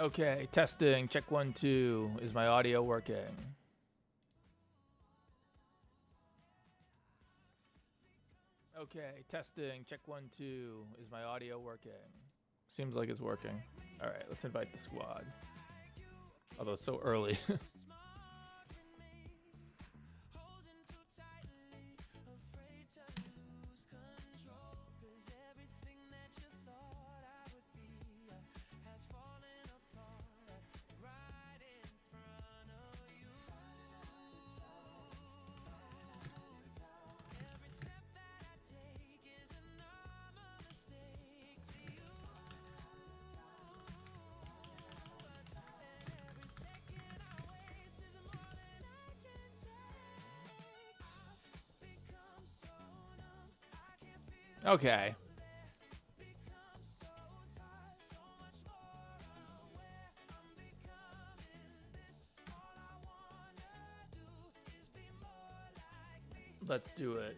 Okay, testing. Check 1, 2. Is my audio working? Okay, testing. Check 1, 2. Is my audio working? Seems like it's working. All right, let's invite the squad. Although it's so early. Okay. Let's do it.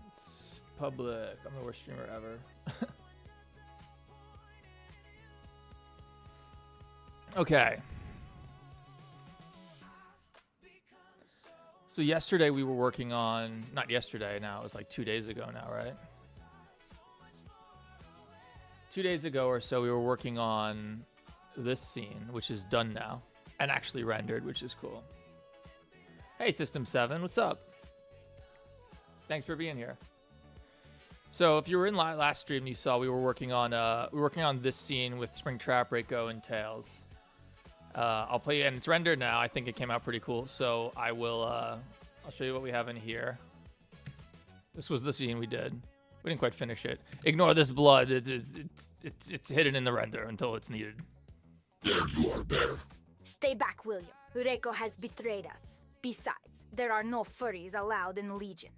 It's public. I'm the worst streamer ever. Okay. So yesterday we were working on, not yesterday now, it was like 2 days ago now, right? 2 days ago or so we were working on this scene, which is done now, and actually rendered, which is cool. Hey, System 7, what's up? Thanks for being here. So if you were in last stream, you saw we were working on this scene with Springtrap, Reiko, and Tails. I'll play it, and it's rendered now. I think it came out pretty cool. So I will. I'll show you what we have in here. This was the scene we did. We didn't quite finish it. Ignore this blood. It's hidden in the render until it's needed. There you are, Bear. Stay back, William. Reiko has betrayed us. Besides, there are no furries allowed in Legion.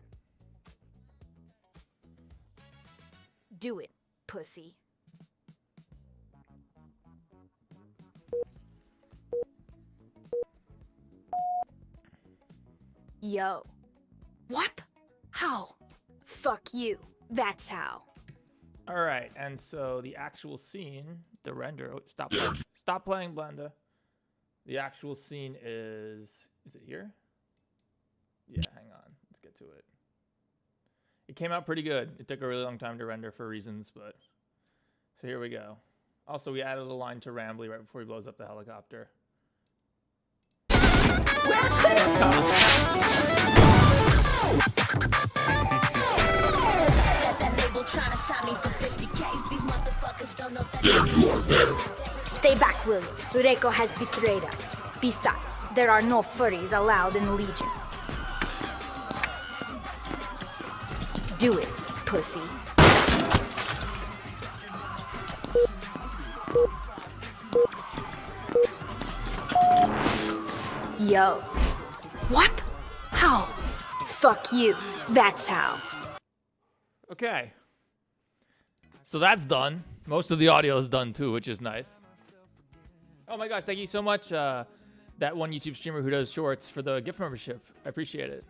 Do it, pussy. Yo. What? How? Fuck you. That's how. All right, and so the actual scene, the render. Oh, stop playing, Blender. The actual scene is it here? Yeah, hang on. Let's get to it. It came out pretty good. It took a really long time to render for reasons, but so here we go. Also, we added a line to Rambly right before he blows up the helicopter. Stay back, William. Reiko has betrayed us. Besides, there are no furries allowed in Legion. Do it, pussy. Yo. What? How? Fuck you. That's how. Okay. So that's done. Most of the audio is done too, which is nice. Oh my gosh, thank you so much, that one YouTube streamer who does shorts, for the gift membership. I appreciate it.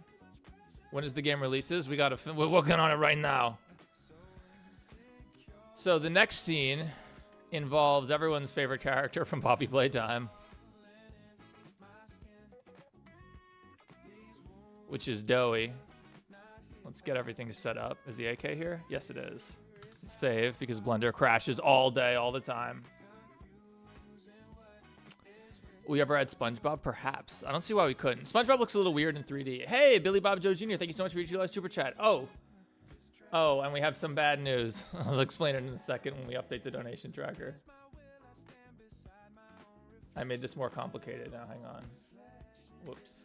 When is the game releases? We're working on it right now. So the next scene involves everyone's favorite character from Poppy Playtime, which is Doey. Let's get everything set up. Is the AK here? Yes, it is. Let's save, because Blender crashes all day, all the time. We ever had SpongeBob? Perhaps. I don't see why we couldn't. SpongeBob looks a little weird in 3D. Hey, Billy Bob Joe Jr., thank you so much for your $2 super chat. Oh, and we have some bad news. I'll explain it in a second when we update the donation tracker. I made this more complicated. Now, hang on. Whoops.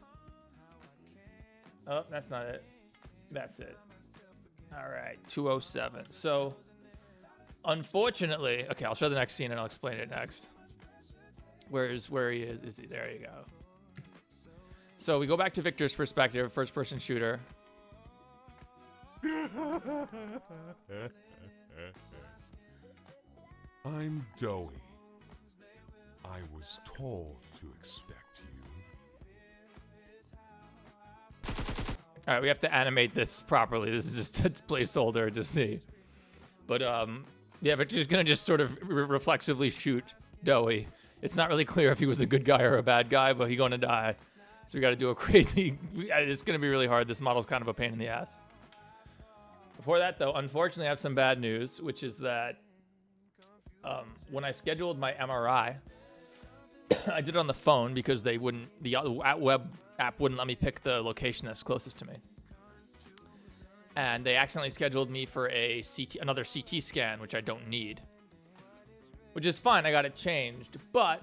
Oh, that's not it. That's it. All right, 207. So, unfortunately, okay, I'll show the next scene and I'll explain it next. Where he is? Is he? There you go. So we go back to Victor's perspective, first-person shooter. I'm Doey. I was told to expect you. All right, we have to animate this properly. This is just its placeholder to see. But yeah, but you're gonna just sort of reflexively shoot Doughy. It's not really clear if he was a good guy or a bad guy, but he's gonna die. So we got to do a crazy. It's gonna be really hard. This model's kind of a pain in the ass. Before that, though, unfortunately, I have some bad news, which is that when I scheduled my MRI, I did it on the phone because they wouldn't. The web app wouldn't let me pick the location that's closest to me. And they accidentally scheduled me for another CT scan, which I don't need. Which is fine, I got it changed. But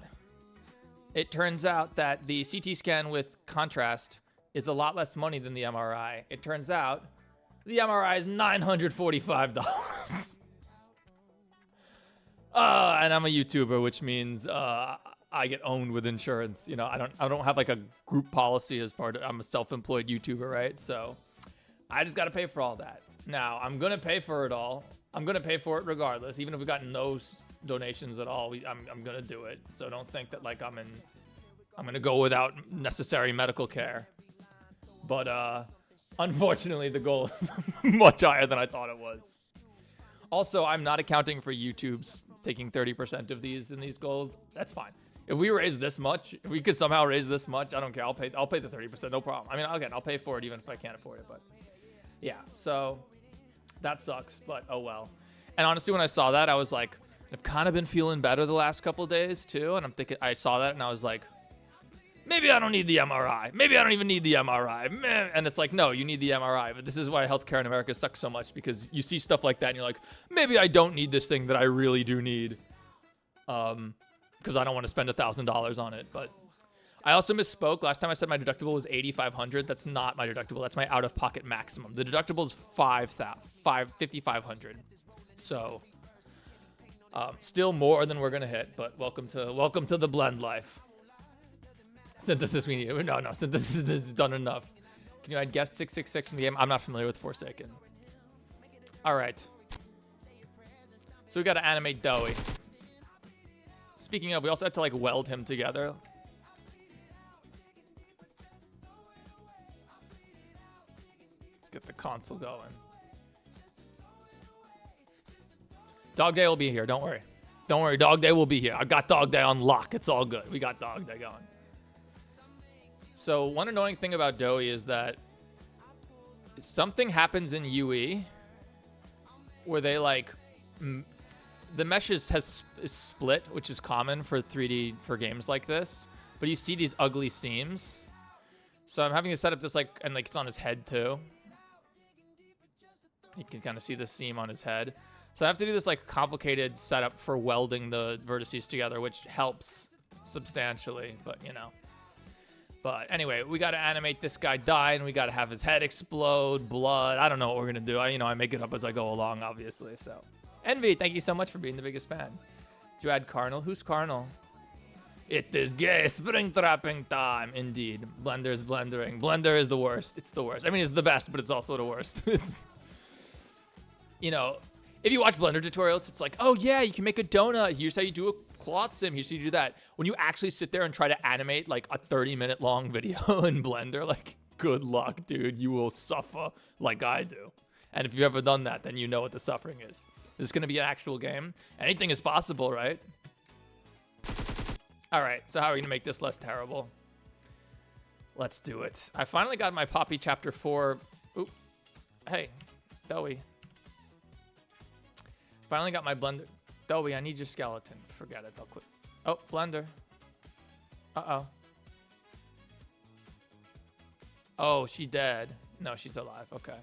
it turns out that the CT scan with contrast is a lot less money than the MRI. It turns out the MRI is $945. And I'm a YouTuber, which means I get owned with insurance. You know, I don't have like a group policy as part of. I'm a self-employed YouTuber, right? So I just got to pay for all that. Now I'm gonna pay for it all. I'm gonna pay for it regardless, even if we got no donations at all. I'm gonna do it. So don't think that like I'm gonna go without necessary medical care. But unfortunately, the goal is much higher than I thought it was. Also, I'm not accounting for YouTube's taking 30% of these in these goals. That's fine. If we raise this much, if we could somehow raise this much, I don't care. I'll pay the 30%, no problem. I mean, again, I'll pay for it even if I can't afford it. But yeah, so that sucks. But oh well. And honestly, when I saw that, I was like, I've kind of been feeling better the last couple days too. And I'm thinking, I saw that and I was like, maybe I don't need the MRI. Maybe I don't even need the MRI. And it's like, no, you need the MRI. But this is why healthcare in America sucks so much, because you see stuff like that and you're like, maybe I don't need this thing that I really do need. Because I don't want to spend $1,000 on it. But I also misspoke. Last time I said my deductible was $8,500. That's not my deductible. That's my out-of-pocket maximum. The deductible is $5,500. So still more than we're gonna hit. But welcome to the blend life. Synthesis we need. No, synthesis is done enough. Can you add guest 666 in the game? I'm not familiar with Forsaken. All right. So we got to animate Doughy. Speaking of, we also had to like weld him together. Let's get the console going. Dog Day will be here. Don't worry. Don't worry. Dog Day will be here. I got Dog Day on lock. It's all good. We got Dog Day going. So one annoying thing about Doughy is that something happens in UE where they like the mesh is split, which is common for 3D for games like this, but you see these ugly seams. So I'm having to set up this like, and like it's on his head too. You can kind of see the seam on his head. So I have to do this like complicated setup for welding the vertices together, which helps substantially, but you know. But anyway, we got to animate this guy die, and we got to have his head explode, blood. I don't know what we're going to do. I make it up as I go along, obviously. So, Envy, thank you so much for being the biggest fan. Did you add Carnal? Who's Carnal? It is gay spring trapping time. Indeed. Blender's blendering. Blender is the worst. It's the worst. I mean, it's the best, but it's also the worst. You know, if you watch Blender tutorials, it's like, oh yeah, you can make a donut. Here's how you do a cloth sim. Here's how you do that. When you actually sit there and try to animate like a 30-minute long video in Blender, like, good luck, dude. You will suffer like I do. And if you've ever done that, then you know what the suffering is. This is going to be an actual game. Anything is possible, right? All right, so how are we going to make this less terrible? Let's do it. I finally got my Poppy Chapter 4. Oop. Hey, Doughy. Finally got my Blender. Doughy, I need your skeleton. Forget it. I'll click. Oh, Blender. Uh-oh. Oh, she dead. No, she's alive. Okay.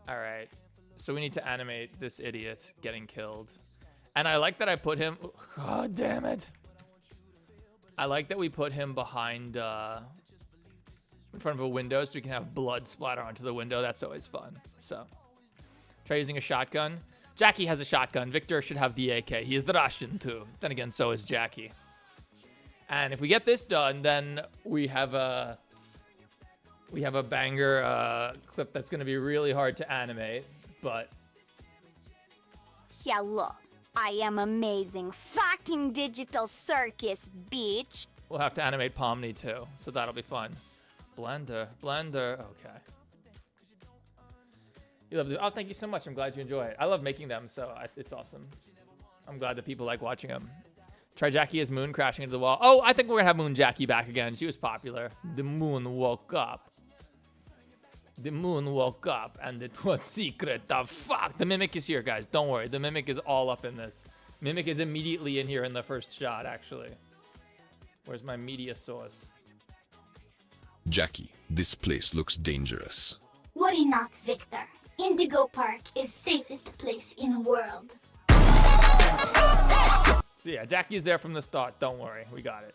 All right. So we need to animate this idiot getting killed. And I like that I put him... God damn it. I like that we put him behind... in front of a window so we can have blood splatter onto the window. That's always fun. So... Try using a shotgun. Jackie has a shotgun. Victor should have the AK. He is the Russian too. Then again, so is Jackie. And if we get this done, then we have a banger clip that's going to be really hard to animate. But hello, I am amazing. Fucking digital circus, bitch. We'll have to animate Pomni too, so that'll be fun. Blender. Okay. You love it. Oh, thank you so much. I'm glad you enjoy it. I love making them, so it's awesome. I'm glad that people like watching them. Try Jackie as Moon crashing into the wall. Oh, I think we're gonna have Moon Jackie back again. She was popular. The moon woke up. The moon woke up, and it was secret. The fuck. The Mimic is here, guys. Don't worry. The Mimic is all up in this. Mimic is immediately in here in the first shot, actually. Where's my media source? Jackie, this place looks dangerous. Worry not, Victor. Indigo Park is safest place in world. So yeah, Jackie's there from the start. Don't worry, we got it.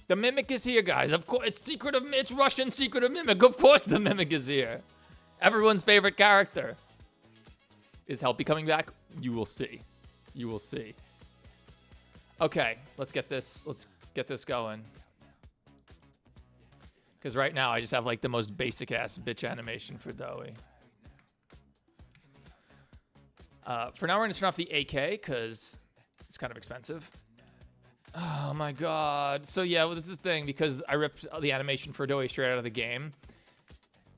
The Mimic is here, guys. Of course, it's Russian Secret of Mimic. Of course the Mimic is here. Everyone's favorite character. Is Helpy coming back? You will see. You will see. Okay, let's get this going. Because right now I just have like the most basic ass bitch animation for Doey. For now we're gonna turn off the AK because it's kind of expensive. Oh my god. So yeah, well, this is the thing, because I ripped the animation for Doey straight out of the game.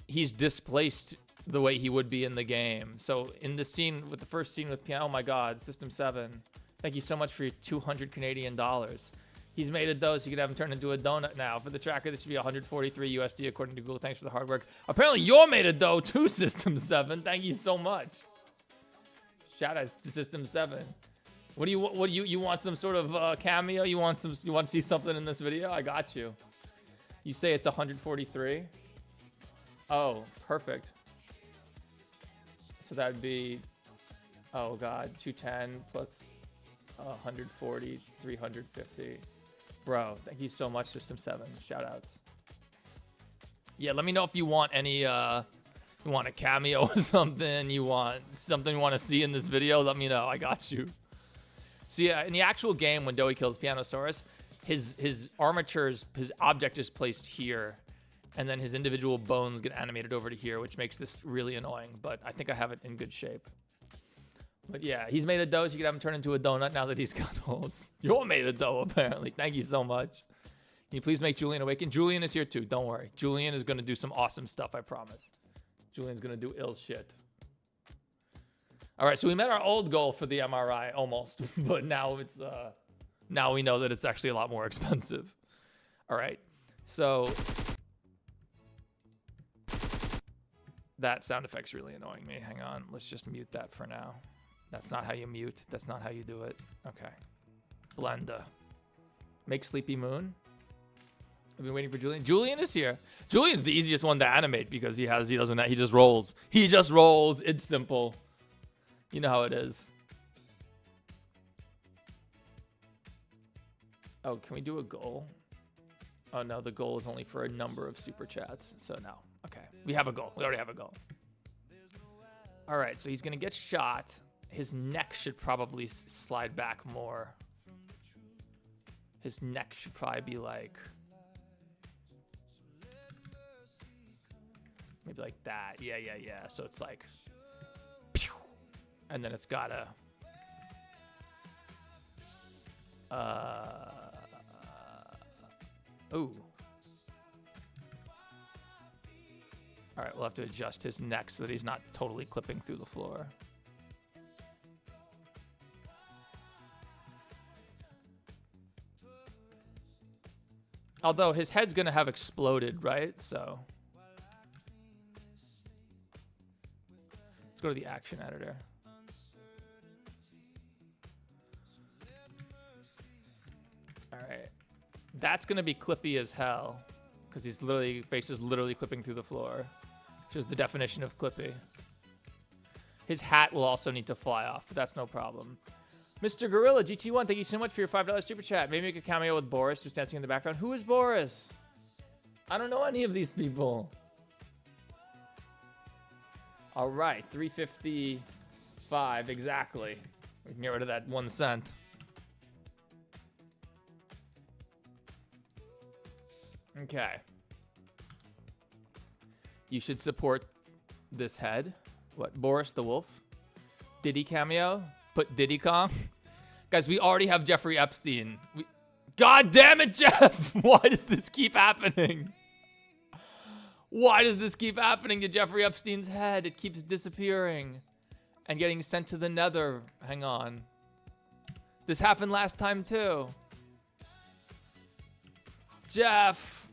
He's displaced the way he would be in the game. So in the scene, with the first scene with piano, oh my god, System 7. Thank you so much for your 200 Canadian dollars. He's made a dough, so you can have him turn into a donut now. For the tracker, this should be 143 USD according to Google. Thanks for the hard work. Apparently you're made a dough too, System 7. Thank you so much. Shout out to System 7. What do you want some sort of cameo? You want to see something in this video? I got you. You say it's 143? Oh, perfect. So that'd be, oh god, 210 plus 140, 350. Bro, thank you so much, System 7. Shout outs. Yeah, let me know if you want any, you want a cameo or something, you want something you want to see in this video, let me know. I got you. So yeah, in the actual game, when Doey kills Pianosaurus, his armatures, his object is placed here, and then his individual bones get animated over to here, which makes this really annoying, but I think I have it in good shape. But yeah, he's made a dough, so you can have him turn into a donut now that he's got holes. You're made a dough, apparently. Thank you so much. Can you please make Julian awaken? Julian is here too, don't worry. Julian is going to do some awesome stuff, I promise. Julian's going to do ill shit. All right, so we met our old goal for the MRI, almost. But now it's, now we know that it's actually a lot more expensive. All right, so that sound effect's really annoying me. Hang on, let's just mute that for now. That's not how you mute. That's not how you do it. Okay. Blender. Make Sleepy Moon. I've been waiting for Julian. Julian is here. Julian's the easiest one to animate because he just rolls. He just rolls. It's simple. You know how it is. Oh, can we do a goal? Oh no, the goal is only for a number of super chats. So no. Okay. We have a goal. We already have a goal. All right, so he's gonna get shot. His neck should probably slide back more. His neck should probably be like, maybe like that. Yeah. So it's like, pew, and then it's gotta, ooh. All right, we'll have to adjust his neck so that he's not totally clipping through the floor. Although his head's gonna have exploded, right? So let's go to the action editor. All right, that's gonna be clippy as hell because he's literally, face is literally clipping through the floor, which is the definition of clippy. His hat will also need to fly off, but that's no problem. Mr. Gorilla GT1, thank you so much for your $5 super chat. Maybe make a cameo with Boris just dancing in the background. Who is Boris? I don't know any of these people. All right, 355 exactly. We can get rid of that 1 cent. Okay. You should support this head. What? Boris the Wolf? Diddy cameo? Put Diddy Kong? Guys, we already have Jeffrey Epstein. God damn it, Jeff! Why does this keep happening? Why does this keep happening to Jeffrey Epstein's head? It keeps disappearing and getting sent to the nether. Hang on. This happened last time too. Jeff,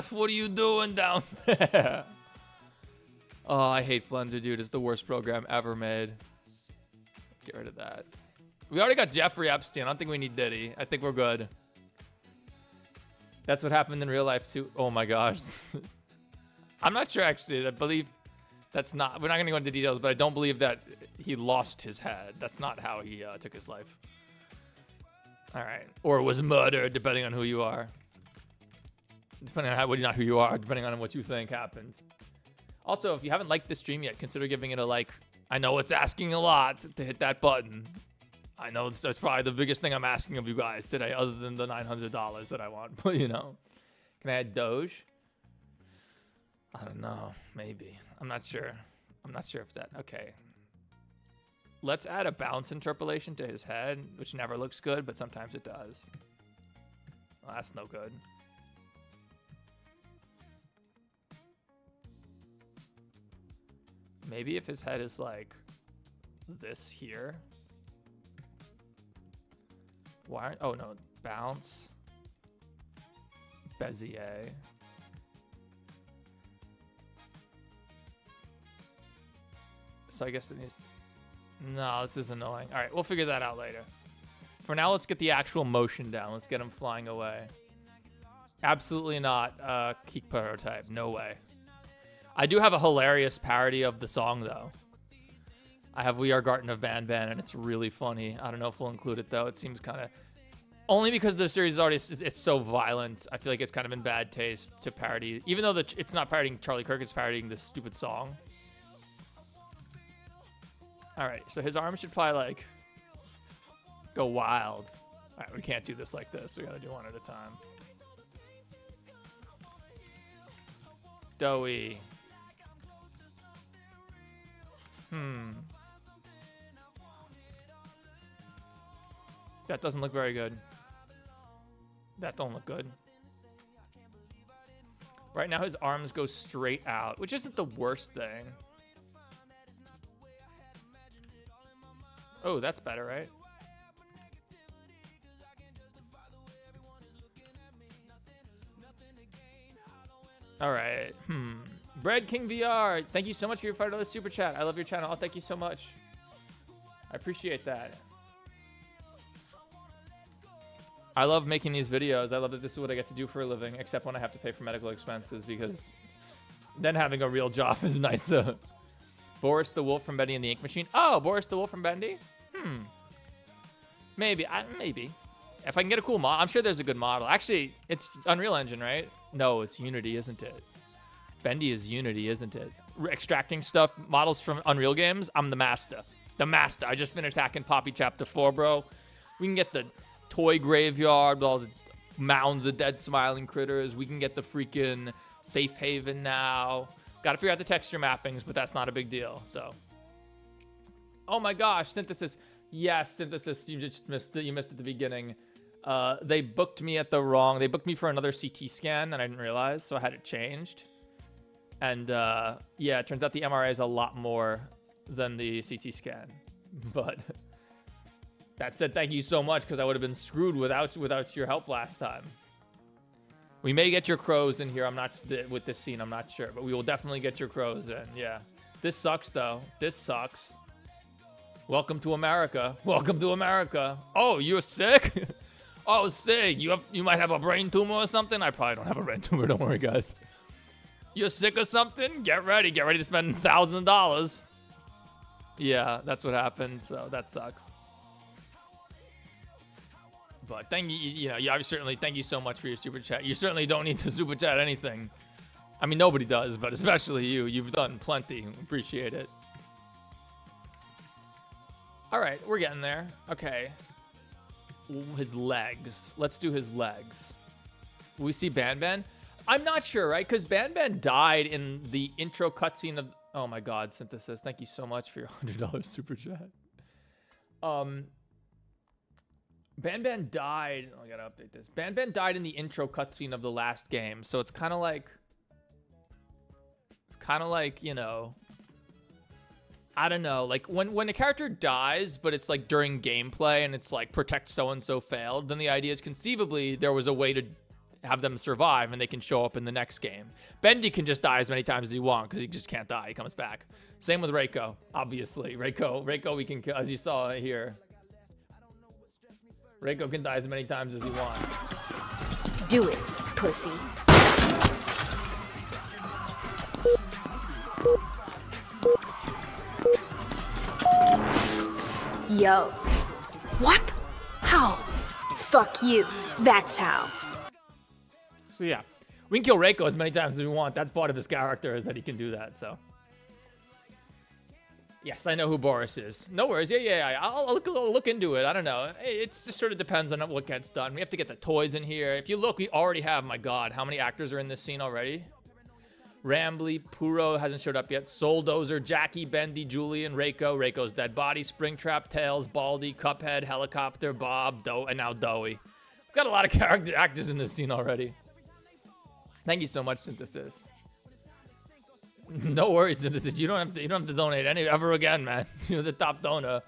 what are you doing down there? Oh, I hate Blender, dude. It's the worst program ever made. Get rid of that. We already got Jeffrey Epstein. I don't think we need Diddy. I think we're good. That's what happened in real life too. Oh my gosh. I'm not sure actually. I believe that's not, we're not gonna go into details, but I don't believe that he lost his head. That's not how he took his life. All right. Or was murdered, depending on who you are. Depending on how, well, not who you are, depending on what you think happened. Also, if you haven't liked this stream yet, consider giving it a like. I know it's asking a lot to hit that button. I know that's probably the biggest thing I'm asking of you guys today, other than the $900 that I want. But, you know. Can I add Doge? I don't know. Maybe. I'm not sure. I'm not sure if that... Okay. Let's add a bounce interpolation to his head, which never looks good, but sometimes it does. Well, that's no good. Maybe if his head is like this here. Why? Oh no, bounce. Bezier. So I guess it needs... No, this is annoying. All right, we'll figure that out later. For now, let's get the actual motion down. Let's get him flying away. Absolutely not Keek prototype. No way. I do have a hilarious parody of the song, though. I have We Are Garten of Ban Ban, and it's really funny. I don't know if we'll include it, though. It seems kind of... Only because the series is already... It's so violent. I feel like it's kind of in bad taste to parody. Even though it's not parodying Charlie Kirk, it's parodying this stupid song. All right, so his arm should probably, like, go wild. All right, we can't do this like this. We got to do one at a time. Doughy. That doesn't look very good. That don't look good. Right now, his arms go straight out, which isn't the worst thing. Oh, that's better, right? All right. Bread King VR, thank you so much for your $5 super chat. I love your channel. Oh, thank you so much. I appreciate that. I love making these videos. I love that this is what I get to do for a living, except when I have to pay for medical expenses, because then having a real job is nice. Boris the Wolf from Bendy and the Ink Machine. Oh, Boris the Wolf from Bendy? Maybe. Maybe. If I can get a cool model. I'm sure there's a good model. Actually, it's Unreal Engine, right? No, it's Unity, isn't it? Bendy is Unity, isn't it? Extracting stuff, models from Unreal games, I'm the master. The master. I just finished hacking Poppy Chapter 4, bro. We can get the toy graveyard with all the mounds of dead smiling critters. We can get the freaking safe haven now. Gotta figure out the texture mappings, but that's not a big deal, so. Oh my gosh, Synthesis. Yes, Synthesis, you just missed it. You missed it at the beginning. They booked me at the wrong... They booked me for another CT scan, and I didn't realize, so I had it changed. And, yeah, it turns out the MRI is a lot more than the CT scan. But that said, thank you so much, because I would have been screwed without your help last time. We may get your crows in here. I'm not... With this scene, I'm not sure. But we will definitely get your crows in, yeah. This sucks, though. This sucks. Welcome to America. Welcome to America. Oh, you're sick? Oh, sick. You might have a brain tumor or something? I probably don't have a brain tumor. Don't worry, guys. You're sick or something? Get ready. Get ready to spend thousands of dollars. Yeah, that's what happened. So that sucks. But thank you. You know, yeah, certainly thank you so much for your super chat. You certainly don't need to super chat anything. I mean, nobody does, but especially you. You've done plenty. Appreciate it. All right, we're getting there. Okay. His legs. Let's do his legs. Will we see Ban Ban? I'm not sure, right? Because Ban Ban died in the intro cutscene of... Oh my god, Synthesis. Thank you so much for your $100 super chat. Ban Ban died... Oh, I gotta update this. Ban Ban died in the intro cutscene of the last game, so it's kind of like... Kind of like, you know, I don't know, like when a character dies, but it's like during gameplay and it's like protect so-and-so failed, then the idea is conceivably there was a way to have them survive and they can show up in the next game. Bendy can just die as many times as he wants because he just can't die. He comes back. Same with Reiko, obviously. Reiko we can kill, as you saw here. Reiko can die as many times as he wants. Do it, pussy. Yo. What? How? Fuck you. That's how. So yeah, we can kill Reiko as many times as we want. That's part of his character, is that he can do that, so. Yes, I know who Boris is. No worries. Yeah. I'll look into it. I don't know. It just sort of depends on what gets done. We have to get the toys in here. If you look, we already have, my God, how many actors are in this scene already? Rambly, Puro hasn't showed up yet. Souldozer, Jackie, Bendy, Julian, Reiko, Reiko's dead body, Springtrap, Tails, Baldy, Cuphead, Helicopter, Bob, and now Doughy. We've got a lot of actors in this scene already. Thank you so much, Synthesis. No worries, Synthesis. You don't have to donate any ever again, man. You're the top donor.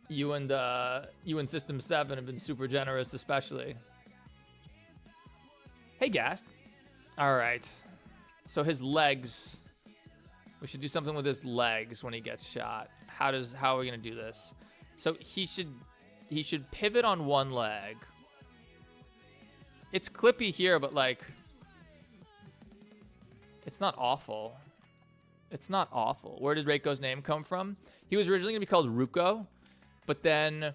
You and System 7 have been super generous, especially. Hey, Gast. All right. So his legs. We should do something with his legs when he gets shot. How are we gonna do this? So he should pivot on one leg. It's clippy here, but like, it's not awful. It's not awful. Where did Reiko's name come from? He was originally gonna be called Ruko, but then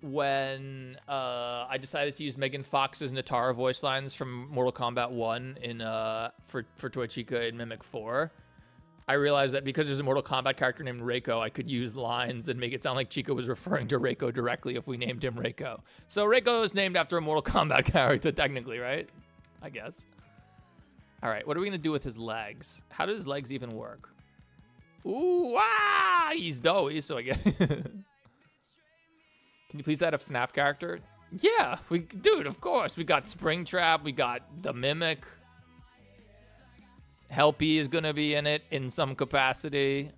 when I decided to use Megan Fox's Natara voice lines from Mortal Kombat 1 for Toy Chica in Mimic 4, I realized that because there's a Mortal Kombat character named Reiko, I could use lines and make it sound like Chica was referring to Reiko directly if we named him Reiko. So Reiko is named after a Mortal Kombat character, technically, right? I guess. All right, what are we gonna do with his legs? How do his legs even work? Ooh, ah, he's doughy, so I guess. Can you please add a FNAF character? Yeah, dude, of course. We got Springtrap, we got the Mimic. Helpy is gonna be in it in some capacity.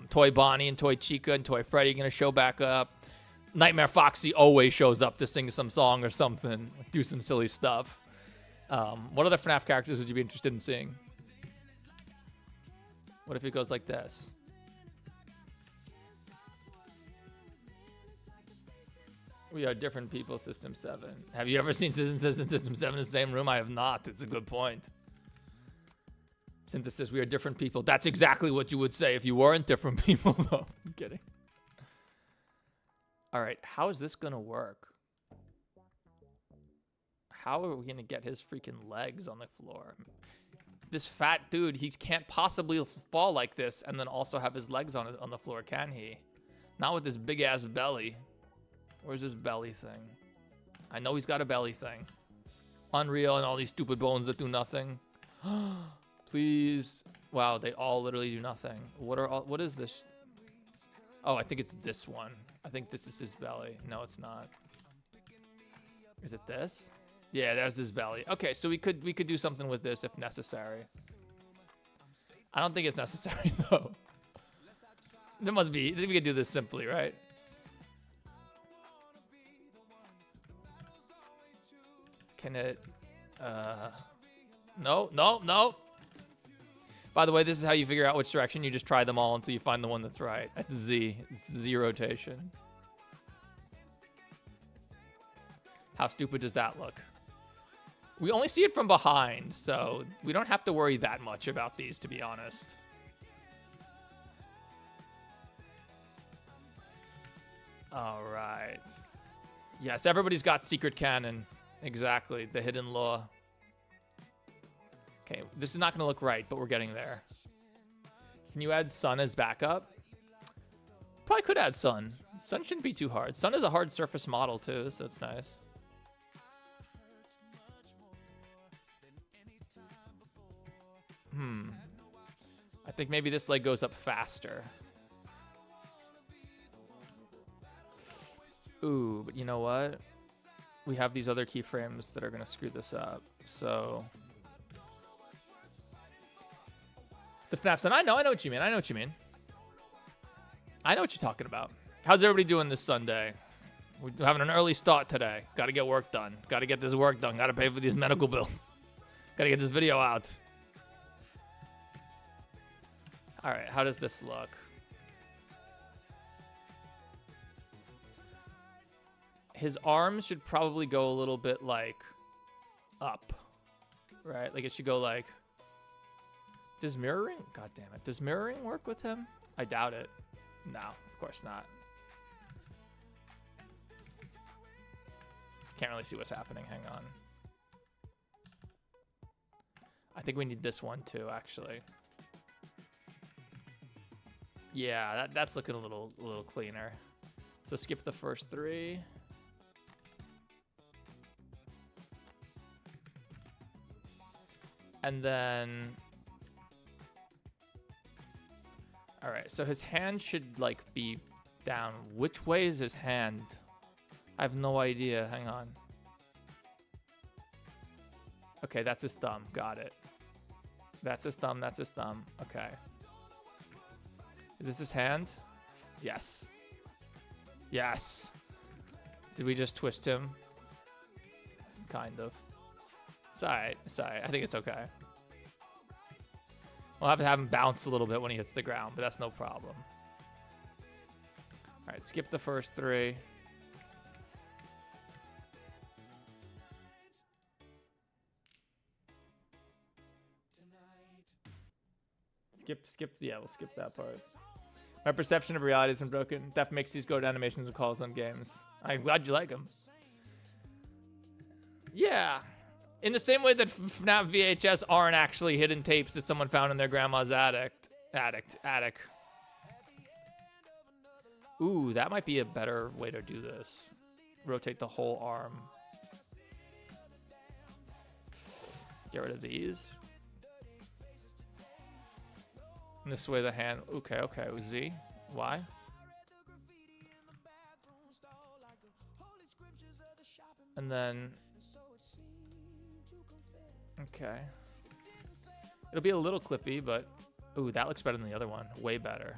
Toy Bonnie and Toy Chica and Toy Freddy gonna show back up. Nightmare Foxy always shows up to sing some song or something, do some silly stuff. What other FNAF characters would you be interested in seeing? What if it goes like this? We are different people, System 7. Have you ever seen System 7 in the same room? I have not. It's a good point. Synthesis, we are different people. That's exactly what you would say if you weren't different people, though. I'm kidding. All right, how is this going to work? How are we going to get his freaking legs on the floor? This fat dude, he can't possibly fall like this and then also have his legs on the floor, can he? Not with this big-ass belly. Where's his belly thing? I know he's got a belly thing. Unreal and all these stupid bones that do nothing. Please. Wow, they all literally do nothing. What is this? Oh, I think it's this one. I think this is his belly. No, it's not. Is it this? Yeah, there's his belly. Okay, so we could do something with this if necessary. I don't think it's necessary though. There must be. I think we could do this simply, right? Can it? No. By the way, this is how you figure out which direction. You just try them all until you find the one that's right. That's Z. It's Z rotation. How stupid does that look? We only see it from behind, so we don't have to worry that much about these, to be honest. All right. Yes, everybody's got secret canon. Exactly, the hidden law. Okay, this is not going to look right, but we're getting there. Can you add Sun as backup? Probably could add Sun. Sun shouldn't be too hard. Sun is a hard surface model, too, so it's nice. I think maybe this leg goes up faster. Ooh, but you know what? We have these other keyframes that are going to screw this up. So The FNAF son. I know what you mean. I know what you mean. I know what you're talking about. How's everybody doing this Sunday? We're having an early start today. Got to get work done. Got to get this work done. Got to pay for these medical bills. Got to get this video out. All right, how does this look? His arms should probably go a little bit like up, right? Like it should go like, does mirroring, god damn it, does mirroring work with him? I doubt it. No, of course not. Can't really see what's happening, hang on. I think we need this one too, actually. Yeah, that's looking a little cleaner. So skip the first 3. And then, all right, so his hand should like be down. Which way is his hand? I have no idea, hang on. Okay, that's his thumb, got it. That's his thumb, okay. Is this his hand? Yes. Yes. Did we just twist him? Kind of. It's alright, I think it's okay. We'll have to have him bounce a little bit when he hits the ground, but that's no problem. Alright, skip the first 3. Skip, yeah, we'll skip that part. My perception of reality has been broken. That makes these go to animations and calls on games. I'm glad you like them. Yeah. In the same way that FNAF VHS aren't actually hidden tapes that someone found in their grandma's attic. Ooh, that might be a better way to do this. Rotate the whole arm. Get rid of these. And this way the hand, okay, Z, Y. And then, okay. It'll be a little clippy, but, ooh, that looks better than the other one. Way better.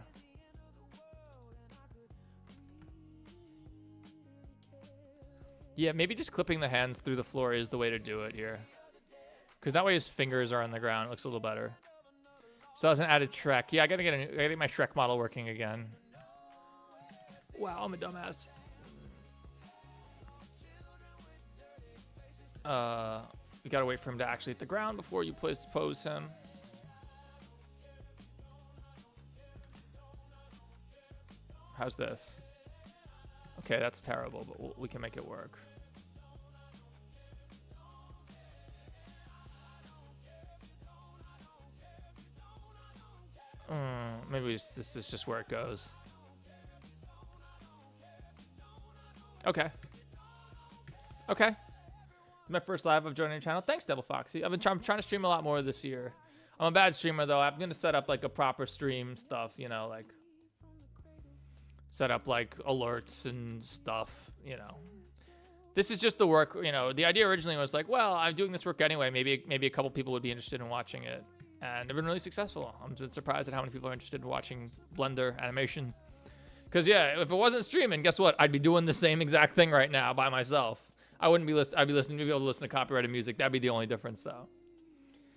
Yeah, maybe just clipping the hands through the floor is the way to do it here. Because that way his fingers are on the ground. It looks a little better. So that was an added Shrek. Yeah, I gotta get my Shrek model working again. Wow, I'm a dumbass. You gotta wait for him to actually hit the ground before you pose him. How's this? Okay, that's terrible, but we can make it work. Maybe this is just where it goes. Okay. Okay. My first live of joining your channel. Thanks, Devil Foxy. I'm trying to stream a lot more this year. I'm a bad streamer, though. I'm going to set up, like, a proper stream stuff, you know, like... Set up, like, alerts and stuff, you know. This is just the work, you know. The idea originally was like, well, I'm doing this work anyway. Maybe a couple people would be interested in watching it. And they've been really successful. I'm just surprised at how many people are interested in watching Blender animation. Because, yeah, if it wasn't streaming, guess what? I'd be doing the same exact thing right now by myself. I wouldn't be listening. I'd be able to listen to copyrighted music. That'd be the only difference, though.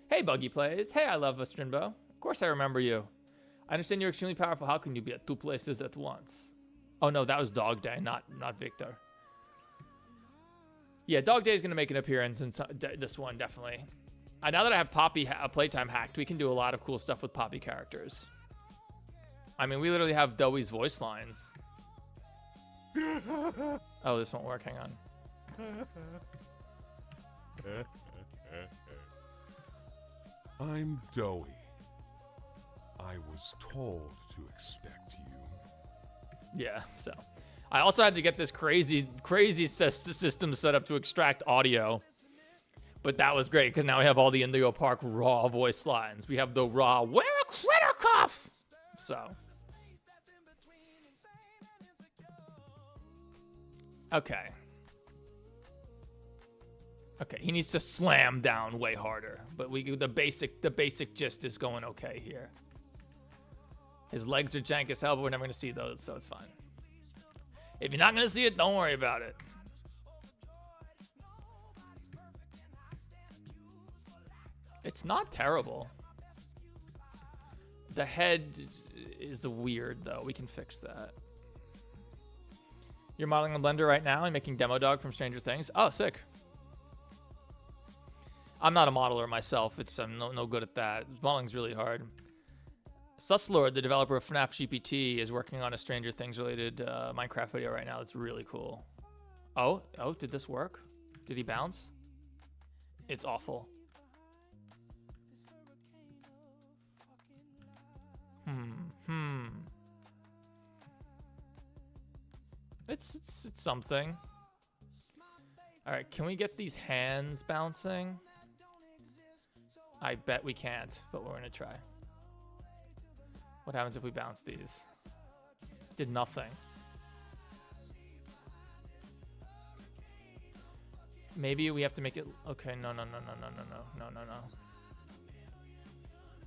Hey, Buggy Plays. Hey, I love Strinbo. Of course I remember you. I understand you're extremely powerful. How can you be at 2 places at once? Oh, no, that was Dog Day, not Victor. Yeah, Dog Day is going to make an appearance in this one, definitely. Now that I have Poppy playtime hacked, we can do a lot of cool stuff with Poppy characters. I mean, we literally have Doey's voice lines. Oh, this won't work. Hang on. I'm Doey. I was told to expect you. Yeah, so. I also had to get this crazy system set up to extract audio. But that was great, because now we have all the Indigo Park raw voice lines. We have the raw, wear a critter cuff! So. Okay. Okay, he needs to slam down way harder, but the basic gist is going okay here. His legs are jank as hell, but we're never gonna see those, so it's fine. If you're not gonna see it, don't worry about it. It's not terrible. The head is weird though. We can fix that. You're modeling a Blender right now and making Demo Dog from Stranger Things. Oh, sick. I'm not a modeler myself. I'm no good at that. Modeling's really hard. Suslord, the developer of FNAF GPT, is working on a Stranger Things related Minecraft video right now. It's really cool. Oh, did this work? Did he bounce? It's awful. It's something. All right, can we get these hands bouncing? I bet we can't, but we're gonna try. What happens if we bounce these? Did nothing. Maybe we have to make it. Okay, no.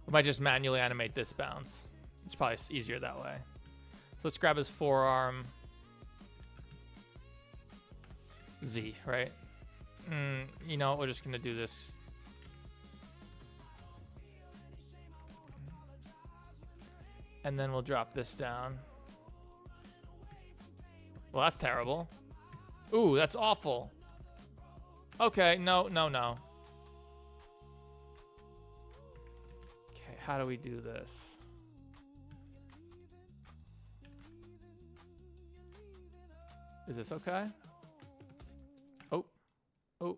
We might just manually animate this bounce. It's probably easier that way. So let's grab his forearm. Z, right? You know, we're just gonna do this. And then we'll drop this down. Well, that's terrible. Ooh, that's awful. Okay, no. Okay, how do we do this? Is this okay? Oh.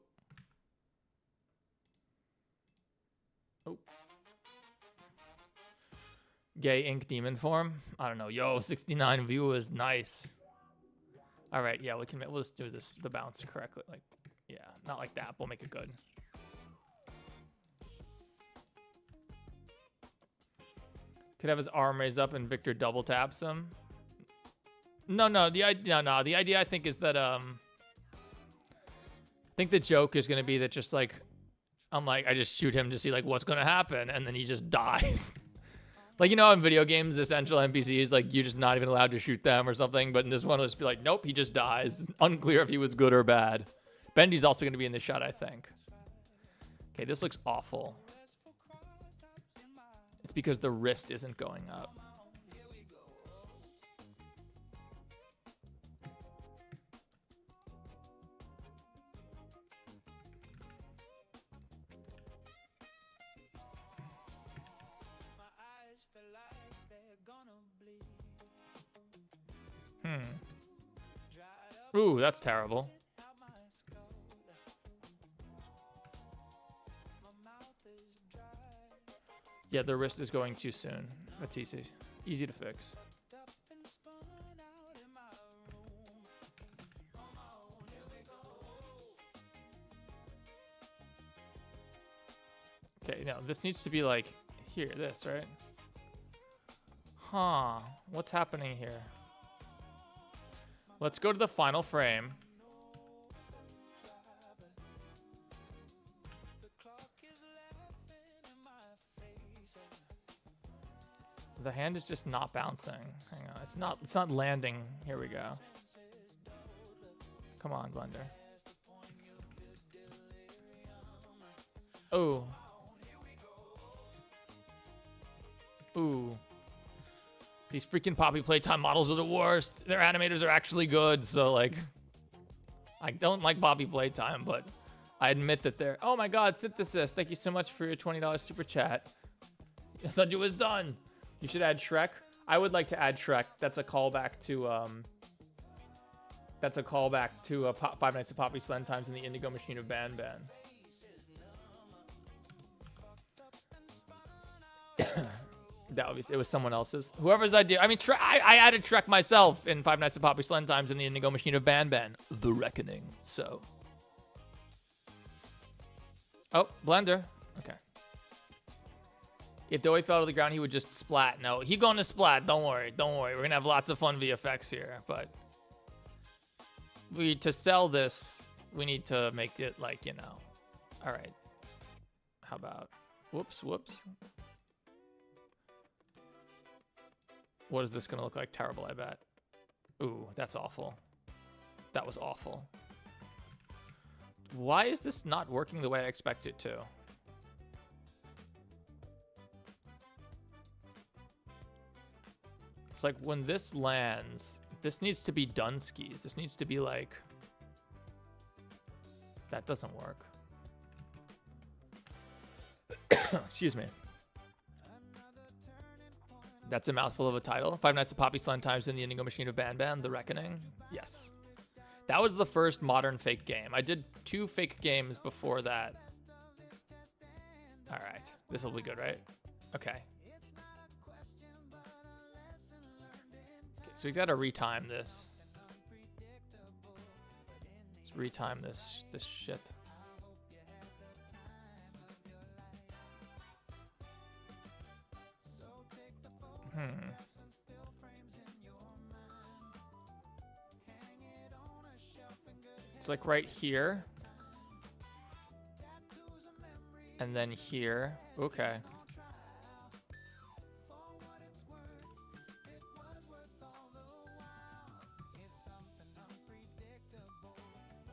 Gay ink demon form? I don't know. Yo, 69 viewers, nice. All right, yeah, we'll just do the bounce correctly. Like, yeah, not like that. We'll make it good. Could have his arm raised up and Victor double taps him. No. The idea I think is that I think the joke is gonna be that just like I just shoot him to see like what's gonna happen, and then he just dies. Like, you know, in video games, essential NPCs, like, you're just not even allowed to shoot them or something. But in this one, it'll just be like, nope, he just dies. Unclear if he was good or bad. Bendy's also going to be in the shot, I think. Okay, this looks awful. It's because the wrist isn't going up. Ooh, that's terrible. Yeah, the wrist is going too soon. That's easy. Easy to fix. Okay, now this needs to be like here, this, right? Huh, what's happening here? Let's go to the final frame. The hand is just not bouncing. Hang on, it's not landing. Here we go. Come on, Blender. Oh. Ooh. These freaking Poppy Playtime models are the worst. Their animators are actually good, so like, I don't like Poppy Playtime, but I admit that they're. Oh my God, Synthesis! Thank you so much for your $20 super chat. I thought you was done. You should add Shrek. I would like to add Shrek. That's a callback to Five Nights at Poppy Slen Times and the Indigo Machine of Ban Ban. That obviously it was someone else's. Whoever's idea. I mean, I added Shrek myself in Five Nights at Poppy Slen Times and the Indigo Machine of Ban Ban. The Reckoning. So. Oh, Blender. Okay. If Doey fell to the ground, he would just splat. No, he going to splat. Don't worry. Don't worry. We're gonna have lots of fun VFX here. But to sell this, we need to make it like, you know, All right. How about, whoops. What is this gonna look like? Terrible, I bet. Ooh, that's awful. That was awful. Why is this not working the way I expect it to? It's like when this lands, this needs to be Dunskies. This needs to be like, that doesn't work. Excuse me. That's a mouthful of a title. Five Nights at Poppy's Fun Times in the Indigo Machine of Ban Ban, The Reckoning. Yes. That was the first modern fake game. I did 2 fake games before that. All right. This will be good, right? Okay. So we got to retime this. Let's retime this shit. It's like right here. And then here. Okay.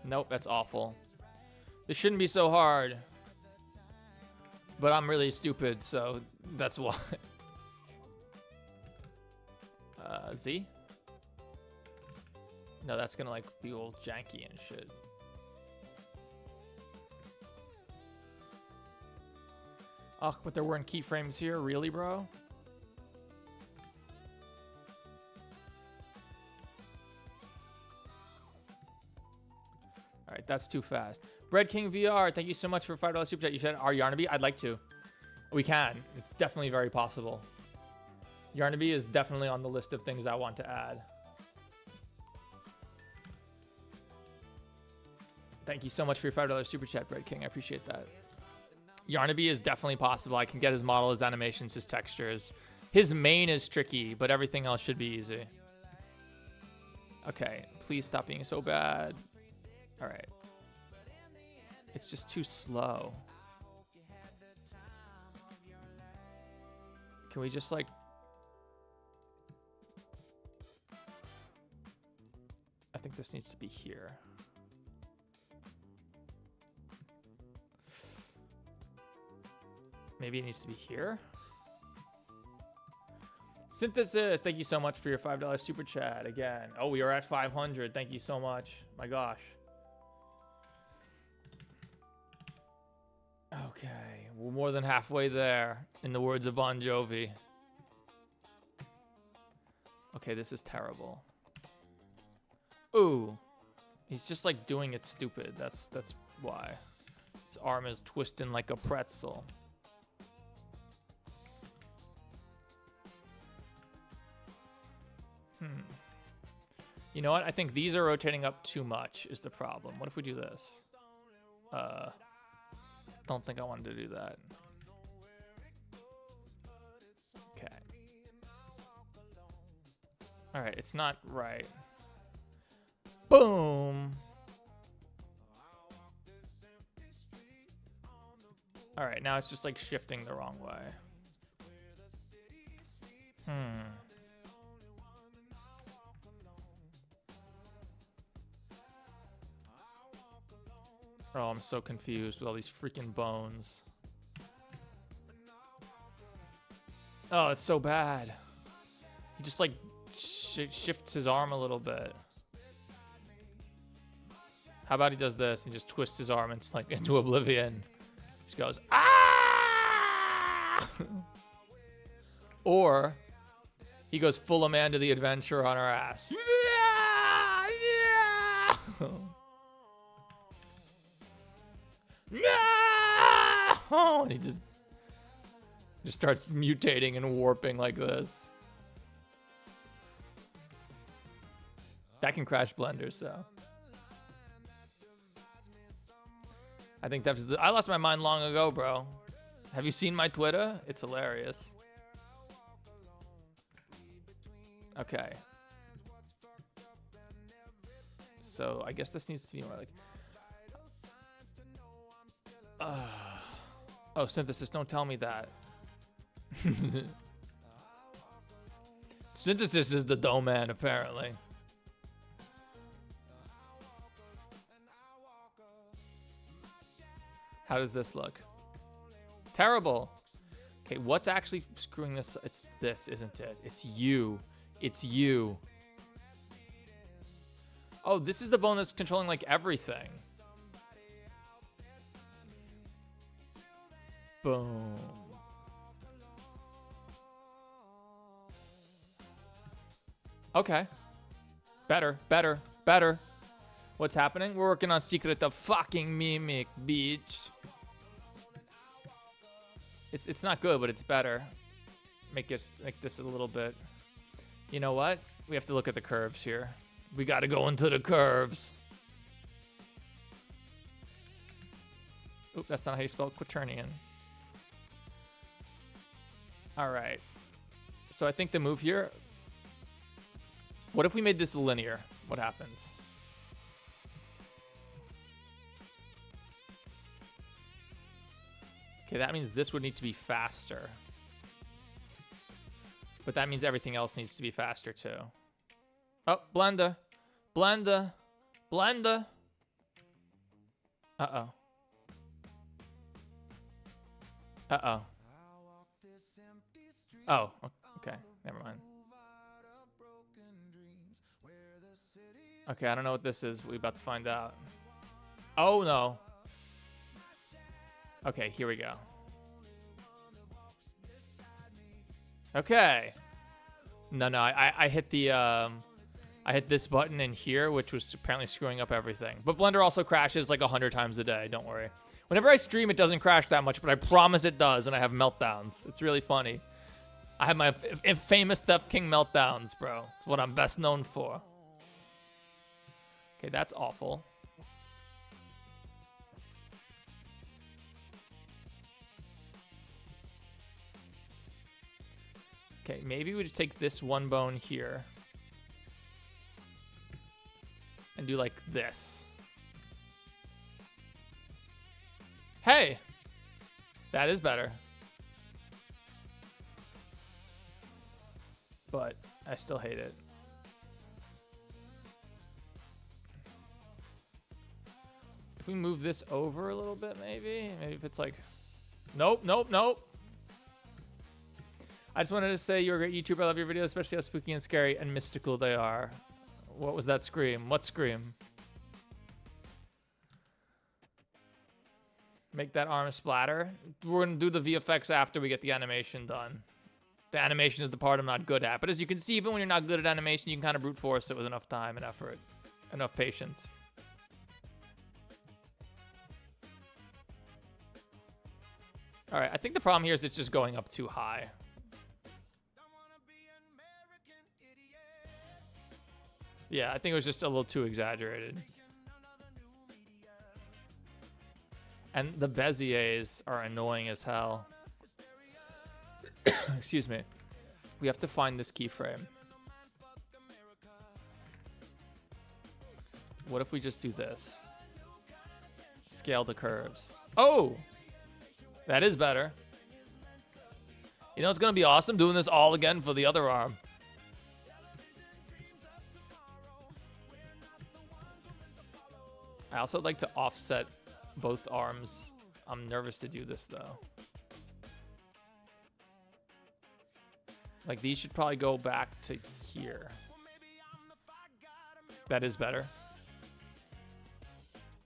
Nope, that's awful. This shouldn't be so hard. But I'm really stupid, so that's why. Z? No, that's gonna like be all janky and shit. Ugh, but there weren't keyframes here? Really, bro? Alright, that's too fast. Bread King VR, thank you so much for $5 super chat. You said our Yarnaby? I'd like to. We can. It's definitely very possible. Yarnaby is definitely on the list of things I want to add. Thank you so much for your $5 super chat, Bread King. I appreciate that. Yarnaby is definitely possible. I can get his model, his animations, his textures. His main is tricky, but everything else should be easy. Okay, please stop being so bad. All right. It's just too slow. Can we just like... I think this needs to be here. Maybe it needs to be here. Synthesis, thank you so much for your $5 super chat again. Oh, we are at 500. Thank you so much. My gosh. Okay, we're more than halfway there, in the words of Bon Jovi. Okay, this is terrible. Ooh, he's just like doing it stupid. That's why. His arm is twisting like a pretzel. You know what? I think these are rotating up too much is the problem. What if we do this? Don't think I wanted to do that. Okay. All right, it's not right. Boom. All right, now it's just like shifting the wrong way. Oh, I'm so confused with all these freaking bones. Oh, it's so bad. He just like shifts his arm a little bit. How about he does this and just twists his arm and like into oblivion? Just goes, ah! Or he goes full Amanda the Adventurer on her ass. No! And he just starts mutating and warping like this. That can crash Blender, so. I think that's... I lost my mind long ago, bro. Have you seen my Twitter? It's hilarious. Okay. So I guess this needs to be more like... Oh, Synthesis, don't tell me that. Synthesis is the dough man, apparently. How does this look? Terrible. Okay, what's actually screwing this? It's this, isn't it? It's you. It's you. Oh, this is the bone that's controlling, like, everything. Boom. Okay. Better, better, better. What's happening? We're working on Secret of fucking Mimic, bitch. It's not good, but it's better. Make this a little bit. You know what? We have to look at the curves here. We got to go into the curves. Oop, that's not how you spell quaternion. All right. So I think the move here. What if we made this linear? What happens? Okay, that means this would need to be faster. But that means everything else needs to be faster too. Oh, blender. Blender. Blender. Uh-oh. Uh-oh. Oh, okay. Never mind. Okay, I don't know what this is. We're about to find out. Oh, no. Okay, here we go. Okay. No, I hit the I hit this button in here, which was apparently screwing up everything. But Blender also crashes like 100 times a day. Don't worry. Whenever I stream, it doesn't crash that much, but I promise it does, and I have meltdowns. It's really funny. I have my famous Death King meltdowns, bro. It's what I'm best known for. Okay, that's awful. Okay, maybe we just take this one bone here and do like this. Hey, that is better. But I still hate it. If we move this over a little bit, maybe if it's like, nope, nope, nope. I just wanted to say you're a great YouTuber. I love your videos, especially how spooky and scary and mystical they are. What was that scream? What scream? Make that arm splatter. We're going to do the VFX after we get the animation done. The animation is the part I'm not good at. But as you can see, even when you're not good at animation, you can kind of brute force it with enough time and effort. Enough patience. All right, I think the problem here is it's just going up too high. Yeah, I think it was just a little too exaggerated. And the Beziers are annoying as hell. Excuse me. We have to find this keyframe. What if we just do this? Scale the curves. Oh! That is better. You know, it's going to be awesome doing this all again for the other arm. I also like to offset both arms. I'm nervous to do this, though. Like, these should probably go back to here. That is better.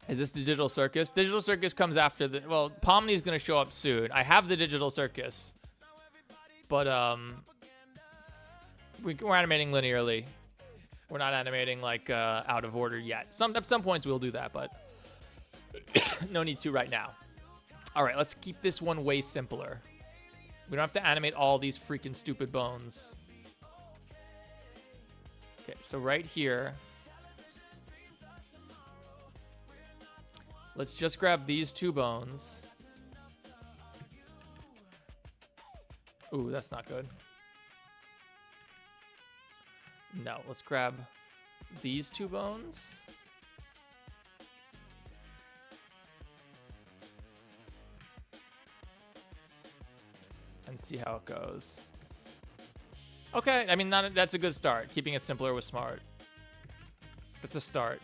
Is this the Digital Circus? Digital Circus comes after the... Well, Pomni is going to show up soon. I have the Digital Circus. But, we're animating linearly. We're not animating, like, out of order yet. At some points we'll do that, but... no need to right now. All right, let's keep this one way simpler. We don't have to animate all these freaking stupid bones. Okay, so right here... Let's just grab these two bones. Ooh, that's not good. No, let's grab these two bones. see how it goes. Okay, I mean, that's a good start. Keeping it simpler was smart. That's a start.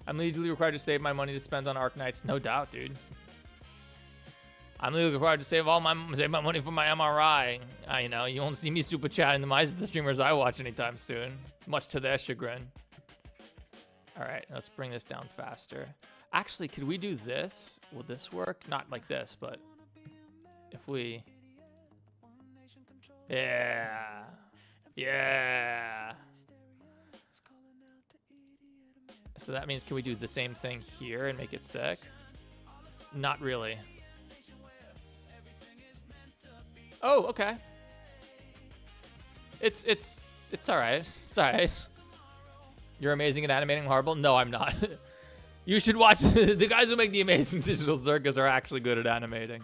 I'm legally required to save my money to spend on Arknights. No doubt, dude. I'm legally required to save my money for my MRI. You know, you won't see me super chatting the streamers I watch anytime soon, much to their chagrin. All right, let's bring this down faster. Actually, could we do this? Will this work? Not like this, but if we... Yeah. Yeah. So that means, can we do the same thing here and make it sick? Not really. Oh, okay. It's all right. It's all right. You're amazing at animating horrible? No, I'm not. You should watch. The guys who make the Amazing Digital Circus are actually good at animating.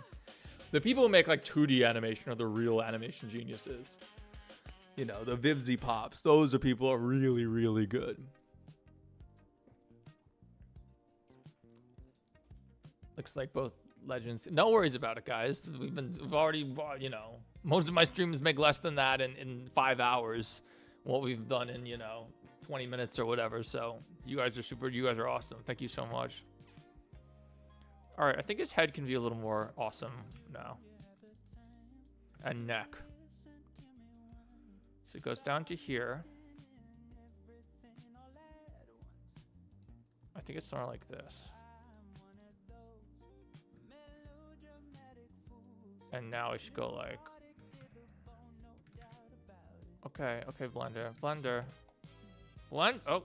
The people who make like 2D animation are the real animation geniuses. You know, the Vivzy Pops. Those are people who are really, really good. Looks like both legends. No worries about it, guys. We've already, you know, most of my streams make less than that in 5 hours. What we've done in, you know, 20 minutes or whatever. So you guys are super. You guys are awesome. Thank you so much. All right, I think his head can be a little more awesome now. And neck. So it goes down to here. I think it's somewhere like this. And now it should go like... Okay, Blender. Oh!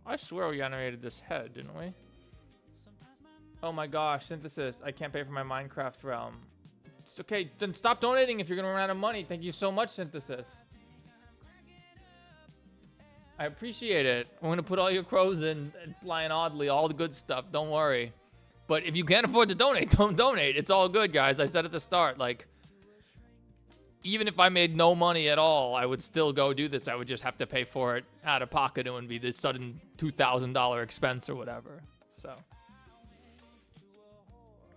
I swear we animated this head, didn't we? Oh my gosh, Synthesis. I can't pay for my Minecraft realm. It's okay, then stop donating if you're gonna run out of money. Thank you so much, Synthesis. I appreciate it. I'm gonna put all your crows in and flying oddly, all the good stuff, don't worry. But if you can't afford to donate, don't donate. It's all good, guys. I said at the start, like, even if I made no money at all, I would still go do this. I would just have to pay for it out of pocket. It wouldn't be this sudden $2,000 expense or whatever. So,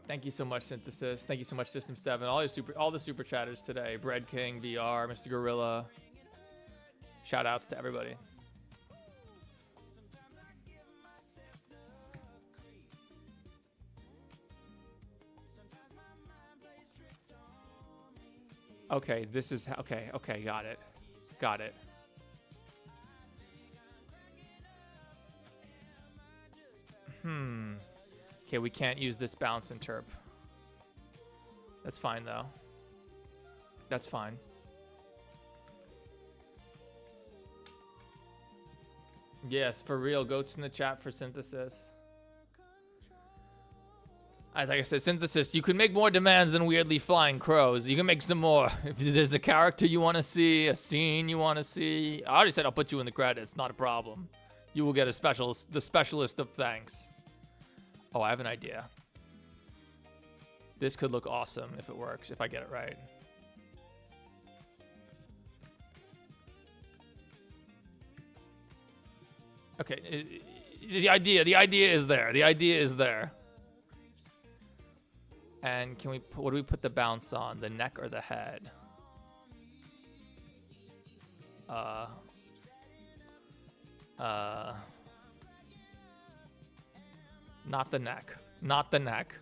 thank you so much, Synthesis. Thank you so much, System 7. All the super chatters today. Bread King, VR, Mr. Gorilla. Shout outs to everybody. Okay, this is... Okay, got it. Got it. Okay, we can't use this bounce interp. That's fine, though. That's fine. Yes, for real. Goats in the chat for Synthesis. Like I said, Synthesis, you can make more demands than weirdly flying crows. You can make some more. If there's a character you want to see, a scene you want to see, I already said I'll put you in the credits. Not a problem. You will get the specialist of thanks. Oh, I have an idea. This could look awesome if it works, if I get it right. Okay, the idea is there. The idea is there. And can we put, what do we put the bounce on? The neck or the head? Not the neck. Not the neck.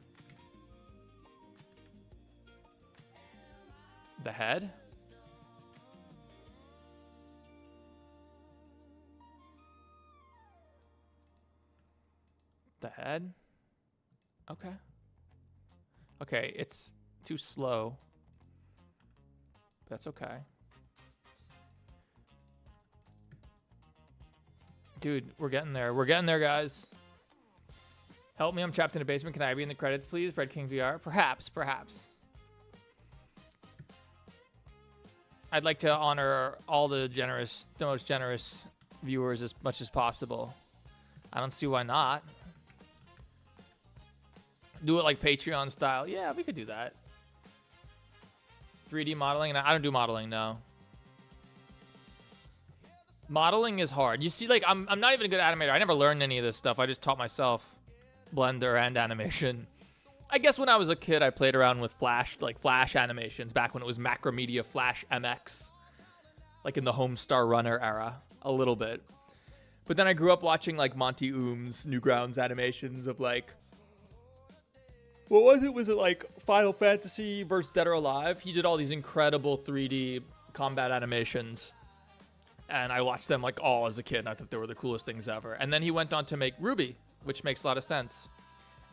The head? The head? Okay. Okay, it's too slow. That's okay. Dude, we're getting there. We're getting there, guys. Help me, I'm trapped in a basement. Can I be in the credits, please? Red King VR? Perhaps. I'd like to honor all the most generous viewers as much as possible. I don't see why not. Do it like Patreon style. Yeah, we could do that. 3D modeling? I don't do modeling, no. Modeling is hard. You see, like, I'm not even a good animator. I never learned any of this stuff. I just taught myself Blender and animation. I guess when I was a kid, I played around with Flash, like Flash animations back when it was Macromedia Flash MX, like in the Homestar Runner era, a little bit. But then I grew up watching like Monty Oom's Newgrounds animations of like, what was it? Was it like Final Fantasy versus Dead or Alive? He did all these incredible 3D combat animations. And I watched them like all as a kid, and I thought they were the coolest things ever. And then he went on to make Ruby, which makes a lot of sense.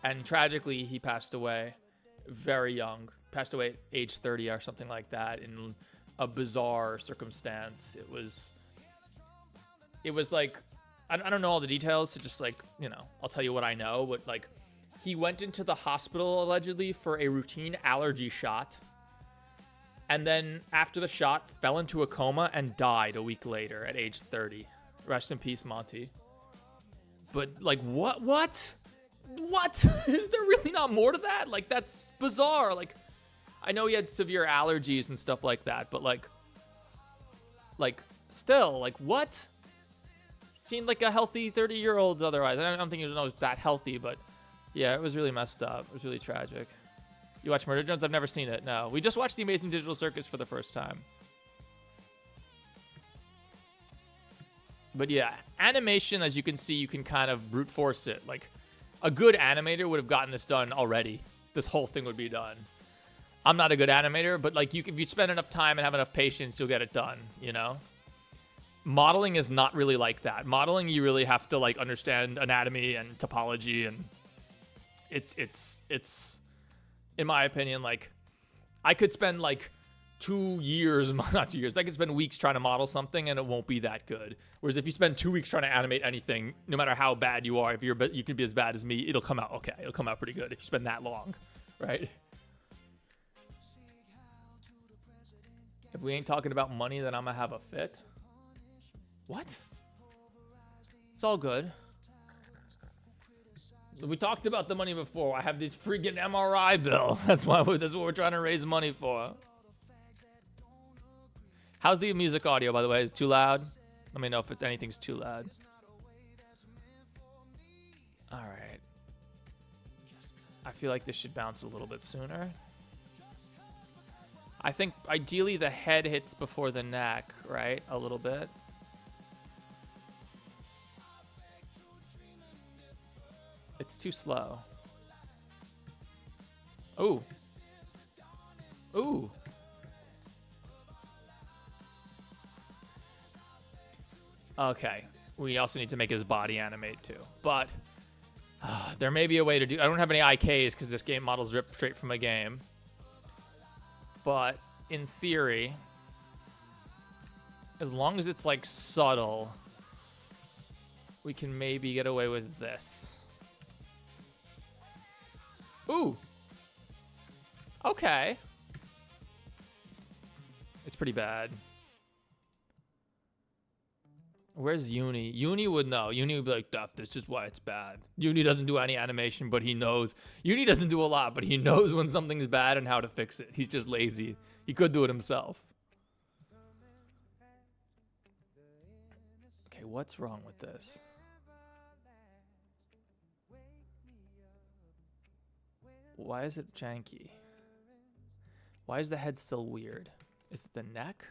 And tragically, he passed away very young. Passed away at age 30 or something like that in a bizarre circumstance. It was like, I don't know all the details, so just like, you know, I'll tell you what I know. But like, he went into the hospital allegedly for a routine allergy shot. And then after the shot, fell into a coma and died a week later at age 30. Rest in peace, Monty. But like, what? Is there really not more to that? Like, that's bizarre. Like, I know he had severe allergies and stuff like that, but like still, like, what? Seemed like a healthy 30-year-old otherwise. I don't think he was that healthy, but yeah, it was really messed up. It was really tragic. You watch Murder Jones? I've never seen it. No. We just watched The Amazing Digital Circus for the first time. But yeah, animation, as you can see, you can kind of brute force it. Like, a good animator would have gotten this done already. This whole thing would be done. I'm not a good animator, but like, if you spend enough time and have enough patience, you'll get it done, you know? Modeling is not really like that. Modeling, you really have to like understand anatomy and topology, and it's in my opinion, like, I could spend like 2 years, not 2 years, but I could spend weeks trying to model something and it won't be that good. Whereas if you spend 2 weeks trying to animate anything, no matter how bad you are, if you can be as bad as me, it'll come out okay. It'll come out pretty good if you spend that long, right? If we ain't talking about money, then I'm gonna have a fit. What? It's all good. We talked about the money before. I have this freaking MRI bill. That's what we're trying to raise money for. How's the music audio, by the way? Is it too loud? Let me know if anything's too loud. All right. I feel like this should bounce a little bit sooner. I think ideally the head hits before the neck, right? A little bit. It's too slow. Ooh. Ooh. Okay. We also need to make his body animate too. But there may be a way to do... I don't have any IKs because this game model's ripped straight from a game. But in theory, as long as it's like subtle, we can maybe get away with this. Ooh. Okay. It's pretty bad. Where's Uni? Uni would know. Uni would be like, Duff, this is why it's bad. Uni doesn't do any animation, but he knows. Uni doesn't do a lot, but he knows when something's bad and how to fix it. He's just lazy. He could do it himself. Okay, what's wrong with this? Why is it janky? Why is the head still weird? Is it the neck?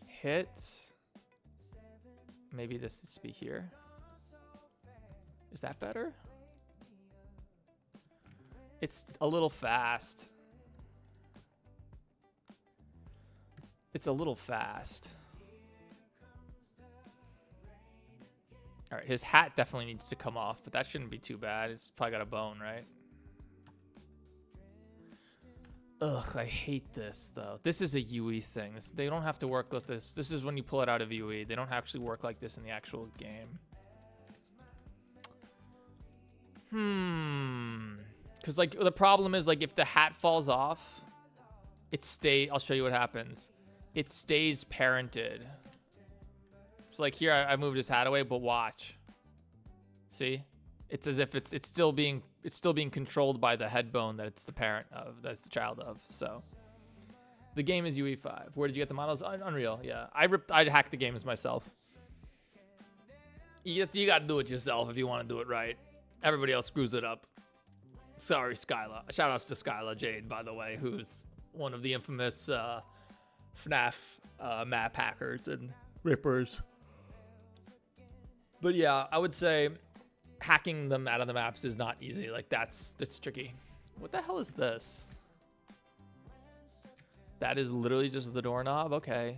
Hit. Maybe this needs to be here. Is that better? It's a little fast. It's a little fast. All right, his hat definitely needs to come off, but that shouldn't be too bad. It's probably got a bone, right? Ugh, I hate this, though. This is a UE thing. They don't have to work with this. This is when you pull it out of UE. They don't actually work like this in the actual game. Because, like, the problem is, like, if the hat falls off, it stays... I'll show you what happens. It stays parented. So, like, here, I moved his hat away, but watch. See? It's as if it's still being controlled by the head bone that it's the parent of, that's the child of. So, the game is UE5. Where did you get the models? Unreal, yeah. I hacked the games myself. You got to do it yourself if you want to do it right. Everybody else screws it up. Sorry, Skyla. Shout outs to Skyla Jade, by the way, who's one of the infamous FNAF map hackers and rippers. But yeah, I would say hacking them out of the maps is not easy. Like that's tricky. What the hell is this? That is literally just the doorknob. Okay,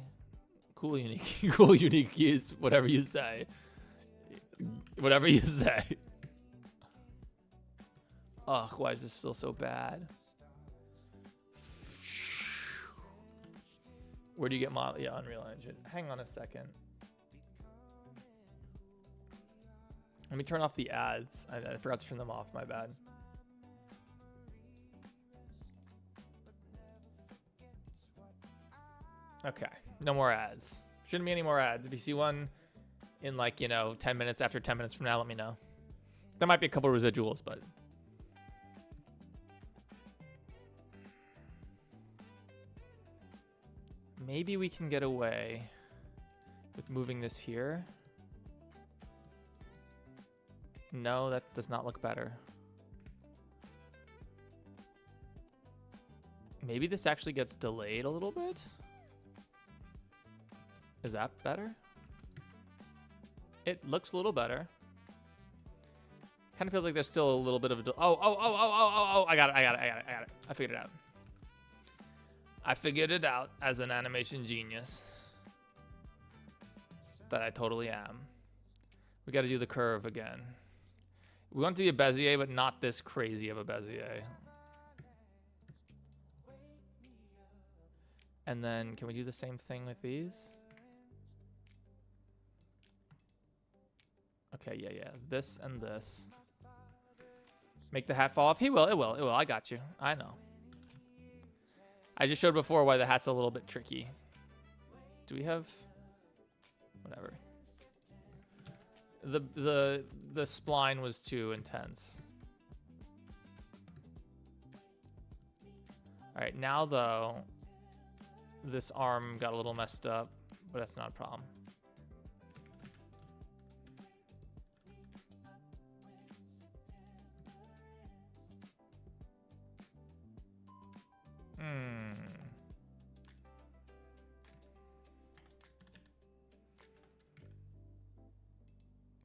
cool, unique, cool, unique keys. Whatever you say. Whatever you say. Ugh, why is this still so bad? Where do you get my Unreal Engine? Hang on a second. Let me turn off the ads. I forgot to turn them off, my bad. Okay, no more ads. Shouldn't be any more ads. If you see one in like, 10 minutes after 10 minutes from now, let me know. There might be a couple residuals, but... maybe we can get away with moving this here. No, that does not look better. Maybe this actually gets delayed a little bit. Is that better? It looks a little better. Kind of feels like there's still a little bit of a oh, I got it. I figured it out. I figured it out as an animation genius. That I totally am. We got to do the curve again. We want it to be a Bezier, but not this crazy of a Bezier. And then, can we do the same thing with these? Okay, yeah. This and this. Make the hat fall off. It will. I got you. I know. I just showed before why the hat's a little bit tricky. Do we have... whatever. The spline was too intense. All right, now though, this arm got a little messed up, but that's not a problem.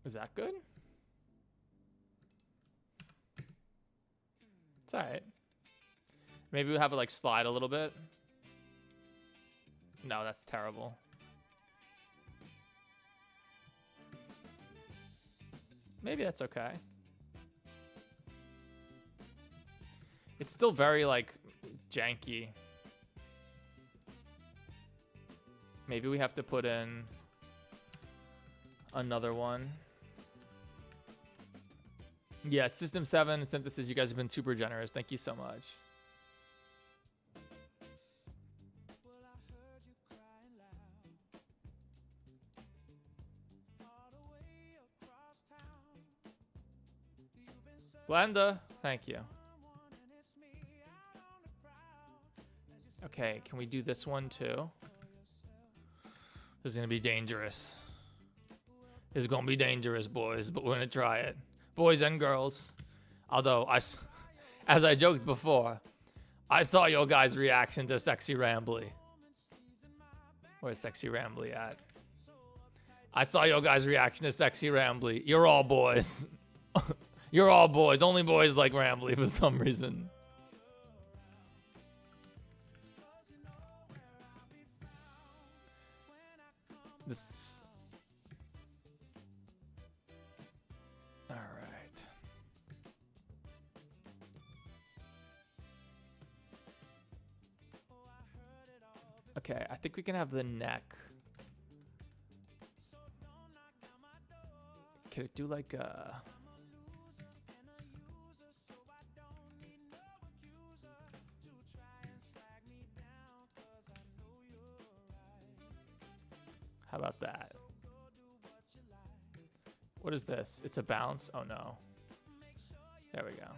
Is that good? It's all right. Maybe we'll have it like slide a little bit. No, that's terrible. Maybe that's okay. It's still very like janky. Maybe we have to put in another one. Yeah, System 7 and Synthesis, you guys have been super generous. Thank you so much. Blenda, thank you. Okay, can we do this one too? This is gonna be dangerous. This is gonna be dangerous, boys, but we're gonna try it. Boys and girls. Although, as I joked before, I saw your guys' reaction to Sexy Rambly. Where's Sexy Rambly at? I saw your guys' reaction to Sexy Rambly. You're all boys. You're all boys. Only boys like Rambly for some reason. This... all right. Okay, I think we can have the neck. Can it do like a... how about that? What is this? It's a bounce? Oh no. There we go.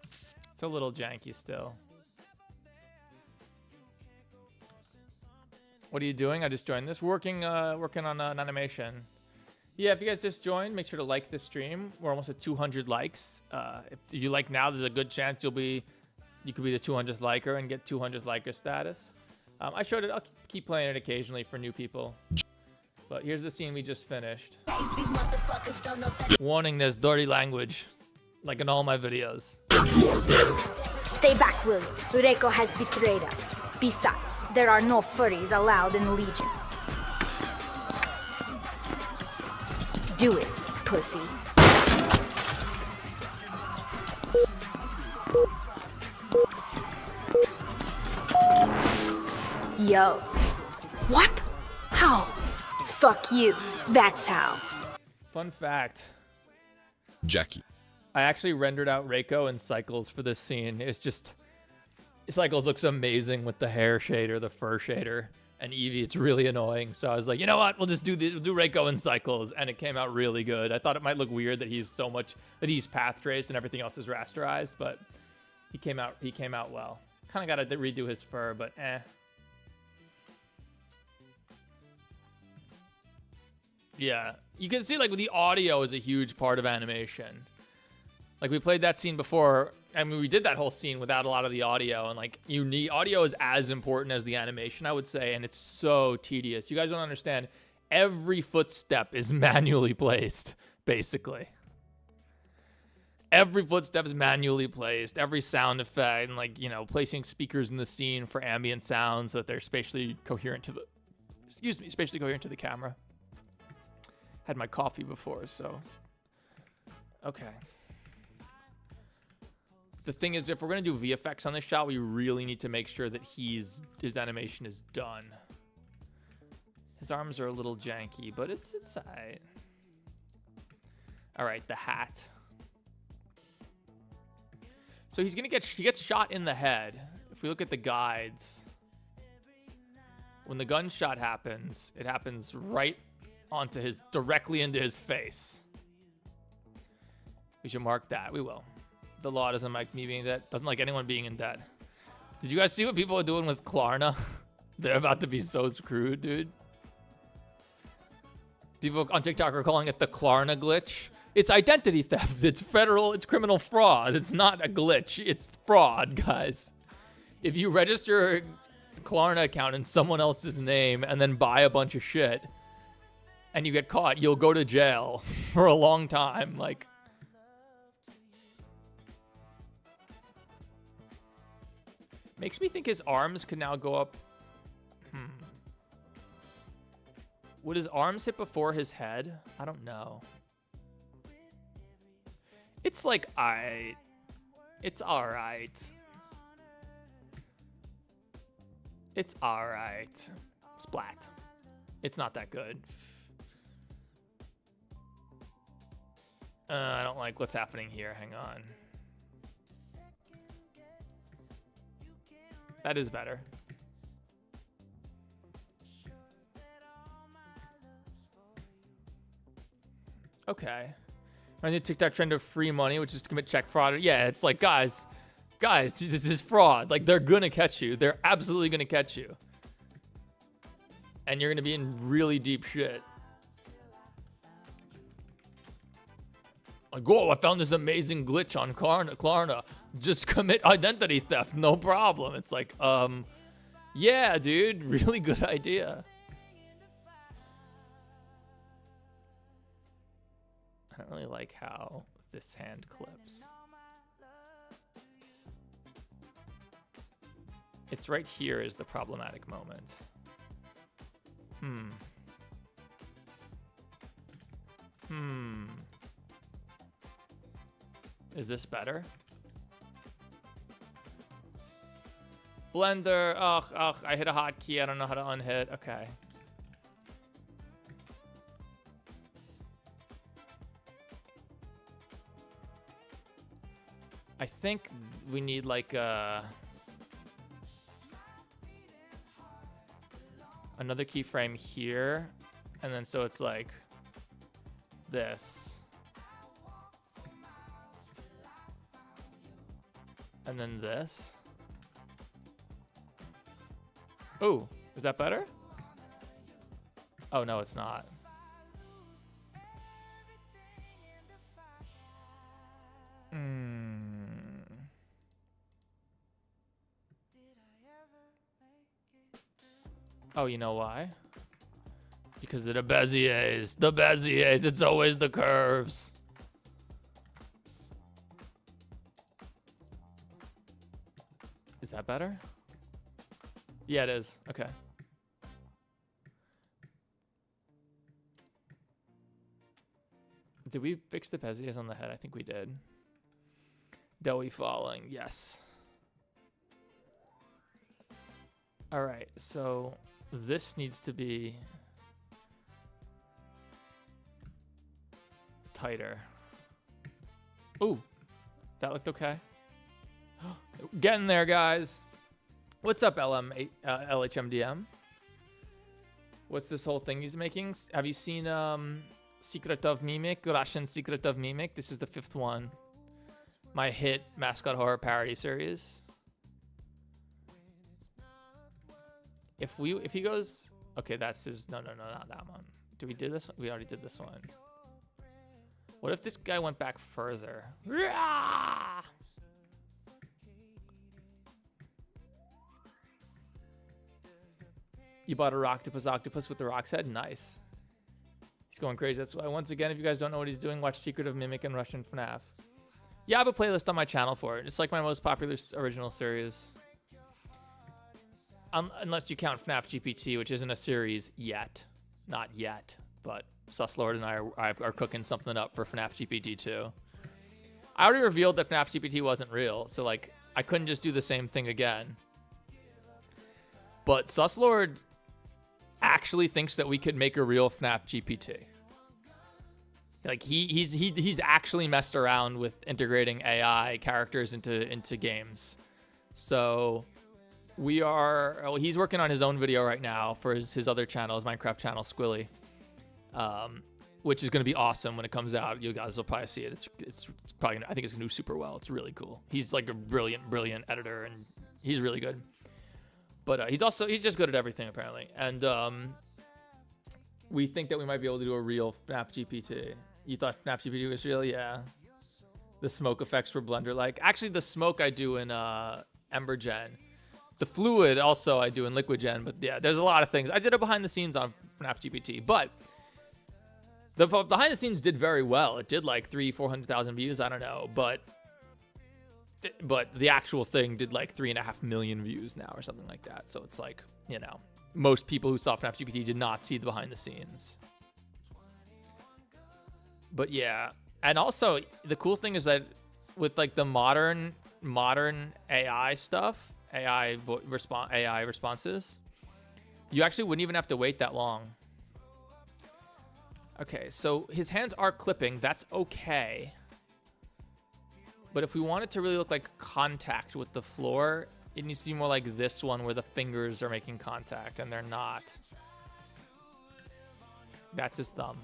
It's a little janky still. What are you doing? I just joined this. Working on an animation. Yeah, if you guys just joined, make sure to like the stream. We're almost at 200 likes. If you like now, there's a good chance you could be the 200th liker and get 200th liker status. I showed it. I'll keep playing it occasionally for new people. But here's the scene we just finished. Warning, there's dirty language, like in all my videos. Stay back, will you? Ureko has betrayed us. Besides, there are no furries allowed in Legion. Do it, pussy. Yo. What? How? Fuck you. That's how. Fun fact. Jackie. I actually rendered out Reiko in Cycles for this scene. It's just... Cycles looks amazing with the hair shader, the fur shader. And Eevee, it's really annoying. So I was like, you know what? We'll just do Reiko in Cycles. And it came out really good. I thought it might look weird that he's path traced and everything else is rasterized. But he came out well. Kind of got to redo his fur, but eh. Yeah, you can see like the audio is a huge part of animation. Like we played that scene before. I mean, we did that whole scene without a lot of the audio, and like audio is as important as the animation, I would say, and it's so tedious. You guys don't understand. Every footstep is manually placed, basically. Every footstep is manually placed. Every sound effect, and like placing speakers in the scene for ambient sounds so that they're spatially coherent to the camera. Had my coffee before, so okay. The thing is, if we're gonna do VFX on this shot, we really need to make sure that his animation is done. His arms are a little janky, but it's alright. All right, the hat. So he gets shot in the head. If we look at the guides, when the gunshot happens, it happens right directly into his face. We should mark that. We will. The law doesn't like me being dead. Doesn't like anyone being in debt. Did you guys see what people are doing with Klarna? They're about to be so screwed, dude. People on TikTok are calling it the Klarna glitch. It's identity theft. It's criminal fraud. It's not a glitch. It's fraud, guys. If you register a Klarna account in someone else's name and then buy a bunch of shit and you get caught, you'll go to jail for a long time. Like, makes me think his arms could now go up. Would his arms hit before his head? I don't know. It's like, it's alright. It's alright. Splat. It's not that good. I don't like what's happening here. Hang on. That is better. Okay. On the TikTok trend of free money, which is to commit check fraud. Yeah, it's like, guys, this is fraud. Like, they're gonna catch you. They're absolutely gonna catch you. And you're gonna be in really deep shit. Like, whoa, I found this amazing glitch on Klarna. Just commit identity theft, no problem. It's like, yeah, dude, really good idea. I don't really like how this hand clips. It's right here is the problematic moment. Is this better? Blender, ugh, I hit a hotkey. I don't know how to unhit. Okay. I think we need like another keyframe here, and then so it's like this, and then this. Oh, is that better? Oh, no, it's not. Oh, you know why? Because of the Beziers. The Beziers. It's always the curves. Is that better? Yeah, it is. Okay. Did we fix the Beziers on the head? I think we did. Doughy falling. Yes. All right. So this needs to be tighter. Ooh, that looked okay. Getting there, guys. What's up, LHMDM? What's this whole thing he's making? Have you seen Secret of Mimic, Russian Secret of Mimic? This is the 5th one. My hit mascot horror parody series. If he goes, okay, that's his. No, not that one. Did we do this one? We already did this one. What if this guy went back further? You bought a octopus with the rock's head? Nice. He's going crazy. That's why, once again, if you guys don't know what he's doing, watch Secret of Mimic and Russian FNAF. Yeah, I have a playlist on my channel for it. It's like my most popular original series. Unless you count FNAF GPT, which isn't a series yet. Not yet. But Suslord and I are cooking something up for FNAF GPT 2. I already revealed that FNAF GPT wasn't real, so like I couldn't just do the same thing again. But Suslord actually thinks that we could make a real FNAF GPT. Like he's actually messed around with integrating AI characters into games. So we are. Well, he's working on his own video right now for his other channel, his Minecraft channel, Squilly, which is going to be awesome when it comes out. You guys will probably see it. It's probably I think it's going to do super well. It's really cool. He's like a brilliant editor, and he's really good. But he's just good at everything apparently. And we think that we might be able to do a real FNAF GPT. You thought FNAF GPT was real? Yeah. The smoke effects were Blender-like. Actually, the smoke I do in Ember Gen. The fluid also I do in Liquid Gen. But yeah, there's a lot of things. I did it behind the scenes on FNAF GPT. But the behind the scenes did very well. It did like 400,000 views. I don't know. But the actual thing did like 3.5 million views now or something like that. So it's like, you know, most people who saw FNAF GPT did not see the behind the scenes. But yeah, and also the cool thing is that with like the modern AI stuff, AI responses, you actually wouldn't even have to wait that long. Okay, so his hands are clipping. That's okay. But if we want it to really look like contact with the floor, it needs to be more like this one where the fingers are making contact and they're not. That's his thumb.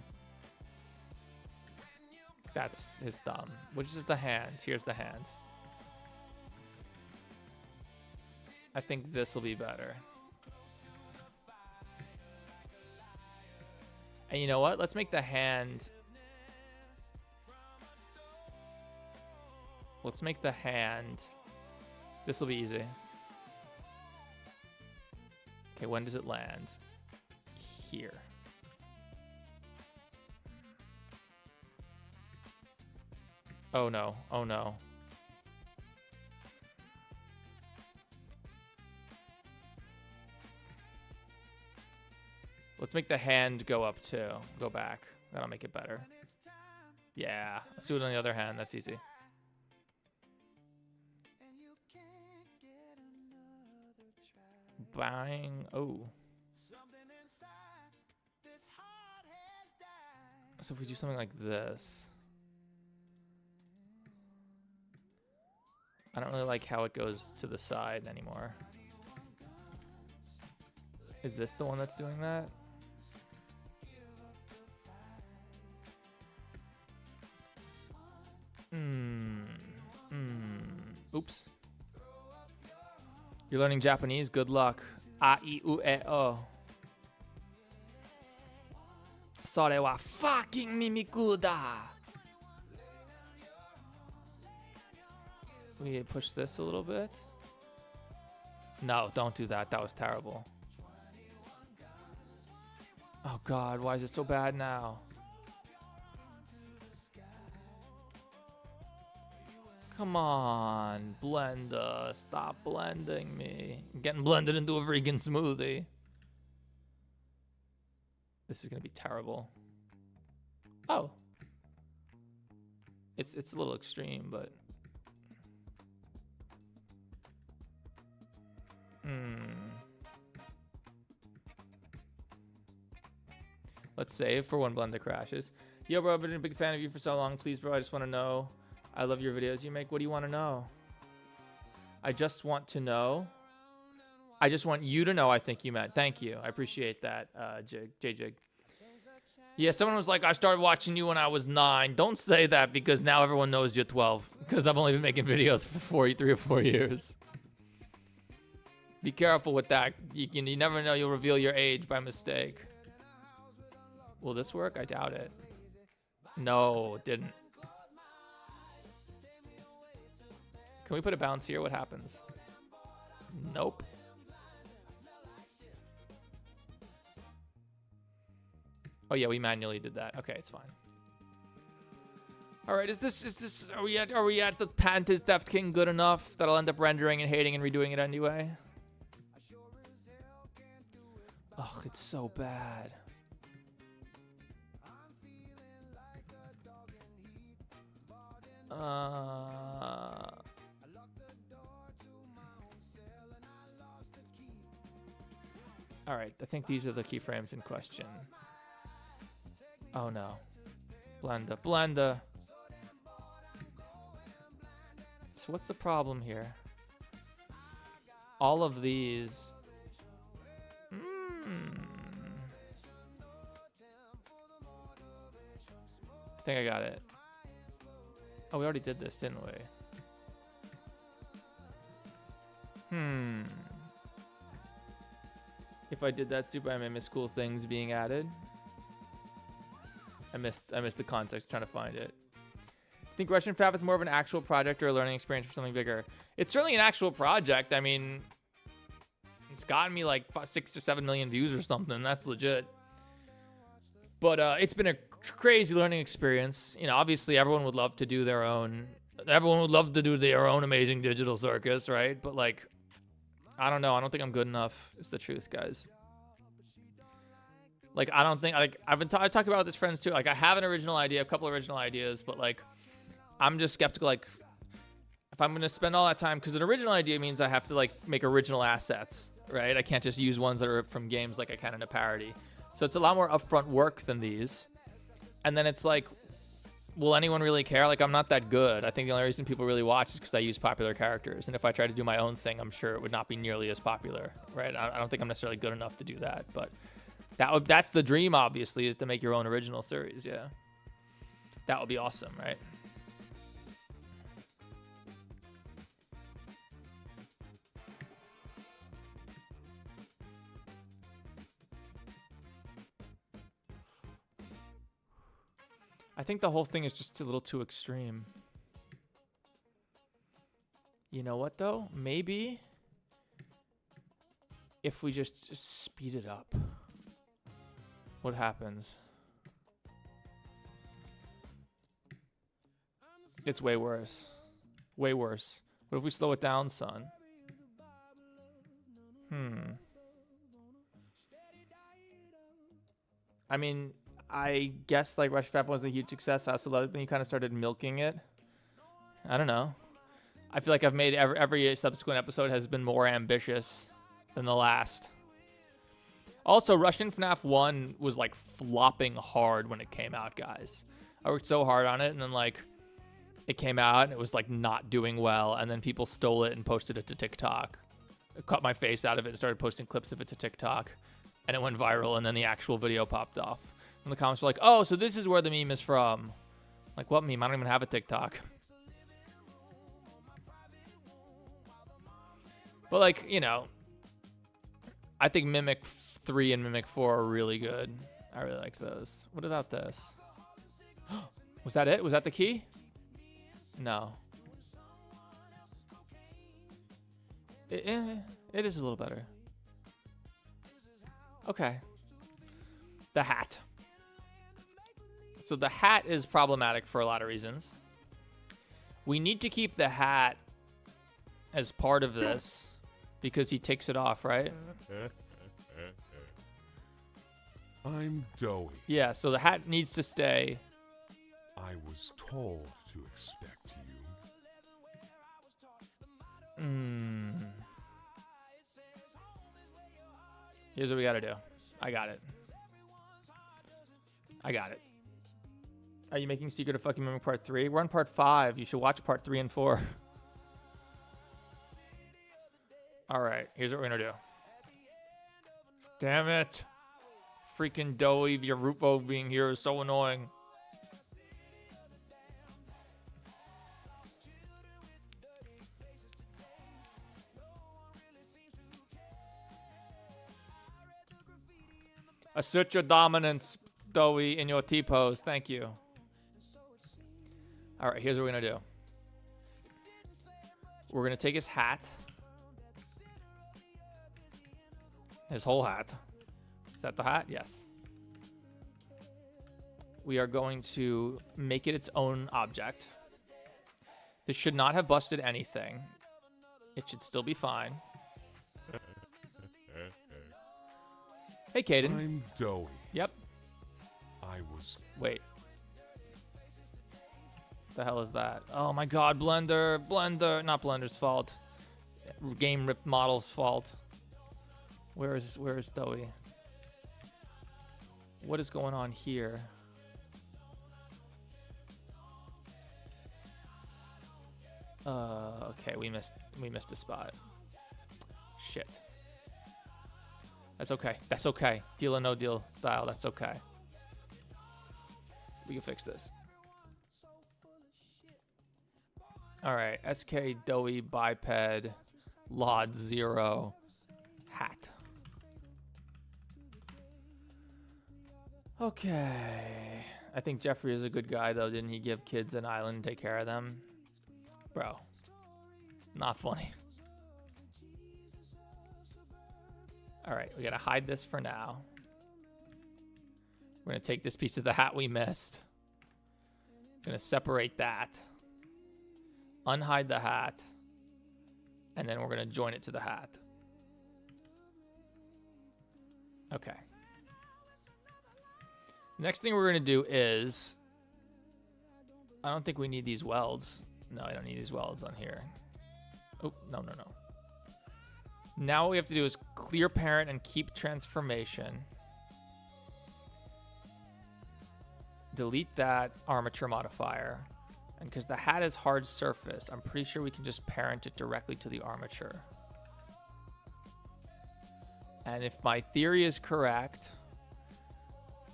That's his thumb. Which is the hand. Here's the hand. I think this will be better. And you know what? Let's make the hand... Let's make the hand... This will be easy. Okay, when does it land? Here. Oh no, oh no. Let's make the hand go up too. Go back. That'll make it better. Yeah, let's do it on the other hand. That's easy. Bang. Oh. So if we do something like this. I don't really like how it goes to the side anymore. Is this the one that's doing that? Oops. You're learning Japanese? Good luck. A, I, U, E, O. Sore wa fucking Mimiku da. We push this a little bit. No, don't do that. That was terrible. Oh God, why is it so bad now? Come on, Blender, stop blending me. I'm getting blended into a freaking smoothie. This is gonna be terrible. Oh. It's a little extreme, but let's save for when Blender crashes. Yo, bro, I've been a big fan of you for so long. Please, bro, I just want to know. I love your videos you make. What do you want to know? I just want to know. I just want you to know, I think you meant. Thank you. I appreciate that, Jig. Yeah, someone was like, I started watching you when I was 9. Don't say that because now everyone knows you're 12. Because I've only been making videos for 3 or 4 years. Be careful with that. You never know, you'll reveal your age by mistake. Will this work? I doubt it. No, it didn't. Can we put a bounce here? What happens? Nope. Oh yeah, we manually did that. Okay, it's fine. All right, is this are we at the patented Theft King good enough that I'll end up rendering and hating and redoing it anyway? Ugh, it's so bad. All right, I think these are the keyframes in question. Oh no. Blender. So what's the problem here? All of these. I think I got it. Oh, we already did this, didn't we? If I did that super, I may miss cool things being added. I missed the context trying to find it. I think Russian FNAF is more of an actual project or a learning experience for something bigger. It's certainly an actual project. I mean, it's gotten me like 6 or 7 million views or something. That's legit. But it's been a crazy learning experience. You know, obviously everyone would love to do their own. Everyone would love to do their own amazing digital circus, right? But like, I don't know. I don't think I'm good enough. It's the truth, guys. Like, I don't think, like, I talked about it with friends too. Like, I have an original idea, a couple original ideas, but like, I'm just skeptical. Like, if I'm gonna spend all that time, because an original idea means I have to like make original assets, right? I can't just use ones that are from games like I can in a parody. So it's a lot more upfront work than these. And then it's like, will anyone really care? Like, I'm not that good. I think the only reason people really watch is because I use popular characters. And if I try to do my own thing, I'm sure it would not be nearly as popular, right? I don't think I'm necessarily good enough to do that. But that's the dream, obviously, is to make your own original series, yeah. That would be awesome, right? I think the whole thing is just a little too extreme. You know what, though? Maybe if we just speed it up, what happens? It's way worse. Way worse. What if we slow it down, son? I mean, I guess like Rush FNAF was a huge success. I also love it when you kind of started milking it. I don't know. I feel like I've made every subsequent episode has been more ambitious than the last. Also, Russian FNAF 1 was like flopping hard when it came out, guys. I worked so hard on it, and then like it came out and it was like not doing well, and then people stole it and posted it to TikTok. I cut my face out of it and started posting clips of it to TikTok, and it went viral, and then the actual video popped off. And the comments were like, oh, so this is where the meme is from. Like, what meme? I don't even have a TikTok. But like, you know, I think Mimic 3 and Mimic 4 are really good. I really like those. What about this? Was that it? Was that the key? No. It is a little better. Okay. The hat. So the hat is problematic for a lot of reasons. We need to keep the hat as part of this because he takes it off, right? I'm doughy. Yeah, so the hat needs to stay. I was told to expect you. Here's what we gotta do. I got it. Are you making Secret of Fucking Memory Part 3? We're on Part 5. You should watch Part 3 and 4. Alright, here's what we're gonna do. Damn it. Freaking Doughy Vyarupo being here is so annoying. Assert your dominance, Doughy, in your T-pose. Thank you. All right, here's what we're going to do. We're going to take his hat. His whole hat. Is that the hat? Yes. We are going to make it its own object. This should not have busted anything. It should still be fine. Hey, Caden. I'm doughy. Yep. I was. Wait. What the hell is that? Oh my god, Blender. Blender. Not Blender's fault. Game Rip Model's fault. Where is Doughy? What is going on here? Okay, we missed a spot. Shit. That's okay. That's okay. Deal or no deal style. That's okay. We can fix this. All right. SK Doughy Biped Lod 0 hat. Okay. I think Jeffrey is a good guy, though. Didn't he give kids an island and take care of them? Bro. Not funny. All right, we gotta hide this for now. We're gonna take this piece of the hat we missed. Gonna separate that. Unhide the hat. And then we're gonna join it to the hat. Okay. Next thing we're gonna do is, I don't think we need these welds. No, I don't need these welds on here. Oh, no. Now what we have to do is clear parent and keep transformation. Delete that armature modifier. And because the hat is hard surface, I'm pretty sure we can just parent it directly to the armature. And if my theory is correct,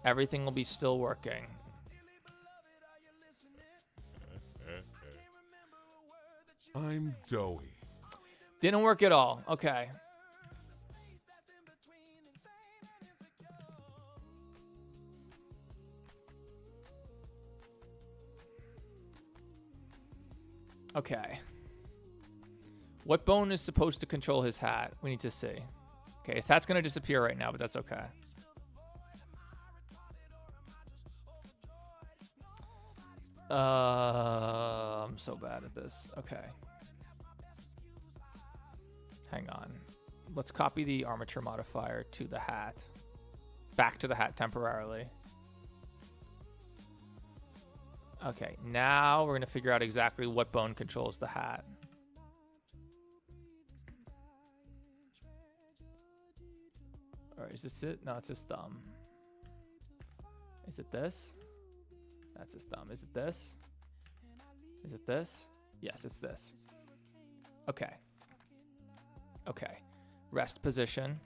everything will be still working. I'm doughy. Didn't work at all. Okay. Okay. What bone is supposed to control his hat? We need to see. Okay, his hat's going to disappear right now, but that's okay. I'm so bad at this. Okay. Hang on. Let's copy the armature modifier to the hat. Back to the hat temporarily. Okay, now we're going to figure out exactly what bone controls the hat. Alright, is this it? No, it's his thumb. Is it this? That's his thumb. Is it this? Is it this? Yes, it's this. Okay. Okay. Rest position.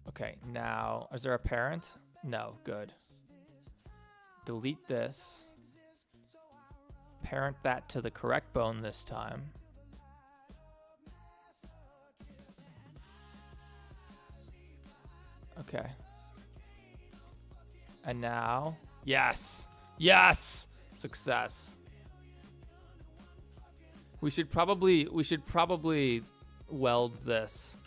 Okay, now, is there a parent? No, good. Delete this. Parent that to the correct bone this time. Okay. And now, yes, yes, success. We should probably weld this.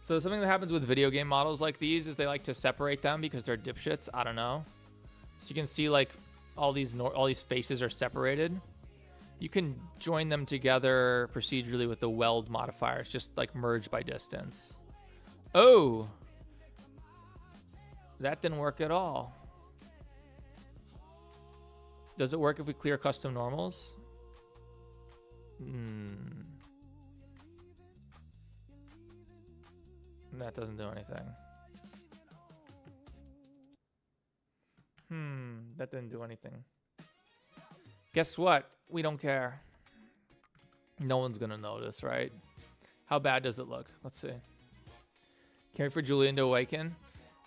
So something that happens with video game models like these is they like to separate them because they're dipshits. I don't know. So you can see like all these faces are separated. You can join them together procedurally with the weld modifier. It's just like merge by distance. Oh, that didn't work at all. Does it work if we clear custom normals? That doesn't do anything. That didn't do anything. Guess what? We don't care. No one's gonna notice, right? How bad does it look? Let's see. Can't wait for Julian to awaken.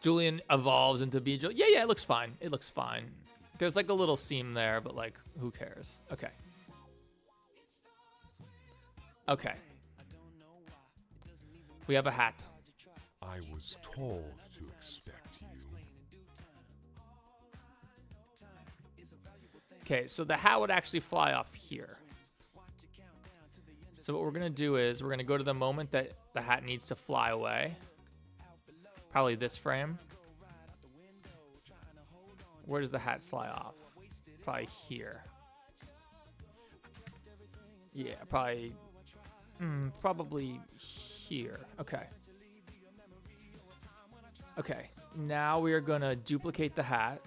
Julian evolves into B. Yeah, it looks fine. It looks fine. There's like a little seam there, but like, who cares? Okay. Okay. We have a hat. I was told to expect you. Okay, so the hat would actually fly off here. So what we're gonna do is we're gonna go to the moment that the hat needs to fly away. Probably this frame. Where does the hat fly off? Probably here. Yeah, probably here. Okay. Okay, now we are gonna duplicate the hat.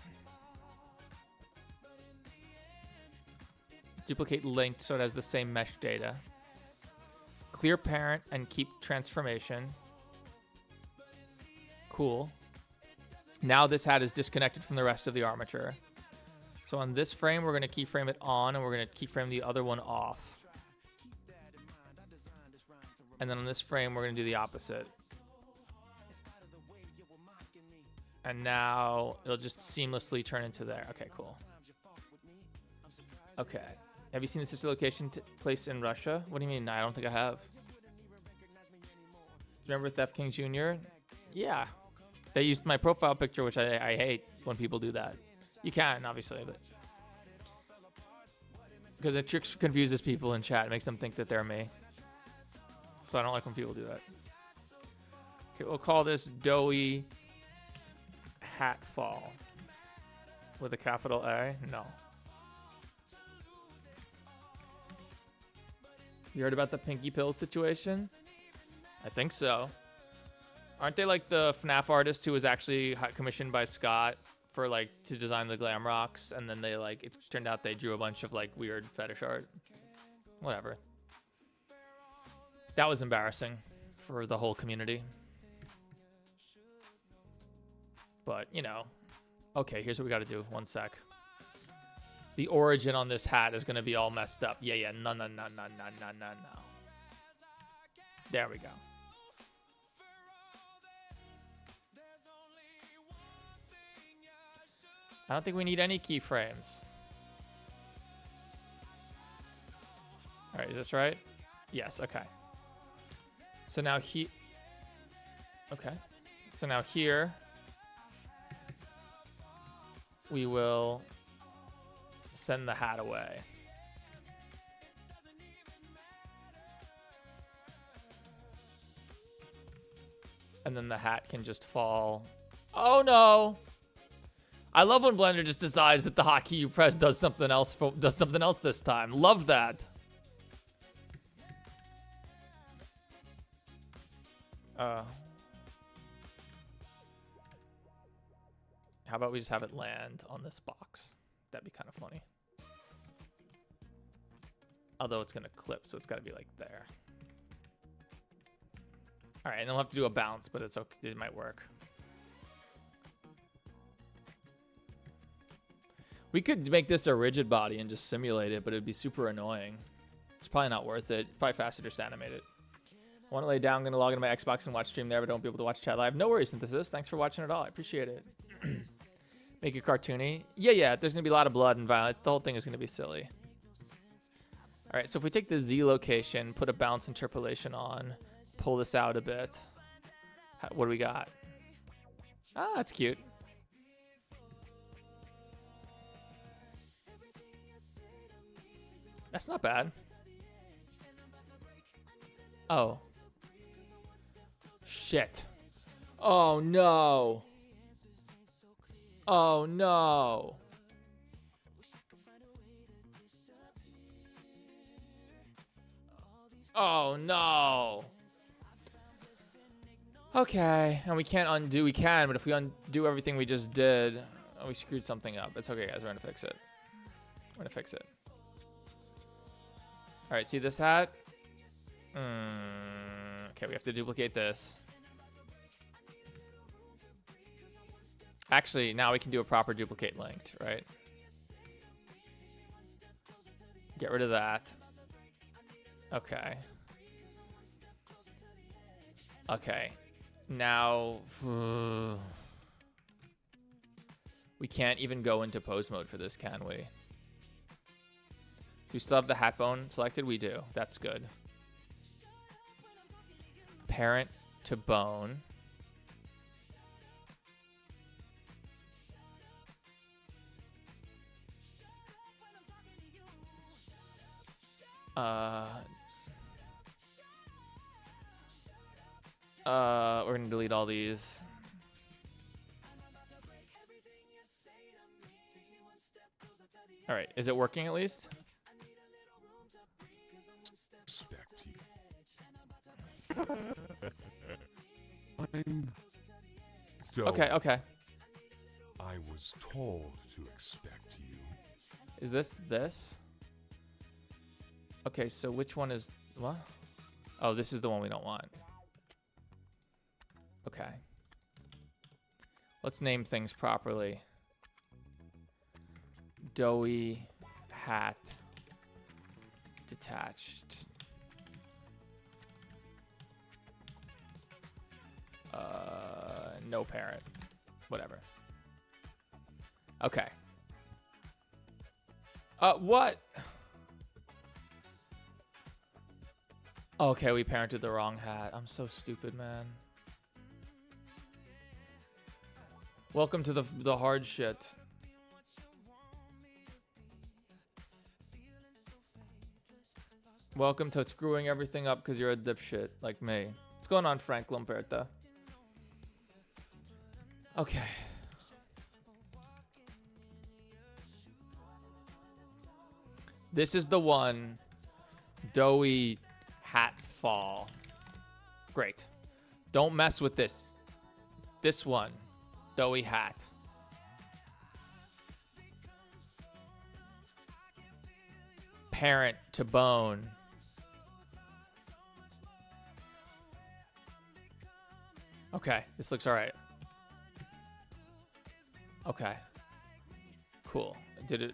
Duplicate linked so it has the same mesh data. Clear parent and keep transformation. Cool. Now this hat is disconnected from the rest of the armature. So on this frame, we're going to keyframe it on, and we're going to keyframe the other one off. And then on this frame, we're going to do the opposite. And now it'll just seamlessly turn into there. Okay, cool. Okay. Have you seen the sister location place in Russia? What do you mean? I don't think I have. Remember Theft King Jr.? Yeah. They used my profile picture, which I hate when people do that. You can, obviously, but... because it confuses people in chat. It makes them think that they're me. So I don't like when people do that. Okay, we'll call this Doughy Hatfall. With a capital A? No. You heard about the Pinky Pill situation? I think so. Aren't they like the FNAF artist who was actually commissioned by Scott for like to design the glam rocks, and then they like it turned out they drew a bunch of like weird fetish art? Whatever. That was embarrassing for the whole community. But, you know. Okay, here's what we got to do. One sec. The origin on this hat is going to be all messed up. Yeah. No. There we go. I don't think we need any keyframes. All right, is this right? Yes, okay. So now okay. So now here we will send the hat away. And then the hat can just fall. Oh no! I love when Blender just decides that the hotkey you press does something else this time. Love that. How about we just have it land on this box? That'd be kind of funny. Although it's gonna clip, so it's gotta be like there. All right, and then we'll have to do a bounce, but it's okay. It might work. We could make this a rigid body and just simulate it, but it'd be super annoying. It's probably not worth it. It's probably faster just to animate it. I want to lay down. I'm going to log into my Xbox and watch stream there, but don't be able to watch chat live. No worries, Synthesis. Thanks for watching it all. I appreciate it. Make it cartoony. Yeah. There's going to be a lot of blood and violence. The whole thing is going to be silly. All right, so if we take the Z location, put a bounce interpolation on, pull this out a bit. What do we got? Ah, that's cute. That's not bad. Oh. Shit. Oh no. Oh no. Oh no. Okay, and we can't undo. We can, but if we undo everything we just did, oh, we screwed something up. It's okay, guys. We're gonna fix it. We're gonna fix it. All right, see this hat? Okay, we have to duplicate this. Actually, now we can do a proper duplicate linked, right? Get rid of that. Okay. Okay. Now, we can't even go into pose mode for this, can we? Do we still have the hat bone selected? We do. That's good. Parent to bone. We're gonna delete all these. All right, is it working at least? Expect you. Okay, okay. I was told to expect you. Is this? Okay, so which one is what? Oh, this is the one we don't want. Okay. Let's name things properly. Doughy hat detached. No parent. Whatever. Okay. What? Okay, we parented the wrong hat. I'm so stupid, man. Welcome to the hard shit. Welcome to screwing everything up because you're a dipshit like me. What's going on, Frank Lamperta? Okay. This is the one. Doughy hat fall. Great. Don't mess with this. This one. Doughy hat. Parent to bone. Okay, this looks all right. Okay. Cool. Did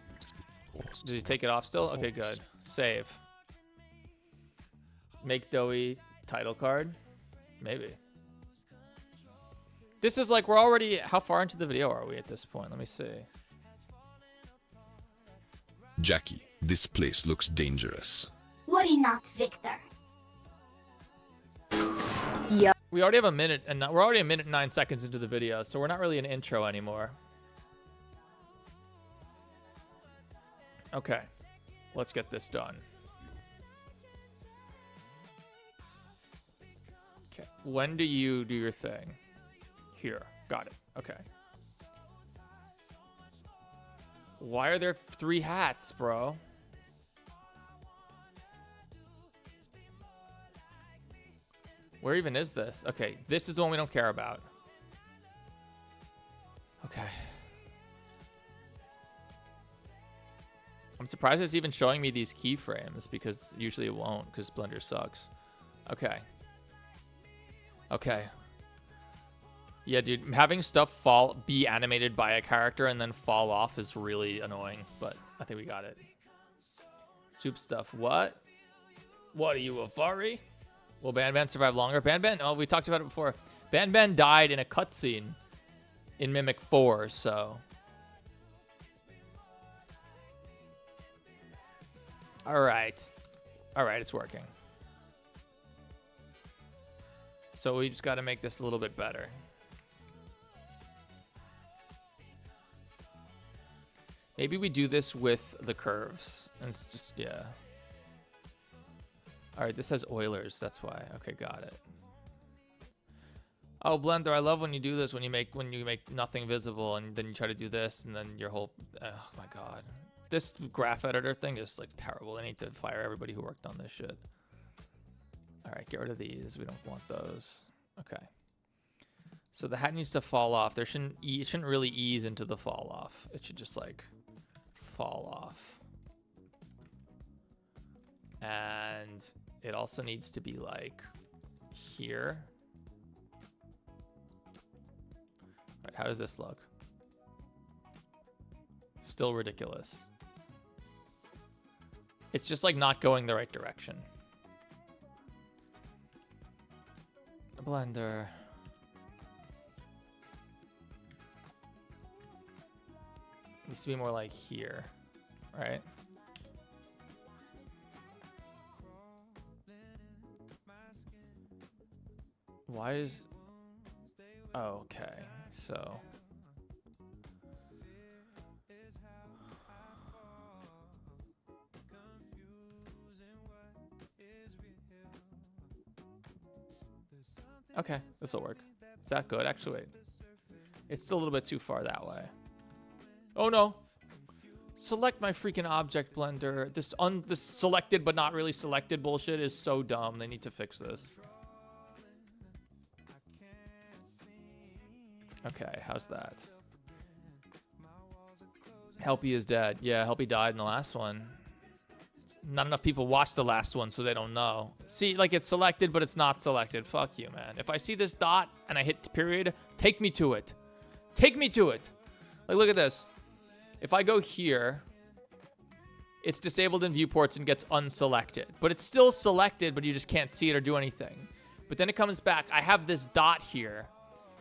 he take it off still? Okay, good. Save. Make Doughy title card? Maybe. This is like, we're already, how far into the video are we at this point? Let me see. Jackie, this place looks dangerous. Worry not, Victor. Yup. We already have a minute, and we're already a minute and 9 seconds into the video, so we're not really an intro anymore. Okay, let's get this done. Okay, when do you do your thing? Here, got it. Okay. Why are there 3 hats, bro? Where even is this? Okay, this is the one we don't care about. Okay. I'm surprised it's even showing me these keyframes because usually it won't because Blender sucks. Okay. Okay. Yeah, dude, having stuff be animated by a character and then fall off is really annoying, but I think we got it. Soup stuff. What? What are you, a furry? Will Ban Ban survive longer? Ban Ban, oh, we talked about it before. Ban Ban died in a cutscene in Mimic 4, so. All right. All right, it's working. So we just got to make this a little bit better. Maybe we do this with the curves. And it's just, yeah. All right, this has Oilers. That's why. Okay, got it. Oh, Blender, I love when you do this, when you make nothing visible and then you try to do this and then your whole, oh my God. This graph editor thing is like terrible. I need to fire everybody who worked on this shit. All right, get rid of these. We don't want those. Okay. So the hat needs to fall off. It shouldn't really ease into the fall off. It should just like fall off. And it also needs to be like here. All right, how does this look? Still ridiculous. It's just like not going the right direction. Blender. Needs to be more like here, right? Why is... Oh, okay, so... Okay, this will work. Is that good? Actually, wait. It's still a little bit too far that way. Oh no! Select my freaking object, Blender. This selected but not really selected bullshit is so dumb. They need to fix this. Okay, how's that? Helpy is dead. Yeah, Helpy died in the last one. Not enough people watched the last one, so they don't know. See, like it's selected, but it's not selected. Fuck you, man. If I see this dot and I hit period, take me to it. Take me to it. Like, look at this. If I go here, it's disabled in viewports and gets unselected. But it's still selected, but you just can't see it or do anything. But then it comes back. I have this dot here.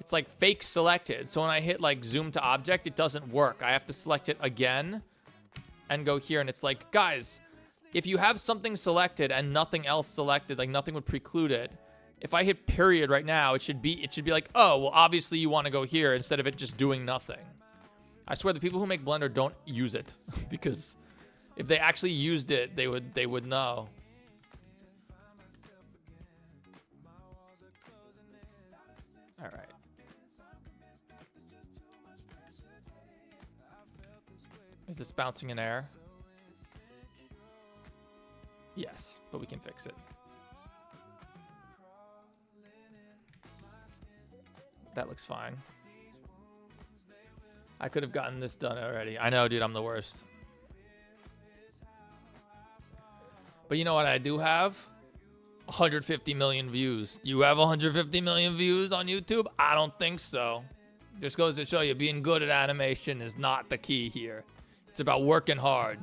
It's like fake selected. So when I hit like zoom to object, it doesn't work. I have to select it again and go here. And it's like, guys, if you have something selected and nothing else selected, like nothing would preclude it. If I hit period right now, it should be like, oh, well, obviously you want to go here instead of it just doing nothing. I swear the people who make Blender don't use it because if they actually used it, they would know. All right. Is this bouncing in air? Yes, but we can fix it. That looks fine. I could have gotten this done already. I know, dude, I'm the worst. But you know what I do have? 150 million views. You have 150 million views on YouTube? I don't think so. Just goes to show you being good at animation is not the key here. It's about working hard.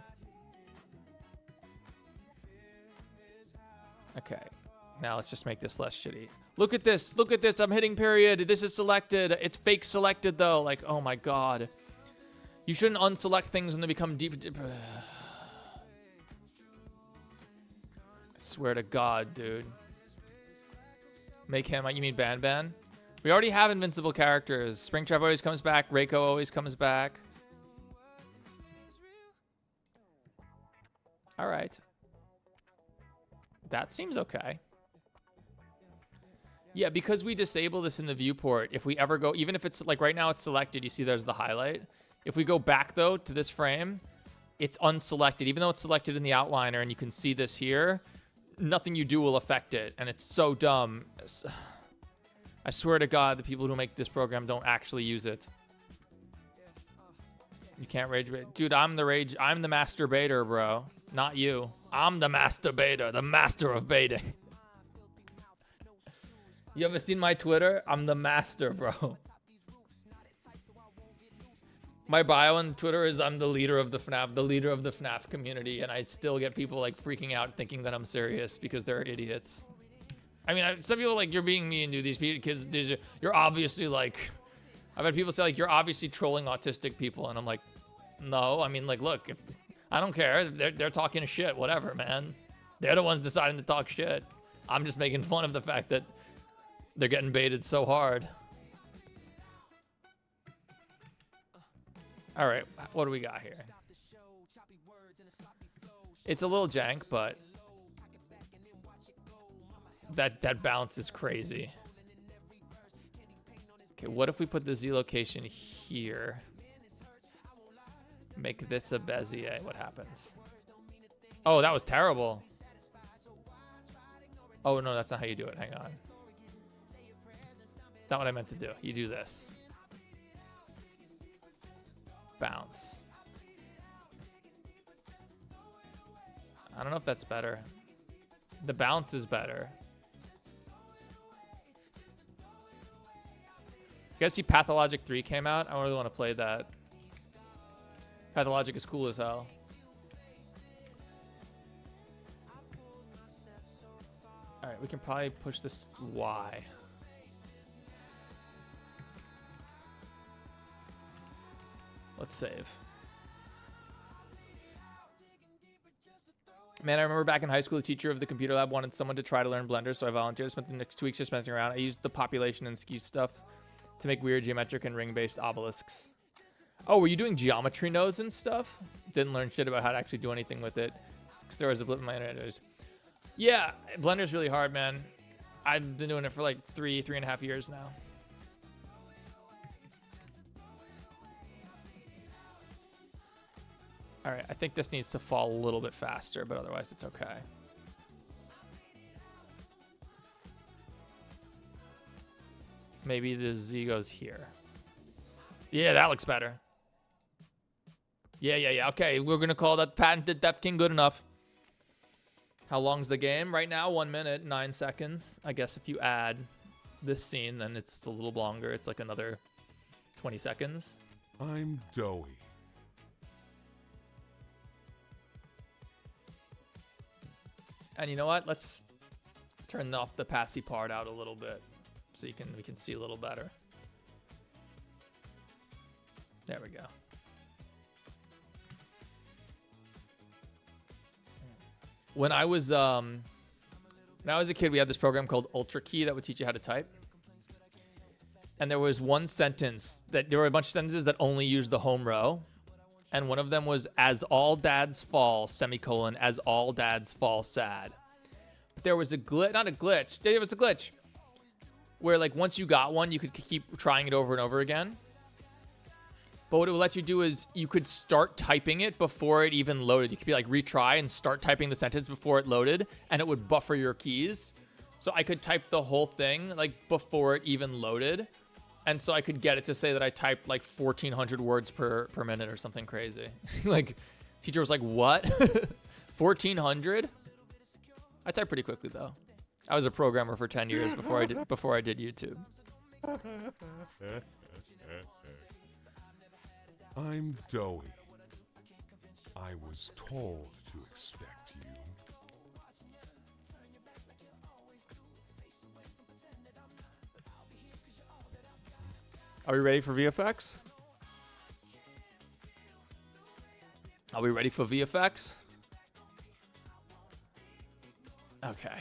Okay, now let's just make this less shitty. Look at this. Look at this. I'm hitting period. This is selected. It's fake selected, though. Like, oh, my God. You shouldn't unselect things when they become deep. I swear to God, dude. Make him, you mean Ban Ban? We already have invincible characters. Springtrap always comes back. Reiko always comes back. All right. That seems okay. Yeah, because we disable this in the viewport, if we ever go, even if it's like right now it's selected, you see there's the highlight. If we go back though to this frame, it's unselected. Even though it's selected in the outliner and you can see this here, nothing you do will affect it. And it's so dumb. I swear to God, the people who make this program don't actually use it. You can't rage bait. Dude, I'm the masturbator, bro. Not you. I'm the masturbator, the master of baiting. You ever seen my Twitter? I'm the master, bro. My bio on Twitter is I'm the leader of the FNAF community, and I still get people like freaking out thinking that I'm serious because they're idiots. I mean, some people are like, you're being mean, dude. These kids, you're obviously like, I've had people say like, you're obviously trolling autistic people, and I'm like, no. I mean, like, look, I don't care. They're talking shit, whatever, man. They're the ones deciding to talk shit. I'm just making fun of the fact that they're getting baited so hard. All right, what do we got here? It's a little jank, but that bounce is crazy. Okay, what if we put the Z location here? Make this a Bezier. What happens? Oh, that was terrible. Oh, no, that's not how you do it. Hang on. Not what I meant to do. You do this. Bounce. I don't know if that's better. The bounce is better. You guys see Pathologic 3 came out? I really want to play that. Pathologic is cool as hell. Alright, we can probably push this Y. Let's save. Man, I remember back in high school, the teacher of the computer lab wanted someone to try to learn Blender, so I volunteered. Spent the next 2 weeks just messing around. I used the population and skew stuff to make weird geometric and ring-based obelisks. Oh, were you doing geometry nodes and stuff? Didn't learn shit about how to actually do anything with it. Because there was a blip in my internet. Yeah, Blender's really hard, man. I've been doing it for like 3.5 years now. All right, I think this needs to fall a little bit faster, but otherwise it's okay. Maybe the Z goes here. Yeah, that looks better. Yeah. Okay, we're going to call that patented Def King good enough. How long's the game? Right now, 1 minute, 9 seconds. I guess if you add this scene, then it's a little longer. It's like another 20 seconds. I'm doughy. And you know what? Let's turn off the passy part out a little bit so we can see a little better. There we go. When I was a kid, we had this program called Ultra Key that would teach you how to type. And there was one sentence there were a bunch of sentences that only used the home row. And one of them was, as all dads fall, semicolon, as all dads fall sad. But there was a glitch, not a glitch. There was a glitch where, like, once you got one, you could keep trying it over and over again. But what it would let you do is you could start typing it before it even loaded. You could be like, retry and start typing the sentence before it loaded, and it would buffer your keys. So I could type the whole thing, like, before it even loaded. And so I could get it to say that I typed like 1,400 words per minute or something crazy. Like, teacher was like, what? 1,400? I type pretty quickly though. I was a programmer for 10 years before I did YouTube. I'm doughy. I was told to expect you. Are we ready for VFX? Are we ready for VFX? Okay.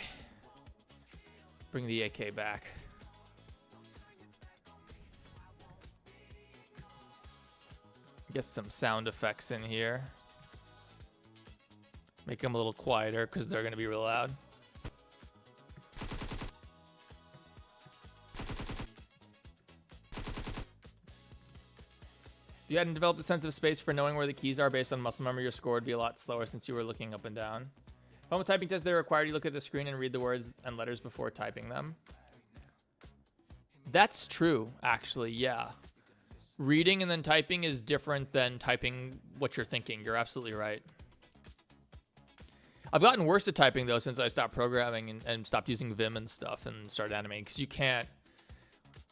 Bring the AK back. Get some sound effects in here. Make them a little quieter because they're going to be real loud. If you hadn't developed a sense of space for knowing where the keys are based on muscle memory, your score would be a lot slower since you were looking up and down. On a typing test, they required you look at the screen and read the words and letters before typing them. That's true, actually, yeah. Reading and then typing is different than typing what you're thinking. You're absolutely right. I've gotten worse at typing, though, since I stopped programming and stopped using Vim and stuff and started animating, because you can't.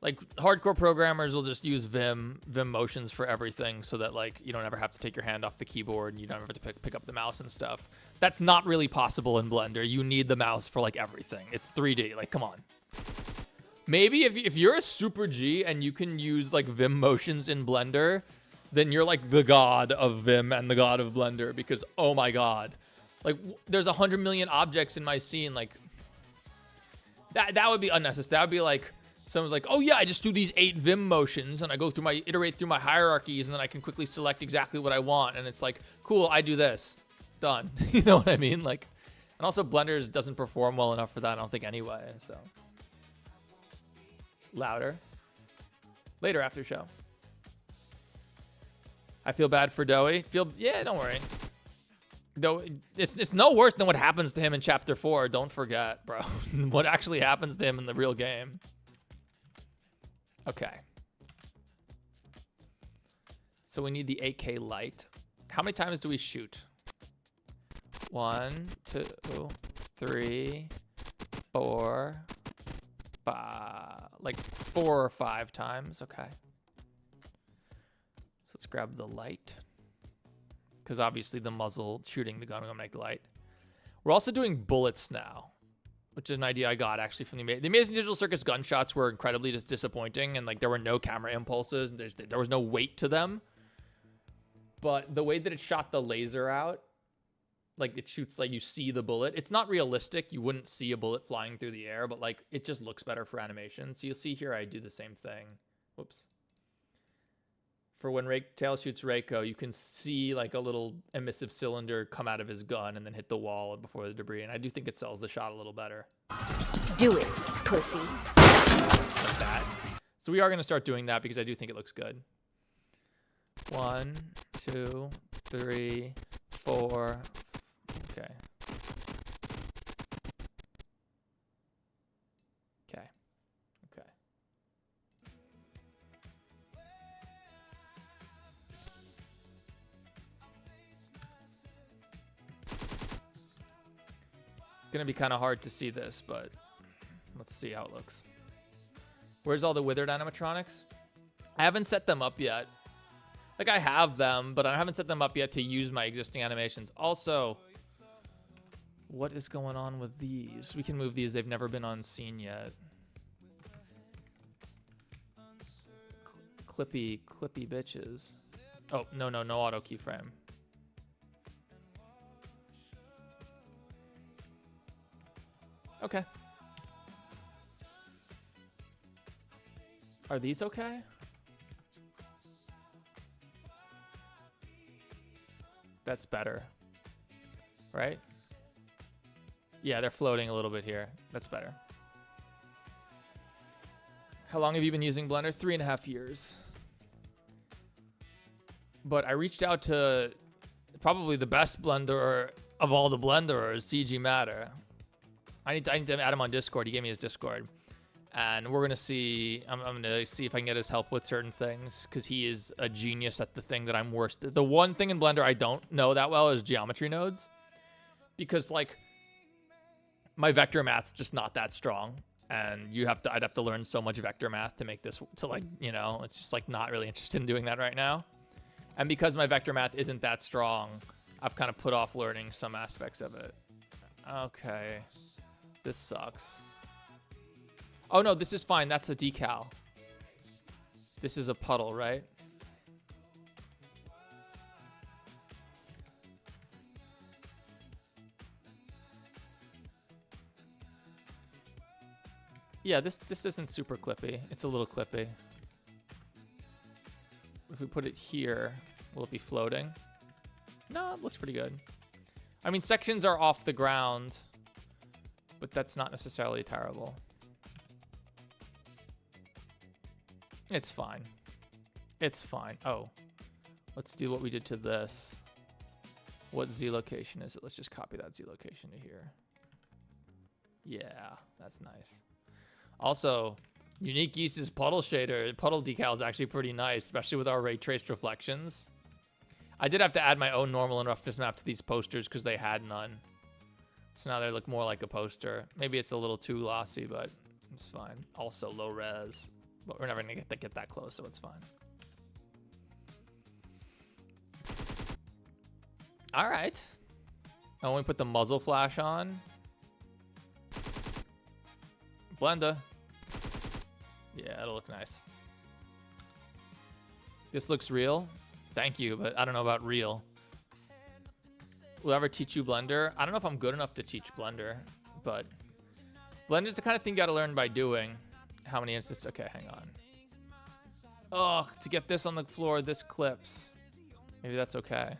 Like, hardcore programmers will just use Vim motions for everything so that, like, you don't ever have to take your hand off the keyboard and you don't ever have to pick up the mouse and stuff. That's not really possible in Blender. You need the mouse for, like, everything. It's 3D. Like, come on. Maybe if you're a super G and you can use, like, Vim motions in Blender, then you're, like, the god of Vim and the god of Blender because, oh, my God. Like, there's 100 million objects in my scene. Like, that would be unnecessary. That would be like Someone's like, oh yeah, I just do these 8 Vim motions and I go through iterate through my hierarchies and then I can quickly select exactly what I want. And it's like, cool, I do this. Done. You know what I mean? Like, and also Blender doesn't perform well enough for that, I don't think anyway, so. Louder. Later after show. I feel bad for Doey. Yeah, don't worry. Though it's no worse than what happens to him in chapter 4. Don't forget, bro. What actually happens to him in the real game. Okay. So we need the 8K light. How many times do we shoot? 1, 2, 3, 4, 5. Like 4 or 5 times. Okay. So let's grab the light. Because obviously the muzzle shooting the gun will make the light. We're also doing bullets now, which is an idea I got actually from the Amazing Digital Circus gunshots were incredibly just disappointing, and like there were no camera impulses, and there was no weight to them. But the way that it shot the laser out, like it shoots like you see the bullet. It's not realistic. You wouldn't see a bullet flying through the air, but like it just looks better for animation. So you'll see here I do the same thing. Whoops. For when Tail shoots Reiko, you can see like a little emissive cylinder come out of his gun and then hit the wall before the debris. And I do think it sells the shot a little better. Do it, pussy. Like that. So we are going to start doing that because I do think it looks good. 1, 2, 3, 4. Okay. Okay. Okay. It's gonna be kind of hard to see this, but let's see how it looks. Where's all the withered animatronics? I haven't set them up yet. Like I have them, but I haven't set them up yet to use my existing animations. Also, what is going on with these? We can move these. They've never been on scene yet. Clippy bitches. Oh, no auto keyframe. Okay. Are these okay? That's better. Right? Yeah, they're floating a little bit here. That's better. How long have you been using Blender? 3.5 years. But I reached out to probably the best Blenderer of all the Blenderers, CG Matter. I need to add him on Discord. He gave me his Discord. And we're going to see, I'm going to see if I can get his help with certain things, because he is a genius at the thing that I'm worst at. The one thing in Blender I don't know that well is geometry nodes, because like my vector math's just not that strong, and I'd have to learn so much vector math to make this, to like, you know, it's just like not really interested in doing that right now. And because my vector math isn't that strong, I've kind of put off learning some aspects of it. Okay, this sucks. Oh no, this is fine. That's a decal. This is a puddle, right? Yeah, this isn't super clippy. It's a little clippy. If we put it here, will it be floating? No, it looks pretty good. I mean, sections are off the ground, but that's not necessarily terrible. It's fine. It's fine. Oh, let's do what we did to this. What Z location is it? Let's just copy that Z location to here. Yeah, that's nice. Also, Unique uses puddle shader. Puddle decal is actually pretty nice, especially with our ray traced reflections. I did have to add my own normal and roughness map to these posters because they had none. So now they look more like a poster. Maybe it's a little too glossy, but it's fine. Also low res. But we're never going to get that close, so it's fine. All right. And when we put the muzzle flash on. Blender. Yeah, it'll look nice. This looks real. Thank you, but I don't know about real. Will I ever teach you Blender? I don't know if I'm good enough to teach Blender, but Blender's the kind of thing you got to learn by doing. How many instances? Okay, hang on. Ugh, to get this on the floor, this clips. Maybe that's okay.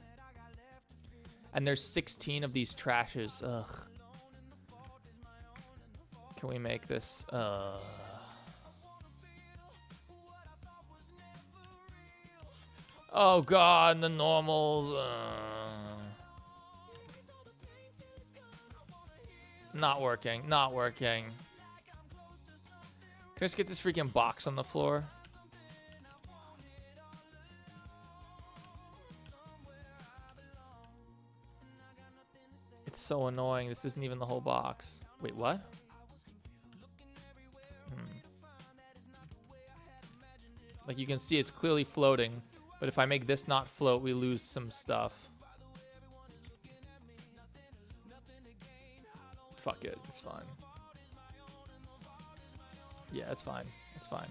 And there's 16 of these trashes. Ugh. Can we make this? Oh god, the normals. Not working. Not working. Can I just get this freaking box on the floor? It's so annoying. This isn't even the whole box. Wait, what? Like you can see it's clearly floating, but if I make this not float, we lose some stuff. Fuck it, it's fine. Yeah, it's fine. It's fine.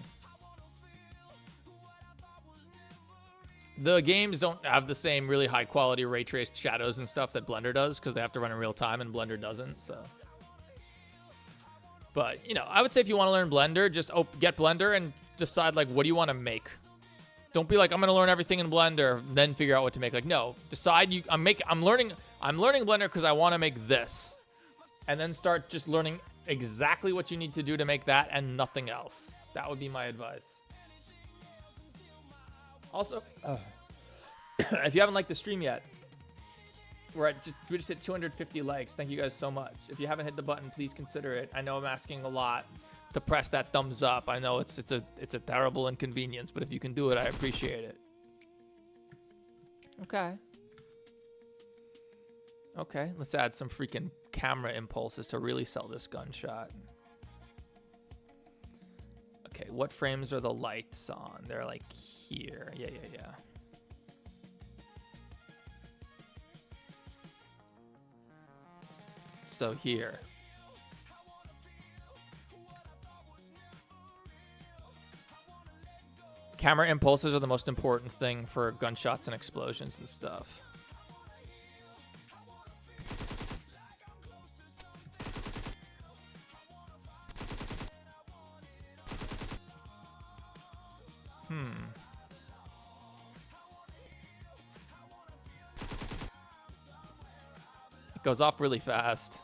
The games don't have the same really high quality ray traced shadows and stuff that Blender does because they have to run in real time and Blender doesn't, so. But, you know, I would say if you want to learn Blender, just get Blender and decide, like, what do you want to make? Don't be like, I'm going to learn everything in Blender, then figure out what to make. Like, no, decide I'm learning Blender because I want to make this. And then start just learning exactly what you need to do to make that and nothing else. That would be my advice. Also, if you haven't liked the stream yet, we just hit 250 likes. Thank you guys so much. If you haven't hit the button, please consider it. I know I'm asking a lot to press that thumbs up. I know it's a terrible inconvenience, but if you can do it, I appreciate it. Okay. Okay, let's add some freaking camera impulses to really sell this gunshot. Okay, what frames are the lights on? They're like here. Yeah. So here. Camera impulses are the most important thing for gunshots and explosions and stuff. It goes off really fast.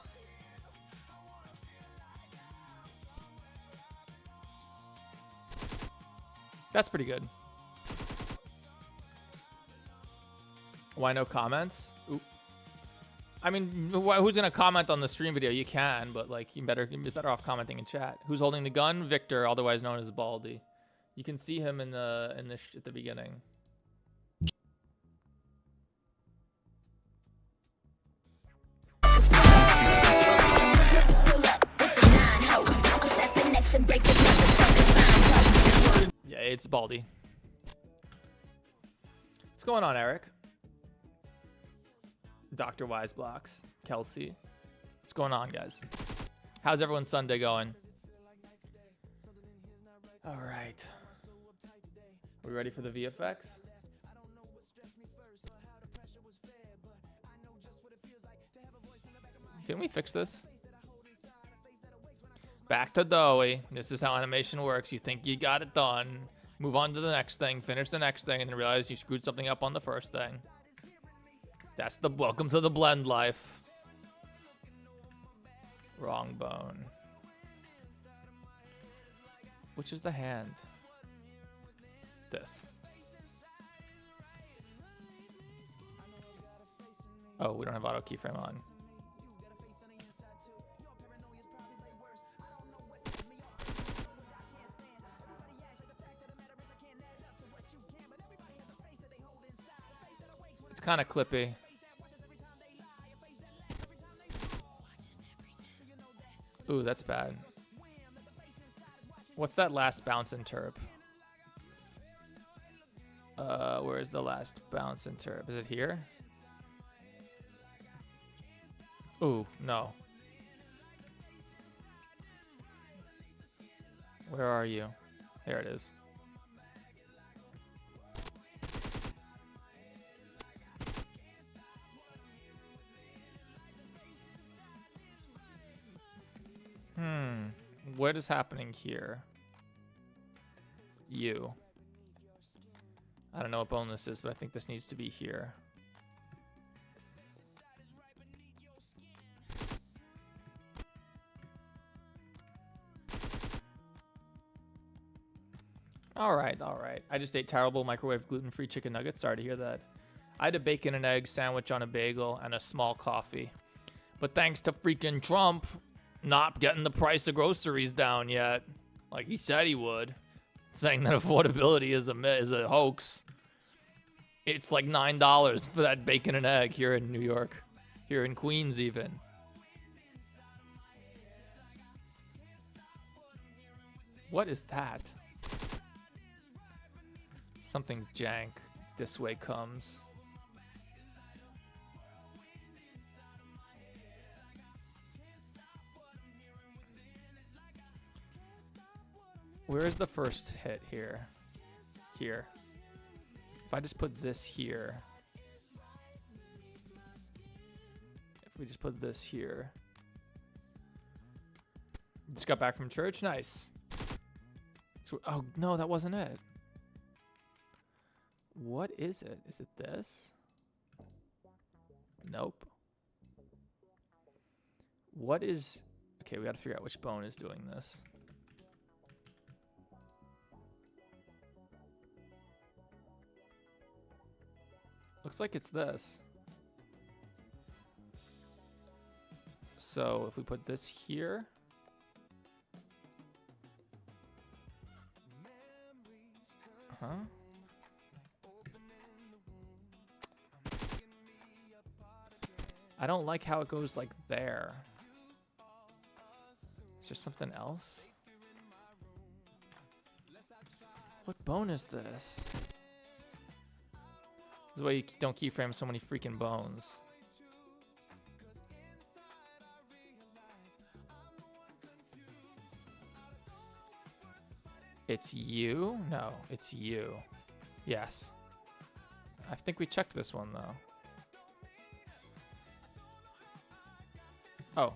That's pretty good. Why no comments? Ooh. I mean, who's gonna comment on the stream video? You can, but like you're better off commenting in chat. Who's holding the gun? Victor, otherwise known as Baldy. You can see him at the beginning. Yeah, it's Baldy. What's going on, Eric? Dr. Wiseblocks, Kelsey. What's going on, guys? How's everyone's Sunday going? All right. Are we ready for the VFX? Didn't we fix this? Back to Doughy. This is how animation works. You think you got it done. Move on to the next thing. Finish the next thing. And then realize you screwed something up on the first thing. That's the welcome to the blend life. Wrong bone. Which is the hand? This. Oh, we don't have auto keyframe on. It's kind of clippy. Ooh, that's bad. What's that last bounce and terp? Where is the last bounce and terp? Is it here? Ooh, no. Where are you? There it is. What is happening here? you. I don't know what bone this is, but I think this needs to be here. All right, all right. I just ate terrible microwave gluten-free chicken nuggets. Sorry to hear that. I had a bacon and egg sandwich on a bagel and a small coffee. But thanks to freaking Trump not getting the price of groceries down yet, like he said he would, saying that affordability is a hoax. It's like $9 for that bacon and egg here in New York, here in Queens even. What is that? Something jank. This way comes. Where is the first hit here? Here. If I just put this here. If we just put this here. Just got back from church? Nice. So, oh, no, that wasn't it. What is it? Is it this? Nope. What is... Okay, we gotta figure out which bone is doing this. Looks like it's this. So if we put this here. Huh? I don't like how it goes like there. Is there something else? What bone is this? This is why you don't keyframe so many freaking bones. It's you? No, it's you. Yes. I think we checked this one though. Oh.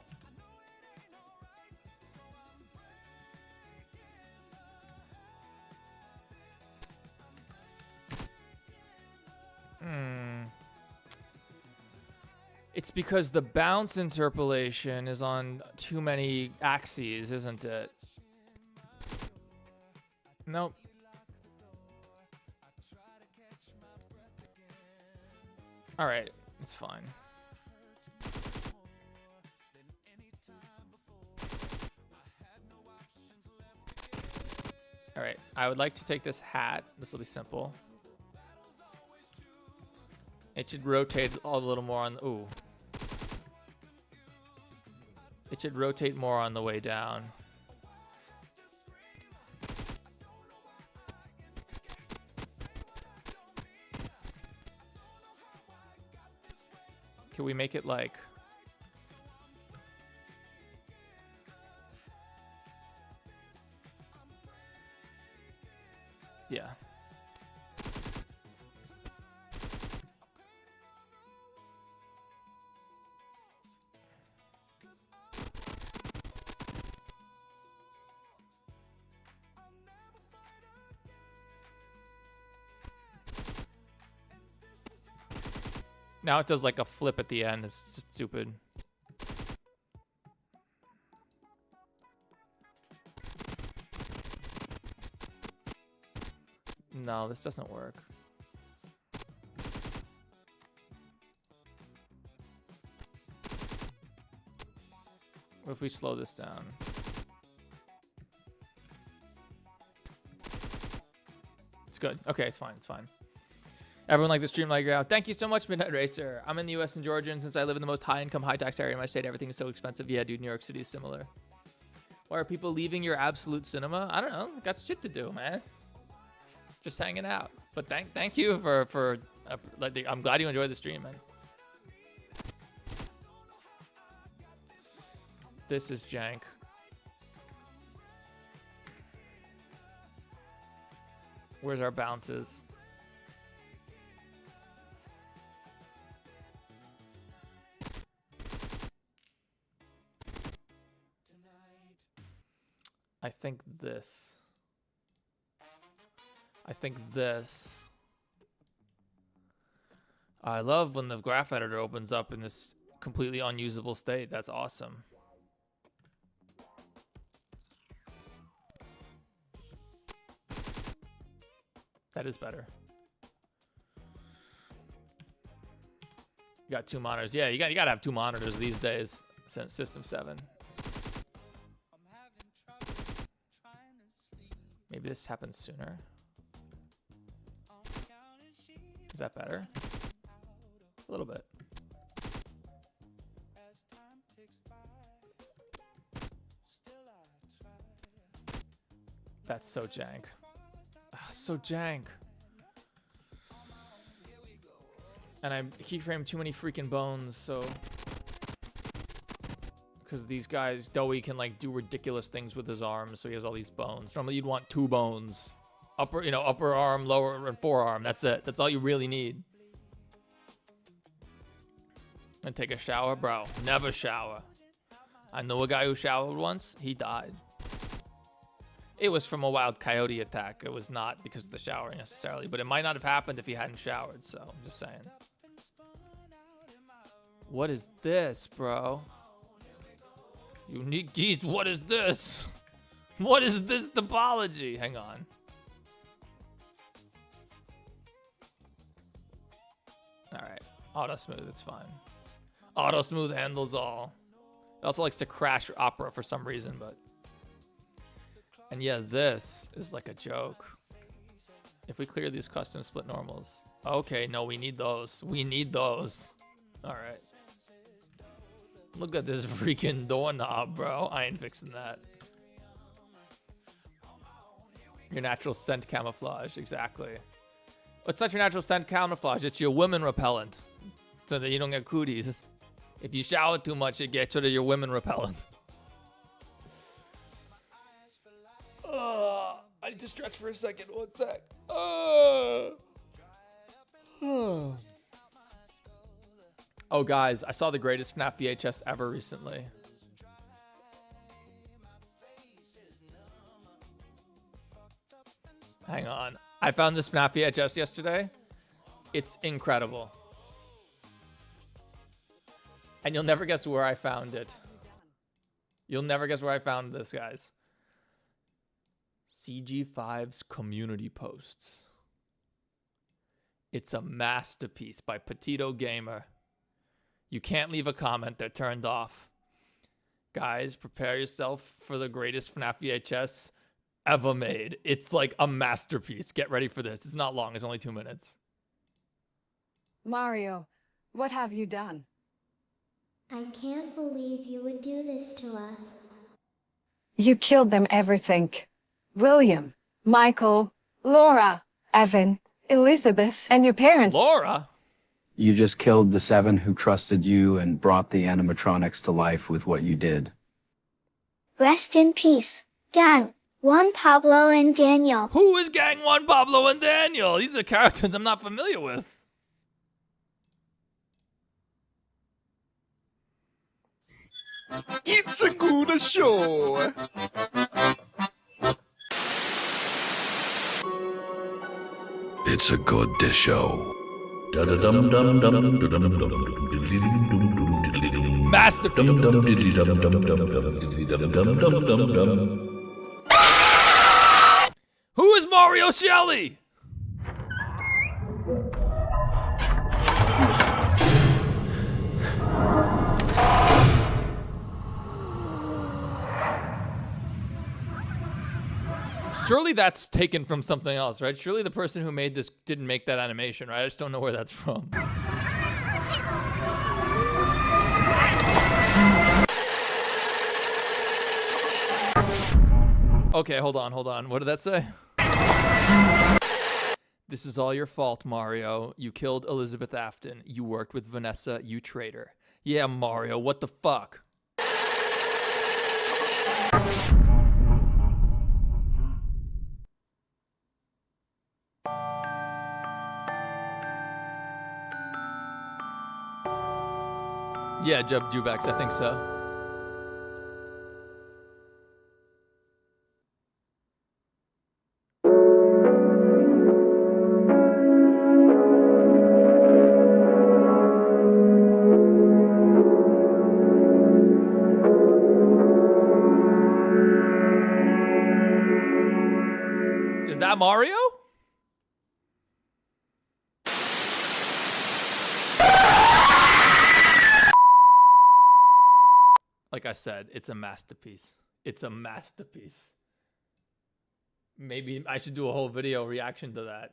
It's because the bounce interpolation is on too many axes, isn't it? Nope. All right, it's fine. All right, I would like to take this hat. This will be simple. It should rotate a little more on the, ooh. It should rotate more on the way down. Can we make it like... Yeah. Now it does like a flip at the end. It's just stupid. No, this doesn't work. What if we slow this down? It's good. Okay, it's fine. It's fine. Everyone like the stream like you're out. Thank you so much, Midnight Racer. I'm in the U.S. and Georgia, and since I live in the most high-income, high-tax area in my state, everything is so expensive. Yeah, dude, New York City is similar. Why are people leaving your absolute cinema? I don't know. Got shit to do, man. Just hanging out. But thank you for like, I'm glad you enjoyed the stream, man. This is jank. Where's our bounces? I think this. I think this. I love when the graph editor opens up in this completely unusable state. That's awesome. That is better. You got 2 monitors. Yeah, you gotta have 2 monitors these days. System 7. Maybe this happens sooner. Is that better? A little bit. That's so jank. So jank. And I keyframe too many freaking bones, so because these guys, Doughy can like do ridiculous things with his arms, so he has all these bones. Normally you'd want 2 bones. Upper, upper arm, lower, and forearm. That's it. That's all you really need. And take a shower, bro. Never shower. I know a guy who showered once. He died. It was from a wild coyote attack. It was not because of the showering necessarily, but it might not have happened if he hadn't showered. So I'm just saying. What is this, bro? Unique geese. What is this? What is this topology? Hang on. All right, auto smooth, it's fine. Auto smooth handles all. It also likes to crash Opera for some reason, but. And yeah, this is like a joke. If we clear these custom split normals. Okay, no, we need those. We need those. All right. Look at this freaking doorknob, bro. I ain't fixing that. Your natural scent camouflage, exactly. It's not your natural scent camouflage. It's your women repellent, so that you don't get cooties. If you shower too much, it gets rid of your women repellent. I need to stretch for a second. 1 sec. Oh, guys, I saw the greatest FNAF VHS ever recently. Hang on. I found this FNAF VHS yesterday. It's incredible. And you'll never guess where I found it. You'll never guess where I found this, guys. CG5's community posts. It's a masterpiece by Petito Gamer. You can't leave a comment. They're turned off. Guys, prepare yourself for the greatest FNAF VHS ever made. It's like a masterpiece. Get ready for this. It's not long. It's only 2 minutes. Mario, what have you done? I can't believe you would do this to us. You killed them everything. William, Michael, Laura, Evan, Elizabeth, and your parents. Laura? You just killed the 7 who trusted you and brought the animatronics to life with what you did. Rest in peace, Gang, Juan Pablo and Daniel. Who is Gang 1, Pablo, and Daniel? These are characters I'm not familiar with. It's a good show. It's a good show. Masterpiece. Who is Mario Shelley? Surely that's taken from something else, right? Surely the person who made this didn't make that animation, right? I just don't know where that's from. Okay, hold on. What did that say? This is all your fault, Mario. You killed Elizabeth Afton. You worked with Vanessa, you traitor. Yeah, Mario, what the fuck? Yeah, Jub Jubax, I think so. that Mario? Like I said, it's a masterpiece. It's a masterpiece. Maybe I should do a whole video reaction to that.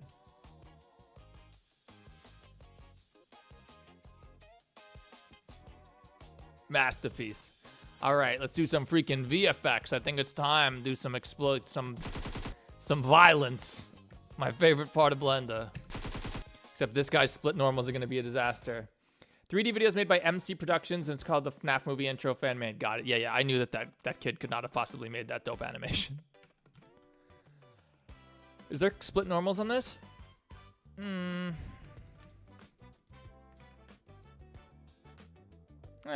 Masterpiece. All right, let's do some freaking VFX. I think it's time. Do some some violence. My favorite part of Blender. Except this guy's split normals are gonna be a disaster. 3D videos made by MC Productions, and it's called the FNAF movie intro fan made. Got it. Yeah. I knew that kid could not have possibly made that dope animation. Is there split normals on this? I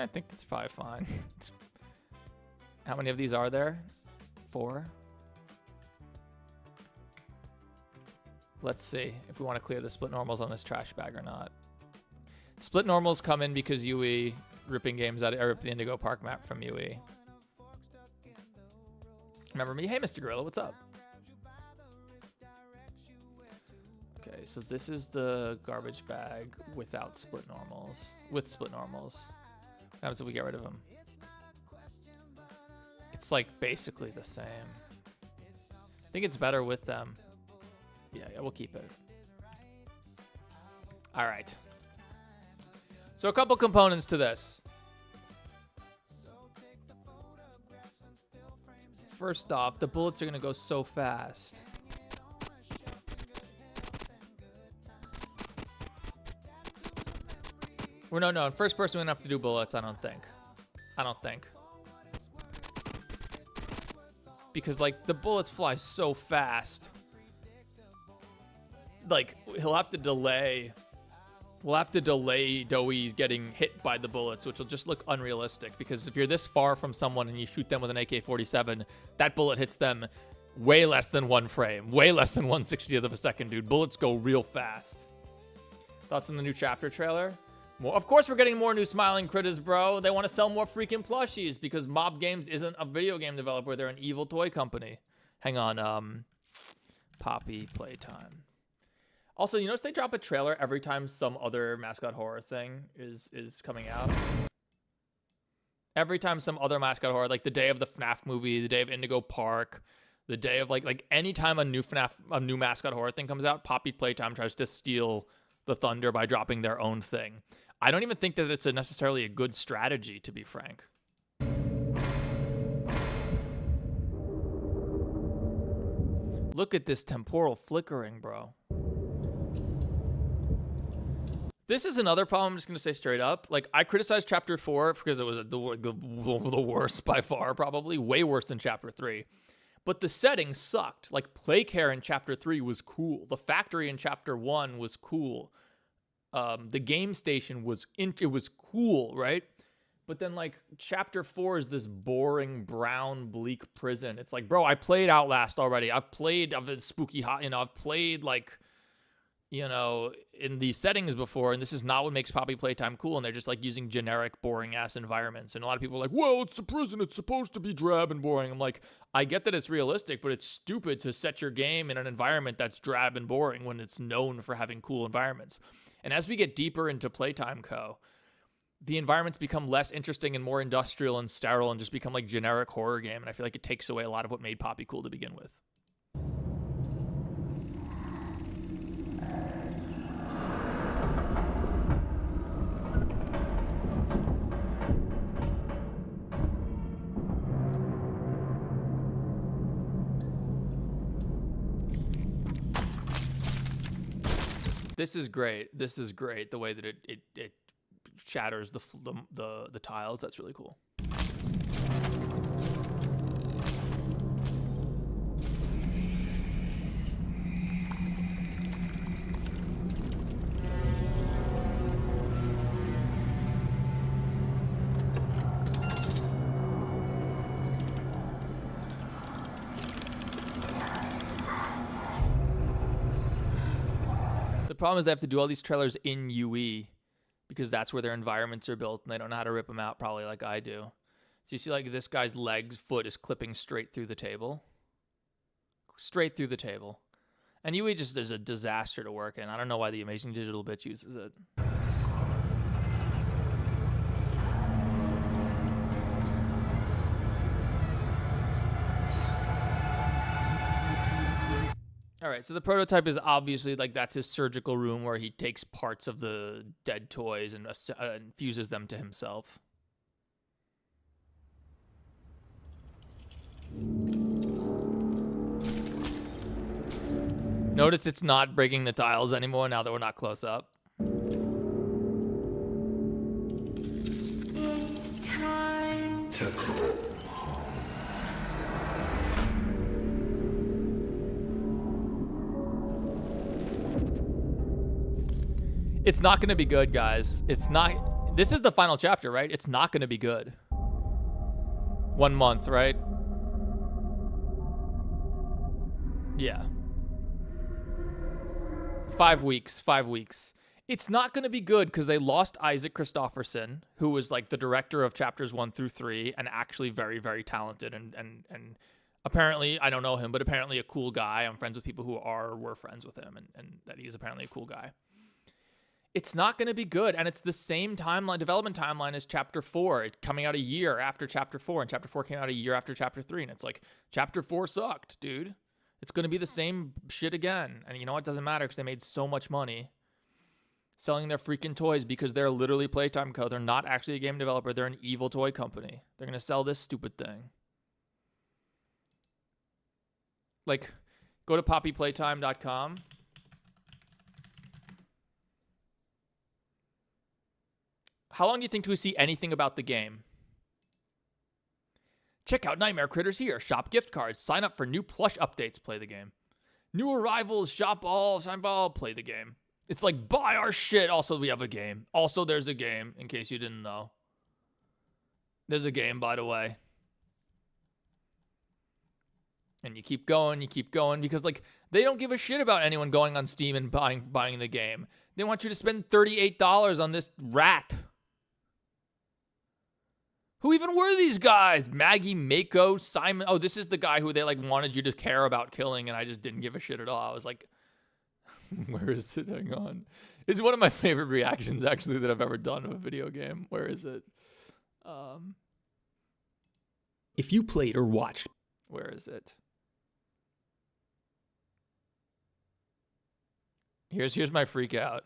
think it's probably fine. How many of these are there? 4. Let's see if we want to clear the split normals on this trash bag or not. Split normals come in because UE ripping games out or rip the Indigo Park map from UE. Remember me? Hey, Mr. Gorilla, what's up? Okay, so this is the garbage bag without split normals. With split normals. What happens if we get rid of them? It's like basically the same. I think it's better with them. Yeah, we'll keep it. All right. So a couple components to this. First off, the bullets are going to go so fast. Well, no. In first person, we don't have to do bullets, I don't think. Because, like, the bullets fly so fast. Like, he'll have to delay. We'll have to delay Doey getting hit by the bullets, which will just look unrealistic. Because if you're this far from someone and you shoot them with an AK-47, that bullet hits them way less than 1 frame. Way less than 1/60th of a second, dude. Bullets go real fast. Thoughts on the new chapter trailer? Well, of course we're getting more new smiling critters, bro. They want to sell more freaking plushies because Mob Games isn't a video game developer. They're an evil toy company. Hang on, Poppy Playtime. Also, you notice they drop a trailer every time some other mascot horror thing is coming out? Every time some other mascot horror, like the day of the FNAF movie, the day of Indigo Park, the day of like any time a new mascot horror thing comes out, Poppy Playtime tries to steal the thunder by dropping their own thing. I don't even think that it's necessarily a good strategy, to be frank. Look at this temporal flickering, bro. This is another problem. I'm just going to say straight up. Like, I criticized Chapter 4 because it was the worst by far, probably. Way worse than Chapter 3. But the setting sucked. Like, Playcare in Chapter 3 was cool. The factory in Chapter 1 was cool. The game station was cool, right? But then, like, Chapter 4 is this boring, brown, bleak prison. It's like, bro, I played Outlast already. I've played Spooky Hot, I've played, like, in these settings before, and this is not what makes Poppy Playtime cool, and they're just, like, using generic, boring-ass environments. And a lot of people are like, well, it's a prison. It's supposed to be drab and boring. I'm like, I get that it's realistic, but it's stupid to set your game in an environment that's drab and boring when it's known for having cool environments. And as we get deeper into Playtime Co., the environments become less interesting and more industrial and sterile and just become like generic horror game. And I feel like it takes away a lot of what made Poppy cool to begin with. This is great. This is great. The way that it shatters the tiles. That's really cool. The problem is they have to do all these trailers in UE because that's where their environments are built and they don't know how to rip them out probably like I do. So you see like this guy's foot is clipping straight through the table. Straight through the table. And UE just is a disaster to work in. I don't know why the Amazing Digital Bitch uses it. All right, so the prototype is obviously like that's his surgical room where he takes parts of the dead toys and fuses them to himself. Notice it's not breaking the tiles anymore now that we're not close up. It's time to go. It's not going to be good, guys. It's not. This is the final chapter, right? It's not going to be good. 1 month, right? Yeah. 5 weeks. 5 weeks. It's not going to be good because they lost Isaac Christopherson, who was like the director of chapters 1 through 3 and actually very, very talented and apparently, I don't know him, but apparently a cool guy. I'm friends with people who were friends with him and that he's apparently a cool guy. It's not going to be good, and it's the same timeline, development timeline as Chapter 4. It's coming out a year after Chapter 4, and Chapter 4 came out a year after Chapter 3, and it's like, Chapter 4 sucked, dude. It's going to be the same shit again, and you know what? It doesn't matter because they made so much money selling their freaking toys because they're literally Playtime Co. They're not actually a game developer. They're an evil toy company. They're going to sell this stupid thing. Like, go to poppyplaytime.com. How long do you think till we see anything about the game? Check out Nightmare Critters here. Shop gift cards. Sign up for new plush updates. Play the game. New arrivals. Shop all. Sign all. Play the game. It's like, buy our shit. Also, we have a game. Also, there's a game, in case you didn't know. There's a game, by the way. And you keep going, because, like, they don't give a shit about anyone going on Steam and buying the game. They want you to spend $38 on this rat. Who even were these guys? Maggie, Mako, Simon. Oh, this is the guy who they like wanted you to care about killing, and I just didn't give a shit at all. I was like, where is it? Hang on. It's one of my favorite reactions, actually, that I've ever done of a video game. Where is it? If you played or watched. Where is it? Here's my freak out.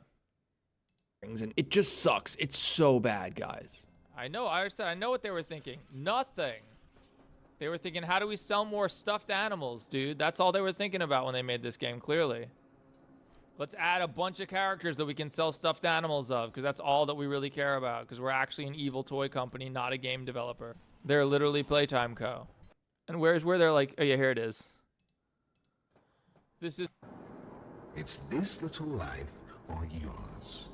And it just sucks. It's so bad, guys. I know what they were thinking. Nothing. They were thinking, how do we sell more stuffed animals, dude? That's all they were thinking about when they made this game, clearly. Let's add a bunch of characters that we can sell stuffed animals of, because that's all that we really care about, because we're actually an evil toy company, not a game developer. They're literally Playtime Co. And where they're like, oh yeah, here it is. This is... It's this little life or yours.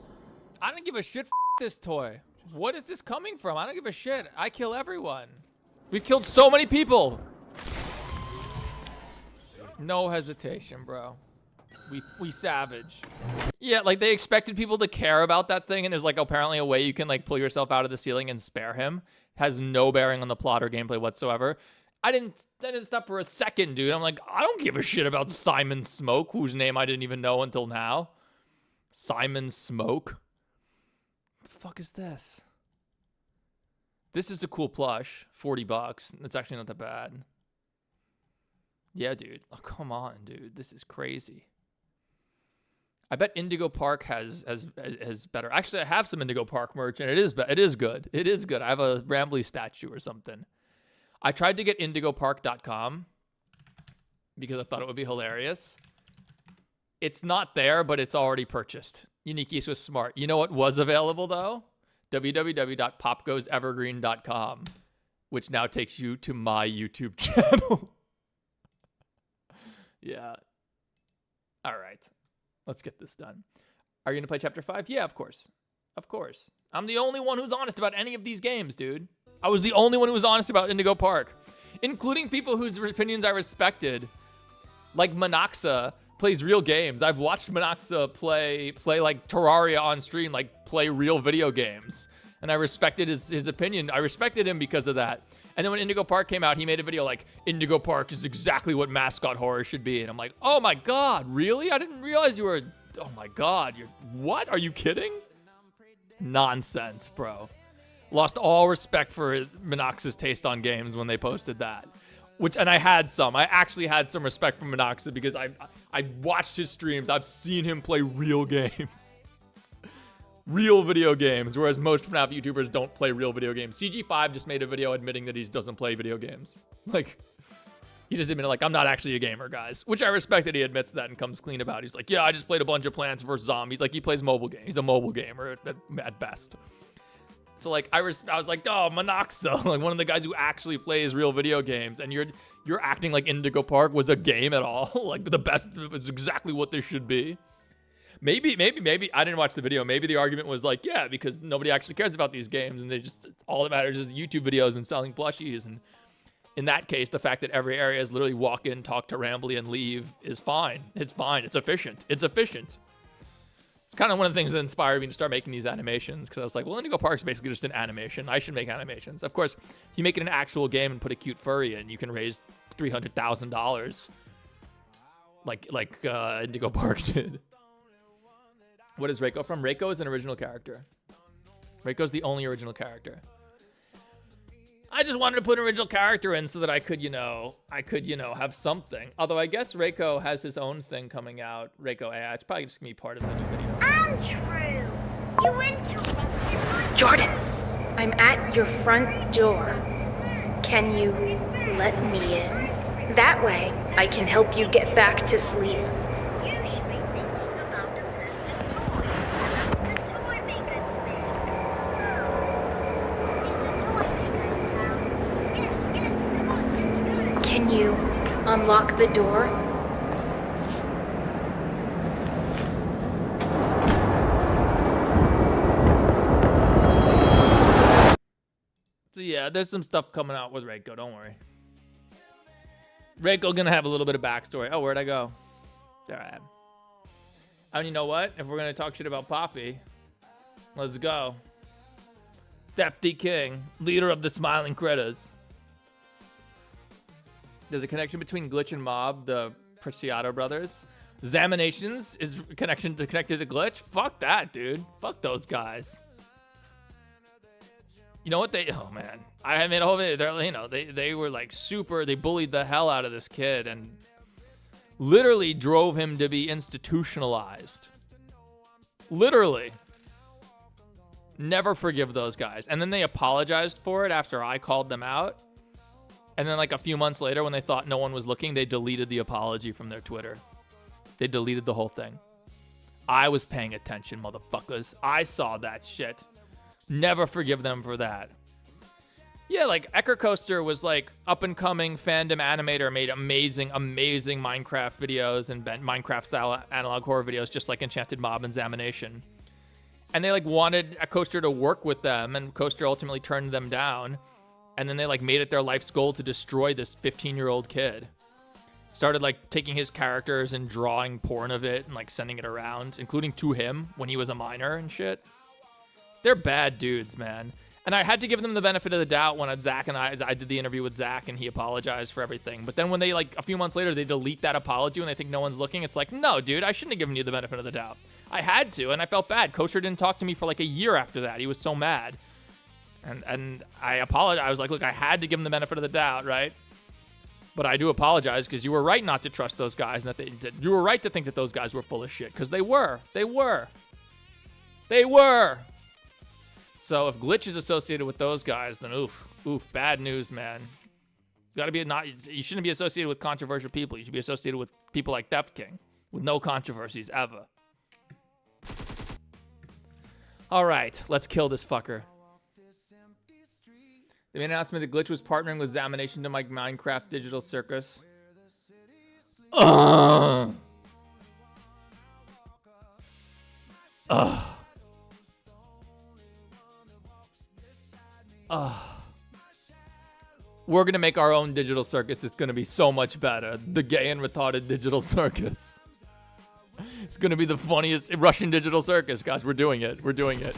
I don't give a shit. This toy. What is this coming from? I don't give a shit. I kill everyone. We've killed so many people. No hesitation, bro. We savage. Yeah, like they expected people to care about that thing, and there's like apparently a way you can like pull yourself out of the ceiling and spare him. Has no bearing on the plot or gameplay whatsoever. That didn't stop for a second, dude. I'm like, I don't give a shit about Simon Smoke, whose name I didn't even know until now. Simon Smoke. What the fuck is this? This is a cool plush. $40. It's actually not that bad. Yeah, dude. Oh, come on, dude. This is crazy. I bet Indigo Park has better. Actually, I have some Indigo Park merch, and it is good. It is good. I have a Rambly statue or something. I tried to get indigopark.com because I thought it would be hilarious. It's not there, but it's already purchased. Uniqueys was smart. You know what was available, though? www.popgoesevergreen.com, which now takes you to my YouTube channel. Yeah. All right. Let's get this done. Are you going to play Chapter 5? Yeah, of course. Of course. I'm the only one who's honest about any of these games, dude. I was the only one who was honest about Indigo Park, including people whose opinions I respected. Like Monoxa plays real games. I've watched Monoxa play like Terraria on stream, like play real video games. And I respected his opinion. I respected him because of that. And then when Indigo Park came out, he made a video like, Indigo Park is exactly what mascot horror should be. And I'm like, oh my God, really? I didn't realize you were, oh my God, what? Are you kidding? Nonsense, bro. Lost all respect for Minox's taste on games when they posted that. And I had some. I actually had some respect for Minoxa because I watched his streams. I've seen him play real games. Real video games, whereas most FNAF YouTubers don't play real video games. CG5 just made a video admitting that he doesn't play video games. Like, he just admitted, like, I'm not actually a gamer, guys. Which I respect that he admits that and comes clean about it. He's like, yeah, I just played a bunch of Plants vs. Zombies. Like, he plays mobile games. He's a mobile gamer at best. So, like, I was like, oh, Minoxa, like, one of the guys who actually plays real video games, and you're acting like Indigo Park was a game at all. Like, the best, it's exactly what this should be. Maybe, I didn't watch the video. Maybe the argument was like, yeah, because nobody actually cares about these games, and all that matters is YouTube videos and selling plushies. And in that case, the fact that every area is literally walk in, talk to Rambly, and leave is fine. It's fine. It's efficient. It's efficient. It's kind of one of the things that inspired me to start making these animations, because I was like, well, Indigo Park's basically just an animation. I should make animations. Of course, if you make it an actual game and put a cute furry in, you can raise $300,000 like Indigo Park did. What is Reiko from? Reiko is an original character. Reiko's the only original character. I just wanted to put an original character in so that I could, have something. Although I guess Reiko has his own thing coming out. Reiko AI. It's probably just gonna be part of the new video. Untrue. You interrupted. Jordan, I'm at your front door. Can you let me in? That way, I can help you get back to sleep. You should be thinking about the toy maker's fair. Can you unlock the door? So yeah, there's some stuff coming out with Reiko, don't worry. Reiko gonna have a little bit of backstory. Oh, where'd I go? There I am. And you know what? If we're gonna talk shit about Poppy, let's go. Thefty King, leader of the Smiling Critters. There's a connection between Glitch and Mob, the Preciado brothers. Examinations is connected to Glitch. Fuck that, dude. Fuck those guys. You know what oh man, I made a whole video. They were like they bullied the hell out of this kid and literally drove him to be institutionalized. Literally. Never forgive those guys. And then they apologized for it after I called them out. And then like a few months later, when they thought no one was looking, they deleted the apology from their Twitter. They deleted the whole thing. I was paying attention, motherfuckers. I saw that shit. Never forgive them for that. Yeah, like Ecker Coaster was like up and coming fandom animator, made amazing Minecraft videos and Minecraft style analog horror videos, just like Enchanted Mob and Examination. And they like wanted a Coaster to work with them, and Coaster ultimately turned them down. And then they like made it their life's goal to destroy this 15-year-old kid. Started like taking his characters and drawing porn of it and like sending it around, including to him when he was a minor and shit. They're bad dudes, man. And I had to give them the benefit of the doubt when Zach and I did the interview with Zach and he apologized for everything. But then when they like a few months later, they delete that apology when they think no one's looking. It's like, no, dude, I shouldn't have given you the benefit of the doubt. I had to, and I felt bad. Kosher didn't talk to me for like a year after that. He was so mad. And I apologized. I was like, look, I had to give him the benefit of the doubt, right? But I do apologize because you were right not to trust those guys. And that you were right to think that those guys were full of shit because they were. They were. They were. So if Glitch is associated with those guys, then oof, bad news, man. You shouldn't be associated with controversial people. You should be associated with people like Theft King, with no controversies ever. All right, let's kill this fucker. They made an announcement that Glitch was partnering with Examination to make Minecraft Digital Circus. We're gonna make our own digital circus. It's gonna be so much better. The gay and retarded digital circus. It's gonna be the funniest Russian digital circus, guys. We're doing it. We're doing it.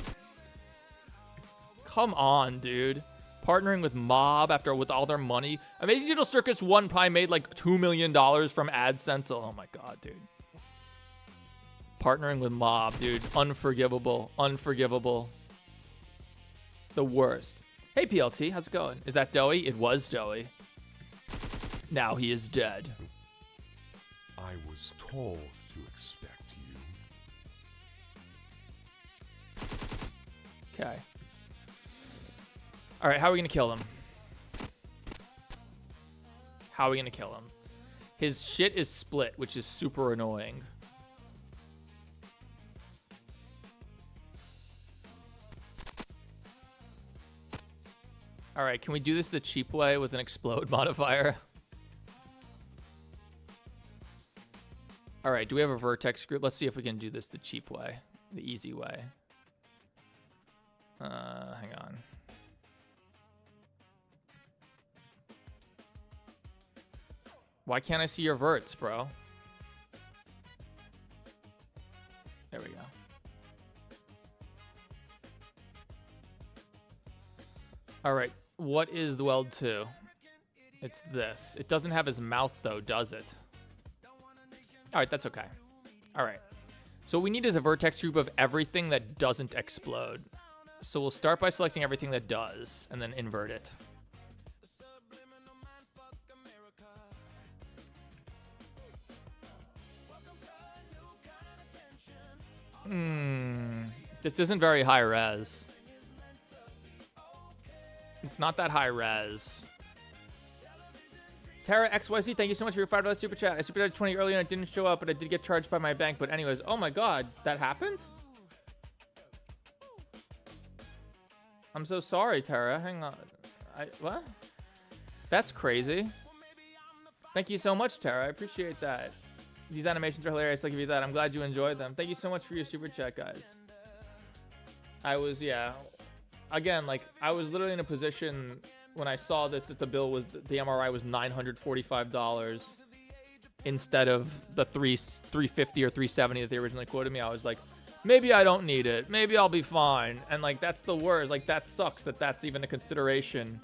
Come on, dude. Partnering with Mob with all their money. Amazing Digital Circus 1 probably made like $2 million from AdSense. Oh my god, dude. Partnering with Mob, dude. Unforgivable. Unforgivable. The worst. Hey, PLT. How's it going? Is that Doey? It was Doey. Now he is dead. I was told to expect you. Okay. All right, how are we going to kill him? How are we going to kill him? His shit is split, which is super annoying. All right, can we do this the cheap way with an explode modifier? All right, do we have a vertex group? Let's see if we can do this the cheap way, the easy way. Hang on. Why can't I see your verts, bro? There we go. All right, what is the weld 2? It's this. It doesn't have his mouth though, does it? All right, that's okay. All right. So what we need is a vertex group of everything that doesn't explode. So we'll start by selecting everything that does and then invert it. This isn't very high res. It's not that high res. Tara XYZ, thank you so much for your $5 super chat. I super chatted 20 earlier and it didn't show up, but I did get charged by my bank. But anyways, oh my god, that happened? I'm so sorry, Tara. Hang on. What? That's crazy. Thank you so much, Tara. I appreciate that. These animations are hilarious. I'll give you that. I'm glad you enjoyed them. Thank you so much for your super chat, guys. Again, like, I was literally in a position when I saw this that the MRI was $945 instead of the $350 or $370 that they originally quoted me. I was like, maybe I don't need it. Maybe I'll be fine. And like, that's the worst. Like, that sucks that that's even a consideration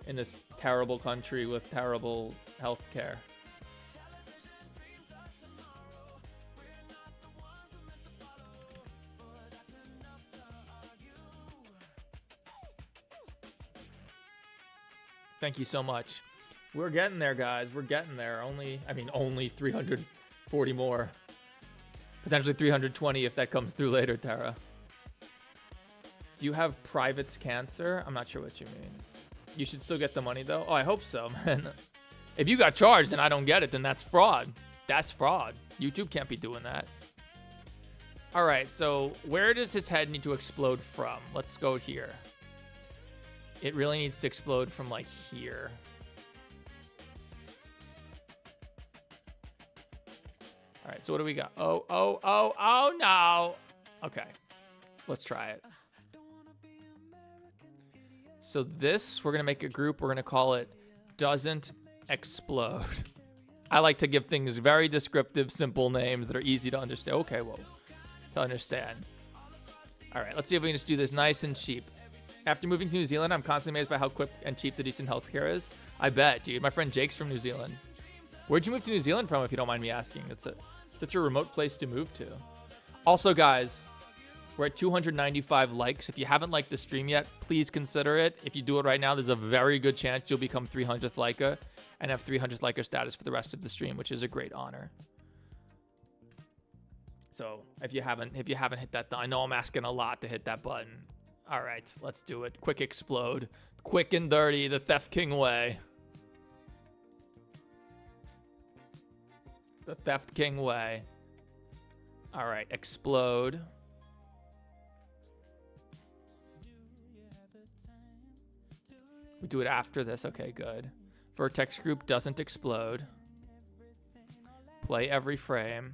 in this terrible country with terrible health care. Thank you so much. We're getting there, guys. We're getting there. Only 340 more. Potentially 320 if that comes through later, Tara. Do you have private's cancer? I'm not sure what you mean. You should still get the money, though? Oh, I hope so, man. If you got charged and I don't get it, then that's fraud. That's fraud. YouTube can't be doing that. All right, so where does his head need to explode from? Let's go here. It really needs to explode from, like, here. All right, so what do we got? Oh, no. Okay, let's try it. So this, we're going to make a group. We're going to call it Doesn't Explode. I like to give things very descriptive, simple names that are easy to understand. Okay, well, to understand. All right, let's see if we can just do this nice and cheap. After moving to New Zealand, I'm constantly amazed by how quick and cheap the decent healthcare is. I bet, dude. My friend Jake's from New Zealand. Where'd you move to New Zealand from, if you don't mind me asking? It's such a remote place to move to. Also, guys, we're at 295 likes. If you haven't liked the stream yet, please consider it. If you do it right now, there's a very good chance you'll become 300th liker and have 300th liker status for the rest of the stream, which is a great honor. So if you haven't hit that, I know I'm asking a lot to hit that button. All right, let's do it. Quick explode. Quick and dirty, the Theft King way. The Theft King way. All right, explode. We do it after this. Okay, good. Vertex group doesn't explode. Play every frame.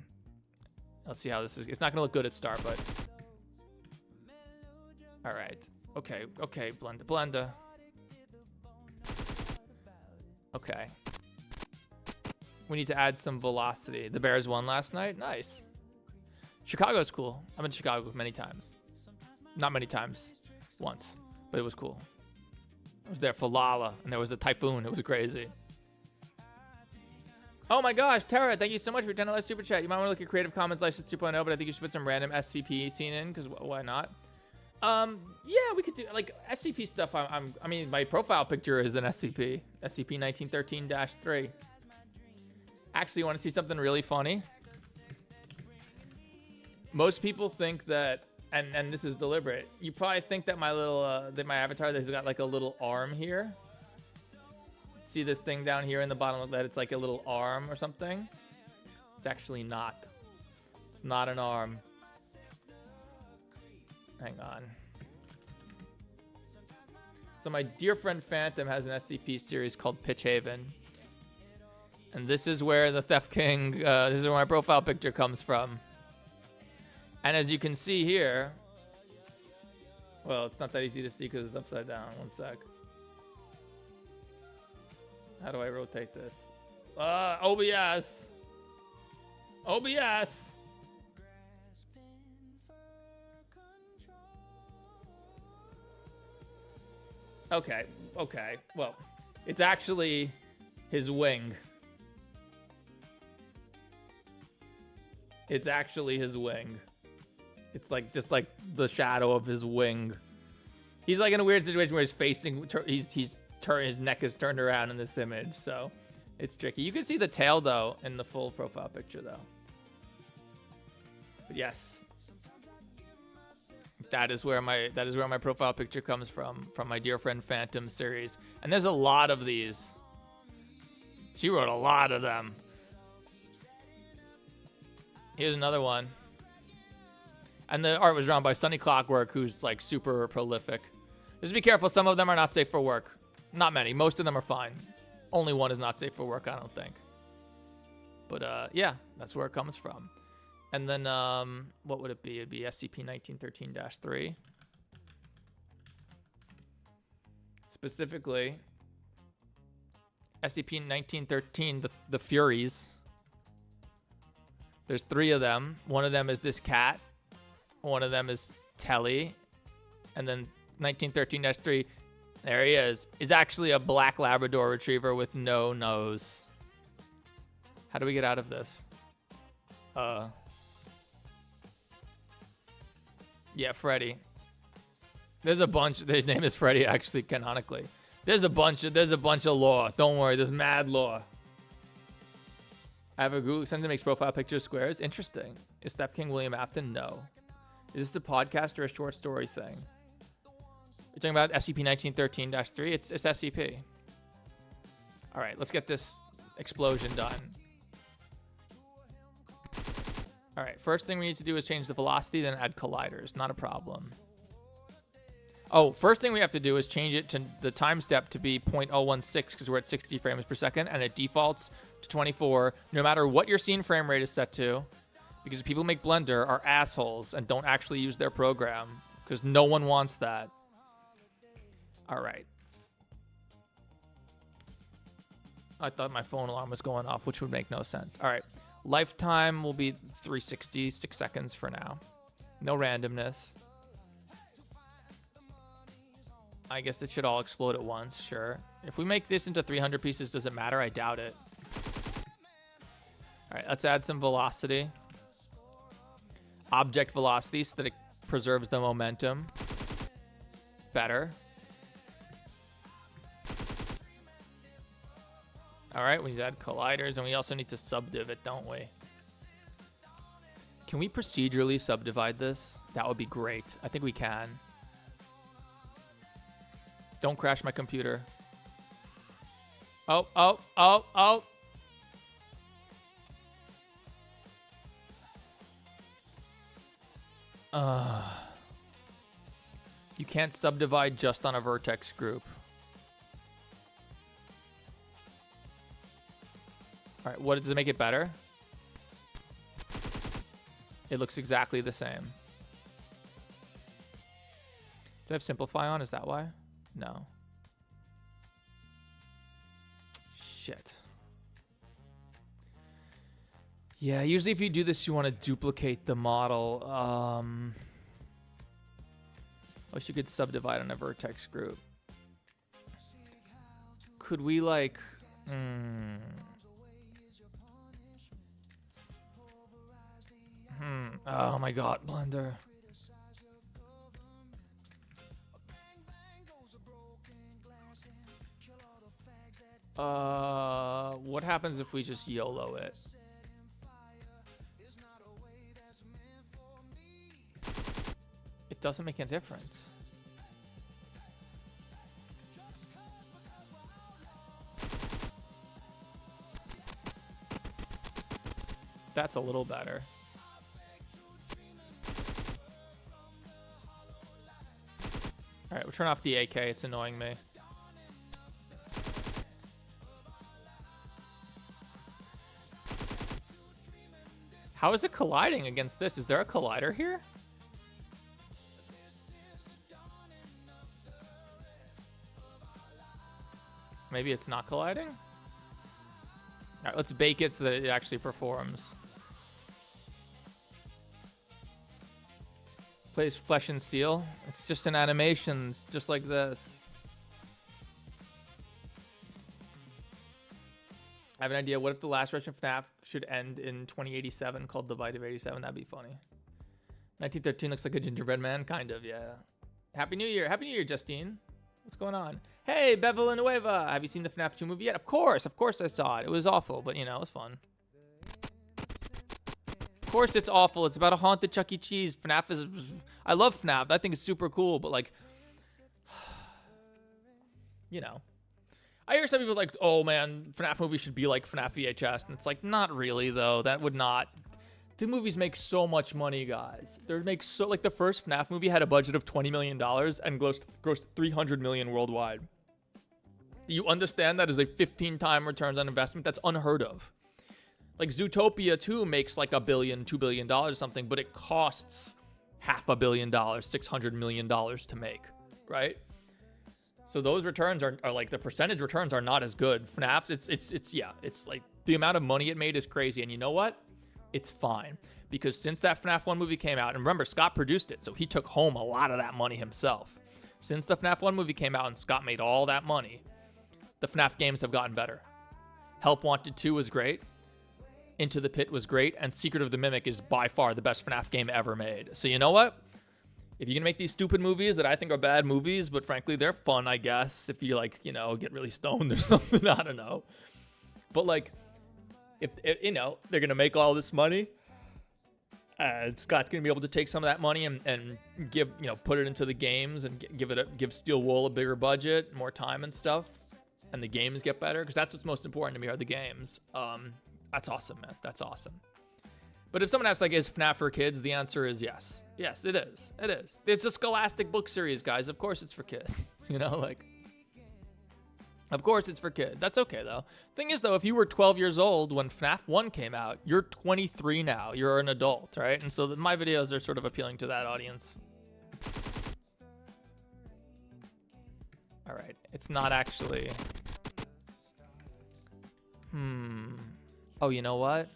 Let's see how this is. It's not going to look good at start, but... All right. Okay, Blenda. Okay. We need to add some velocity. The Bears won last night. Nice. Chicago's cool. I've been to Chicago many times. Not many times. Once. but it was cool. I was there for Lala, and there was a typhoon. It was crazy. Oh my gosh, Tara, thank you so much for your $10 super chat. You might want to look at Creative Commons License 2.0, but I think you should put some random SCP scene in, because why not? Yeah, we could do, like, SCP stuff. I mean, my profile picture is an SCP. SCP-1913-3. Actually, you want to see something really funny? Most people think that, and this is deliberate, you probably think that my little, that my avatar has got like a little arm here. See this thing down here in the bottom, that it's like a little arm or something? It's actually not. It's not an arm. Hang on. So my dear friend Phantom has an SCP series called Pitch Haven. And this is where the Theft King, this is where my profile picture comes from. And as you can see here, well, it's not that easy to see because it's upside down. One sec. How do I rotate this? OBS. OBS. Okay, okay. Well, it's actually his wing. It's actually his wing. It's like just like the shadow of his wing. He's like in a weird situation where he's facing, his neck is turned around in this image, so it's tricky. You can see the tail though in the full profile picture though. But yes, that is where my profile picture comes from my dear friend Phantom series, and there's a lot of these. She wrote a lot of them. Here's another one. And the art was drawn by Sunny Clockwork, who's like super prolific. Just be careful, some of them are not safe for work. Not many, most of them are fine. Only one is not safe for work, I don't think. But yeah, that's where it comes from. And then, what would it be? It'd be SCP-1913-3. Specifically, SCP-1913, the Furies. There's 3 of them. One of them is this cat. One of them is Telly. And then 1913-3, there he is actually a black Labrador retriever with no nose. How do we get out of this? Yeah, Freddy. There's a bunch. His name is Freddy, actually, canonically. There's a bunch of lore. Don't worry, there's mad lore. I have a Google Send makes profile pictures squares. Interesting. Is Theft King William Afton? No. Is this a podcast or a short story thing? We're talking about SCP-1913-3. It's SCP. All right, let's get this explosion done. All right, first thing we need to do is change the velocity, then add colliders. Not a problem. Oh, first thing we have to do is change it to the time step to be 0.016 because we're at 60 frames per second, and it defaults to 24 no matter what your scene frame rate is set to, because people make Blender are assholes and don't actually use their program because no one wants that. All right. I thought my phone alarm was going off, which would make no sense. All right. Lifetime will be 360, 6 seconds for now. No randomness. I guess it should all explode at once, sure. If we make this into 300 pieces, does it matter? I doubt it. All right, let's add some velocity. Object velocity so that it preserves the momentum. Better. All right, we need to add colliders, and we also need to subdiv it, don't we? Can we procedurally subdivide this? That would be great. I think we can. Don't crash my computer. Oh, oh, oh, oh. You can't subdivide just on a vertex group. All right, what does it make it better? It looks exactly the same. Do I have simplify on? Is that why? No. Shit. Yeah, usually if you do this, you want to duplicate the model. Wish you could subdivide on a vertex group. Could we like... Oh my god, Blender. What happens if we just YOLO it? It doesn't make a difference. That's a little better. All right, we'll turn off the AK. It's annoying me. How is it colliding against this? Is there a collider here? Maybe it's not colliding? All right, let's bake it so that it actually performs. Plays Flesh and Steel. It's just an animation, just like this. I have an idea. What if the last Russian FNAF should end in 2087 called The Bite of 87? That'd be funny. 1913 looks like a gingerbread man. Kind of, yeah. Happy New Year. Happy New Year, Justine. What's going on? Hey, Bevel Villanueva. Have you seen the FNAF 2 movie yet? Of course I saw it. It was awful, but, you know, it was fun. Of course it's awful. It's about a haunted Chuck E. Cheese. FNAF is... I love FNAF. I think it's super cool, but, like... You know. I hear some people like, oh man, FNAF movie should be like FNAF VHS. And it's like, not really, though. That would not... The movies make so much money, guys. They make so... Like, the first FNAF movie had a budget of $20 million and grossed $300 million worldwide. Do you understand that is a 15-time returns on investment? That's unheard of. Like, Zootopia 2 makes like $1 billion, $2 billion or something, but it costs $500 million, $600 million to make, right? So those returns are like, the percentage returns are not as good. FNAF's, it's like the amount of money it made is crazy. And you know what? It's fine. Because since that FNAF 1 movie came out, and remember, Scott produced it, so he took home a lot of that money himself. Since the FNAF 1 movie came out and Scott made all that money, the FNAF games have gotten better. Help Wanted 2 was great. Into the Pit was great. And Secret of the Mimic is by far the best FNAF game ever made. So you know what? If you can make these stupid movies that I think are bad movies, but frankly, they're fun, I guess, if you, like, you know, get really stoned or something, I don't know. But, like, if you know, they're going to make all this money, Scott's going to be able to take some of that money and give, you know, put it into the games and give Steel Wool a bigger budget, more time and stuff, and the games get better, because that's what's most important to me, are the games. That's awesome, man. That's awesome. But if someone asks, like, is FNAF for kids? The answer is yes. Yes, it is. It is. It's a Scholastic book series, guys. Of course it's for kids. You know, like, of course it's for kids. That's okay, though. Thing is, though, if you were 12 years old when FNAF 1 came out, you're 23 now. You're an adult, right? And so my videos are sort of appealing to that audience. All right. It's not actually... Oh, you know what?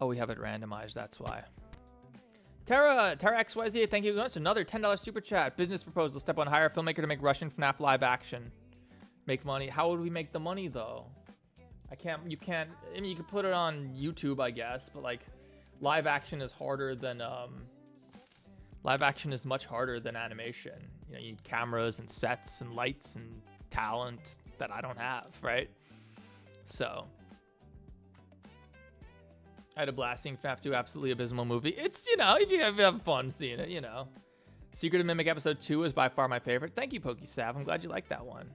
Oh, we have it randomized. That's why. Tara XYZ, thank you very much. Another $10 super chat. Business proposal. Step 1, hire a filmmaker to make Russian FNAF live action. Make money. How would we make the money, though? You can't, I mean, you could put it on YouTube, I guess, but, like, live action is harder than, live action is much harder than animation. You know, you need cameras and sets and lights and talent that I don't have, right? So... I had a blast seeing FNAF 2, absolutely abysmal movie. It's, you know, if you have fun seeing it, you know. Secret of Mimic Episode 2 is by far my favorite. Thank you, PokeSav. I'm glad you like that one.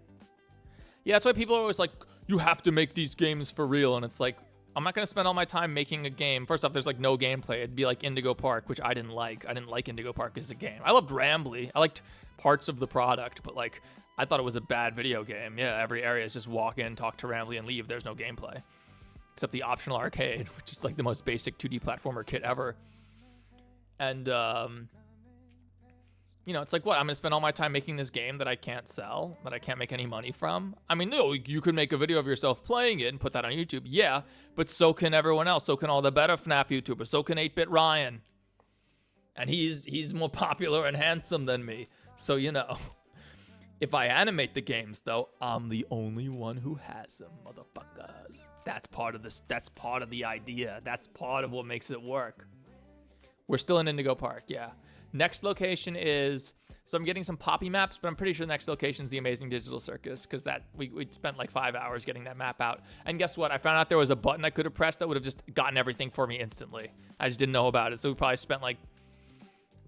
Yeah, that's why people are always like, you have to make these games for real. And it's like, I'm not going to spend all my time making a game. First off, there's like no gameplay. It'd be like Indigo Park, which I didn't like. I didn't like Indigo Park as a game. I loved Rambly. I liked parts of the product, but like, I thought it was a bad video game. Yeah, every area is just walk in, talk to Rambly, and leave. There's no gameplay. Except the optional arcade, which is like the most basic 2D platformer kit ever. And, you know, it's like, what? I'm going to spend all my time making this game that I can't sell, that I can't make any money from? I mean, no, you could make a video of yourself playing it and put that on YouTube. Yeah, but so can everyone else. So can all the better FNAF YouTubers. So can 8-Bit Ryan. And he's more popular and handsome than me. So, you know, if I animate the games, though, I'm the only one who has them, motherfuckers. That's part of this. That's part of the idea. That's part of what makes it work. We're still in Indigo Park, yeah. Next location is, so I'm getting some Poppy maps, but I'm pretty sure the next location is the Amazing Digital Circus, because that we spent like 5 hours getting that map out. And guess what? I found out there was a button I could have pressed that would have just gotten everything for me instantly. I just didn't know about it, so we probably spent like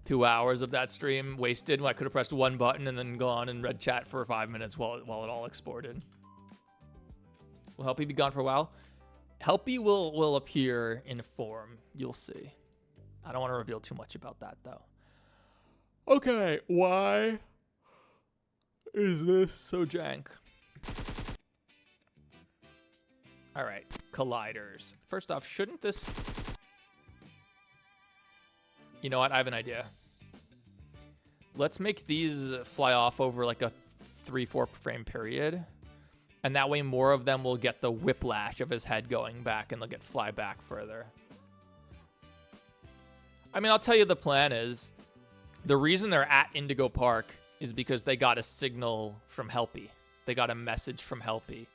2 hours of that stream wasted when I could have pressed one button and then gone and read chat for 5 minutes while it all exported. Will Helpy be gone for a while? Helpy will appear in form. You'll see. I don't want to reveal too much about that, though. Okay, why is this so jank? All right, colliders. First off, shouldn't this... You know what? I have an idea. Let's make these fly off over like a 3-4 frame period. And that way more of them will get the whiplash of his head going back and they'll get fly back further. I mean, I'll tell you the plan is, the reason they're at Indigo Park is because they got a signal from Helpy. They got a message from Helpy.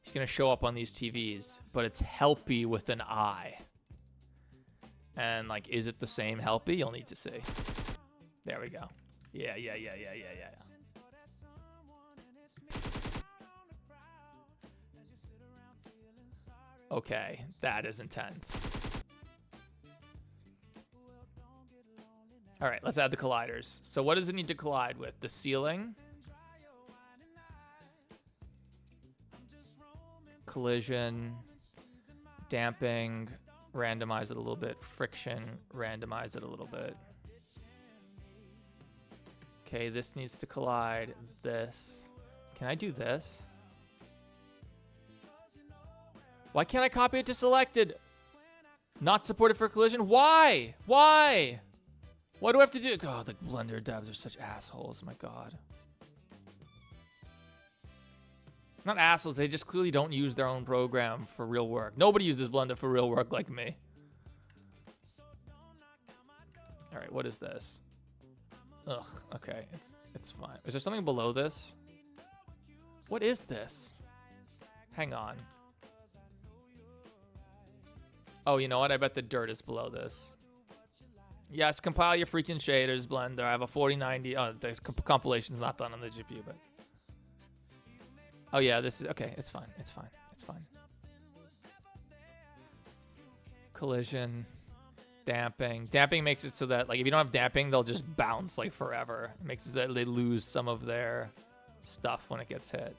He's going to show up on these TVs, but it's Helpy with an I. And, like, is it the same Helpy? You'll need to see. There we go. Yeah. Okay, that is intense. All right, let's add the colliders. So what does it need to collide with? The ceiling. Collision. Damping. Randomize it a little bit. Friction. Randomize it a little bit. Okay, this needs to collide. This. Can I do this? Why can't I copy it to selected? Not supported for collision? Why? Why? What do I have to do? God, the Blender devs are such assholes. My God. Not assholes. They just clearly don't use their own program for real work. Nobody uses Blender for real work like me. All right, what is this? Ugh, okay, it's fine. Is there something below this? What is this? Hang on. Oh, you know what? I bet the dirt is below this. Yes, compile your freaking shaders, Blender. I have a 4090. Oh, the compilation's not done on the GPU, but... Oh, yeah, this is... Okay, it's fine. It's fine. It's fine. Collision. Damping. Damping makes it so that, like, if you don't have damping, they'll just bounce, like, forever. It makes it so that they lose some of their stuff when it gets hit.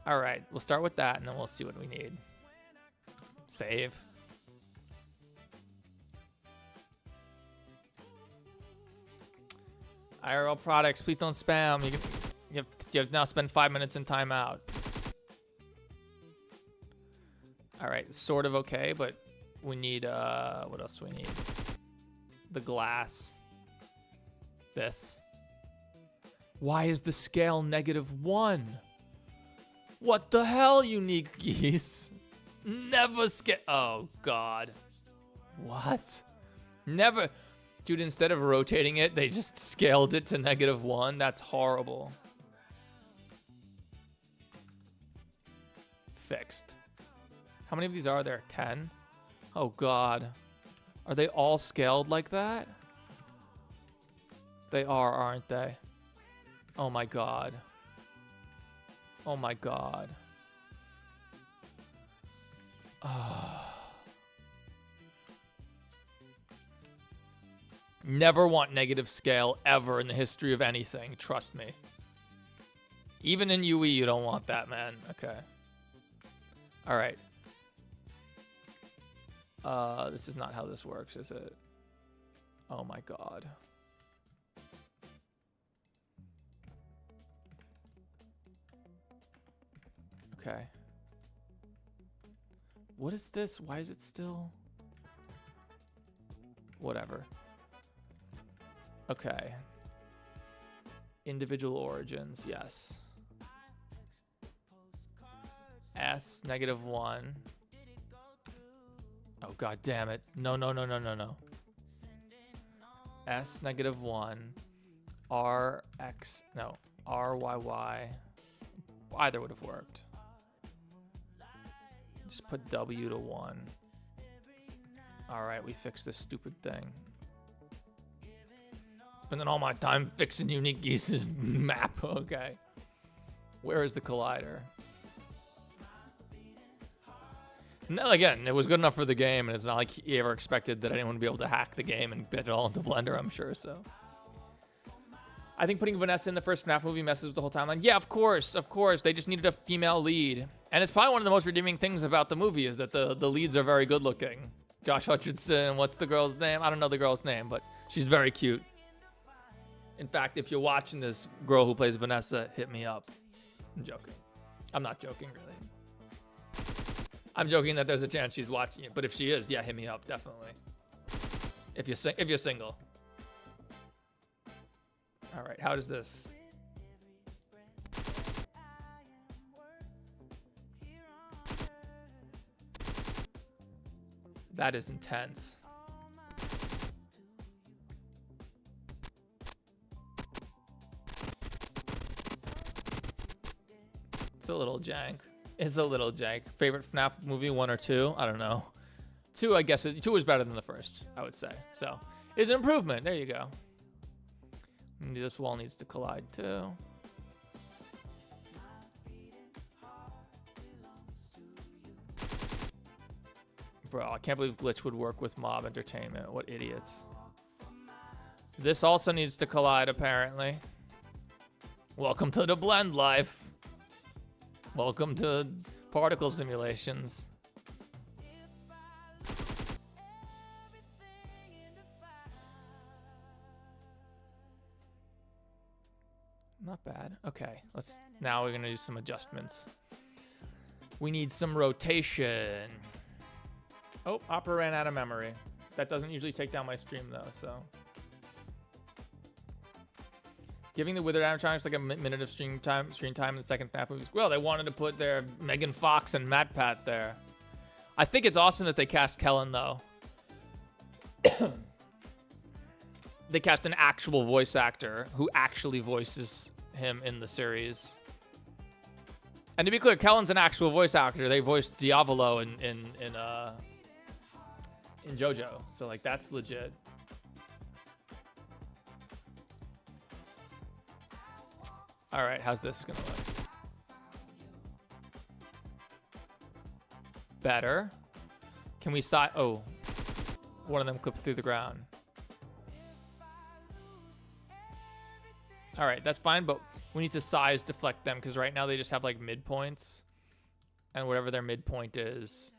All right, we'll start with that, and then we'll see what we need. Save. IRL products, please don't spam. You have now spent 5 minutes in timeout. All right, sort of okay, but we need, what else do we need? The glass. This. Why is the scale -1? What the hell, unique geese? Never scale. Oh, God. What? Never. Dude, instead of rotating it, they just scaled it to -1. That's horrible. Fixed. How many of these are there? 10? Oh, God. Are they all scaled like that? They are, aren't they? Oh, my God. Oh, my God. Never want negative scale ever in the history of anything. Trust me. Even in UE, you don't want that, man. Okay. All right. This is not how this works, is it? Oh my God. Okay. What is this? Why is it still? Whatever. Okay. Individual origins, yes. S, -1. Oh, God damn it. No, no, no, no, no, no. S -1, RX, no, RYY. Either would have worked. Just put W to 1. All right, we fixed this stupid thing. Spending all my time fixing Unique Geese's map. Okay. Where is the collider? No, again, it was good enough for the game, and it's not like he ever expected that anyone would be able to hack the game and get it all into Blender, I'm sure, so. I think putting Vanessa in the first FNAF movie messes with the whole timeline. Yeah, of course, of course. They just needed a female lead. And it's probably one of the most redeeming things about the movie is that the leads are very good looking. Josh Hutcherson, what's the girl's name? I don't know the girl's name, but she's very cute. In fact, if you're watching this girl who plays Vanessa, hit me up. I'm joking. I'm not joking, really. I'm joking that there's a chance she's watching it, but if she is, yeah, hit me up, definitely. If you're single. All right, how does this? That is intense. It's a little jank. It's a little jank. Favorite FNAF movie, 1 or 2? I don't know. 2, I guess. 2 is better than the first, I would say. So, it's an improvement. There you go. This wall needs to collide too. Bro, I can't believe Glitch would work with Mob Entertainment. What idiots. This also needs to collide, apparently. Welcome to the blend life. Welcome to particle simulations. Not bad. Okay, now we're gonna do some adjustments. We need some rotation. Oh, Opera ran out of memory. That doesn't usually take down my stream though, so. Giving the Withered animatronics like a minute of screen time in the second FNAF movie. Well, they wanted to put their Megan Fox and Matt Pat there. I think it's awesome that they cast Kellen though. They cast an actual voice actor who actually voices him in the series. And to be clear, Kellen's an actual voice actor. They voiced Diavolo in JoJo. So like that's legit. All right, how's this gonna look? Better. Can we oh, one of them clipped through the ground. All right, that's fine, but we need to size deflect them because right now they just have like midpoints, and whatever their midpoint is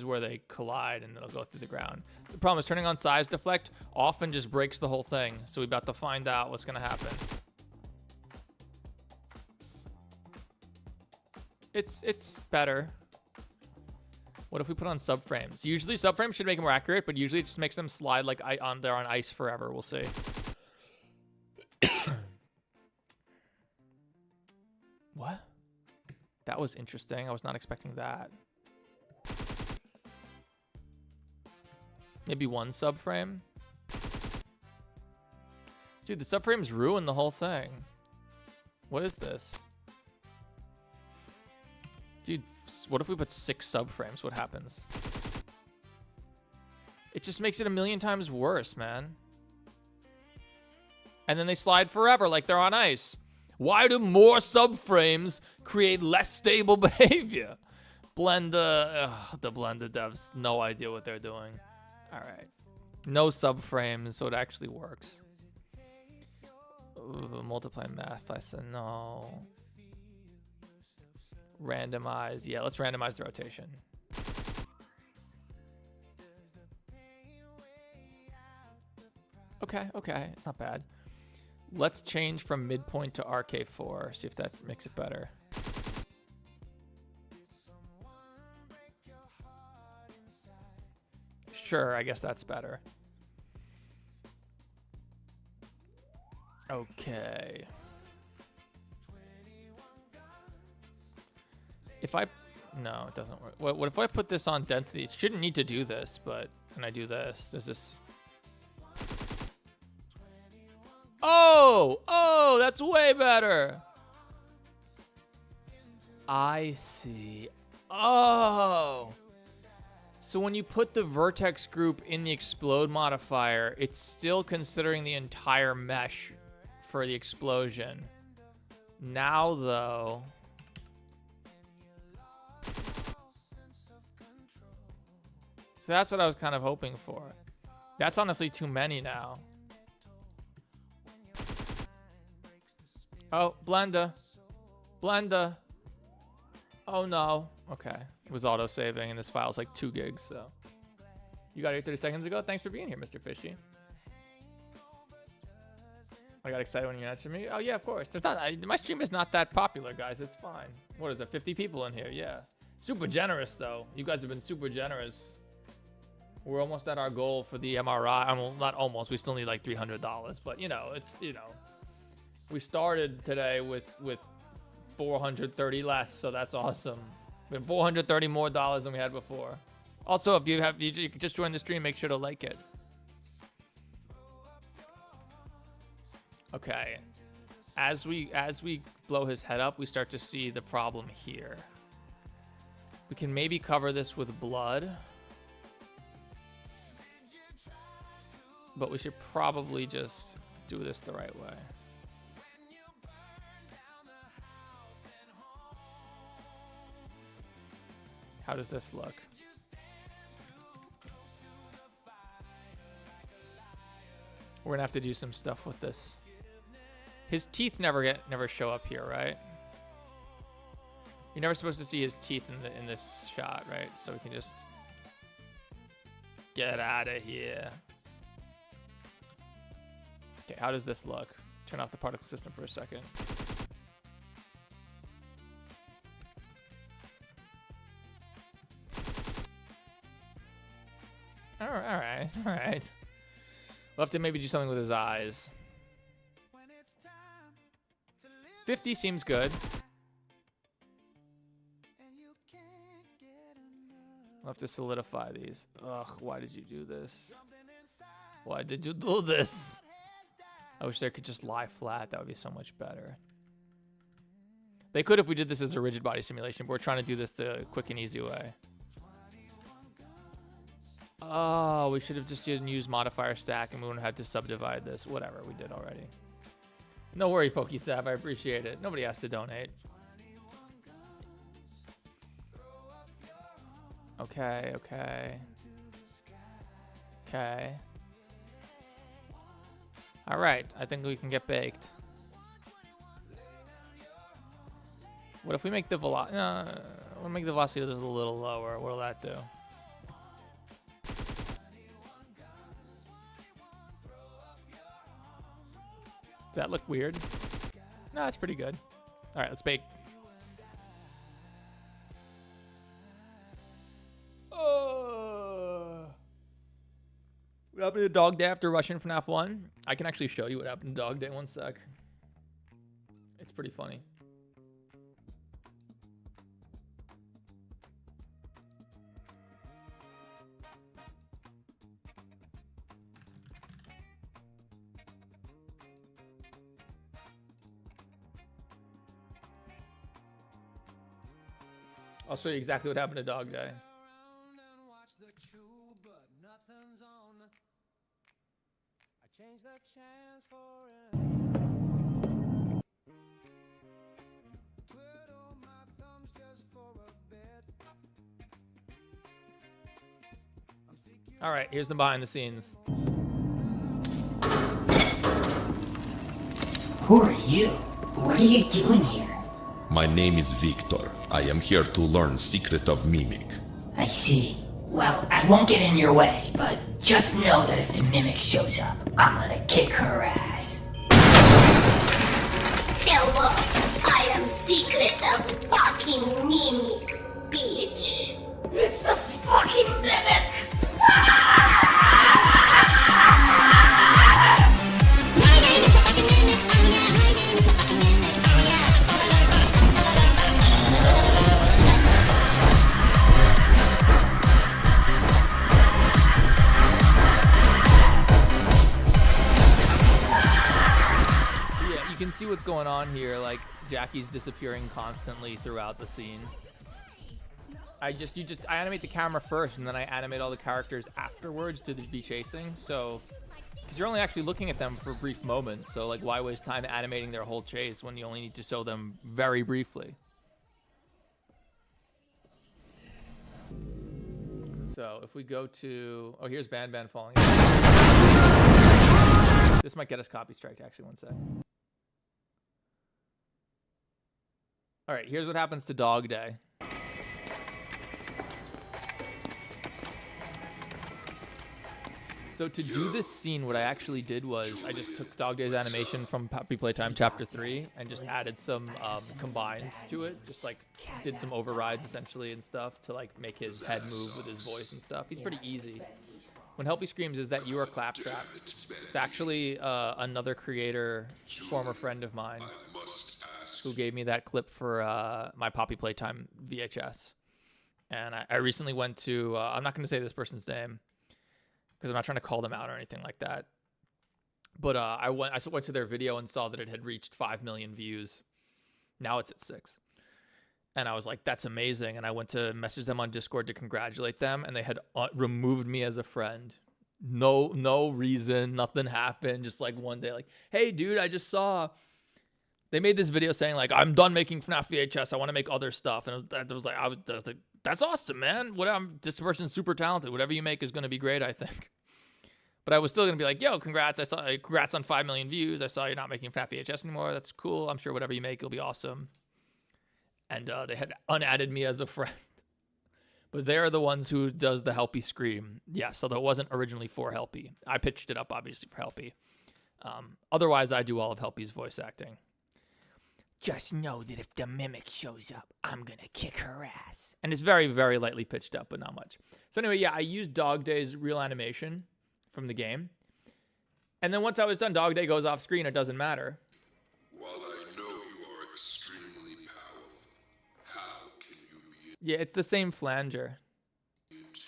where they collide and it'll go through the ground. The problem is turning on size deflect often just breaks the whole thing, so we're about to find out what's gonna happen. It's better. What if we put on subframes? Usually subframes should make it more accurate, but usually it just makes them slide like they're on ice forever. We'll see. What? That was interesting. I was not expecting that. Maybe one subframe? Dude, the subframes ruin the whole thing. What is this? Dude, what if we put 6 subframes? What happens? It just makes it a million times worse, man. And then they slide forever like they're on ice. Why do more subframes create less stable behavior? The Blender devs, no idea what they're doing. All right. No subframes, so it actually works. Ooh, multiply math, I said no. Randomize. Yeah, let's randomize the rotation. Okay, it's not bad. Let's change from midpoint to RK4, see if that makes it better. Sure, I guess that's better. Okay. No, it doesn't work. What if I put this on density? It shouldn't need to do this, but can I do this? Does this? Oh, that's way better. I see. Oh. So when you put the vertex group in the explode modifier, it's still considering the entire mesh for the explosion. Now, though... So that's what I was kind of hoping for. That's honestly too many now. Oh, Blender. Blender. Oh no. Okay. It was auto-saving and this file's like 2 gigs, so. You got here 30 seconds ago? Thanks for being here, Mr. Fishy. I got excited when you answered me. Oh yeah, of course. There's not, my stream is not that popular, guys. It's fine. What is it, 50 people in here? Yeah. Super generous, though. You guys have been super generous. We're almost at our goal for the MRI. Well, not almost. We still need like $300, but you know, it's, you know. We started today with 430 less, so that's awesome. We have 430 more dollars than we had before. Also, if you just joined the stream, make sure to like it. Okay. As we blow his head up, we start to see the problem here. We can maybe cover this with blood. But we should probably just do this the right way. How does this look? We're gonna have to do some stuff with this. His teeth never show up here, right? You're never supposed to see his teeth in this shot, right? So we can just get out of here. Okay, how does this look? Turn off the particle system for a second. All right. We'll have to maybe do something with his eyes. 50 seems good. We'll have to solidify these. Ugh, why did you do this? Why did you do this? I wish they could just lie flat. That would be so much better. They could if we did this as a rigid body simulation, but we're trying to do this the quick and easy way. Oh, we should have just used modifier stack and we wouldn't have had to subdivide this. Whatever, we did already. No worry, PokeStab. I appreciate it. Nobody has to donate. Okay. All right, I think we can get baked. What if we make the velocity? We'll make the velocity just a little lower. What'll that do? Does that look weird? No, it's pretty good. All right, let's bake. What happened to Dog Day after Russian FNAF 1? I can actually show you what happened to Dog Day. One sec. It's pretty funny. I'll show you exactly what happened to Dog Day. All right, here's the behind the scenes. Who are you? What are you doing here? My name is Victor. I am here to learn secret of mimic. I see. Well, I won't get in your way, but just know that if the mimic shows up, I'm gonna kick her ass. Hello, I am Secret of fucking Mimic, bitch. It's the fucking mimic! going on here. Like, Jackie's disappearing constantly throughout the scene. I animate the camera first, and then I animate all the characters afterwards to be chasing. So, because you're only actually looking at them for brief moments. So, like, why waste time animating their whole chase when you only need to show them very briefly? So, if we go to... Oh, here's Ban Ban falling. This might get us copy strike, actually. One sec. All right, here's what happens to Dog Day. So to do this scene, what I actually did was I just took Dog Day's animation from Puppy Playtime Chapter 3 and just added some combines to it. Just like did some overrides essentially and stuff to like make his head move with his voice and stuff. He's pretty easy. When Helpy screams, "Is that you or Claptrap?" It's actually another creator, former friend of mine, who gave me that clip for my Poppy Playtime VHS. And I recently went to, I'm not going to say this person's name, because I'm not trying to call them out or anything like that. But I went to their video and saw that it had reached 5 million views. Now it's at 6. And I was like, that's amazing. And I went to message them on Discord to congratulate them, and they had removed me as a friend. No reason, nothing happened. Just like one day, like, hey, dude, I just saw... They made this video saying, like, I'm done making FNAF VHS. I want to make other stuff. And I was like, that's awesome, man. This person's super talented. Whatever you make is going to be great, I think. But I was still going to be like, yo, congrats. Congrats on 5 million views. I saw you're not making FNAF VHS anymore. That's cool. I'm sure whatever you make will be awesome. And they had unadded me as a friend. But they're the ones who does the Helpy scream. Yeah, so that wasn't originally for Helpy. I pitched it up, obviously, for Helpy. Otherwise, I do all of Helpy's voice acting. Just know that if the Mimic shows up, I'm going to kick her ass. And it's very, very lightly pitched up, but not much. So anyway, yeah, I used Dog Day's real animation from the game. And then once I was done, Dog Day goes off screen. It doesn't matter. While I know you are extremely powerful, how can you be Yeah, it's the same flanger. in 2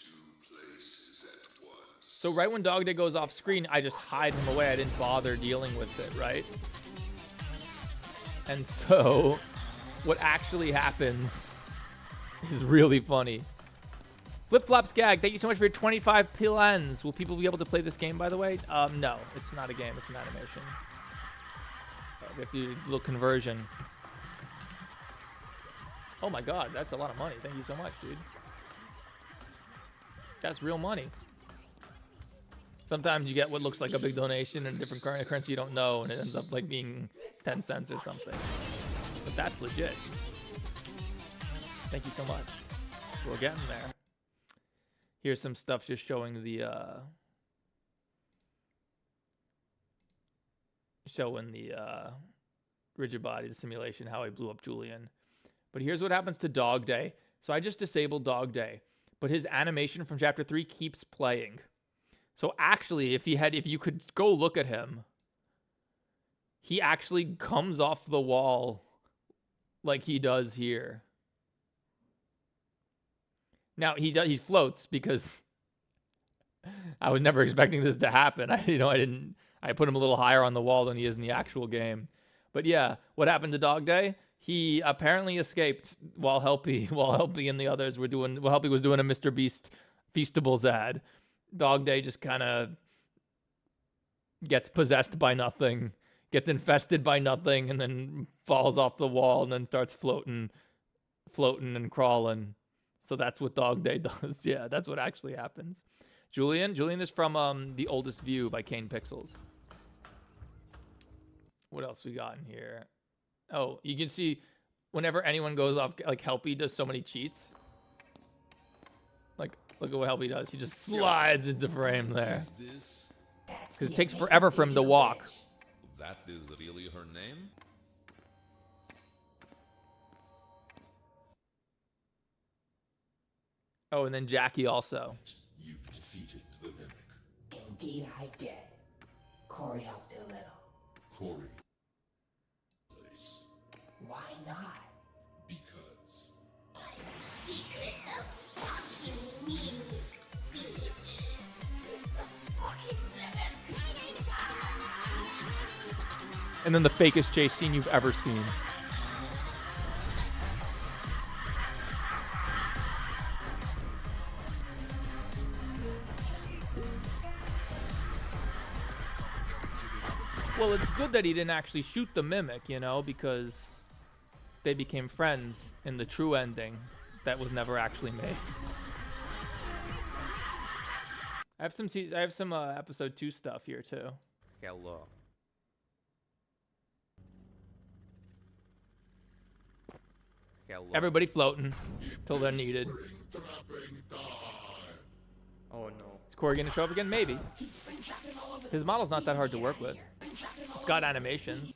places at once? So right when Dog Day goes off screen, I just hide him away. I didn't bother dealing with it, right? And so what actually happens is really funny. Flip Flops Gag, thank you so much for your 25 pilens. Will people be able to play this game, by the way? No, it's not a game. It's an animation. We have to do a little conversion. Oh my god, that's a lot of money. Thank you so much, dude. That's real money. Sometimes you get what looks like a big donation in a different currency you don't know, and it ends up like being 10 cents or something. But that's legit. Thank you so much. We're getting there. Here's some stuff just showing the rigid body, the simulation, how I blew up Julian. But here's what happens to Dog Day. So I just disabled Dog Day, but his animation from Chapter 3 keeps playing. So actually, if you could go look at him, he actually comes off the wall like he does here. Now he floats because I was never expecting this to happen. I put him a little higher on the wall than he is in the actual game. But yeah, what happened to Dog Day? He apparently escaped while Helpy and the others were doing. Well, Helpy was doing a Mr. Beast Feastables ad. Dog Day just kind of gets possessed by nothing, gets infested by nothing, and then falls off the wall and then starts floating and crawling. So that's what Dog Day does. Yeah, that's what actually happens. Julian is from The Oldest View by Kane Pixels. What else we got in here? Oh, you can see whenever anyone goes off, like Helpy does so many cheats. Like, look at what Helpy does. He just slides into frame there. Because it takes forever for him to walk. That is really her name? Oh, and then Jackie also. You've defeated the Mimic. Indeed I did. Corey helped a little. Corey. Place. Why not? Because Secret of fucking me, bitch. Fucking And then the fakest chase scene you've ever seen. Well, it's good that he didn't actually shoot the mimic, you know, because they became friends in the true ending that was never actually made. I have some episode 2 stuff here too. Hello. Hello. Everybody floating till they're needed. Oh no. Is Corey gonna show up again? Maybe. His model's not that hard to work with. It's got animations.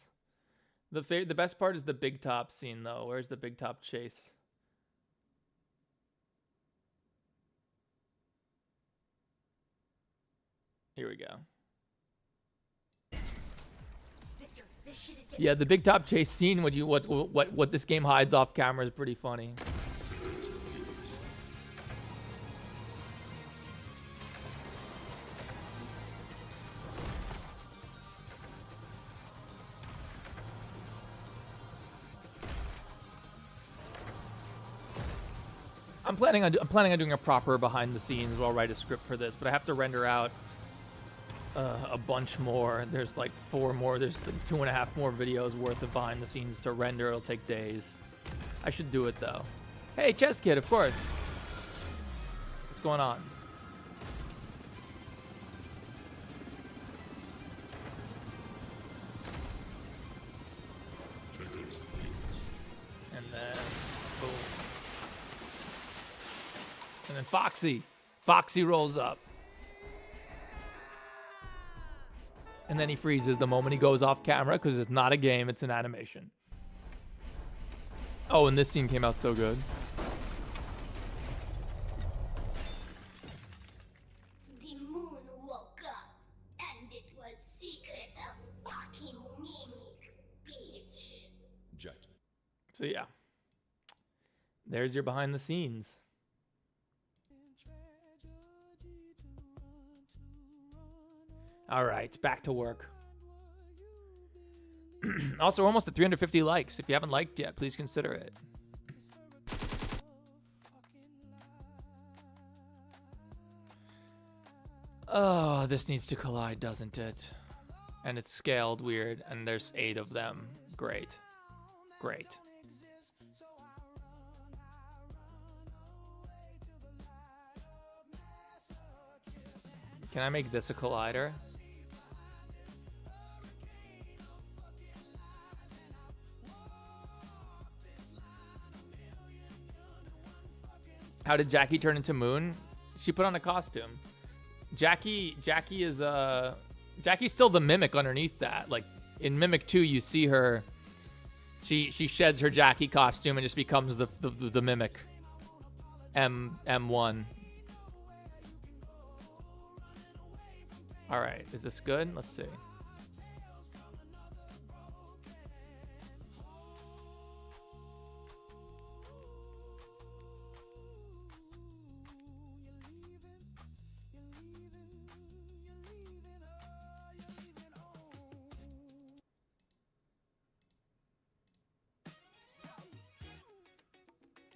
The best part is the big top scene though. Where's the big top chase? Here we go. Yeah, the big top chase scene. What this game hides off camera is pretty funny. I'm planning on doing a proper behind the scenes. I'll write a script for this, but I have to render out a bunch more. There's like 4 more. There's like 2.5 more videos worth of behind the scenes to render. It'll take days. I should do it though. Hey, Chess Kid, of course. What's going on? And then boom. And then Foxy rolls up. And then he freezes the moment he goes off camera because it's not a game, it's an animation. Oh, and this scene came out so good. The moon woke up, and it was secret of fucking mimic, bitch. Jackie. So yeah. There's your behind the scenes. All right, back to work. Also, we're almost at 350 likes. If you haven't liked yet, please consider it. Oh, this needs to collide, doesn't it? And it's scaled weird, and there's 8 of them. Great. Great. Can I make this a collider? How did Jackie turn into Moon? She put on a costume. Jackie's still the mimic underneath that. Like in Mimic 2, you see her. She sheds her Jackie costume and just becomes the mimic. M1. All right, is this good? Let's see.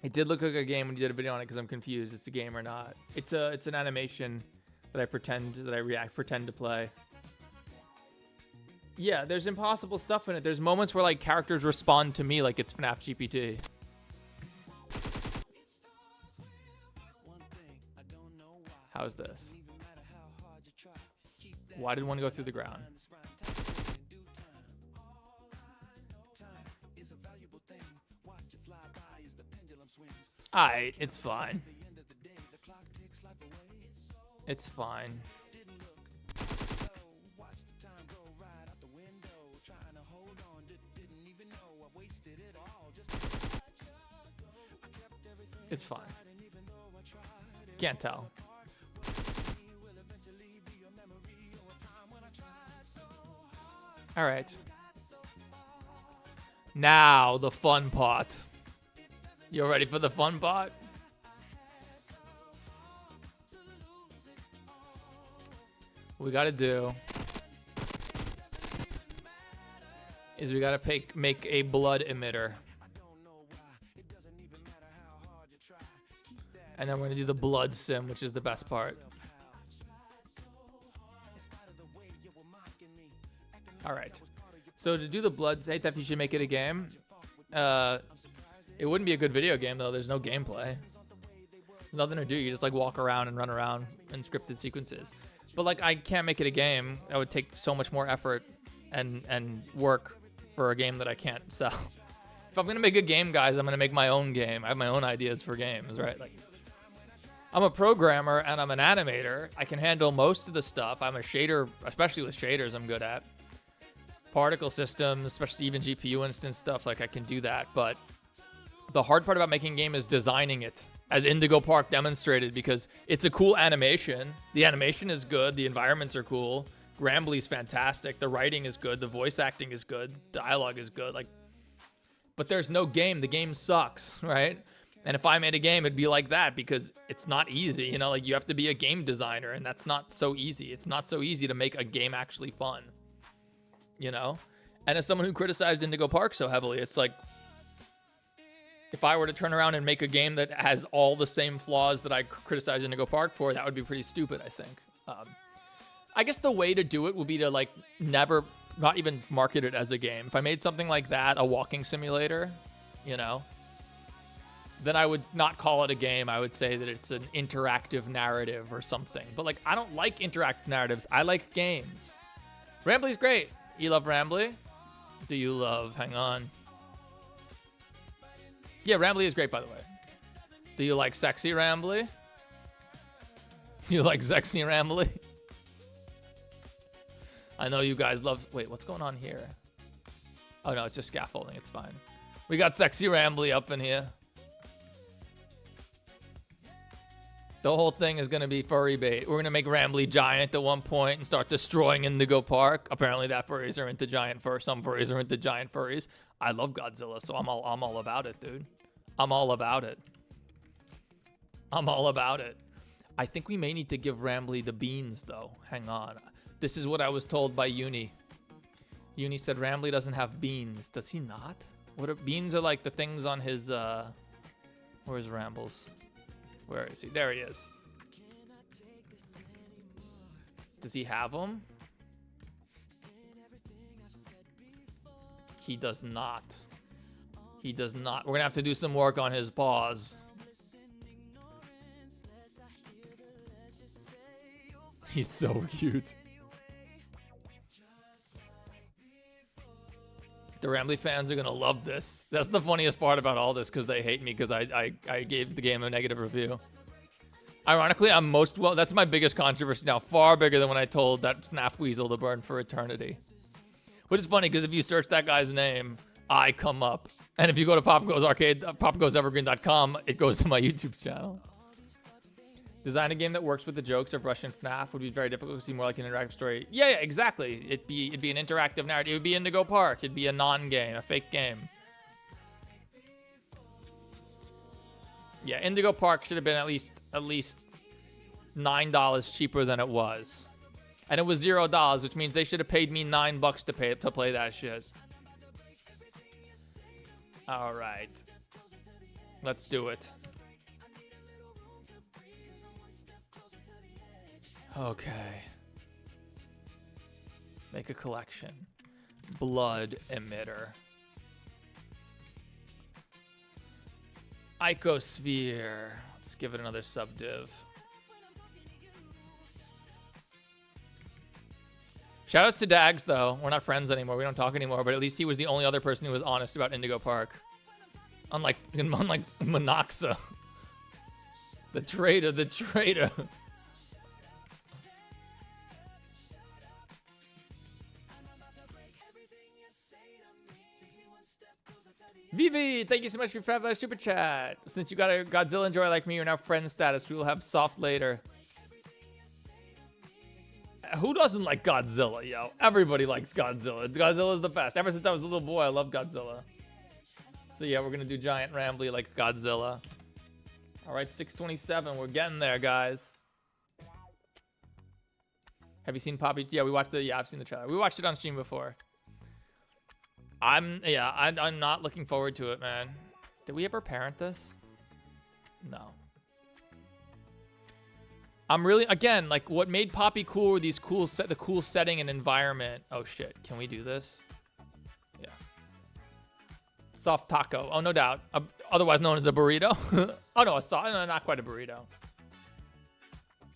It did look like a game when you did a video on it because I'm confused. It's a game or not? It's an animation that I pretend to play. Yeah, there's impossible stuff in it. There's moments where like characters respond to me like it's FNAF GPT. How's this? Why did one go through the ground? Alright, it's fine. It's fine. It's fine. Can't tell. All right. Now the fun part. You ready for the fun part? What we gotta do is we gotta make a blood emitter. And then we're gonna do the blood sim, which is the best part. All right. So to do the blood, hey, Theft, you should make it a game. It wouldn't be a good video game though. There's no gameplay. Nothing to do. You just like walk around and run around in scripted sequences. But like, I can't make it a game. That would take so much more effort and work for a game that I can't sell. If I'm gonna make a game, guys, I'm gonna make my own game. I have my own ideas for games, right? Like, I'm a programmer and I'm an animator. I can handle most of the stuff. I'm a shader, especially with shaders, I'm good at. Particle systems, especially even GPU instance stuff, like I can do that. But the hard part about making a game is designing it, as Indigo Park demonstrated, because it's a cool animation. The animation is good. The environments are cool. Grambly's fantastic. The writing is good. The voice acting is good. Dialogue is good. Like, but there's no game. The game sucks, right? And if I made a game, it'd be like that because it's not easy. You know, like you have to be a game designer, and that's not so easy. It's not so easy to make a game actually fun. You know? And as someone who criticized Indigo Park so heavily, it's like, if I were to turn around and make a game that has all the same flaws that I criticized Indigo Park for, that would be pretty stupid, I think. I guess the way to do it would be to like not even market it as a game. If I made something like that, a walking simulator, you know, then I would not call it a game. I would say that it's an interactive narrative or something. But like, I don't like interactive narratives. I like games. Rambly's great. You love Rambly? Do you love, hang on. Yeah, Rambly is great, by the way. Do you like sexy Rambly? Do you like sexy Rambly? I know you guys love, wait, what's going on here? Oh no, it's just scaffolding, it's fine. We got sexy Rambly up in here. The whole thing is gonna be furry bait. We're gonna make Rambly giant at one point and start destroying Indigo Park. Apparently that furries are into giant fur. Some furries are into giant furries. I love Godzilla, so I'm all about it, dude. I'm all about it. I'm all about it. I think we may need to give Rambly the beans, though. Hang on. This is what I was told by Uni. Uni said Rambly doesn't have beans. Does he not? What are beans? Are like the things on his, where's Rambles? Where is he? There he is. Does he have them? He does not. He does not. We're gonna have to do some work on his paws. He's so cute. The Rambly fans are gonna love this. That's the funniest part about all this, because they hate me because I gave the game a negative review. Ironically, that's my biggest controversy now, far bigger than when I told that FNAF Weasel to burn for eternity. Which is funny, because if you search that guy's name, I come up. And if you go to popgoesevergreen.com, it goes to my YouTube channel. Design a game that works with the jokes of Russian FNAF would be very difficult to see, more like an interactive story. Yeah, exactly. It'd be an interactive narrative. It would be Indigo Park. It'd be a non-game, a fake game. Yeah, Indigo Park should have been at least $9 cheaper than it was. And it was $0, which means they should have paid me $9 to play that shit. All right. Let's do it. Okay. Make a collection. Blood emitter. Icosphere. Let's give it another subdiv. Shoutouts to Dags, though. We're not friends anymore. We don't talk anymore, but at least he was the only other person who was honest about Indigo Park. Unlike Monoxa. The traitor. Vivi, thank you so much for your $5 super chat. Since you got a Godzilla enjoyer like me, you're now friend status. We will have soft later. Who doesn't like Godzilla, yo? Everybody likes Godzilla. Godzilla's the best. Ever since I was a little boy, I love Godzilla. So yeah, we're gonna do giant Rambly like Godzilla. All right, 627. We're getting there, guys. Have you seen Poppy? Yeah, I've seen the trailer. We watched it on stream before. I'm not looking forward to it, man. Did we ever parent this? No. I'm really, again, like what made Poppy cool were these the cool setting and environment. Oh shit, can we do this? Yeah. Soft taco. Oh, no doubt. Otherwise known as a burrito. Oh no, no, not quite a burrito.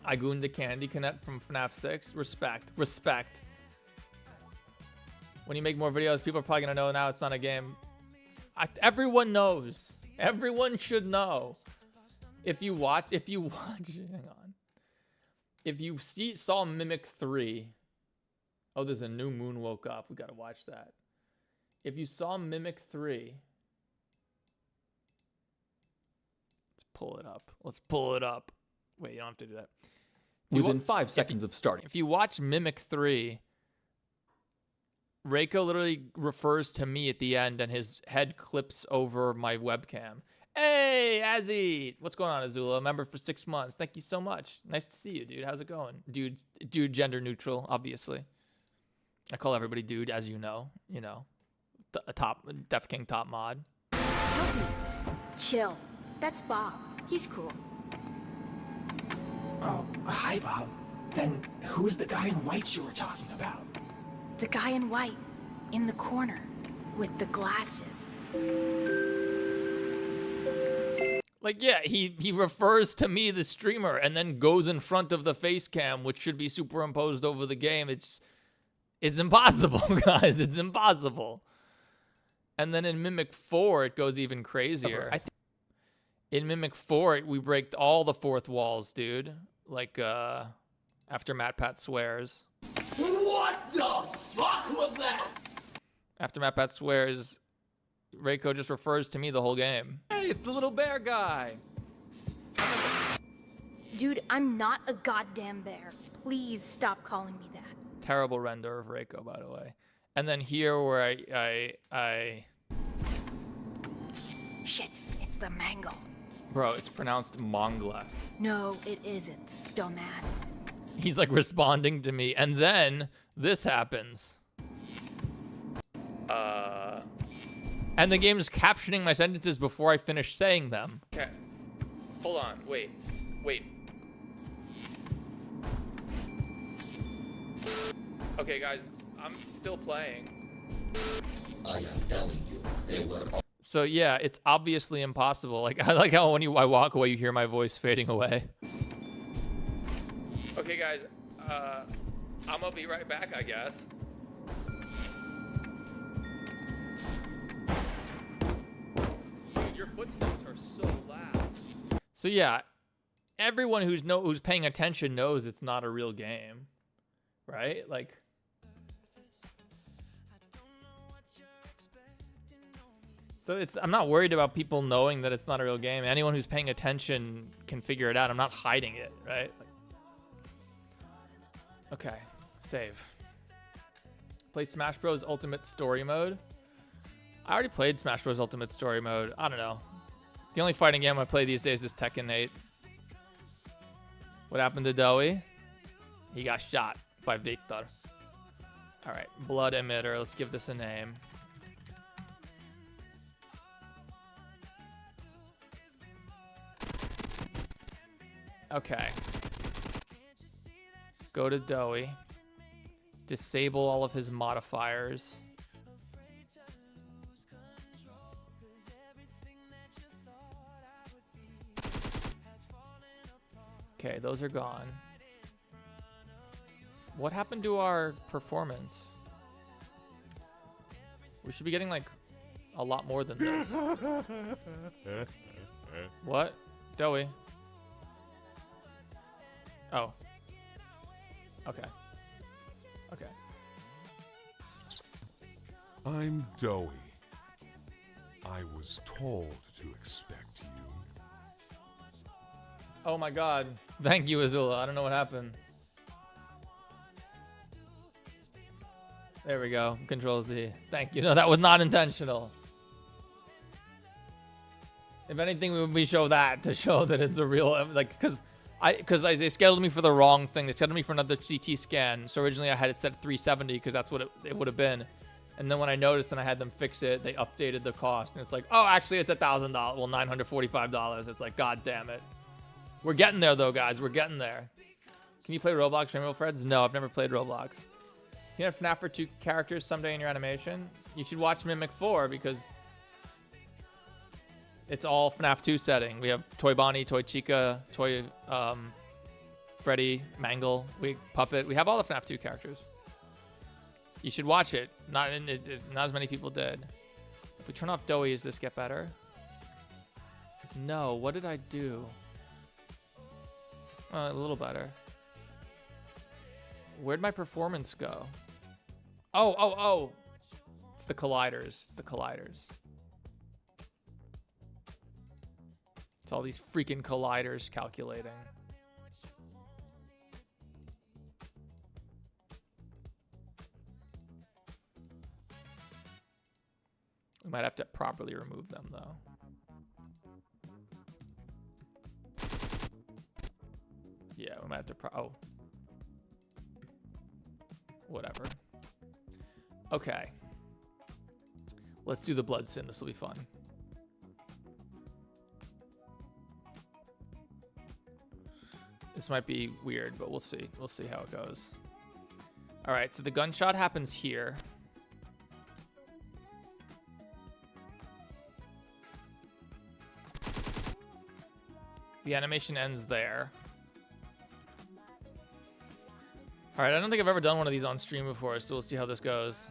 Igoon the Candy Connect from FNAF 6. Respect. Respect. When you make more videos, people are probably gonna know now it's not a game. Everyone knows. Everyone should know. If you watch, hang on. If you saw Mimic 3, oh, there's a new moon woke up. We gotta watch that. If you saw Mimic 3, let's pull it up. Let's pull it up. Wait, you don't have to do that. Within 5 seconds of starting. If you watch Mimic 3, Reiko literally refers to me at the end and his head clips over my webcam. Hey, Azzy! What's going on, Azula? Member for 6 months. Thank you so much. Nice to see you, dude. How's it going? Dude, gender neutral, obviously. I call everybody dude, as you know. You know, a top, Def King top mod. Help me. Chill. That's Bob. He's cool. Oh, hi, Bob. Then who's the guy in white you were talking about? The guy in white, in the corner, with the glasses. Like, yeah, he refers to me, the streamer, and then goes in front of the face cam, which should be superimposed over the game. It's impossible, guys. It's impossible. And then in Mimic 4, it goes even crazier. In Mimic 4, we break all the fourth walls, dude. Like, after MatPat swears. What the fuck was that? After MatPat swears, Reiko just refers to me the whole game. Hey, it's the little bear guy. Dude, I'm not a goddamn bear. Please stop calling me that. Terrible render of Reiko, by the way. And then here where I... Shit, it's the mango. Bro, it's pronounced Mongla. No, it isn't, dumbass. He's like responding to me, and then this happens. And the game is captioning my sentences before I finish saying them. Okay, hold on, wait. Okay, guys, I'm still playing. I am telling you, they were all So yeah, it's obviously impossible. Like I like how when I walk away, you hear my voice fading away. Okay, guys, I'm gonna be right back, I guess. Dude, your footsteps are so loud. So yeah, everyone who's paying attention knows it's not a real game, right? Like. So I'm not worried about people knowing that it's not a real game. Anyone who's paying attention can figure it out. I'm not hiding it, right? Okay, save. Played Smash Bros. Ultimate Story Mode. I already played Smash Bros. Ultimate Story Mode. I don't know. The only fighting game I play these days is Tekken 8. What happened to Doey? He got shot by Victor. All right, Blood Emitter. Let's give this a name. Okay. Go to Doey. Disable all of his modifiers. Okay, those are gone. What happened to our performance? We should be getting like a lot more than this. What? Doey. Oh. Okay. Okay. I'm Doey. I was told to expect you. Oh my god. Thank you, Azula. I don't know what happened. There we go. Control Z. Thank you. No, that was not intentional. If anything, we show that to show that it's a real, like, because they scheduled me for the wrong thing. They scheduled me for another CT scan. So originally I had it set at 370 because that's what it would have been. And then when I noticed and I had them fix it, they updated the cost. And it's like, oh, actually, it's $1,000. Well, $945. It's like, God damn it. We're getting there, though, guys. We're getting there. Can you play Roblox Rainbow Friends? No, I've never played Roblox. You have FNAF for 2 characters someday in your animation? You should watch Mimic 4 because it's all FNAF 2 setting. We have Toy Bonnie, Toy Chica, Toy Freddy, Mangle, Puppet. We have all the FNAF 2 characters. You should watch it. Not as many people did. If we turn off Doughy, does this get better? No. What did I do? A little better. Where'd my performance go? Oh. It's the colliders. It's the colliders. It's all these freaking colliders calculating. We might have to properly remove them, though. Yeah, we might have to oh. Whatever. Okay. Let's do the blood sim. This will be fun. This might be weird, but we'll see. We'll see how it goes. All right, so the gunshot happens here. The animation ends there. All right, I don't think I've ever done one of these on stream before, so we'll see how this goes.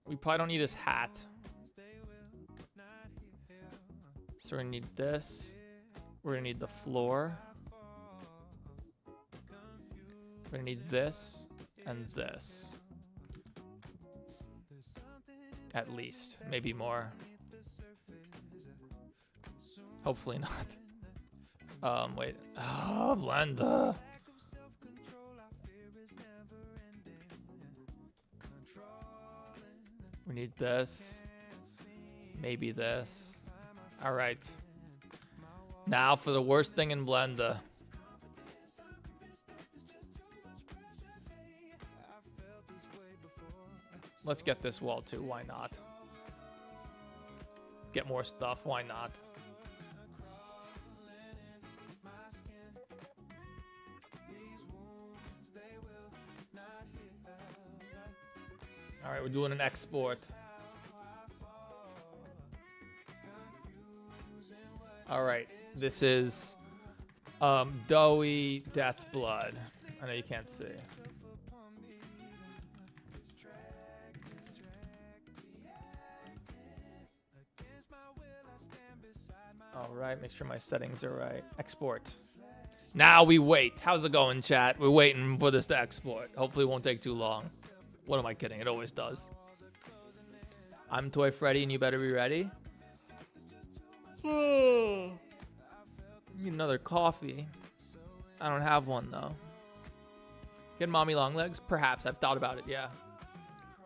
We probably don't need his hat. So we're gonna need this. We're gonna need the floor. We're gonna need this and this. At least, maybe more. Hopefully not. Wait. Oh, Blender. We need this. Maybe this. All right. Now for the worst thing in Blender. Let's get this wall too. Why not? Get more stuff. Why not? All right, we're doing an export. All right, this is Doughy Death Blood. I know you can't see. All right, make sure my settings are right. Export. Now we wait. How's it going, chat? We're waiting for this to export. Hopefully it won't take too long. What am I kidding? It always does. I'm Toy Freddy and you better be ready. Need another coffee. I don't have one though. Get mommy long legs? Perhaps. I've thought about it, yeah.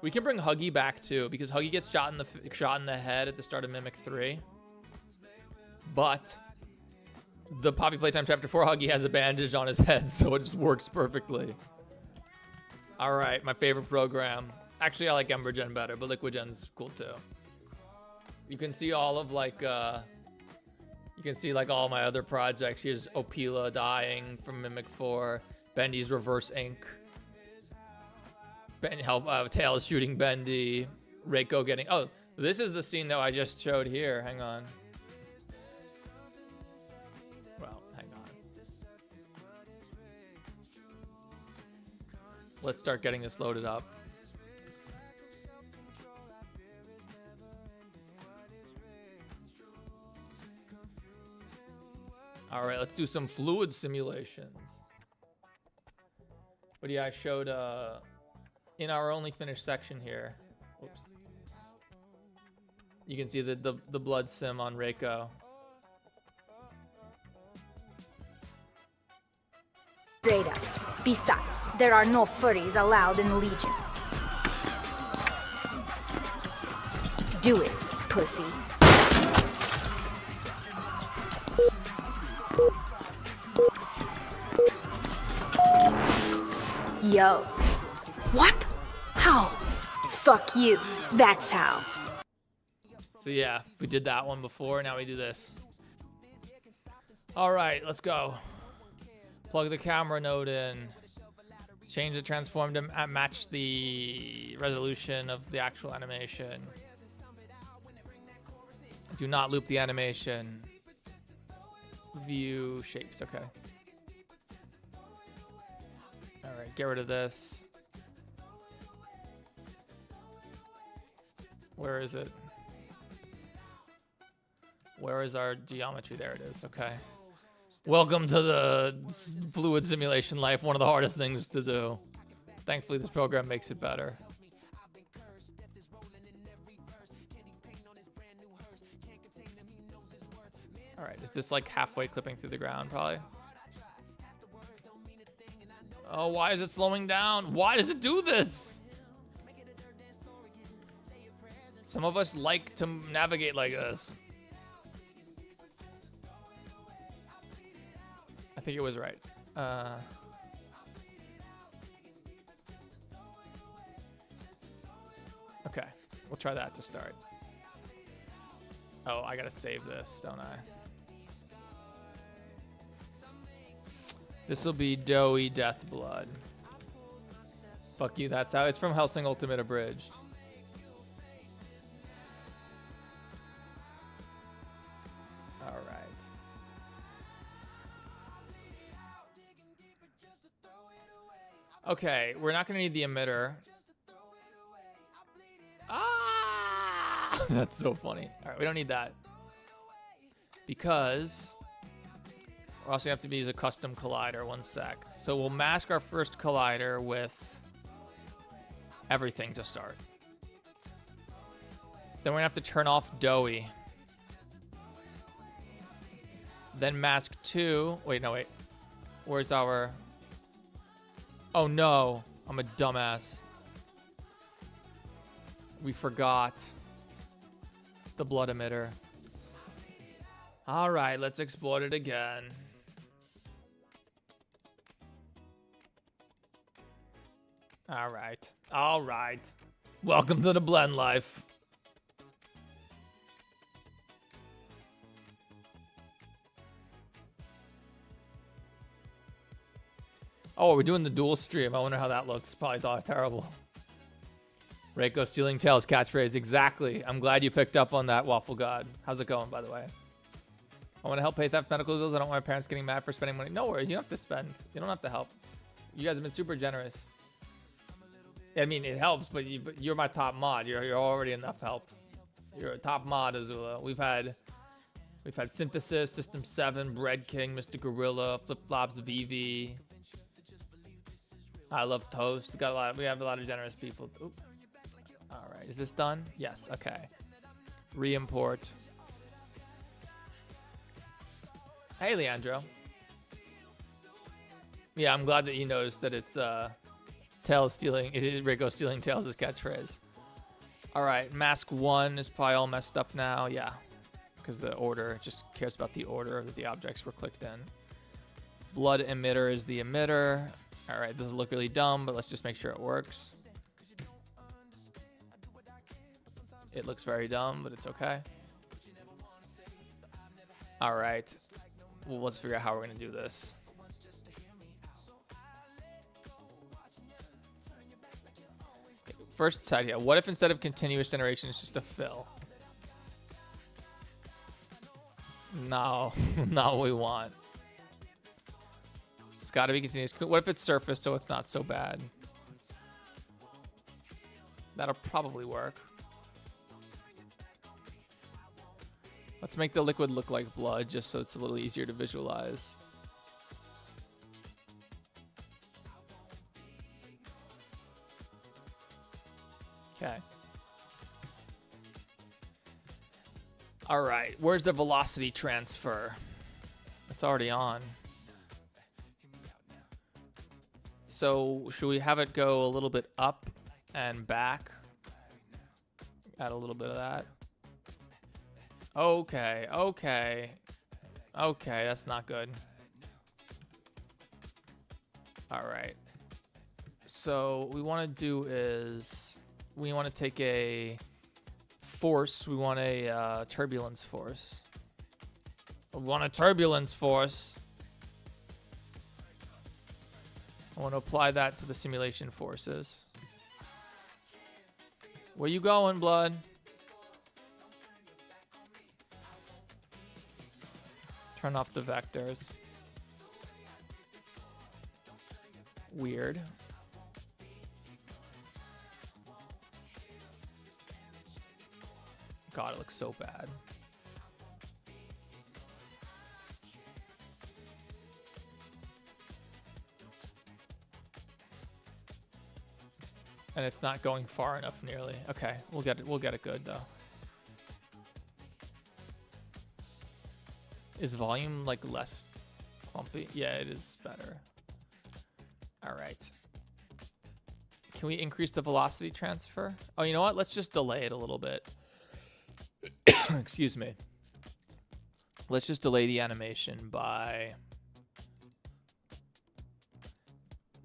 We can bring Huggy back too, because Huggy gets shot in the head at the start of Mimic 3. But the Poppy Playtime Chapter 4 Huggy has a bandage on his head, so it just works perfectly. All right, my favorite program. Actually, I like EmberGen better, but LiquidGen's cool too. You can see all of all my other projects. Here's Opila dying from Mimic 4. Bendy's reverse ink. Tails shooting Bendy. Reiko getting... Oh, this is the scene that I just showed here. Hang on. Well, hang on. Let's start getting this loaded up. All right, let's do some fluid simulations. But yeah, I showed in our only finished section here. Whoops. You can see the blood sim on Reiko. Raid us. Besides, there are no furries allowed in Legion. Do it, pussy. Yo. What? How? Fuck you. That's how. So yeah, we did that one before. Now we do this. All right, let's go. Plug the camera node in. Change the transform to match the resolution of the actual animation. Do not loop the animation. View shapes, okay. All right, get rid of this. Where is it? Where is our geometry? There it is, okay. Welcome to the fluid simulation life, one of the hardest things to do. Thankfully, this program makes it better. All right, is this like halfway clipping through the ground, probably? Oh, why is it slowing down? Why does it do this? Some of us like to navigate like this. I think it was right. Okay, we'll try that to start. Oh, I gotta save this, don't I? This will be Doughy Death Blood. Fuck you, that's how. It's from Hellsing Ultimate Abridged. All right. Okay, we're not gonna need the emitter. Ah! That's so funny. All right, we don't need that. Because we're also gonna have to use a custom collider, 1 sec. So we'll mask our first collider with everything to start. Then we're gonna have to turn off Doughy. Then mask 2. Wait, no, wait. Where's our... Oh no, I'm a dumbass. We forgot the blood emitter. All right, let's exploit it again. All right, all right. Welcome to the blend life. Oh, we're doing the dual stream. I wonder how that looks. Probably thought terrible. Reiko stealing tails catchphrase. Exactly. I'm glad you picked up on that, Waffle God. How's it going, by the way? I want to help pay theft medical bills. I don't want my parents getting mad for spending money. No worries. You don't have to spend. You don't have to help. You guys have been super generous. I mean, it helps, but you're my top mod. You're already enough help. You're a top mod, Azula. We've had Synthesis, System 7, Bread King, Mr. Gorilla, Flip Flops, VV. I love Toast. We have a lot of generous people. Oop. All right, is this done? Yes. Okay. Re-import. Hey, Leandro. Yeah, I'm glad that you noticed that it's Tails stealing. It is Rico stealing Tails' catchphrase. All right, mask 1 is probably all messed up now. Yeah, because the order just cares about the order that the objects were clicked in. Blood emitter is the emitter. All right, this will look really dumb, but let's just make sure it works. It looks very dumb, but it's okay. All right. Well, let's figure out how we're going to do this. Okay, first idea. What if instead of continuous generation, it's just a fill? No, not what we want. It's got to be continuous. What if it's surface so it's not so bad? That'll probably work. Let's make the liquid look like blood just so it's a little easier to visualize. Okay. All right, where's the velocity transfer? It's already on. So should we have it go a little bit up and back? Add a little bit of that. Okay, okay. Okay, that's not good. All right. So what we want to do is we want to take a force. We want a turbulence force. We want a turbulence force. I want to apply that to the simulation forces. Where you going, blood? Turn off the vectors. Weird. God, it looks so bad. And it's not going far enough nearly. Okay, we'll get it good though. Is volume like less clumpy? Yeah, it is better. All right. Can we increase the velocity transfer? Oh, you know what? Let's just delay it a little bit. Excuse me. Let's just delay the animation by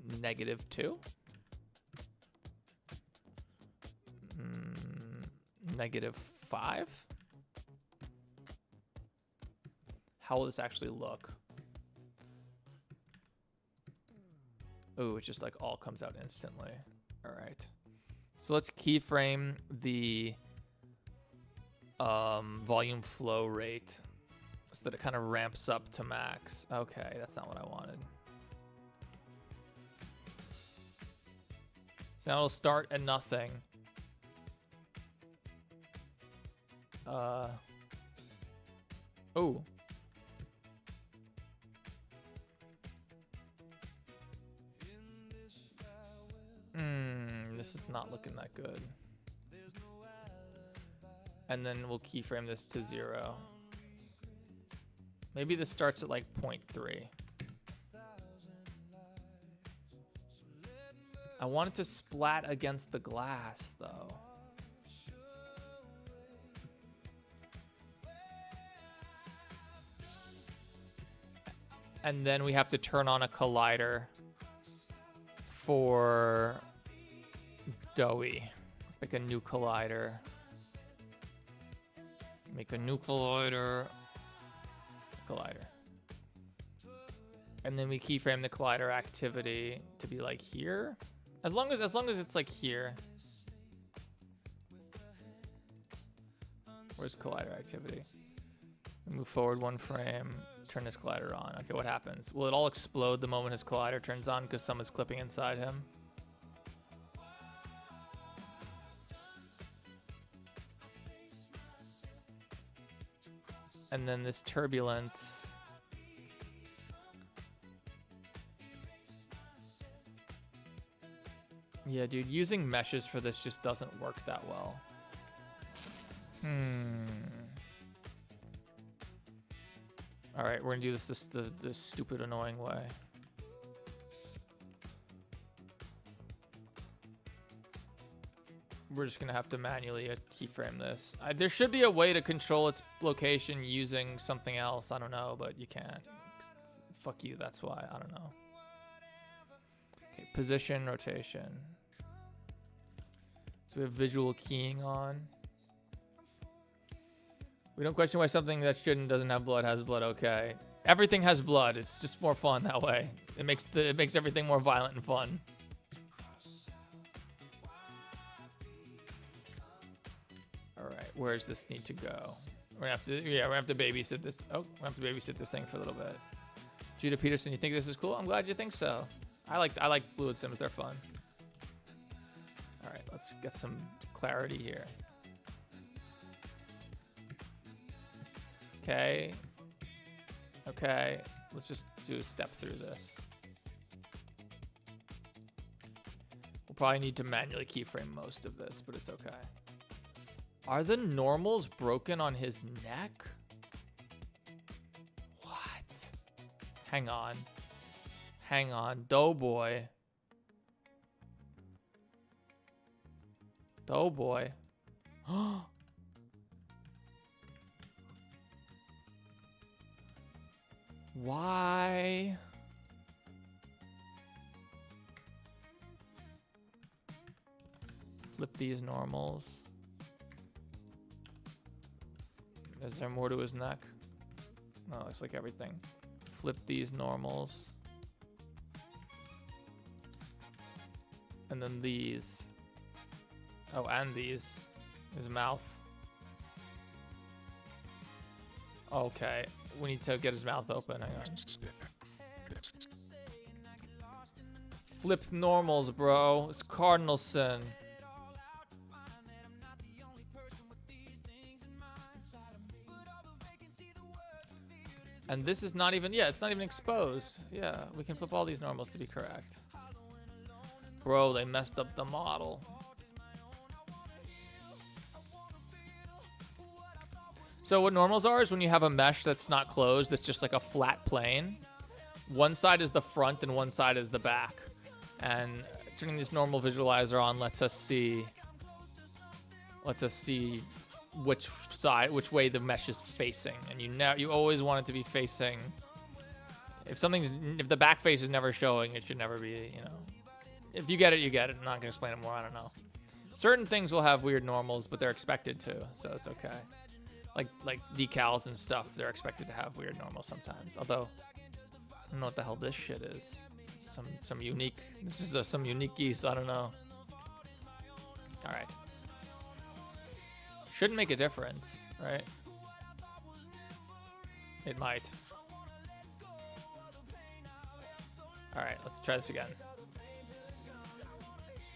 -2. -5. How will this actually look? Oh, it just like all comes out instantly. All right. So let's keyframe the volume flow rate so that it kind of ramps up to max. Okay, that's not what I wanted. So now it'll start at nothing. Oh. This is not looking that good. And then we'll keyframe this to 0. Maybe this starts at like 0.3. I want it to splat against the glass though. And then we have to turn on a collider for Doughy. Let's make a new collider. Make a new collider. And then we keyframe the collider activity to be like here. As long as it's like here. Where's collider activity? Move forward 1 frame. Turn this collider on. Okay, what happens? Will it all explode the moment his collider turns on because someone's clipping inside him? And then this turbulence. Yeah, dude, using meshes for this just doesn't work that well. All right, we're gonna do this the stupid, annoying way. We're just gonna have to manually keyframe this. There should be a way to control its location using something else. I don't know, but you can't. Fuck you, that's why. I don't know. Okay, position, rotation. So we have visual keying on. We don't question why something that shouldn't doesn't have blood has blood. Okay, everything has blood. It's just more fun that way. It makes everything more violent and fun. All right, where does this need to go? We're gonna have to babysit this. Oh, we have to babysit this thing for a little bit. Judah Peterson, you think this is cool? I'm glad you think so. I like fluid sims. They're fun. All right, let's get some clarity here. Okay. Okay. Let's just do a step through this. We'll probably need to manually keyframe most of this, but it's okay. Are the normals broken on his neck? What? Hang on. Hang on. Doughboy. Doughboy. Why? Flip these normals. Is there more to his neck? No, looks like everything. Flip these normals. And then these. Oh, and these. His mouth. Okay, we need to get his mouth open. Hang on. Flipped normals, bro. It's cardinal sin. And this is not even, yeah, it's not even exposed. Yeah, we can flip all these normals to be correct. Bro, they messed up the model. So what normals are is when you have a mesh that's not closed, it's just like a flat plane. One side is the front and one side is the back. And turning this normal visualizer on lets us see which side, which way the mesh is facing. And you always want it to be facing. If the back face is never showing, it should never be, you know. If you get it, you get it. I'm not gonna explain it more, I don't know. Certain things will have weird normals, but they're expected to, so it's okay. Like decals and stuff, they're expected to have weird normals sometimes. Although, I don't know what the hell this shit is. Some unique, this is some unique geese, I don't know. All right. Shouldn't make a difference, right? It might. All right, let's try this again.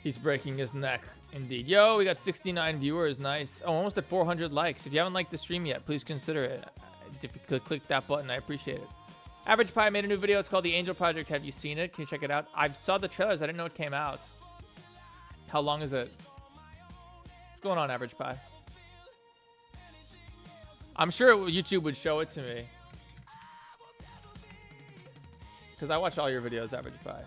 He's breaking his neck. Indeed. Yo, we got 69 viewers. Nice. Oh, almost at 400 likes. If you haven't liked the stream yet, please consider it. If you could click that button, I appreciate it. Average Pie made a new video. It's called The Angel Project. Have you seen it? Can you check it out? I saw the trailers. I didn't know it came out. How long is it? What's going on, Average Pie? I'm sure YouTube would show it to me. Because I watch all your videos, Average Pie.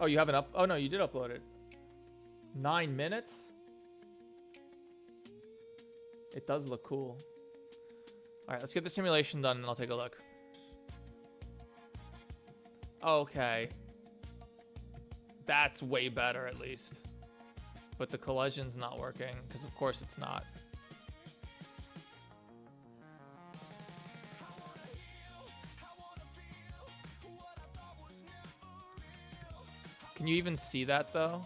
Oh, you haven't oh no, you did upload it. 9 minutes? It does look cool. All right, let's get the simulation done and I'll take a look. Okay. That's way better at least. But the collision's not working, because of course it's not. Can you even see that though?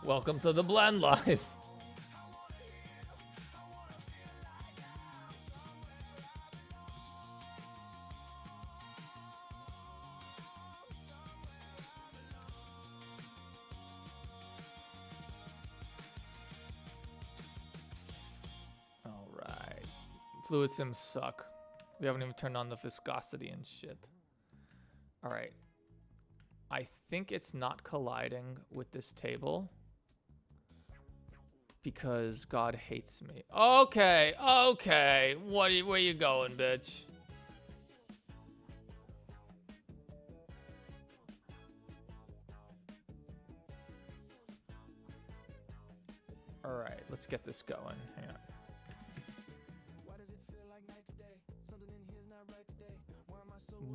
Welcome to the blend life. All right. Fluid sims suck. We haven't even turned on the viscosity and shit. All right. I think it's not colliding with this table because God hates me. Okay, okay. Where you going, bitch? All right, let's get this going. Hang on.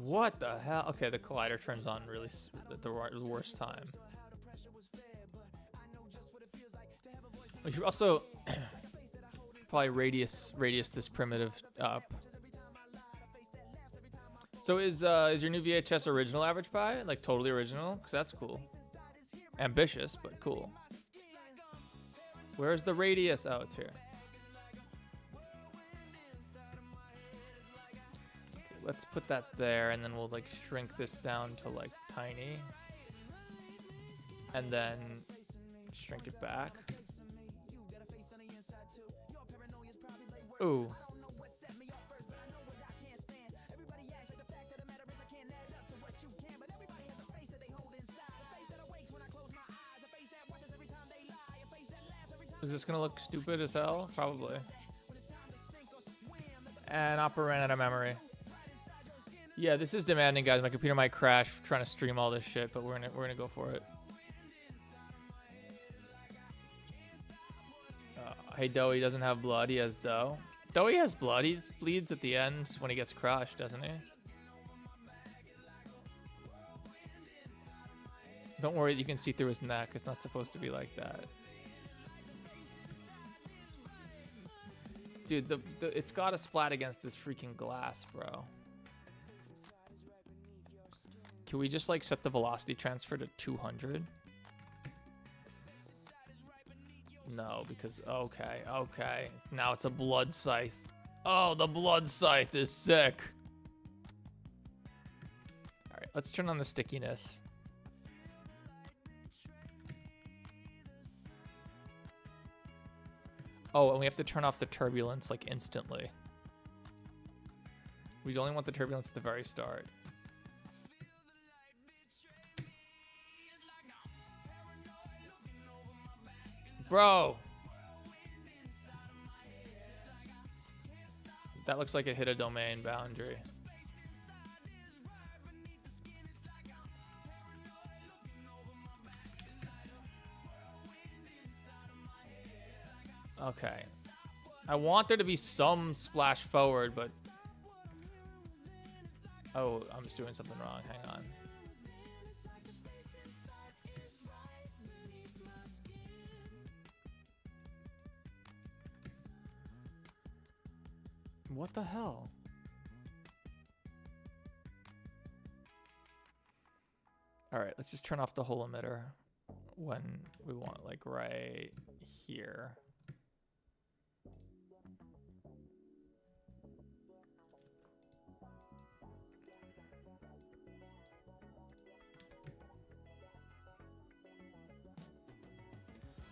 What the hell? Okay, the collider turns on really at the worst time. We should also probably radius this primitive up. So is your new VHS original, Average Pie? Like totally original? Because that's cool. Ambitious, but cool. Where's the radius? Oh, it's here. Let's put that there, and then we'll like shrink this down to like tiny, and then shrink it back. Ooh. Is this gonna look stupid as hell? Probably. And Opera ran out of memory. Yeah, this is demanding, guys. My computer might crash trying to stream all this shit, but we're gonna go for it. Hey, Doughy doesn't have blood. He has dough. Doughy has blood. He bleeds at the end when he gets crushed, doesn't he? Don't worry, you can see through his neck. It's not supposed to be like that. Dude, it's got to splat against this freaking glass, bro. Can we just like set the velocity transfer to 200? No, because okay. Now it's a blood scythe. Oh, the blood scythe is sick. All right, let's turn on the stickiness. Oh, and we have to turn off the turbulence like instantly. We only want the turbulence at the very start. Bro! That looks like it hit a domain boundary. Okay. I want there to be some splash forward, but... Oh, I'm just doing something wrong. Hang on. What the hell? All right, let's just turn off the whole emitter when we want it, like right here.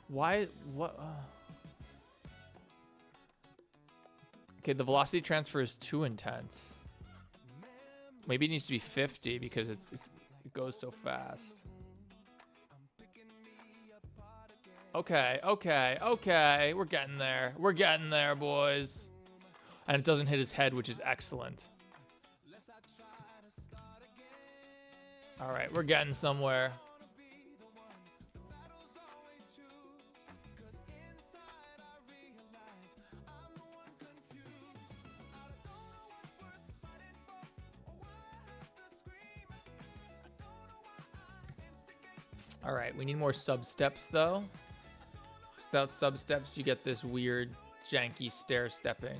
Why? What? Okay, the velocity transfer is too intense. Maybe it needs to be 50 because it goes so fast. Okay. We're getting there. We're getting there, boys. And it doesn't hit his head, which is excellent. All right, we're getting somewhere. All right, we need more sub-steps, though. Without sub-steps, you get this weird, janky stair-stepping.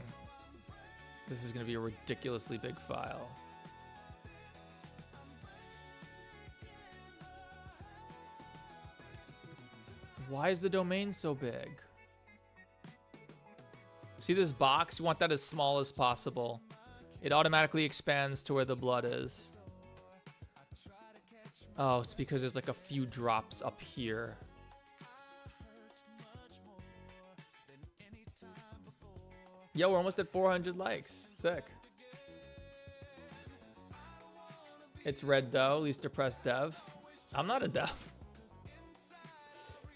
This is going to be a ridiculously big file. Why is the domain so big? See this box? You want that as small as possible. It automatically expands to where the blood is. Oh, it's because there's like a few drops up here. Yo, we're almost at 400 likes. Sick. It's red though, least depressed dev. I'm not a dev.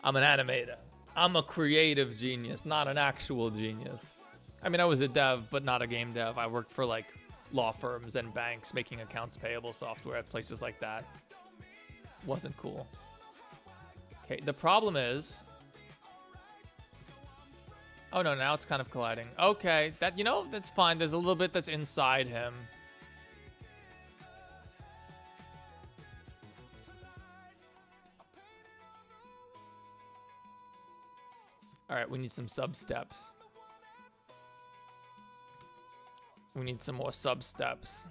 I'm an animator. I'm a creative genius, not an actual genius. I mean, I was a dev, but not a game dev. I worked for like law firms and banks making accounts payable software at places like that. Wasn't cool. Okay, the problem is... Oh no, now it's kind of colliding. Okay, that, you know, that's fine. There's a little bit that's inside him. All right, we need some sub-steps. We need some more sub-steps.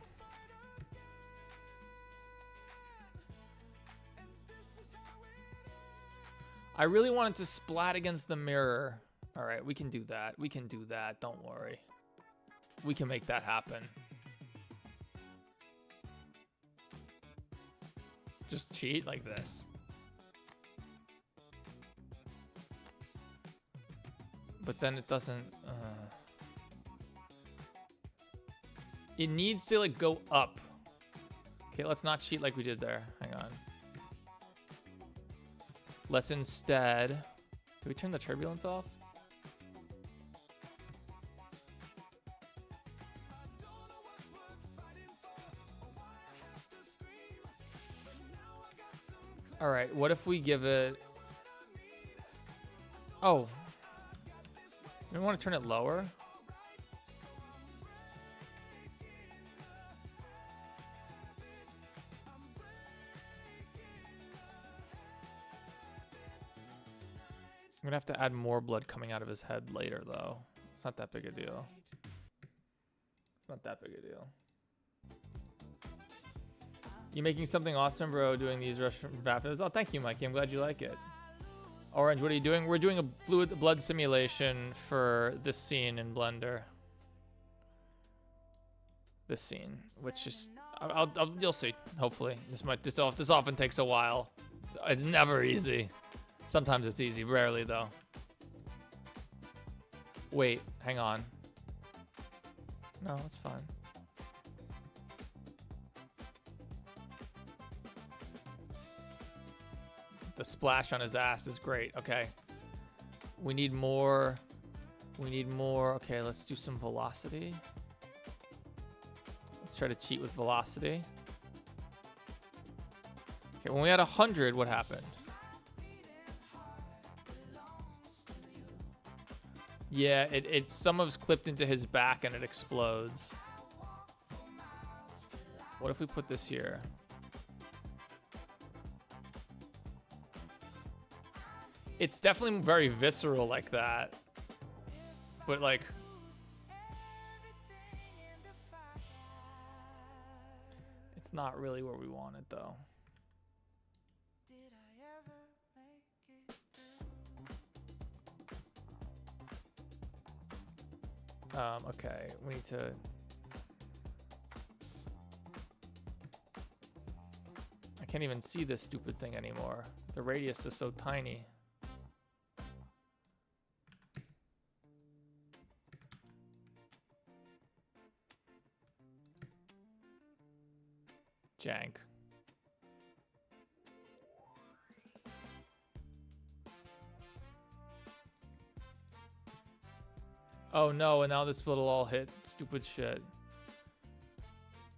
I really wanted to splat against the mirror. All right, we can do that. We can do that. Don't worry. We can make that happen. Just cheat like this. But then it doesn't... It needs to like go up. Okay, let's not cheat like we did there. Hang on. Let's instead... Do we turn the turbulence off? All right, what if we give it... Oh. Do we want to turn it lower? I'm gonna have to add more blood coming out of his head later, though. It's not that big a deal. It's not that big a deal. You making something awesome, bro, doing these Russian FNAF. Oh, thank you, Mikey. I'm glad you like it. Orange, what are you doing? We're doing a fluid blood simulation for this scene in Blender. This scene, which is... you'll see, hopefully. This often takes a while. It's never easy. Sometimes it's easy, rarely though. Wait, hang on. No, it's fine. The splash on his ass is great. Okay. We need more. We need more. Okay, let's do some velocity. Let's try to cheat with velocity. Okay, when we had 100, what happened? Yeah, some of it's clipped into his back and it explodes. What if we put this here? It's definitely very visceral like that. But like... It's not really where we want it though. Okay, we need to... I can't even see this stupid thing anymore. The radius is so tiny. Jank. Oh no, and now this will all hit stupid shit.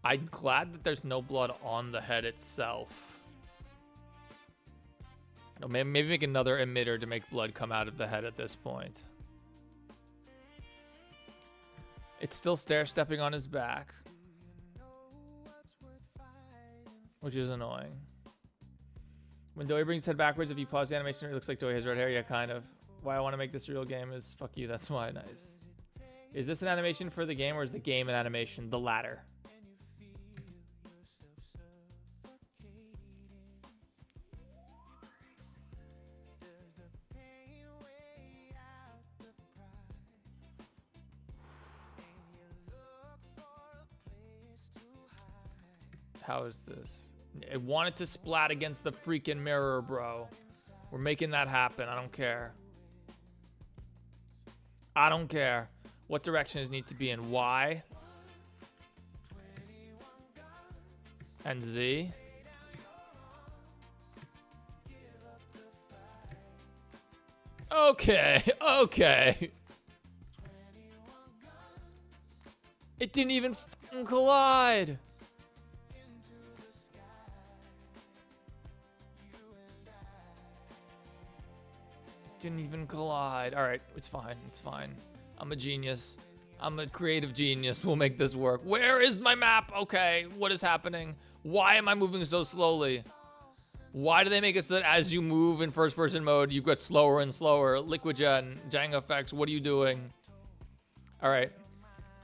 I'm glad that there's no blood on the head itself. No, maybe make another emitter to make blood come out of the head at this point. It's still stair-stepping on his back, which is annoying. When Doey brings his head backwards, if you pause the animation, it looks like Doey has red hair. Yeah, kind of. Why I want to make this a real game is fuck you. That's why. Nice. Is this an animation for the game, or is the game an animation? The latter. How is this? I want it to splat against the freaking mirror, bro. We're making that happen. I don't care. I don't care. What direction does it need to be in? Y and Z. Okay, okay. It didn't even fucking collide. Didn't even collide. All right, it's fine. It's fine. I'm a genius. I'm a creative genius. We'll make this work. Where is my map? Okay, what is happening? Why am I moving so slowly? Why do they make it so that as you move in first-person mode, you get slower and slower? Liquid-Gen, Jenga effects, what are you doing? All right,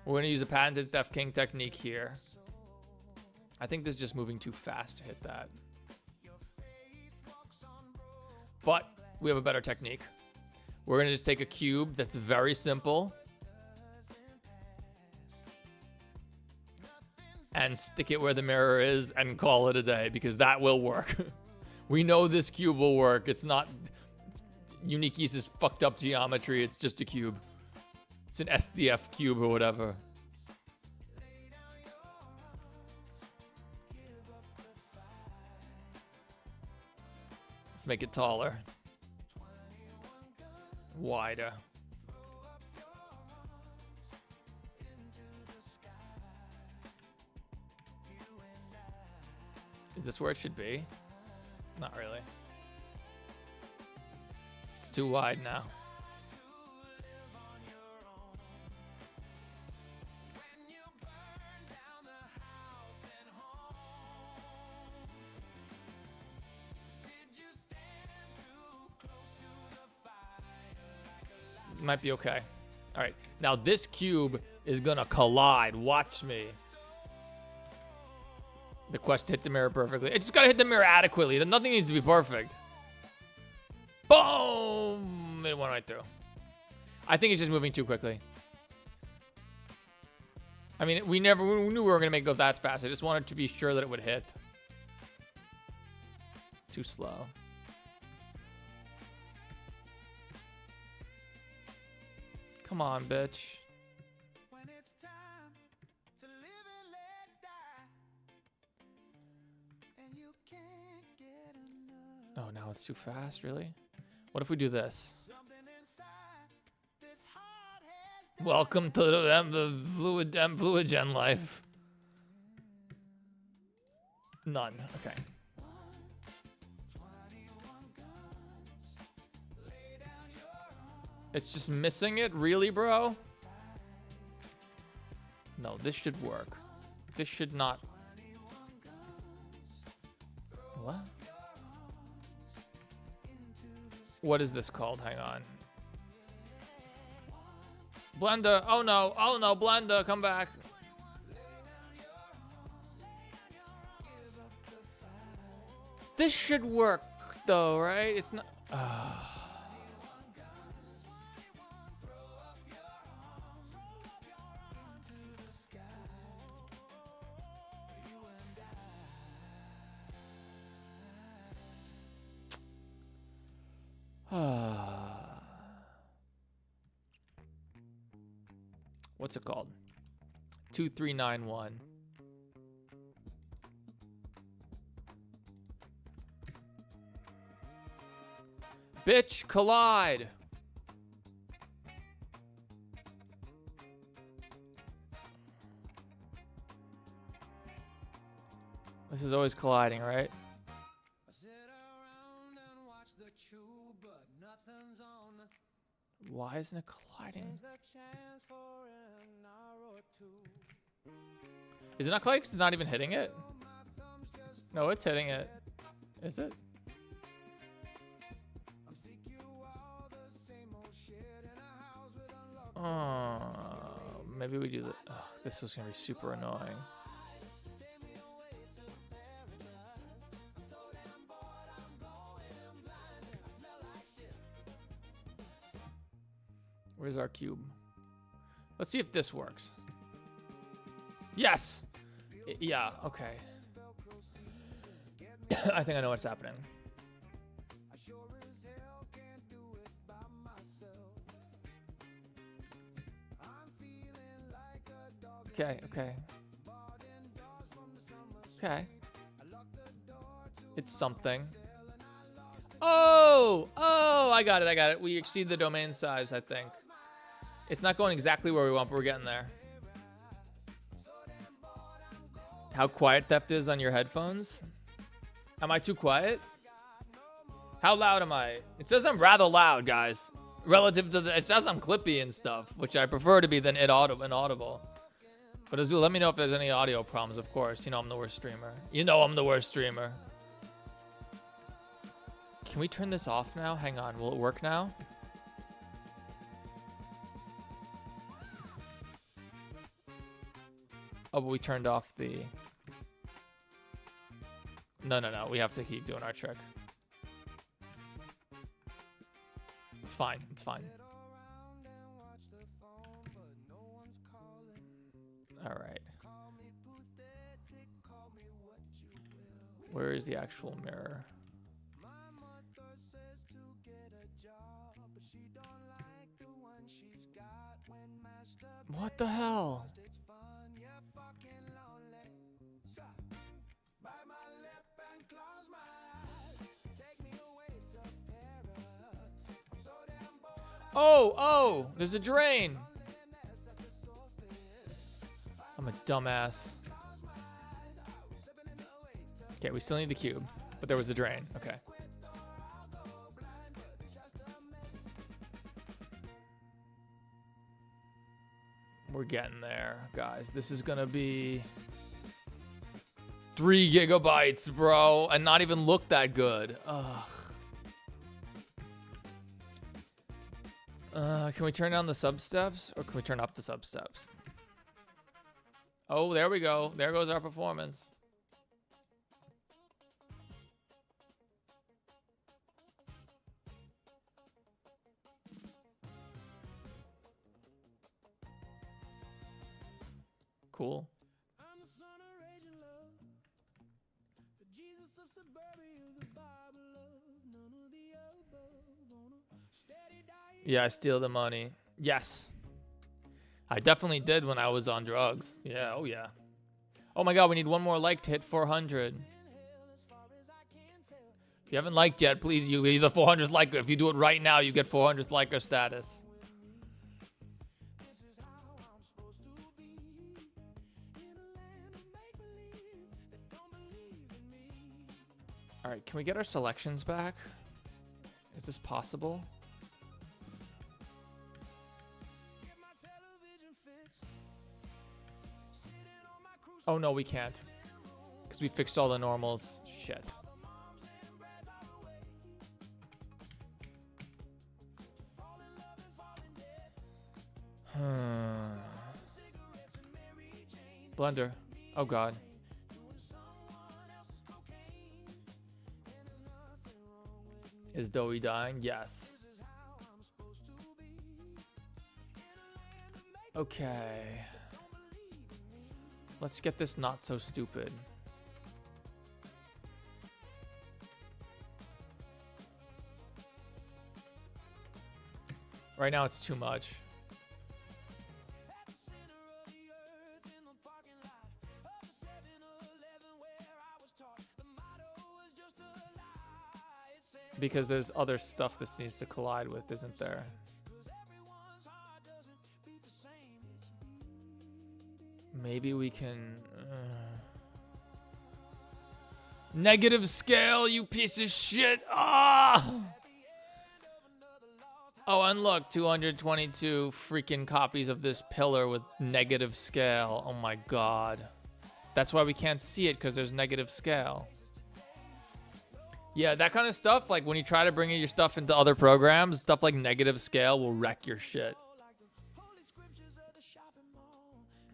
we're gonna use a patented Theft King technique here. I think this is just moving too fast to hit that. But we have a better technique. We're gonna just take a cube that's very simple and stick it where the mirror is and call it a day, because that will work. We know this cube will work. It's not Unique's fucked up geometry. It's just a cube. It's an SDF cube or whatever. Let's make it taller. Wider. Is this where it should be? Not really. It's too wide now. Might be okay. All right, now this cube is gonna collide. Watch me. The quest hit the mirror perfectly. It just gotta hit the mirror adequately. Nothing needs to be perfect. Boom! It went right through. I think it's just moving too quickly. I mean, we knew we were gonna make it go that fast. I just wanted to be sure that it would hit. Too slow. Come on, bitch. Oh, now it's too fast, really? What if we do this? Welcome to the fluid gen life. None. Okay. It's just missing it, really, bro? No, this should work. This should not. What? What is this called? Hang on. Blender. Oh no. Oh no, Blender, come back. This should work though, right? It's not. What's it called? 2391. Bitch, collide. This is always colliding, right? Why isn't it colliding? Is it not colliding 'cause it's not even hitting it? No, it's hitting it. Is it? Oh, maybe we do that. Oh, this is gonna be super annoying. Where's our cube? Let's see if this works. Yes! Yeah, okay. I think I know what's happening. Okay, okay. Okay. It's something. Oh! Oh, I got it, I got it. We exceed the domain size, I think. It's not going exactly where we want, but we're getting there. How quiet theft is on your headphones? Am I too quiet? How loud am I? It says I'm rather loud, guys. Relative to the, it says I'm clippy and stuff, which I prefer to be than inaudible. But Azul, let me know if there's any audio problems, of course. You know I'm the worst streamer. You know I'm the worst streamer. Can we turn this off now? Hang on, will it work now? Oh, but we turned off the... No. We have to keep doing our trick. It's fine. It's fine. All right. Where is the actual mirror? What the hell? Oh, there's a drain. I'm a dumbass. Okay, we still need the cube. But there was a drain. Okay. We're getting there, guys. This is gonna be 3 gigabytes, bro, and not even look that good. Ugh. Can we turn down the sub steps, or can we turn up the sub steps? Oh, there we go. There goes our performance. Cool. Yeah, I steal the money. Yes. I definitely did when I was on drugs. Yeah, oh yeah. Oh my god, we need one more like to hit 400. If you haven't liked yet, please, you either 400th liker. If you do it right now, you get 400th liker status. All right, can we get our selections back? Is this possible? Oh no, we can't. Because we fixed all the normals. Shit. Blender. Oh god. Is Doey dying? Yes. Okay. Let's get this not so stupid. Right now it's too much. Because there's other stuff this needs to collide with, isn't there? Maybe we can... Negative scale, you piece of shit! Ah! Oh, and look, 222 freaking copies of this pillar with negative scale. Oh my god. That's why we can't see it, because there's negative scale. Yeah, that kind of stuff, like when you try to bring your stuff into other programs, stuff like negative scale will wreck your shit.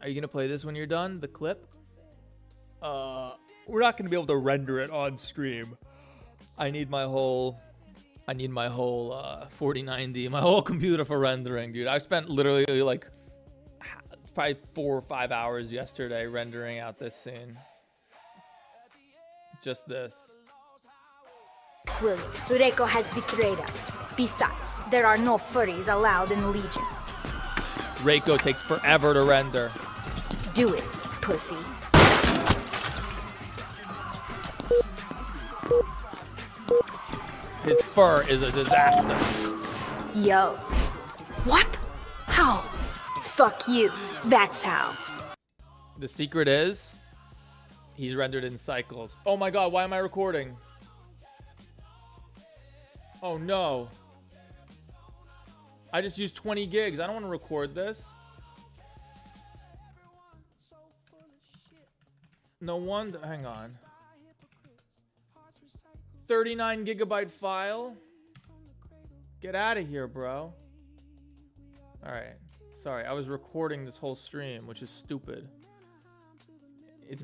Are you going to play this when you're done, the clip? We're not going to be able to render it on stream. I need my whole 4090, my whole computer for rendering, dude. I spent literally like probably 4 or 5 hours yesterday rendering out this scene. Just this. William, Reiko has betrayed us. Besides, there are no furries allowed in Legion. Reiko takes forever to render. Do it, pussy. His fur is a disaster. Yo. What? How? Fuck you. That's how. The secret is, he's rendered in cycles. Oh my god, why am I recording? Oh no. I just used 20 gigs. I don't want to record this. No wonder. Hang on. 39 gigabyte file. Get out of here, bro. All right. Sorry, I was recording this whole stream, which is stupid.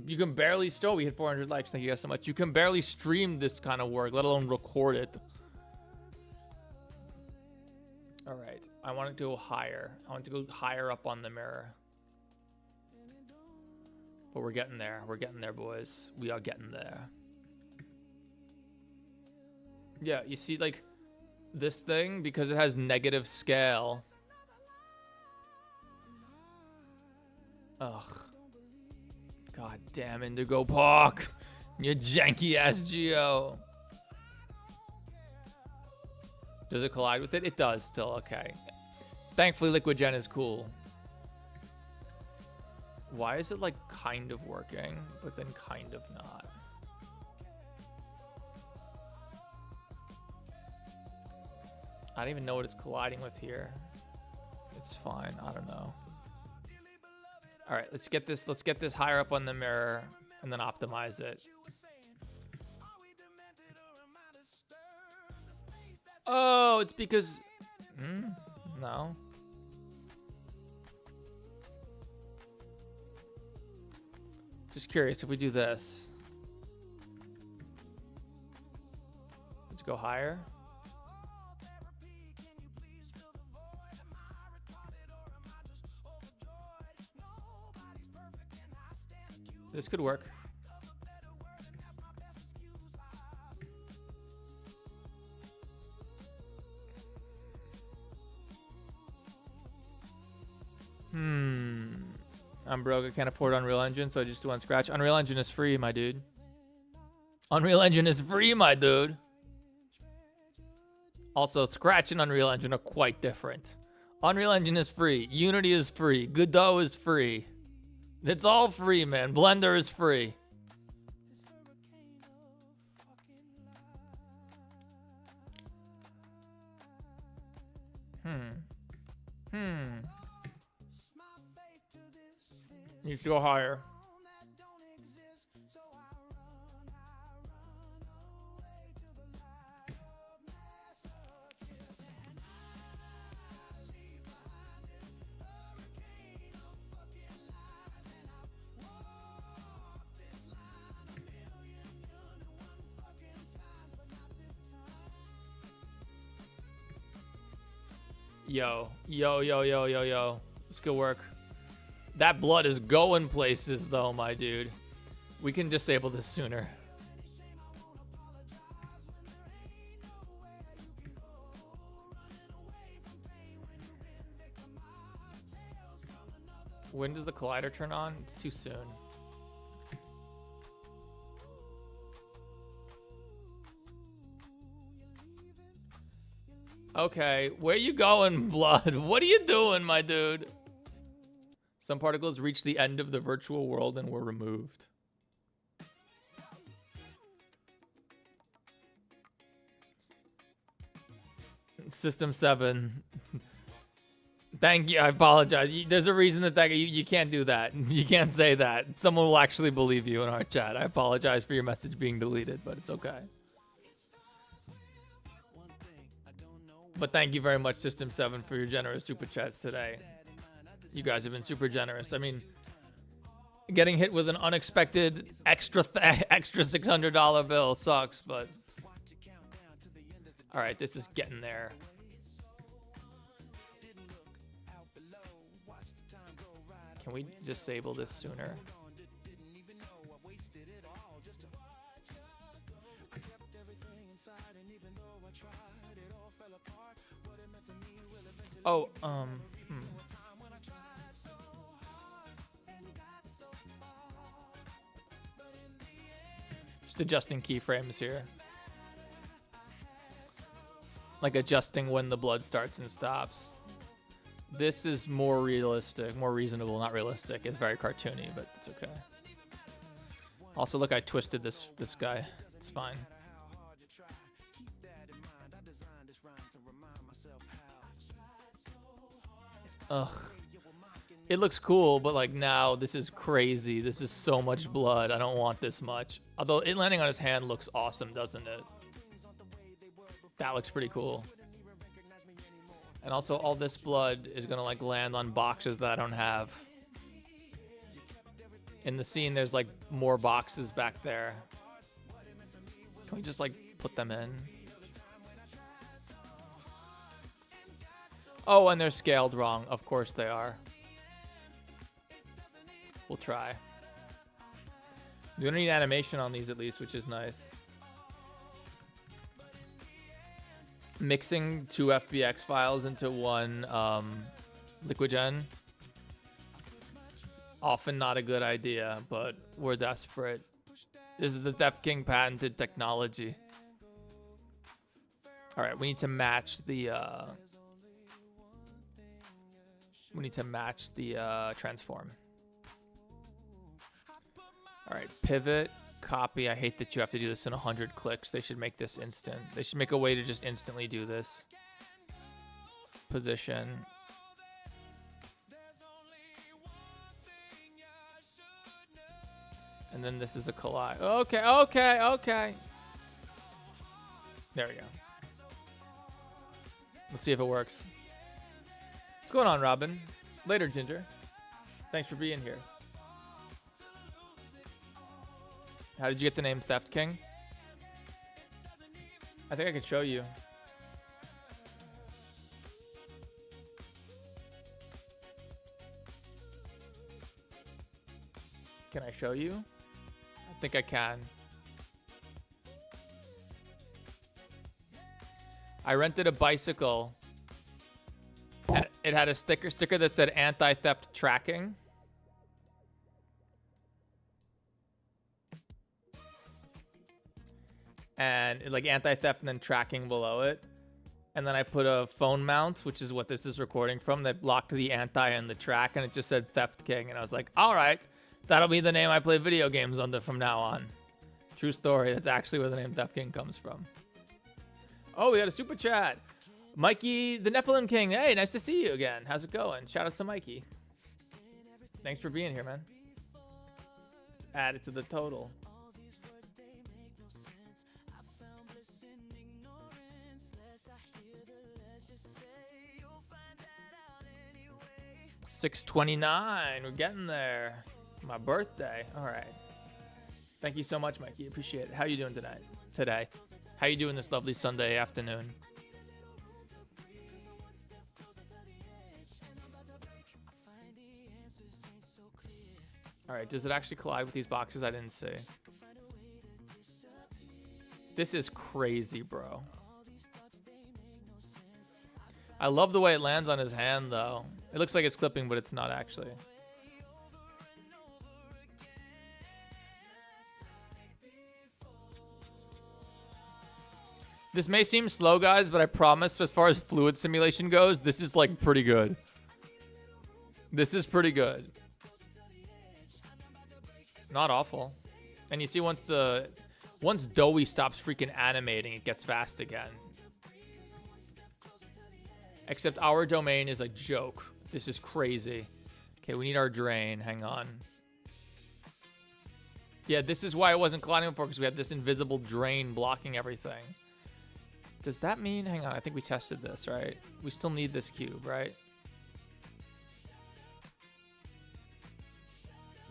You can barely still. We hit 400 likes. Thank you guys so much. You can barely stream this kind of work, let alone record it. All right. I want to go higher. I want to go higher up on the mirror. But we're getting there. We're getting there, boys. We are getting there. Yeah, you see, like, this thing, because it has negative scale. Ugh. God damn, Indigo Park. You janky-ass Geo. Does it collide with it? It does still, okay. Thankfully, Liquid Gen is cool. Why is it, like, kind of working, but then kind of not? I don't even know what it's colliding with here. It's fine. I don't know. All right, let's get this higher up on the mirror and then optimize it. Oh, it's because no. Just curious if we do this. Let's go higher. This could work. I'm broke. I can't afford Unreal Engine, so I just do on Scratch. Unreal Engine is free, my dude. Unreal Engine is free, my dude. Also, Scratch and Unreal Engine are quite different. Unreal Engine is free. Unity is free. Godot is free. It's all free, man. Blender is free. Needs to go higher. Yo. This could work. That blood is going places, though, my dude. We can disable this sooner. When does the collider turn on? It's too soon. Okay, where you going, blood? What are you doing, my dude? Some particles reached the end of the virtual world and were removed. System 7. Thank you. I apologize. There's a reason that you can't do that. You can't say that. Someone will actually believe you in our chat. I apologize for your message being deleted, but it's okay. But thank you very much, System 7, for your generous super chats today. You guys have been super generous. I mean, getting hit with an unexpected extra $600 bill sucks, but all right, this is getting there. Can we disable this sooner? Oh, Just adjusting keyframes here. Like adjusting when the blood starts and stops. This is more realistic, more reasonable, not realistic. It's very cartoony, but it's okay. Also, look, I twisted this guy. It's fine. Ugh. It looks cool, but like now this is crazy. This is so much blood. I don't want this much. Although it landing on his hand looks awesome, doesn't it? That looks pretty cool. And also all this blood is gonna like land on boxes that I don't have. In the scene, there's like more boxes back there. Can we just like put them in? Oh, and they're scaled wrong. Of course they are. We'll try. We don't need animation on these at least, which is nice. Mixing 2 FBX files into one LiquidGen. Often not a good idea, but we're desperate. This is the Def King patented technology. All right, we need to match the transform. All right, pivot, copy. I hate that you have to do this in 100 clicks. They should make this instant. They should make a way to just instantly do this. position. And then this is a collide. Okay, okay, okay. There we go. Let's see if it works. What's going on, Robin? Later, Ginger. Thanks for being here. How did you get the name Theft King? I think I could show you. Can I show you? I think I can. I rented a bicycle and it had a sticker that said anti-theft tracking. And like anti-theft and then tracking below it. And then I put a phone mount, which is what this is recording from, that blocked the anti and the track, and it just said Theft King. And I was like, all right, that'll be the name I play video games under from now on. True story. That's actually where the name Theft King comes from. Oh, we got a super chat. Mikey, the Nephilim King. Hey, nice to see you again. How's it going? Shout out to Mikey. Thanks for being here, man. Let's add it to the total. $6.29. We're getting there. My birthday. All right. Thank you so much, Mikey. Appreciate it. How you doing tonight? Today. How you doing this lovely Sunday afternoon? All right. Does it actually collide with these boxes? I didn't see. This is crazy, bro. I love the way it lands on his hand, though. It looks like it's clipping, but it's not actually. This may seem slow, guys, but I promise, as far as fluid simulation goes, this is like pretty good. This is pretty good. Not awful. And you see, once Doughy stops freaking animating, it gets fast again. Except our domain is a joke. This is crazy. Okay, we need our drain. Hang on. Yeah, this is why it wasn't colliding before, because we had this invisible drain blocking everything. Does that mean... Hang on, I think we tested this, right? We still need this cube, right?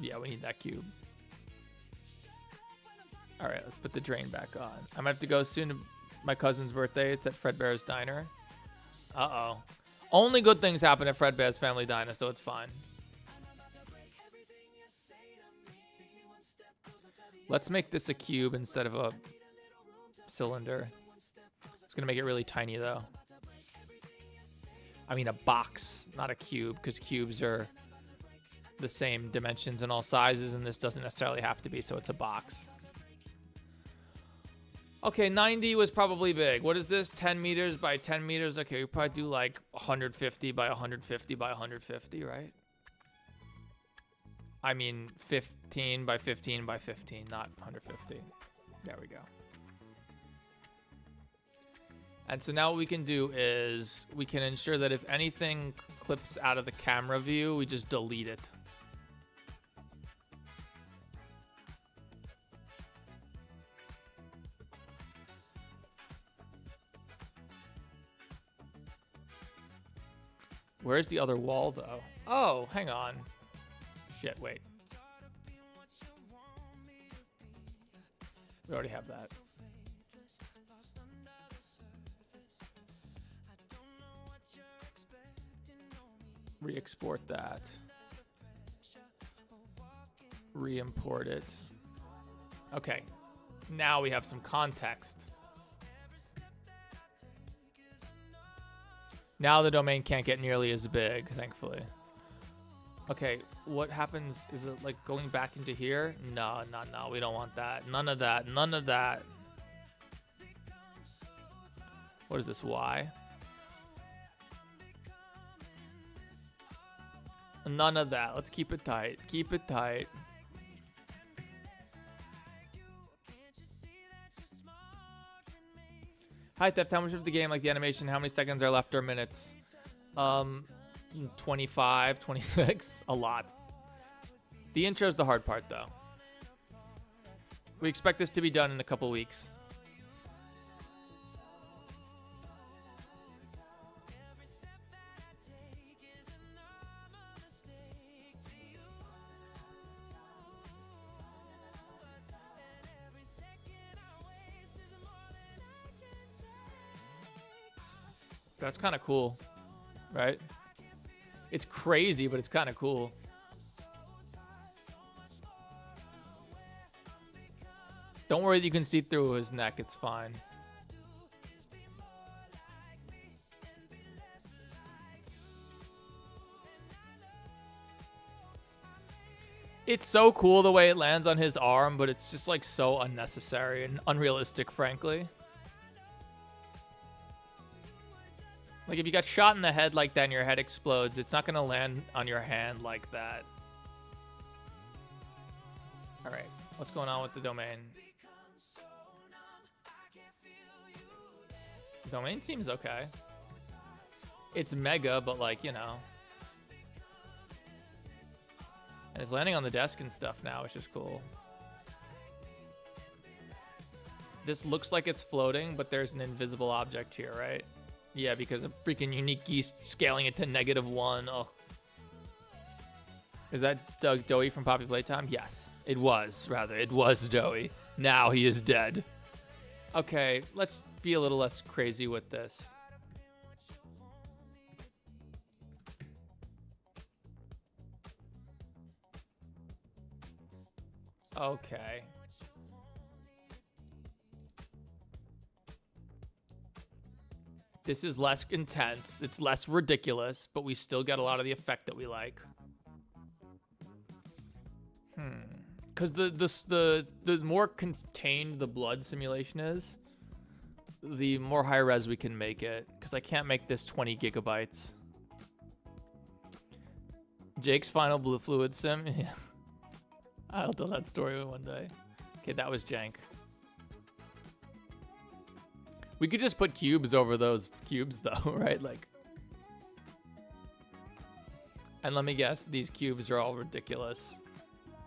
Yeah, we need that cube. All right, let's put the drain back on. I'm gonna have to go soon to my cousin's birthday. It's at Fredbear's Diner. Uh-oh. Only good things happen at Fredbear's Family Diner, so it's fine. Let's make this a cube instead of a cylinder. It's going to make it really tiny, though. I mean, a box, not a cube, because cubes are the same dimensions and all sizes, and this doesn't necessarily have to be, so it's a box. Okay, 90 was probably big. What is this? 10 meters by 10 meters? Okay, we probably do like 150 by 150 by 150, right? I mean, 15 by 15 by 15, not 150. There we go. And so now what we can do is we can ensure that if anything clips out of the camera view, we just delete it. Where's the other wall, though? Oh, hang on. Shit, wait. We already have that. Re-export that. Re-import it. Okay. Now we have some context. Now the domain can't get nearly as big, thankfully. Okay, what happens? Is it like going back into here? No, we don't want that. None of that, none of that. What is this, Y? None of that. Let's keep it tight. Keep it tight. Hi, Theft. How much of the game, like the animation, how many seconds are left or minutes? 25, 26, a lot. The intro is the hard part, though. We expect this to be done in a couple weeks. That's kind of cool, right? It's crazy, but it's kind of cool. Don't worry, you can see through his neck. It's fine. It's so cool the way it lands on his arm, but it's just like so unnecessary and unrealistic, frankly. Like, if you got shot in the head like that and your head explodes, it's not going to land on your hand like that. All right, what's going on with the domain? Domain seems okay. It's mega, but like, you know. And it's landing on the desk and stuff now, which is cool. This looks like it's floating, but there's an invisible object here, right? Yeah, because of freaking unique geese scaling it to -1. Oh. Is that Doug Doey from Poppy Playtime? Yes. It was, rather. It was Doey. Now he is dead. Okay, let's be a little less crazy with this. Okay. This is less intense. It's less ridiculous, but we still get a lot of the effect that we like. Because the more contained the blood simulation is, the more high res we can make it. Because I can't make this 20 gigabytes. Jake's final blue fluid sim. Yeah. I'll tell that story one day. Okay, that was jank. We could just put cubes over those cubes, though, right? Like, and let me guess, these cubes are all ridiculous.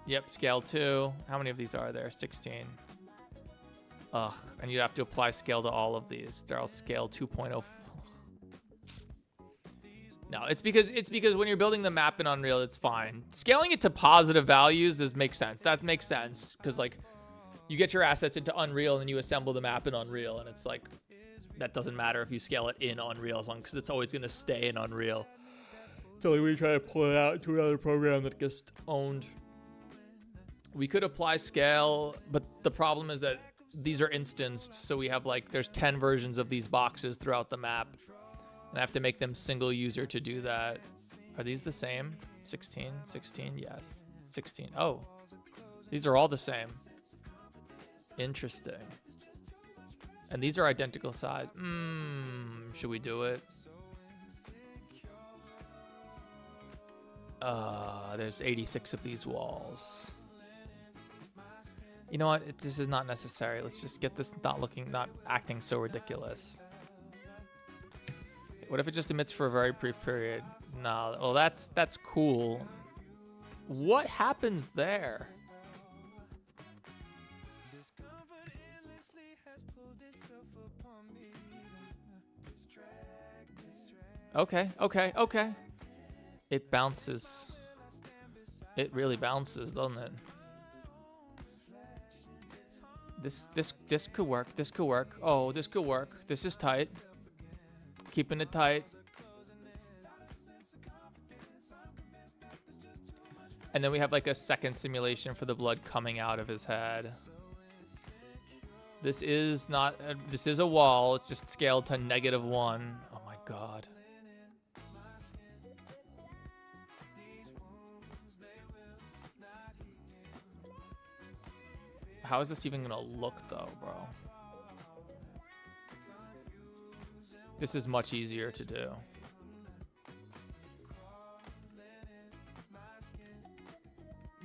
Yep, scale 2. How many of these are there? 16. Ugh, and you'd have to apply scale to all of these. They're all scale 2.0. No, it's because when you're building the map in Unreal, it's fine. Scaling it to positive values makes sense. That makes sense because like you get your assets into Unreal and then you assemble the map in Unreal, and it's like that doesn't matter if you scale it in Unreal as long because it's always gonna stay in Unreal. It's only when you try to pull it out to another program that gets owned. We could apply scale, but the problem is that these are instanced, so we have like there's 10 versions of these boxes throughout the map. And I have to make them single user to do that. Are these the same? 16, 16, yes. 16. Oh, these are all the same. Interesting. And these are identical size. Should we do it? There's 86 of these walls. You know what? This is not necessary. Let's just get this not acting so ridiculous. What if it just emits for a very brief period? No. Oh, that's cool. What happens there? Okay. It bounces. It really bounces, doesn't it? This could work. This could work. Oh, this could work. This is tight. Keeping it tight. And then we have like a second simulation for the blood coming out of his head. This is not, this is a wall. It's just scaled to -1. Oh my God. How is this even gonna look though, bro? This is much easier to do.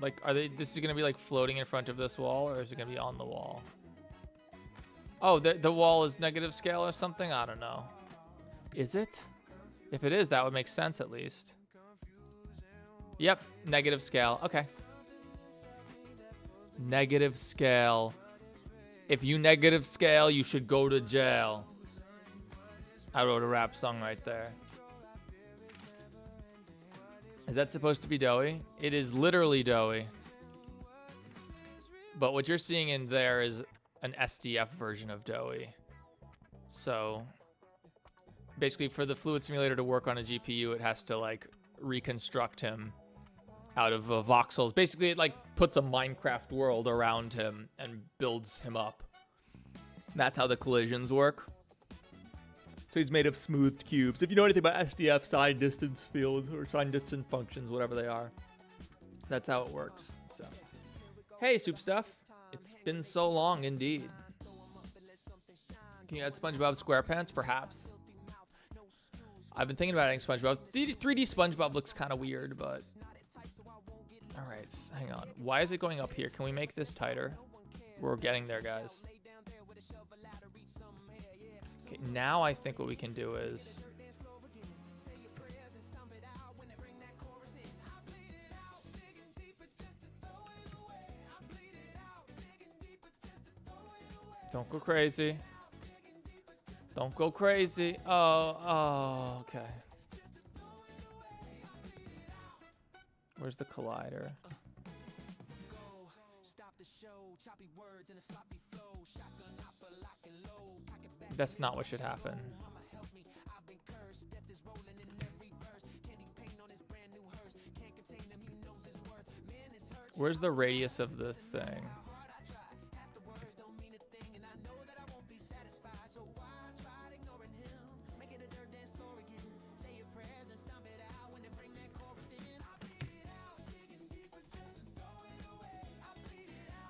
Like, this is gonna be like floating in front of this wall, or is it gonna be on the wall? Oh, the wall is negative scale or something? I don't know. Is it? If it is, that would make sense at least. Yep, negative scale. Okay. Negative scale. If you negative scale, you should go to jail. I wrote a rap song right there. Is that supposed to be doughy? It is literally doughy. But what you're seeing in there is an SDF version of doughy. So basically for the fluid simulator to work on a GPU, it has to like reconstruct him out of voxels. Basically it like puts a Minecraft world around him and builds him up. That's how the collisions work. So he's made of smoothed cubes. If you know anything about SDF, sine distance fields or sine distance functions, whatever they are, that's how it works. So, hey, Soup Stuff. It's been so long indeed. Can you add SpongeBob SquarePants? Perhaps. I've been thinking about adding SpongeBob. 3D SpongeBob looks kind of weird, but... Alright, hang on. Why is it going up here? Can we make this tighter? We're getting there, guys. Okay, now I think what we can do is... Don't go crazy. Don't go crazy. Oh, okay. Where's the collider? That's not what should happen. Where's the radius of the thing?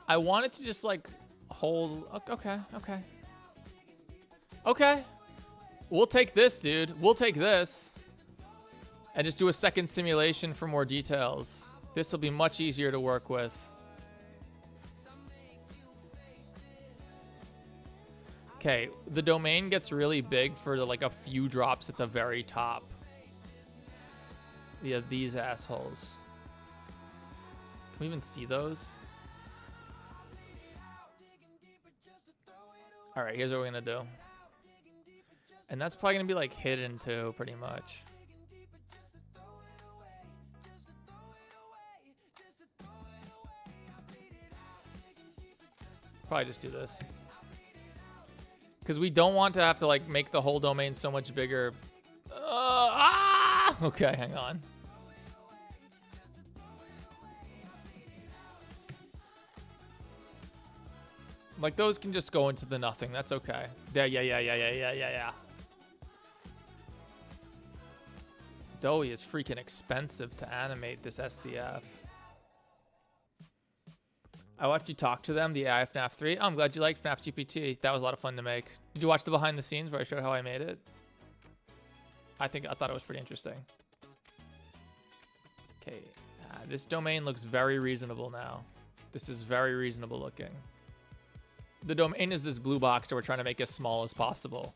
I wanted to just like hold. Okay. We'll take this, dude. We'll take this. And just do a second simulation for more details. This will be much easier to work with. Okay, the domain gets really big for like a few drops at the very top. Yeah, these assholes. Can we even see those? All right, here's what we're gonna do. And that's probably gonna be like hidden too, pretty much. Probably just do this. Because we don't want to have to like make the whole domain so much bigger. Okay, hang on. Like those can just go into the nothing. That's okay. Yeah. Doughy is freaking expensive to animate this SDF. I watched you talk to them, the AI FNAF 3. Oh, I'm glad you liked FNAF GPT. That was a lot of fun to make. Did you watch the behind the scenes where I showed how I made it? I thought it was pretty interesting. Okay, this domain looks very reasonable now. This is very reasonable looking. The domain is this blue box that we're trying to make as small as possible.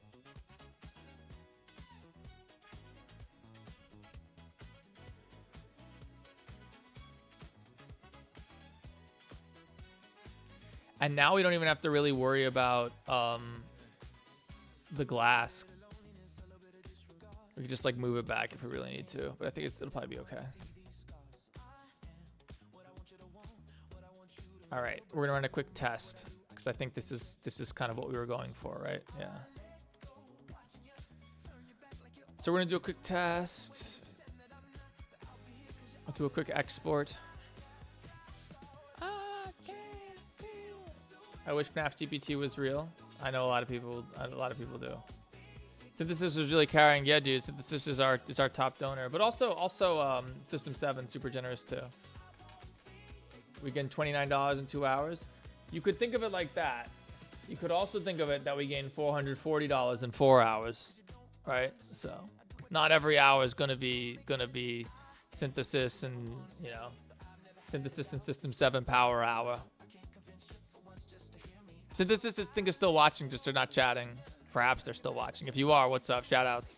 And now we don't even have to really worry about the glass. We can just like move it back if we really need to, but I think it'll probably be okay. All right, we're gonna run a quick test because I think this is kind of what we were going for, right? Yeah. So we're gonna do a quick test. I'll do a quick export. I wish FNAF GPT was real. I know a lot of people do. Synthesis was really carrying. Yeah, dude. Synthesis is our top donor, but also System 7 super generous too. We gain $29 in 2 hours. You could think of it like that. You could also think of it that we gain $440 in 4 hours, right? So not every hour is gonna be synthesis and synthesis and System 7 power hour. Synthesis, I think, is still watching, just they're not chatting. Perhaps they're still watching. If you are, what's up? Shoutouts.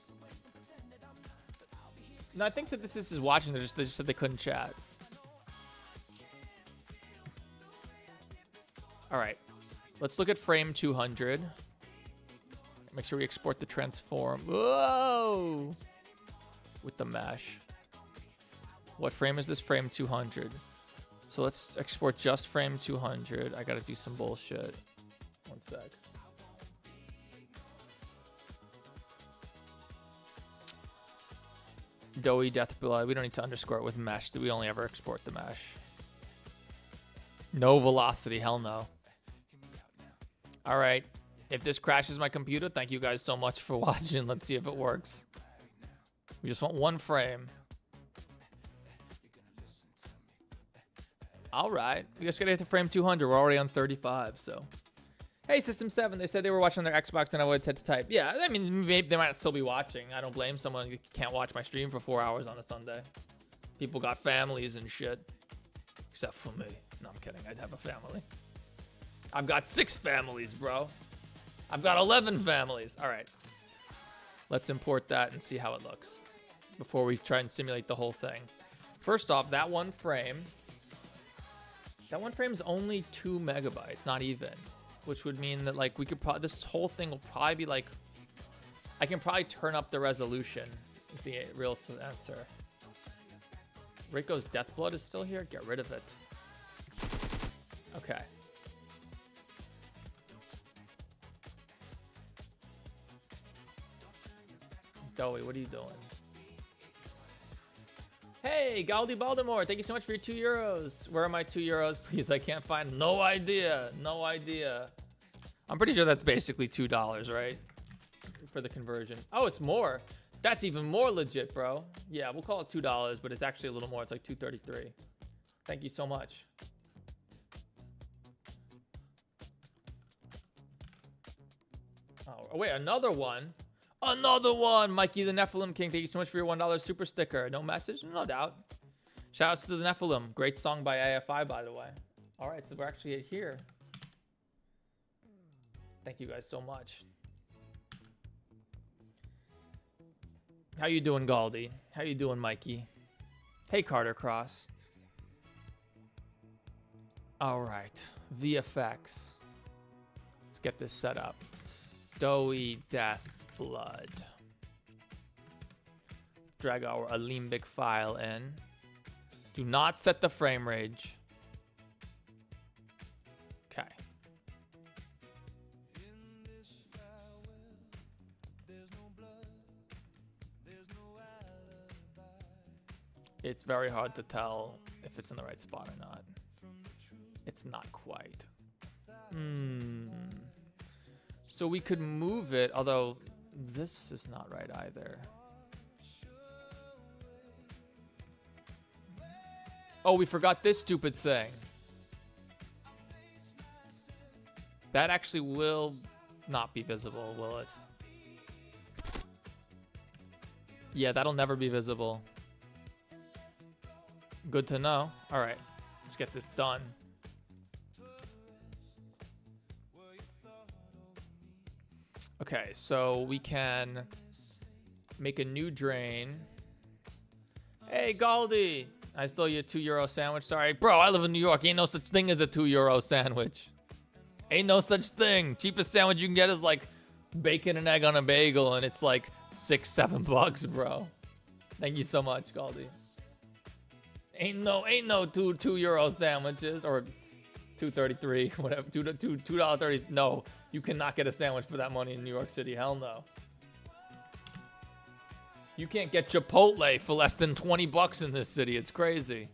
No, I think that this is watching. They just said they couldn't chat. All right. Let's look at frame 200. Make sure we export the transform. Whoa! With the mesh. What frame is this? Frame 200. So let's export just frame 200. I gotta do some bullshit. One sec. Doughy Deathblood. We don't need to underscore it with mesh. We only ever export the mesh. No velocity. Hell no. All right. If this crashes my computer, thank you guys so much for watching. Let's see if it works. We just want one frame. All right. We just got to hit the frame 200. We're already on 35, so. Hey, System 7. They said they were watching on their Xbox and I would had to type. Yeah, I mean, maybe they might still be watching. I don't blame someone who can't watch my stream for 4 hours on a Sunday. People got families and shit. Except for me. No, I'm kidding. I'd have a family. I've got 6 families, bro. I've got 11 families. All right. Let's import that and see how it looks before we try and simulate the whole thing. First off, that one frame is only 2 megabytes, not even, which would mean that like we could probably, this whole thing will probably be like, I can probably turn up the resolution is the real answer. Rico's Deathblood is still here. Get rid of it. Okay. Doughy, what are you doing? Hey, Galdi Baltimore, thank you so much for your €2. Where are my €2, please? I can't find. No idea. No idea. I'm pretty sure that's basically $2, right? For the conversion. Oh, it's more. That's even more legit, bro. Yeah, we'll call it $2, but it's actually a little more. It's like $2.33. Thank you so much. Oh, wait, another one. Another one. Mikey the Nephilim King, thank you so much for your $1 super sticker. No message? No doubt. Shout outs to the Nephilim. Great song by AFI, by the way. All right, so we're actually here. Thank you guys so much. How you doing, Galdi? How you doing, Mikey? Hey, Carter Cross. All right, VFX. Let's get this set up. Doughy Deathblood. Drag our Alembic file in. Do not set the frame rate. Okay. It's very hard to tell if it's in the right spot or not. It's not quite. So we could move it, although this is not right either. Oh, we forgot this stupid thing. That actually will not be visible, will it? Yeah, that'll never be visible. Good to know. All right, let's get this done. Okay, so we can make a new drain. Hey, Galdi. I stole your €2 sandwich. Sorry. Bro, I live in New York. Ain't no such thing as a €2 sandwich. Ain't no such thing. Cheapest sandwich you can get is like bacon and egg on a bagel, and it's like $6-7, bro. Thank you so much, Galdi. Ain't no €2 sandwiches or $2.33, whatever. $2.30. No, you cannot get a sandwich for that money in New York City. Hell no. You can't get Chipotle for less than $20 in this city. It's crazy.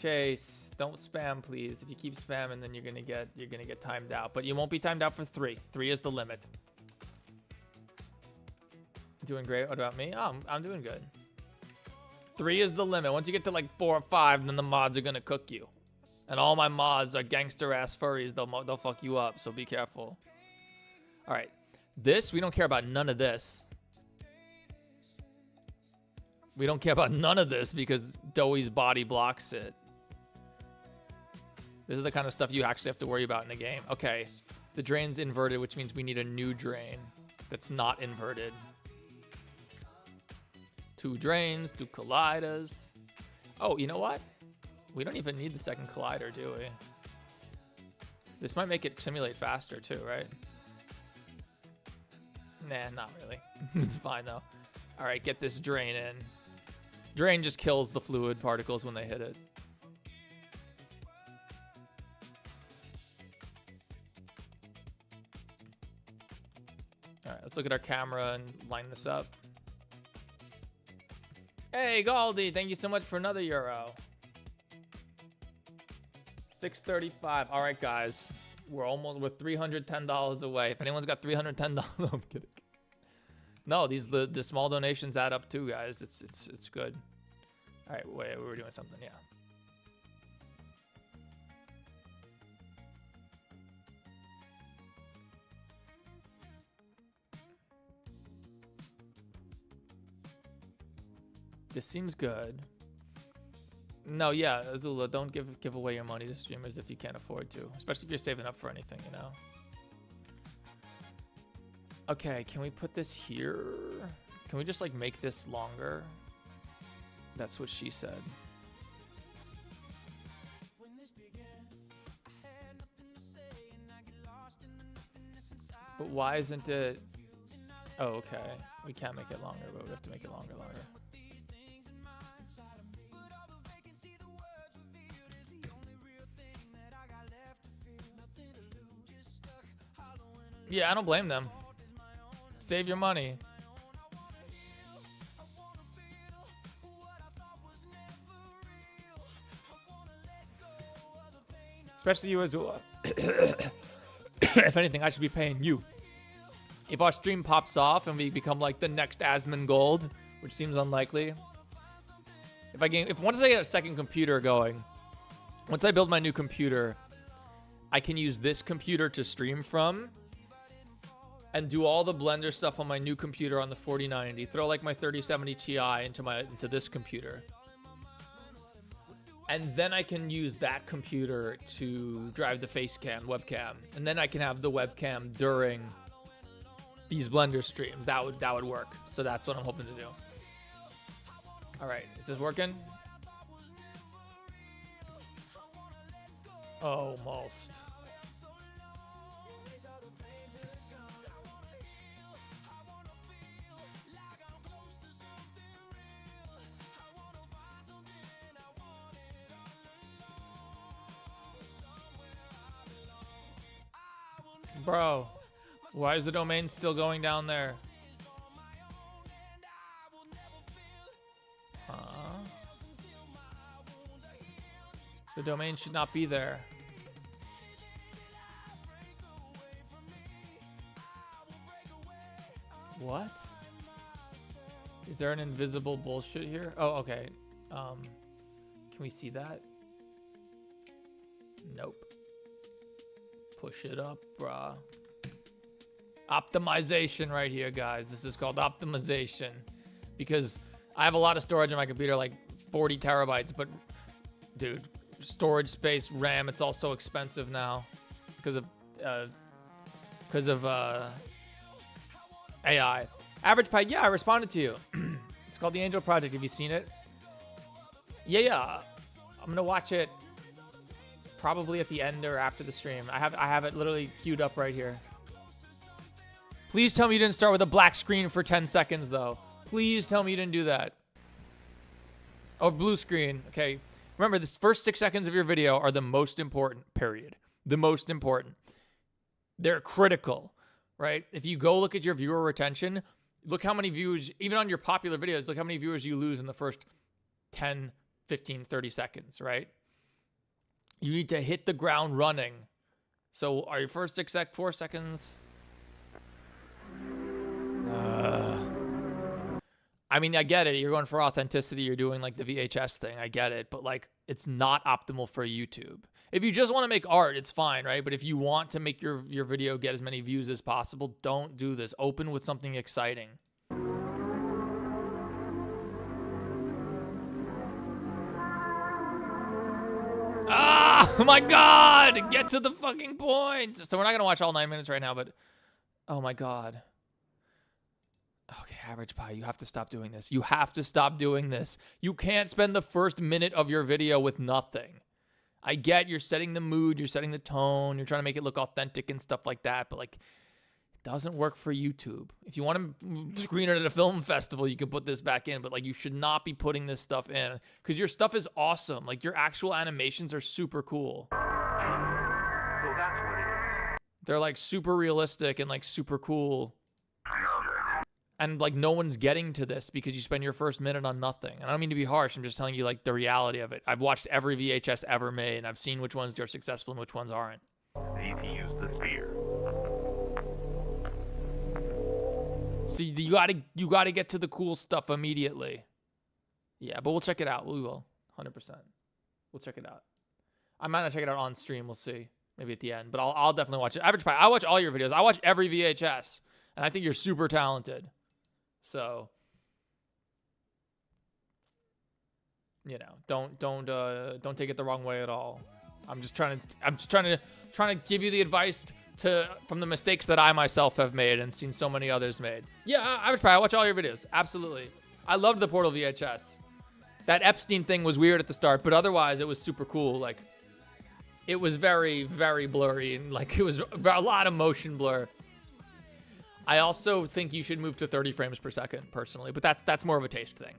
Chase, don't spam, please. If you keep spamming, then you're gonna get timed out. But you won't be timed out for 3. 3 is the limit. Doing great. What about me? Oh, I'm doing good. 3 is the limit. Once you get to like 4 or 5, then the mods are gonna cook you. And all my mods are gangster ass furries. They'll fuck you up. So be careful. All right, this we don't care about none of this. We don't care about none of this because Doughy's body blocks it. This is the kind of stuff you actually have to worry about in the game. Okay, the drain's inverted, which means we need a new drain that's not inverted. 2 drains, 2 colliders. Oh, you know what? We don't even need the second collider, do we? This might make it simulate faster too, right? Nah, not really. It's fine though. All right, get this drain in. Drain just kills the fluid particles when they hit it. All right, let's look at our camera and line this up. Hey, Galdi, thank you so much for another euro. 635. All right, guys. We're $310 away. If anyone's got $310, I'm kidding. No, the small donations add up too, guys. It's good. All right, wait, we were doing something, yeah. This seems good. No, yeah, Azula, don't give away your money to streamers if you can't afford to, especially if you're saving up for anything, you know. Okay, can we put this here? Can we just like make this longer? That's what she said. But why isn't it? Oh, okay. We can't make it longer, but we have to make it longer. Yeah, I don't blame them. Save your money. Especially you, Azula. If anything, I should be paying you. If our stream pops off and we become like the next Asmongold, which seems unlikely. If once I get a second computer going, once I build my new computer, I can use this computer to stream from and do all the Blender stuff on my new computer on the 4090. Throw like my 3070 Ti into this computer. And then I can use that computer to drive the face cam, webcam. And then I can have the webcam during these Blender streams. That would work. So that's what I'm hoping to do. All right, is this working? Almost. Bro, why is the domain still going down there? The domain should not be there. What? Is there an invisible bullshit here? Oh, okay. Can we see that? Nope. Push it up, brah. Optimization right here, guys. This is called optimization. Because I have a lot of storage on my computer, like 40 terabytes, but dude, storage space, RAM, it's all so expensive now because of AI. Average Pie, yeah, I responded to you. It's called The Angel Project. Have you seen it? Yeah. I'm gonna watch it probably at the end or after the stream. I have it literally queued up right here. Please tell me you didn't start with a black screen for 10 seconds though. Please tell me you didn't do that. Oh, blue screen. Okay. Remember, the first 6 seconds of your video are the most important, period. The most important. They're critical, right? If you go look at your viewer retention, look how many views, even on your popular videos, look how many viewers you lose in the first 10, 15, 30 seconds, right? You need to hit the ground running. So are your first 4 seconds? I mean, I get it. You're going for authenticity. You're doing like the VHS thing. I get it. But like, it's not optimal for YouTube. If you just want to make art, it's fine, right? But if you want to make your video get as many views as possible, don't do this. Open with something exciting. Ah, my God. Get to the fucking point. So we're not going to watch all 9 minutes right now, but oh my God. Okay, Average Pie, you have to stop doing this. You have to stop doing this. You can't spend the first minute of your video with nothing. I get you're setting the mood, you're setting the tone, you're trying to make it look authentic and stuff like that, but like, it doesn't work for YouTube. If you want to screen it at a film festival, you can put this back in, but like, you should not be putting this stuff in because your stuff is awesome. Like, your actual animations are super cool. So that's what it is. They're like super realistic and like super cool. And like, no one's getting to this because you spend your first minute on nothing. And I don't mean to be harsh. I'm just telling you like the reality of it. I've watched every VHS ever made, and I've seen which ones are successful and which ones aren't. Need to use the spear. See, you gotta get to the cool stuff immediately. Yeah, but we'll check it out. We will, 100%. We'll check it out. I might not check it out on stream. We'll see. Maybe at the end, but I'll definitely watch it. Average Pie, I watch all your videos. I watch every VHS, and I think you're super talented. So, you know, don't take it the wrong way at all. I'm just trying to give you the advice from the mistakes that I myself have made and seen so many others made. Yeah, Average Pie, I watch all your videos. Absolutely. I loved the Portal VHS. That Epstein thing was weird at the start, but otherwise it was super cool. Like, it was very, very blurry, and like, it was a lot of motion blur. I also think you should move to 30 frames per second, personally, but that's more of a taste thing.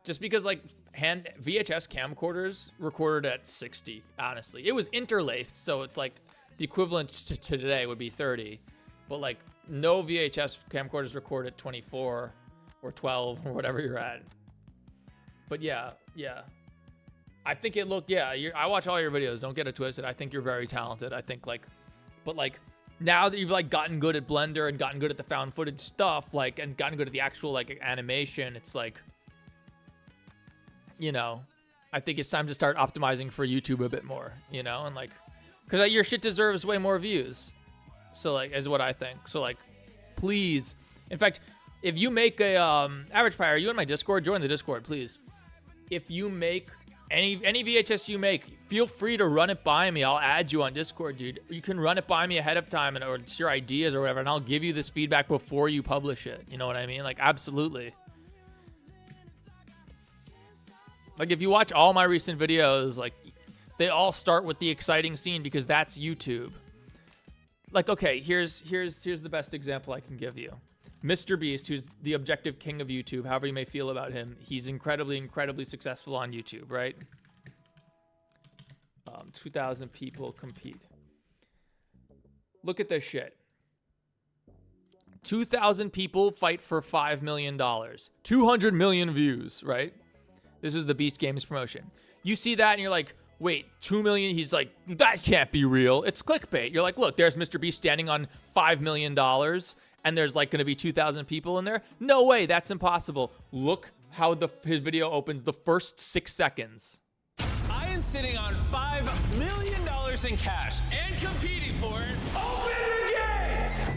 Just because like VHS camcorders recorded at 60, honestly. It was interlaced, so it's like the equivalent to today would be 30. But like, no VHS camcorders record at 24 or 12 or whatever you're at. But yeah. I think it looked, I watch all your videos, don't get it twisted. I think you're very talented. I think like, but like, now that you've like gotten good at Blender and gotten good at the found footage stuff, like, and gotten good at the actual like animation, it's like, you know, I think it's time to start optimizing for YouTube a bit more, you know, and like, because your shit deserves way more views. So like, is what I think. So like, please, in fact, if you make a Average Pie, are you in my Discord? Join the Discord, please. If you make any VHS you make, feel free to run it by me. I'll add you on Discord, dude. You can run it by me ahead of time, or it's your ideas or whatever, and I'll give you this feedback before you publish it. You know what I mean? Like, absolutely. Like, if you watch all my recent videos, like, they all start with the exciting scene because that's YouTube. Like, okay, here's the best example I can give you. Mr. Beast, who's the objective king of YouTube, however you may feel about him, he's incredibly, incredibly successful on YouTube, right? 2,000 people compete. Look at this shit. 2,000 people fight for $5 million. 200 million views, right? This is the Beast Games promotion. You see that and you're like, wait, 2 million? He's like, that can't be real. It's clickbait. You're like, look, there's Mr. Beast standing on $5 million. And there's like going to be 2,000 people in there? No way, that's impossible. Look how his video opens the first 6 seconds. I am sitting on $5 million in cash and competing for it. Open the gates!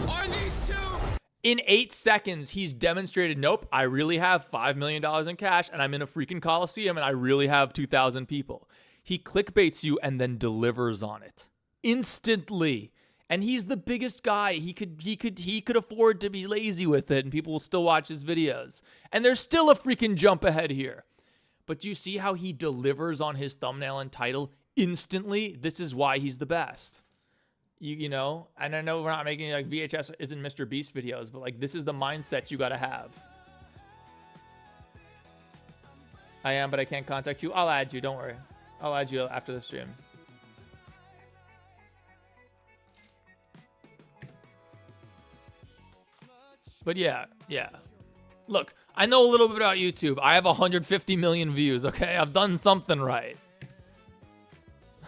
Are these two? In 8 seconds, he's demonstrated, nope, I really have $5 million in cash and I'm in a freaking Coliseum and I really have 2,000 people. He clickbaits you and then delivers on it. Instantly. And he's the biggest guy. He could afford to be lazy with it, and people will still watch his videos. And there's still a freaking jump ahead here. But do you see how he delivers on his thumbnail and title instantly? This is why he's the best. You know? And I know we're not making like VHS isn't Mr. Beast videos, but like this is the mindset you gotta have. I am, but I can't contact you. I'll add you, don't worry. I'll add you after the stream. But yeah. Look, I know a little bit about YouTube. I have 150 million views, okay? I've done something right.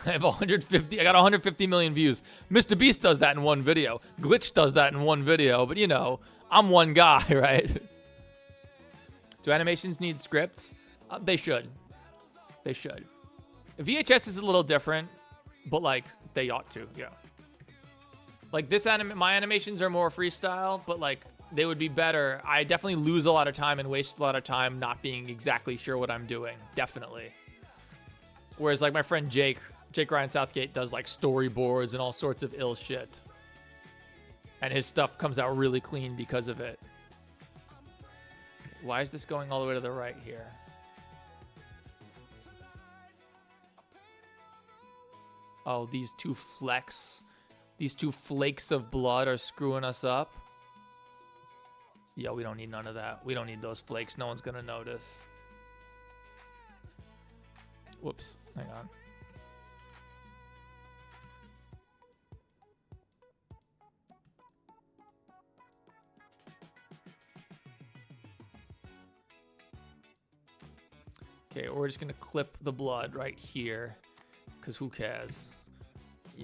I got 150 million views. Mr. Beast does that in one video. Glitch does that in one video, but you know, I'm one guy, right? Do animations need scripts? They should. They should. VHS is a little different, but like, they ought to, yeah. Like my animations are more freestyle, but like, they would be better. I definitely lose a lot of time and waste a lot of time not being exactly sure what I'm doing. Definitely. Whereas like my friend Jake Ryan Southgate does like storyboards and all sorts of ill shit. And his stuff comes out really clean because of it. Why is this going all the way to the right here? Oh, these two flakes of blood are screwing us up. Yeah, we don't need none of that. We don't need those flakes. No one's gonna notice. Whoops, hang on. Okay, we're just gonna clip the blood right here, because who cares?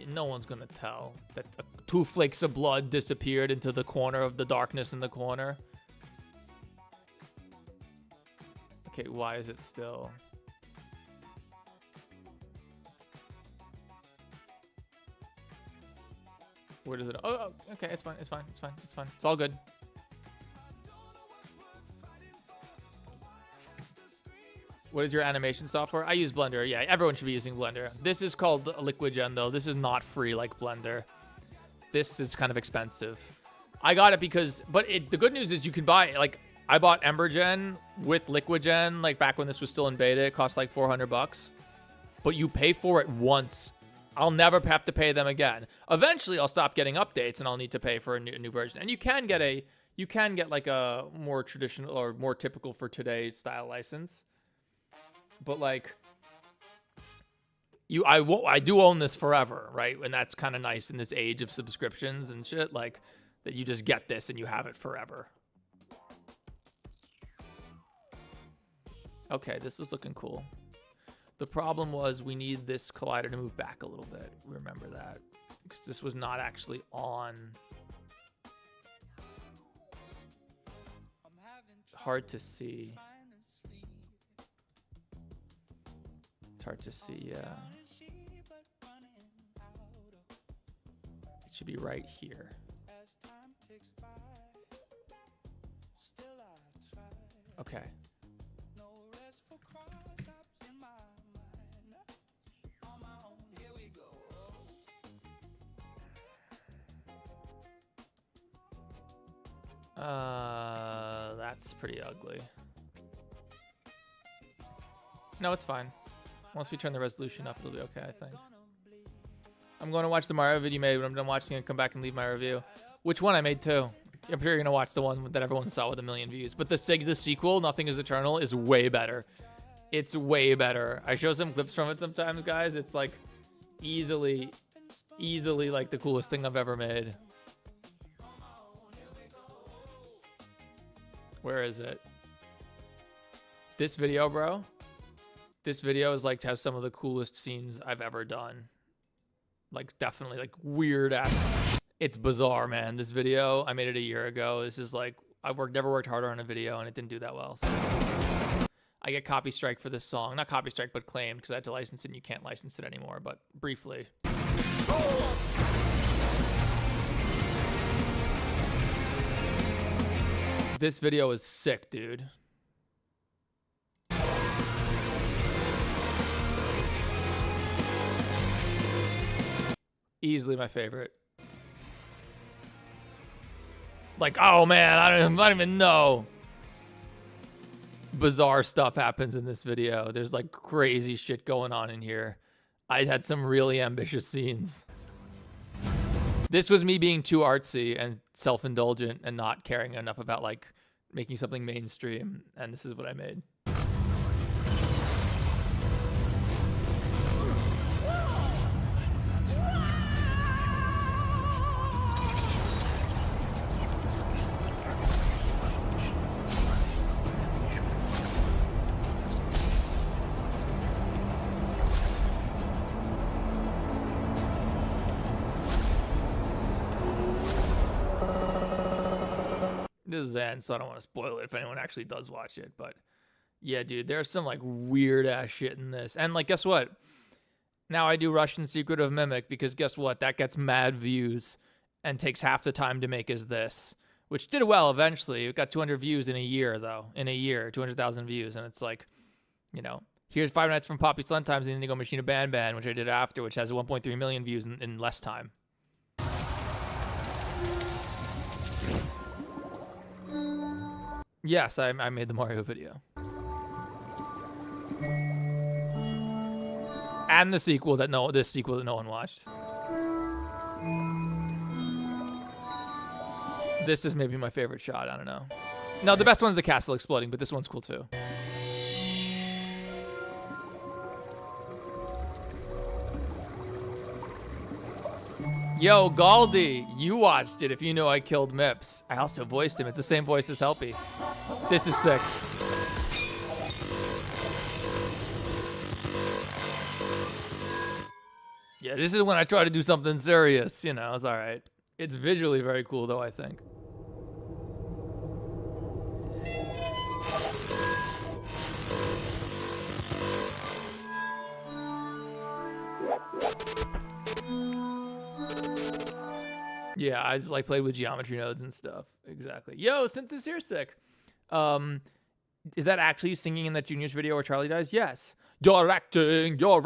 No one's gonna tell that 2 flakes of blood disappeared into the corner of the darkness in the corner. Okay, why is it still? Where does it? Oh, okay, it's fine. It's fine. It's fine. It's fine. It's all good. What is your animation software? I use Blender. Yeah, everyone should be using Blender. This is called Liquid Gen, though. This is not free like Blender. This is kind of expensive. I got it because, but the good news is you can buy, like, I bought Ember Gen with Liquid Gen, like, back when this was still in beta. It cost like 400 bucks. But you pay for it once. I'll never have to pay them again. Eventually, I'll stop getting updates and I'll need to pay for a new version. And you can get like a more traditional or more typical for today style license. But like, I do own this forever, right? And that's kind of nice in this age of subscriptions and shit, like that you just get this and you have it forever. Okay, this is looking cool. The problem was we need this collider to move back a little bit. Remember that, because this was not actually on. Hard to see. It's hard to see, yeah. It should be right here. Okay. That's pretty ugly. No, it's fine. Once we turn the resolution up, it'll be okay, I think. I'm going to watch the Mario video you made. When I'm done watching it, come back and leave my review. Which one I made too? I'm sure you're going to watch the one that everyone saw with 1 million views. But the sequel, Nothing is Eternal, is way better. It's way better. I show some clips from it sometimes, guys. It's like easily like the coolest thing I've ever made. Where is it? This video, bro. This video is like has some of the coolest scenes I've ever done. Like definitely like weird ass. It's bizarre, man. This video, I made it a year ago. This is like, never worked harder on a video and it didn't do that well. So. I get copy strike for this song. Not copy strike, but claimed because I had to license it and you can't license it anymore, but briefly. This video is sick, dude. Easily my favorite. Like, oh man, I don't even know. Bizarre stuff happens in this video. There's like crazy shit going on in here. I had some really ambitious scenes. This was me being too artsy and self-indulgent and not caring enough about like making something mainstream. And this is what I made. This is the end, so I don't want to spoil it if anyone actually does watch it. But yeah, dude, there's some like weird ass shit in this. And like, guess what? Now I do Russian Secret of Mimic because guess what? That gets mad views and takes half the time to make as this, which did well eventually. It got 200 views in a year, though. In a year, 200,000 views. And it's like, you know, here's 5 Nights from Poppy Times, the Indigo Machine of Ban Ban, which I did after, which has 1.3 million views in less time. Yes, I made the Mario video. And the sequel that this sequel that no one watched. This is maybe my favorite shot. I don't know. No, the best one's the castle exploding, but this one's cool too. Yo, Galdi, you watched it if you know I killed Mips. I also voiced him. It's the same voice as Helpy. This is sick. Yeah, this is when I try to do something serious. You know, it's all right. It's visually very cool, though, I think. Yeah, I just like played with geometry nodes and stuff. Exactly. Yo, Synthesis here sick. Is that actually you singing in that Juniors video where Charlie dies? Yes. You're acting so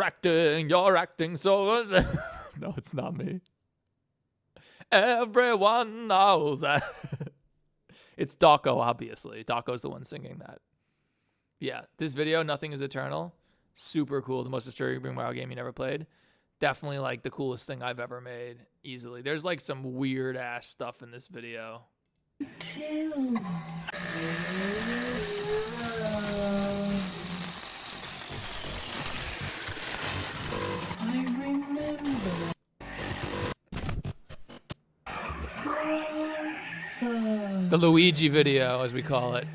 good. No, it's not me. Everyone knows that. It's Dawko, obviously. Dawko's the one singing that. Yeah, this video, Nothing is Eternal. Super cool. The most disturbing Mario game you never played. Definitely like the coolest thing I've ever made, easily. There's like some weird ass stuff in this video. I remember. The Luigi video, as we call it.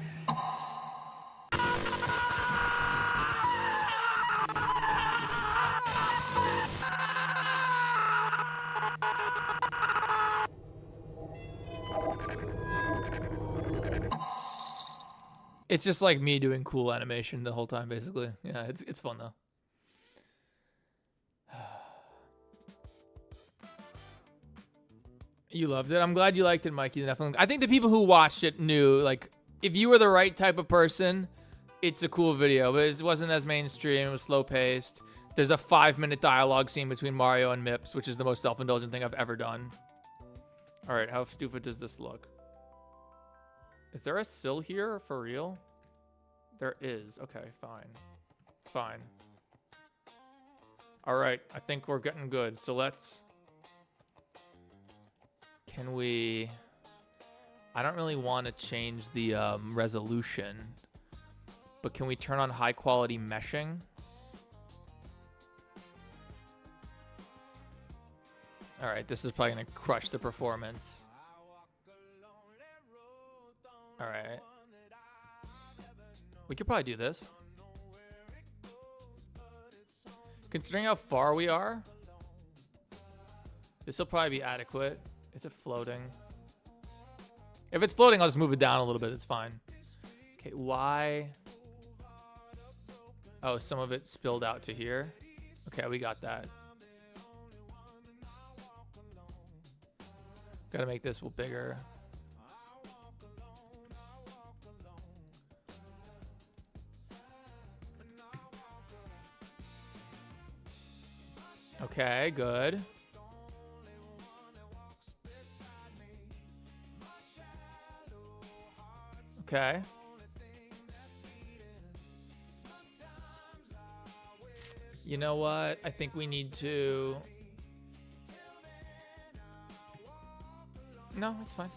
It's just like me doing cool animation the whole time, basically. Yeah, it's fun though. You loved it. I'm glad you liked it, Mikey. Definitely. I think the people who watched it knew, like, if you were the right type of person, it's a cool video. But it wasn't as mainstream. It was slow paced. There's a 5-minute dialogue scene between Mario and Mips, which is the most self-indulgent thing I've ever done. All right, how stupid does this look? Is there a sill here for real? There is. Okay, fine. Fine. All right, I think we're getting good. So let's... Can we... I don't really want to change the resolution, but can we turn on high quality meshing? All right, this is probably going to crush the performance. All right. We could probably do this. Considering how far we are, this will probably be adequate. Is it floating? If it's floating, I'll just move it down a little bit. It's fine. Okay, why? Oh, some of it spilled out to here. Okay, we got that. Gotta make this a little bigger. Okay, good. Okay. You know what? I think we need to... No, it's fine.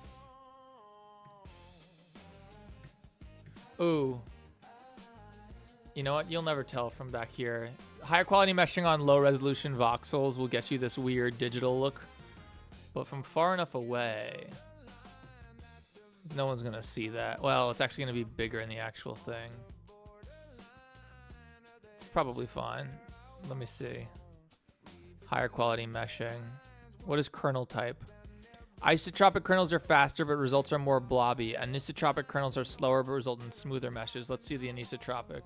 Ooh. You know what? You'll never tell from back here. Higher quality meshing on low resolution voxels will get you this weird digital look. But from far enough away, no one's going to see that. Well, it's actually going to be bigger in the actual thing. It's probably fine. Let me see. Higher quality meshing. What is kernel type? Isotropic kernels are faster, but results are more blobby. Anisotropic kernels are slower, but result in smoother meshes. Let's see the anisotropic.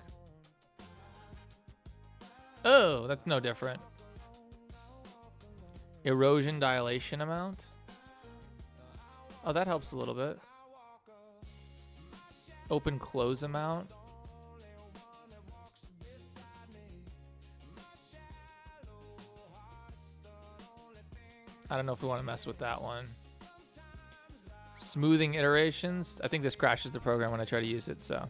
Oh, that's no different. Erosion dilation amount. Oh, that helps a little bit. Open close amount. I don't know if we want to mess with that one. Smoothing iterations. I think this crashes the program when I try to use it, so.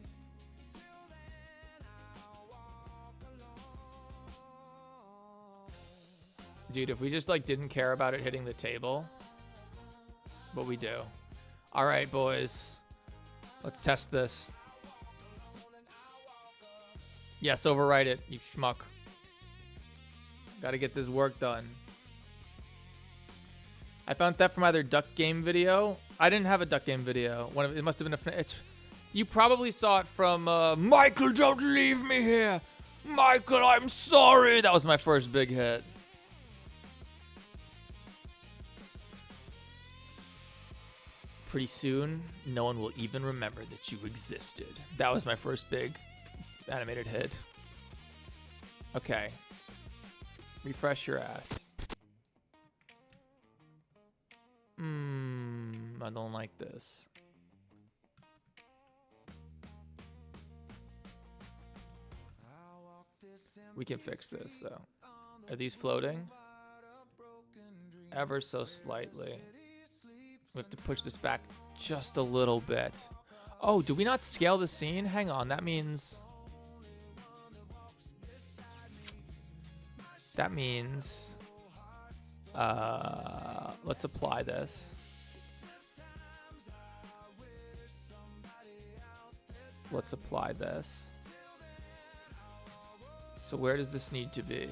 Dude, if we just like didn't care about it hitting the table, but we do. All right, boys. Let's test this. Yes, overwrite it, you schmuck. Gotta get this work done. I found that from either Duck Game video. I didn't have a Duck Game video. It must have been you probably saw it from Michael, don't leave me here. Michael, I'm sorry. That was my first big hit. Pretty soon, no one will even remember that you existed. That was my first big animated hit. Okay. Refresh your ass. I don't like this. We can fix this, though. Are these floating? Ever so slightly. We have to push this back just a little bit. Oh, do we not scale the scene? Hang on, that means... let's apply this. Let's apply this. So where does this need to be?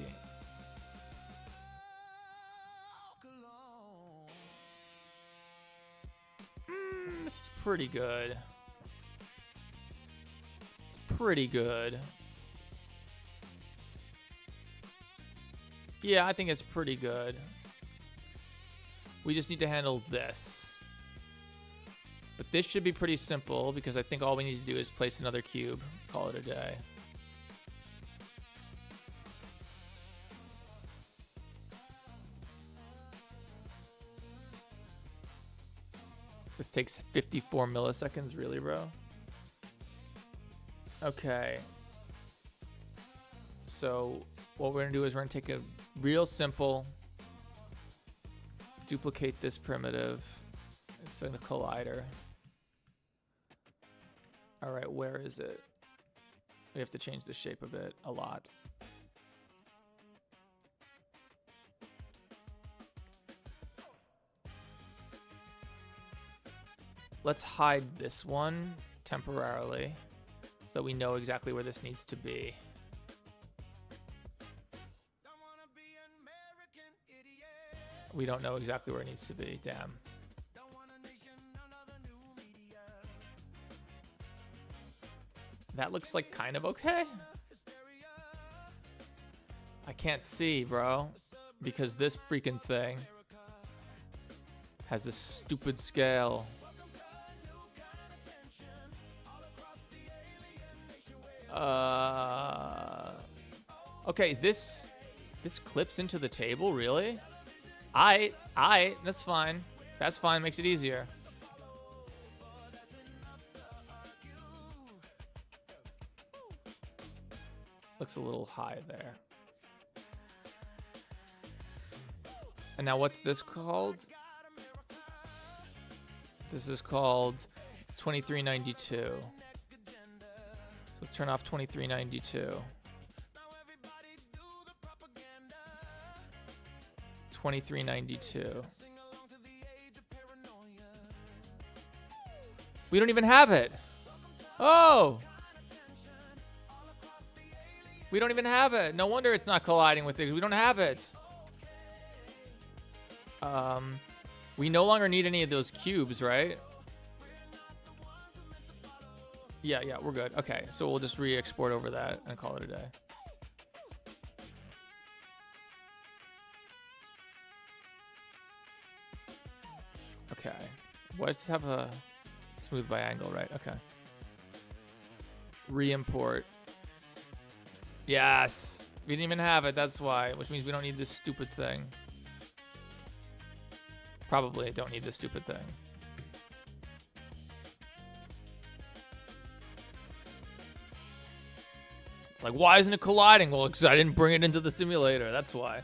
This is pretty good. It's pretty good. Yeah, I think it's pretty good. We just need to handle this. But this should be pretty simple because I think all we need to do is place another cube. Call it a day. This takes 54 milliseconds, really, bro? Okay. So what we're gonna do is we're gonna take a real simple, duplicate this primitive. It's in a collider. All right, where is it? We have to change the shape a bit, a lot. Let's hide this one temporarily so that we know exactly where this needs to be. We don't know exactly where it needs to be, damn. That looks like kind of okay. I can't see, bro, because this freaking thing has this stupid scale. Okay, this clips into the table, really? That's fine. That's fine, makes it easier. Looks a little high there. And now what's this called? This is called 2392. So let's turn off 2392. 2392. We don't even have it. Oh! We don't even have it. No wonder it's not colliding with it. We don't have it. We no longer need any of those cubes, right? Yeah, we're good. Okay, so we'll just re-export over that and call it a day. Okay. Why does this have a smooth by angle, right? Okay. Re-import. Yes! We didn't even have it, that's why. Which means we don't need this stupid thing. Probably don't need this stupid thing. It's like, why isn't it colliding? Well, because I didn't bring it into the simulator. That's why.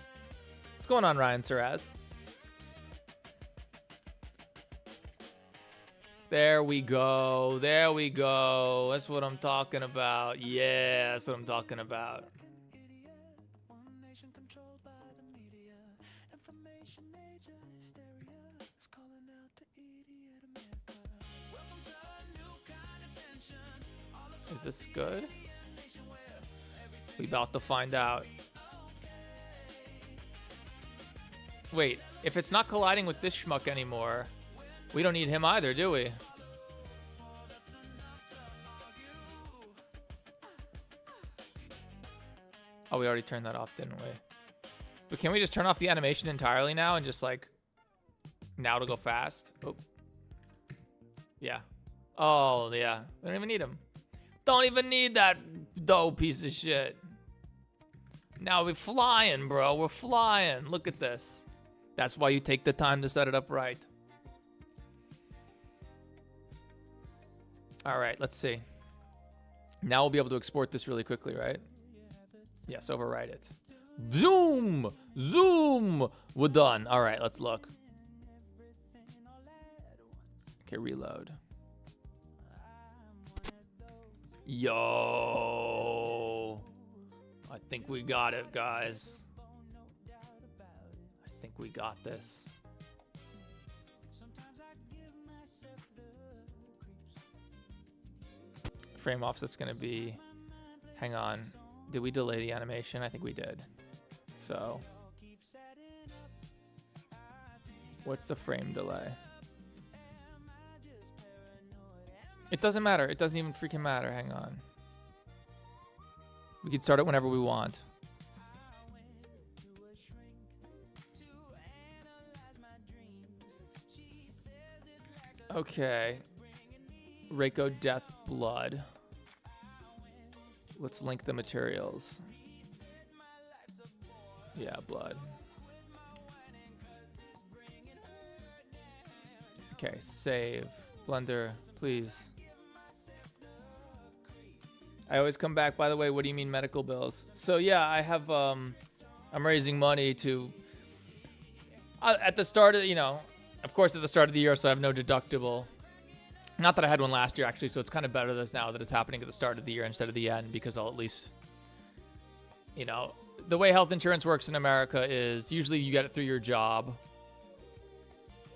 What's going on, Ryan Saraz? There we go. There we go. That's what I'm talking about. Yeah, that's what I'm talking about. Is this good? We about to find out. Wait, if it's not colliding with this schmuck anymore, we don't need him either, do we? Oh, we already turned that off, didn't we? But can we just turn off the animation entirely now and just like, now to go fast? Oh. Yeah. Oh, yeah. We don't even need him. Don't even need that dough piece of shit. Now we're flying, bro. We're flying. Look at this. That's why you take the time to set it up right. All right, let's see. Now we'll be able to export this really quickly, right? Yes, overwrite it. Zoom! Zoom! We're done. All right, let's look. Okay, reload. Yo! I think we got it, guys. I think we got this. Frame offset's gonna be, hang on, did we delay the animation? I think we did. So, what's the frame delay? It doesn't matter. It doesn't even freaking matter. Hang on. We can start it whenever we want. Okay. Reiko Death Blood. Let's link the materials. Yeah, blood. Okay, save. Blender, please. I always come back. By the way, what do you mean medical bills? So yeah, I have, I'm raising money to, at the start of, you know, of course at the start of the year, so I have no deductible. Not that I had one last year, actually, so it's kind of better this now that it's happening at the start of the year instead of the end, because I'll at least, you know, the way health insurance works in America is usually you get it through your job.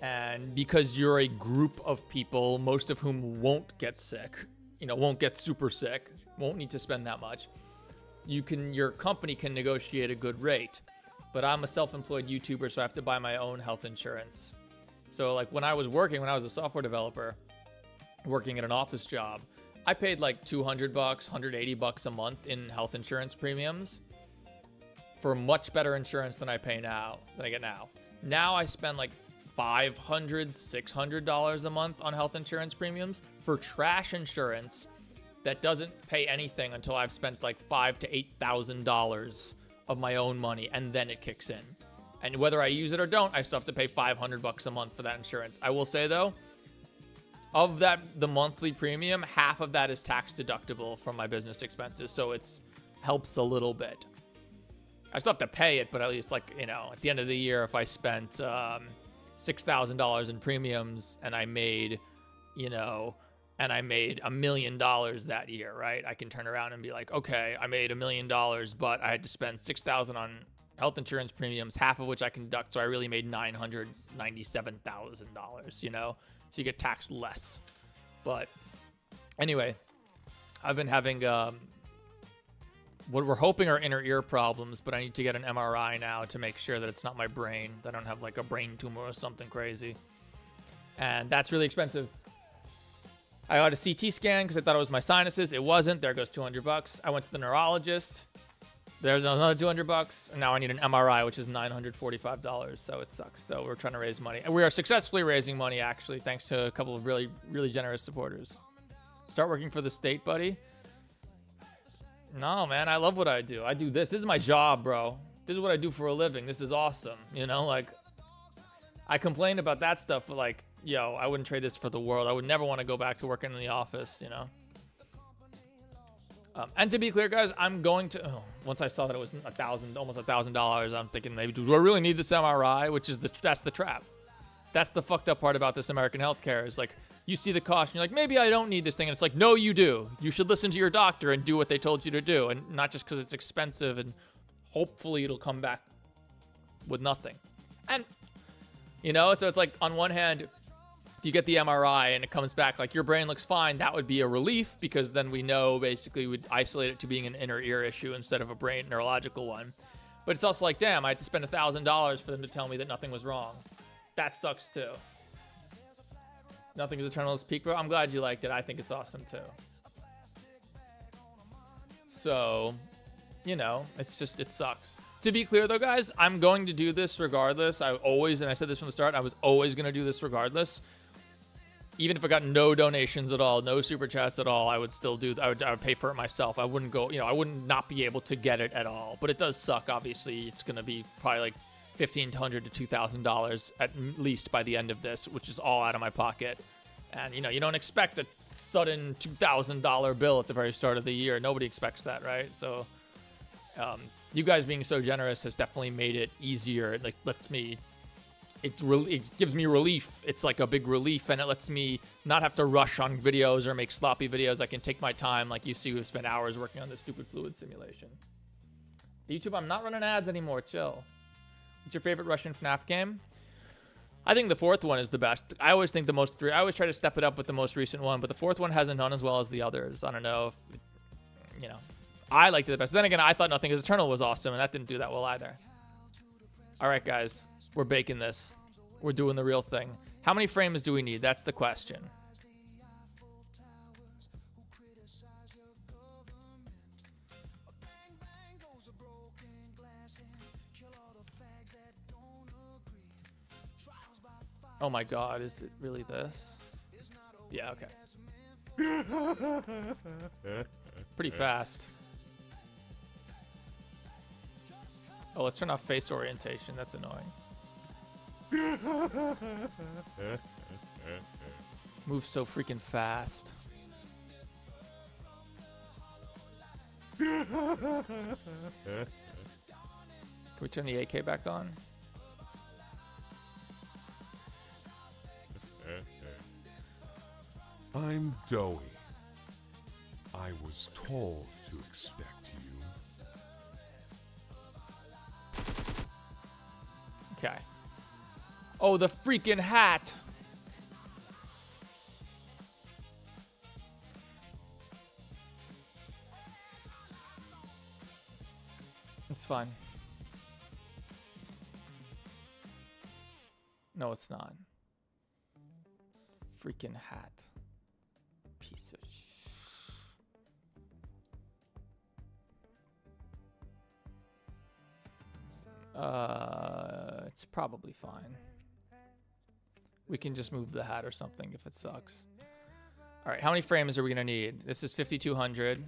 And because you're a group of people, most of whom won't get sick, you know, won't get super sick, won't need to spend that much, your company can negotiate a good rate. But I'm a self-employed YouTuber, so I have to buy my own health insurance. So like when I was a software developer, working at an office job, I paid like $200, $180 a month in health insurance premiums for much better insurance than I get now. Now I spend like $500, $600 a month on health insurance premiums for trash insurance that doesn't pay anything until I've spent like $5,000 to $8,000 of my own money, and then it kicks in. And whether I use it or don't, I still have to pay $500 a month for that insurance. I will say though, of that, the monthly premium, half of that is tax deductible from my business expenses, so it's helps a little bit. I still have to pay it, but at least, like, you know, at the end of the year, if I spent $6,000 in premiums and I made, you know, and I made $1 million that year, right? I can turn around and be like, okay, I made $1 million, but I had to spend $6,000 on health insurance premiums, half of which I can deduct, so I really made $997,000, you know? So you get taxed less. But anyway, I've been having what we're hoping are inner ear problems, but I need to get an MRI now to make sure that it's not my brain, that I don't have like a brain tumor or something crazy. And that's really expensive. I got a CT scan because I thought it was my sinuses. It wasn't. There goes $200. I went to the neurologist. There's another $200, and now I need an MRI, which is $945, so it sucks. So we're trying to raise money. And we are successfully raising money, actually, thanks to a couple of really, really generous supporters. Start working for the state, buddy? No, man, I love what I do. I do this. This is my job, bro. This is what I do for a living. This is awesome, you know? Like, I complain about that stuff, but, like, yo, I wouldn't trade this for the world. I would never want to go back to working in the office, you know? And to be clear, guys, I'm going to, once I saw that it was almost $1,000, I'm thinking maybe, do I really need this MRI? Which is that's the trap. That's the fucked up part about this American healthcare is like, you see the cost and you're like, maybe I don't need this thing. And it's like, no, you do. You should listen to your doctor and do what they told you to do. And not just because it's expensive and hopefully it'll come back with nothing. And, you know, so it's like on one hand, if you get the MRI and it comes back like your brain looks fine, that would be a relief because then we know basically we'd isolate it to being an inner ear issue instead of a brain neurological one. But it's also like, damn, I had to spend $1,000 for them to tell me that nothing was wrong. That sucks too. Nothing is eternal as peak, bro. I'm glad you liked it. I think it's awesome too. So, you know, it's just, it sucks. To be clear though, guys, I'm going to do this regardless. I always, and I said this from the start, I was always going to do this regardless. Even if I got no donations at all, no super chats at all, I would still do, I would pay for it myself. I wouldn't go, you know, I wouldn't not be able to get it at all. But it does suck, obviously. It's going to be probably like $1,500 to $2,000 at least by the end of this, which is all out of my pocket. And, you know, you don't expect a sudden $2,000 bill at the very start of the year. Nobody expects that, right? So, you guys being so generous has definitely made it easier. It, like, lets me... It gives me relief. It's like a big relief, and it lets me not have to rush on videos or make sloppy videos. I can take my time. Like you see, we've spent hours working on this stupid fluid simulation. YouTube, I'm not running ads anymore. Chill. What's your favorite Russian FNAF game? I think the fourth one is the best. I always think I always try to step it up with the most recent one, but the fourth one hasn't done as well as the others. I don't know if, you know, I liked it the best. But then again, I thought Nothing is Eternal was awesome, and that didn't do that well either. All right, guys. We're baking this. We're doing the real thing. How many frames do we need? That's the question. Oh my god, is it really this? Yeah, okay. Pretty fast. Oh, let's turn off face orientation. That's annoying. Moves so freaking fast. Can we turn the AK back on? I'm Doughy. I was told to expect you. Okay. Oh, the freaking hat. It's fine. No, it's not. Freaking hat. Piece of it's probably fine. We can just move the hat or something if it sucks. All right, how many frames are we gonna need? This is 5,200.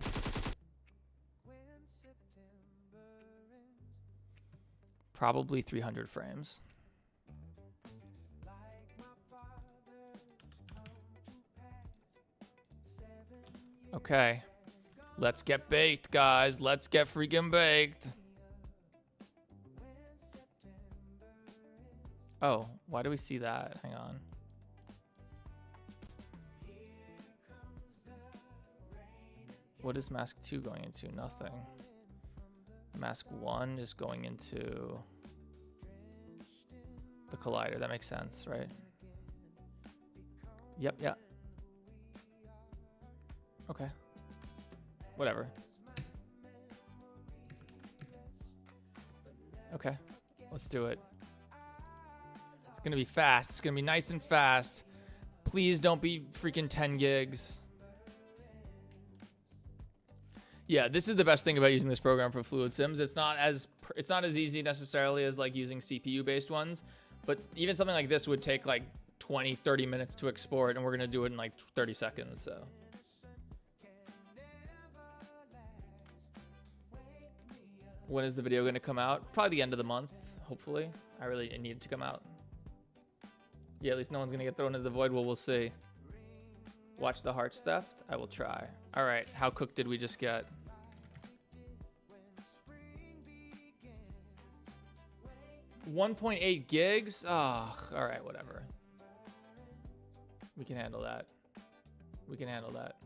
Probably 300 frames. Okay. Let's get baked, guys. Let's get freaking baked. Oh, why do we see that? Hang on. What is mask 2 going into? Nothing. Mask 1 is going into the collider. That makes sense, right? Yep, yeah. Okay. Whatever. Okay. Let's do it. It's gonna be fast. It's gonna be nice and fast. Please don't be freaking 10 gigs. Yeah, this is the best thing about using this program for fluid sims. It's not as easy necessarily as like using CPU based ones, but even something like this would take like 20-30 minutes to export, and we're gonna do it in like 30 seconds. So when is the video gonna come out? Probably the end of the month, hopefully. I really need it to come out. Yeah, at least no one's gonna get thrown into the void. Well, we'll see. Watch the Hearts Theft. I will try. All right, how cooked did we just get? $1.8 gigs? Oh, all right, whatever. We can handle that. We can handle that.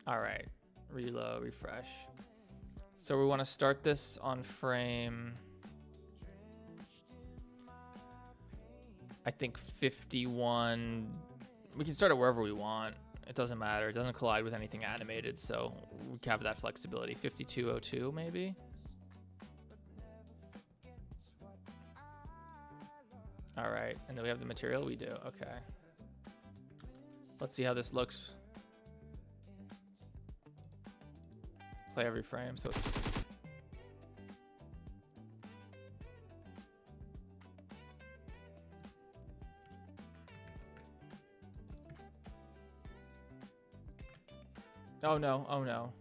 All right, reload, refresh. So we want to start this on frame, I think 51. We can start it wherever we want. It doesn't matter. It doesn't collide with anything animated, so we have that flexibility. 5202 maybe. All right, and then we have the material. We do. Okay. Let's see how this looks. Play every frame, so it's. Oh no, oh no.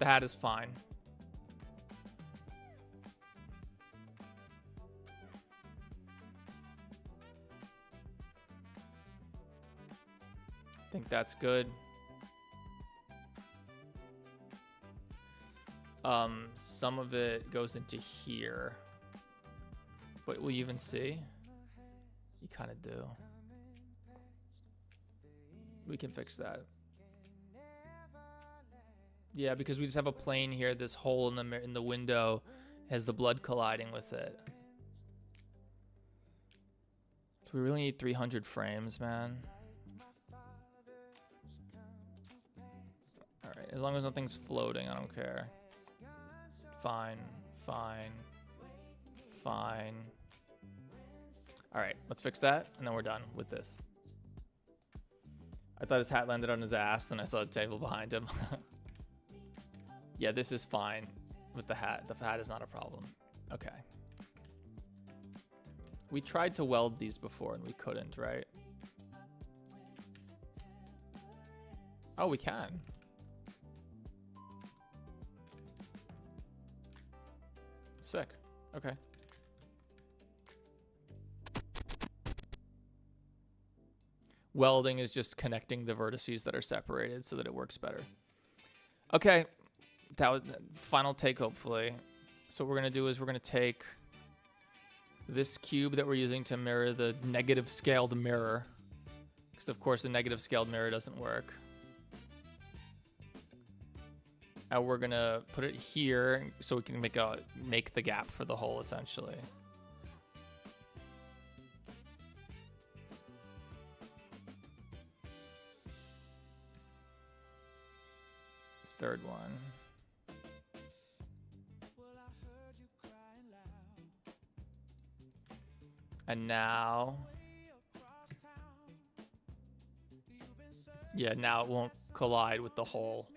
The hat is fine. I think that's good. Some of it goes into here, but will you even see? You kind of do. We can fix that. Yeah, because we just have a plane here. This hole in the window has the blood colliding with it. So we really need 300 frames, man. All right, as long as nothing's floating, I don't care. Fine, fine, fine. All right, let's fix that, and then we're done with this. I thought his hat landed on his ass, then I saw the table behind him. Yeah, this is fine with the hat. The hat is not a problem. Okay. We tried to weld these before, and we couldn't, right? Oh, we can. Sick. Okay. Welding is just connecting the vertices that are separated so that it works better. Okay. That was final take, hopefully. So what we're going to do is we're going to take this cube that we're using to mirror the negative scaled mirror. Because, of course, the negative scaled mirror doesn't work. And we're going to put it here so we can make the gap for the hole, essentially. Third one. And now, yeah, now it won't collide with the hole.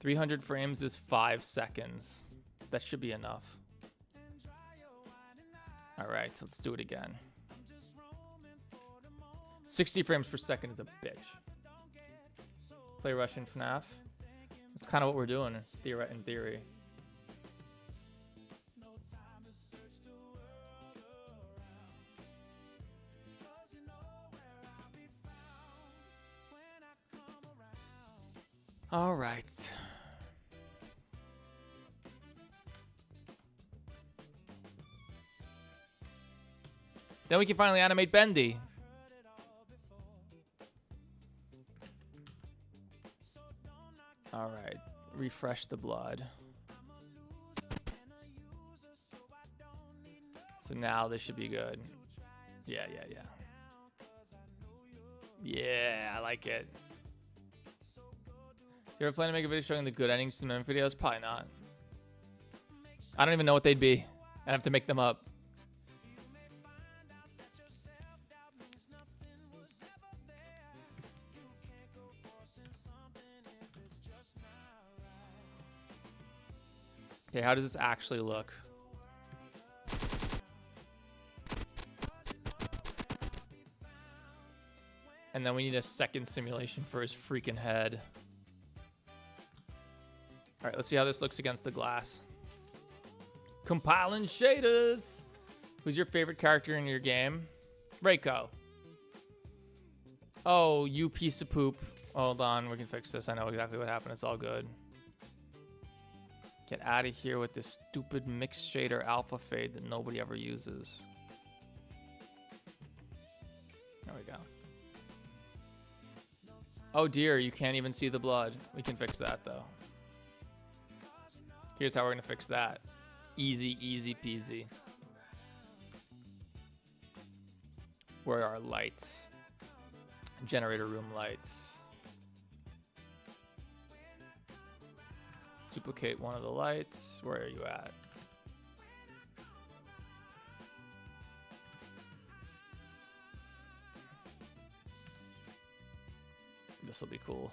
$300 frames is 5 seconds. That should be enough. All right, so let's do it again. 60 frames per second is a bitch. Play Russian FNAF. That's kind of what we're doing in theory. All right. Then we can finally animate Bendy. All right, refresh the blood. So now this should be good. Yeah. Yeah, I like it. Do you ever plan to make a video showing the good endings to meme videos? Probably not. I don't even know what they'd be. I have to make them up. Okay, how does this actually look? And then we need a second simulation for his freaking head. All right, let's see how this looks against the glass. Compiling shaders. Who's your favorite character in your game? Reiko. Oh, you piece of poop. Hold on, we can fix this. I know exactly what happened. It's all good. Get out of here with this stupid mixed shader alpha fade that nobody ever uses. There we go. Oh dear, you can't even see the blood. We can fix that though. Here's how we're gonna fix that. Easy, easy peasy. Where are our lights? Generator room lights. Duplicate one of the lights. Where are you at? This will be cool.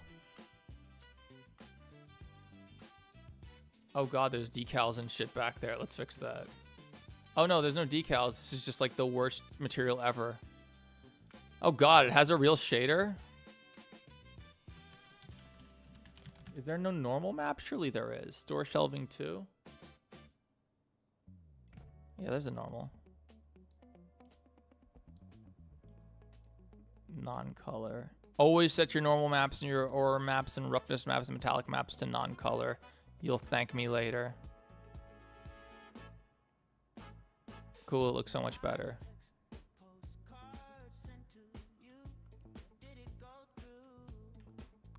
Oh god, there's decals and shit back there. Let's fix that. Oh no, there's no decals. This is just like the worst material ever. Oh god, it has a real shader? Is there no normal map? Surely there is. Store shelving too? Yeah, there's a normal. Non-color. Always set your normal maps and your aura maps and roughness maps and metallic maps to non-color. You'll thank me later. Cool, it looks so much better.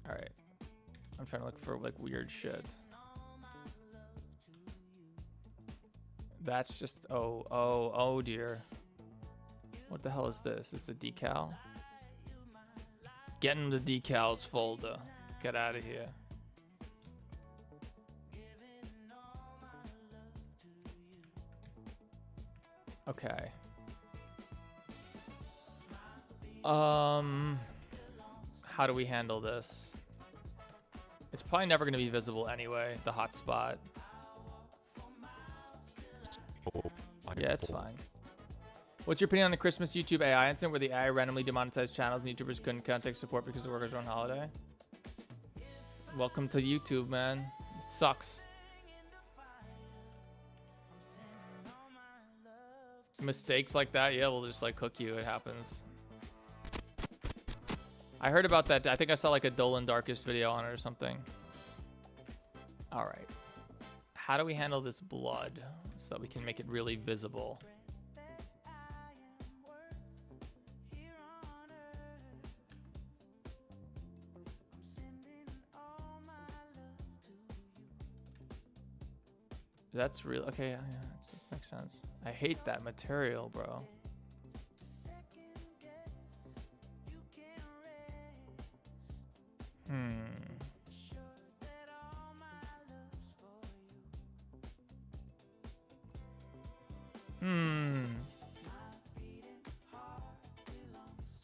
Alright. I'm trying to look for like weird shit. That's just, oh dear. What the hell is this? It's a decal? Get in the decals folder. Get out of here. Okay. How do we handle this? It's probably never going to be visible anyway, the hotspot. Yeah, it's fine. What's your opinion on the Christmas YouTube AI incident where the AI randomly demonetized channels and YouTubers couldn't contact support because the workers were on holiday? Welcome to YouTube, man. It sucks. Mistakes like that, yeah, we'll just like cook you. It happens. I heard about that. I think I saw like a Dolan Darkest video on it or something. All right. How do we handle this blood so that we can make it really visible? That's real. Okay, yeah, that makes sense. I hate that material, bro.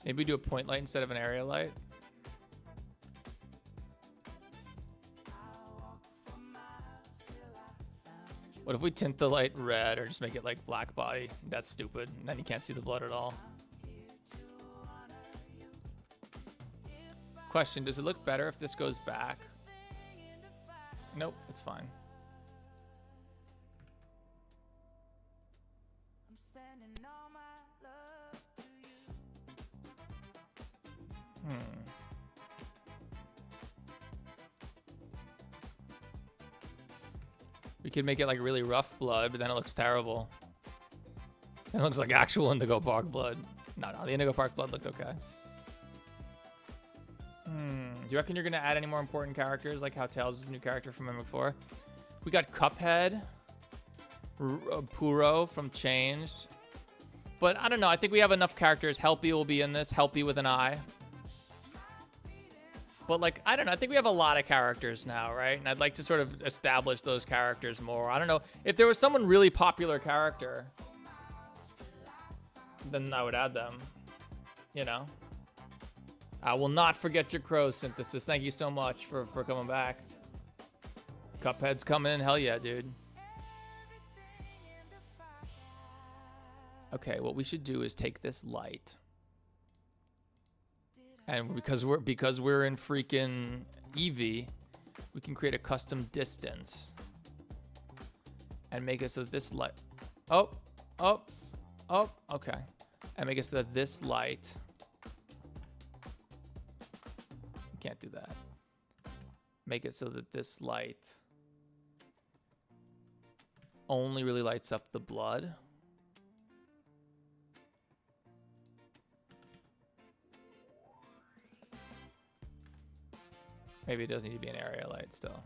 Maybe do a point light instead of an area light. What if we tint the light red or just make it like black body? That's stupid. And then you can't see the blood at all. Question, does it look better if this goes back? Nope, it's fine. We could make it like really rough blood, but then it looks terrible. It looks like actual Indigo Park blood. No, the Indigo Park blood looked okay. Do you reckon you're gonna add any more important characters, like how Tails was a new character from MMO4? We got Cuphead, Puro from Changed, but I don't know. I think we have enough characters. Helpy will be in this. Helpy with an I. But like, I don't know. I think we have a lot of characters now, right? And I'd like to sort of establish those characters more. I don't know. If there was someone really popular character, then I would add them, you know? I will not forget your crow synthesis. Thank you so much for coming back. Cuphead's coming in. Hell yeah, dude. Okay, what we should do is take this light. And because we're in freaking Eevee, we can create a custom distance and make it so that this light, okay, and make it so that this light can't do that. Make it so that this light only really lights up the blood. Maybe it does need to be an area light still.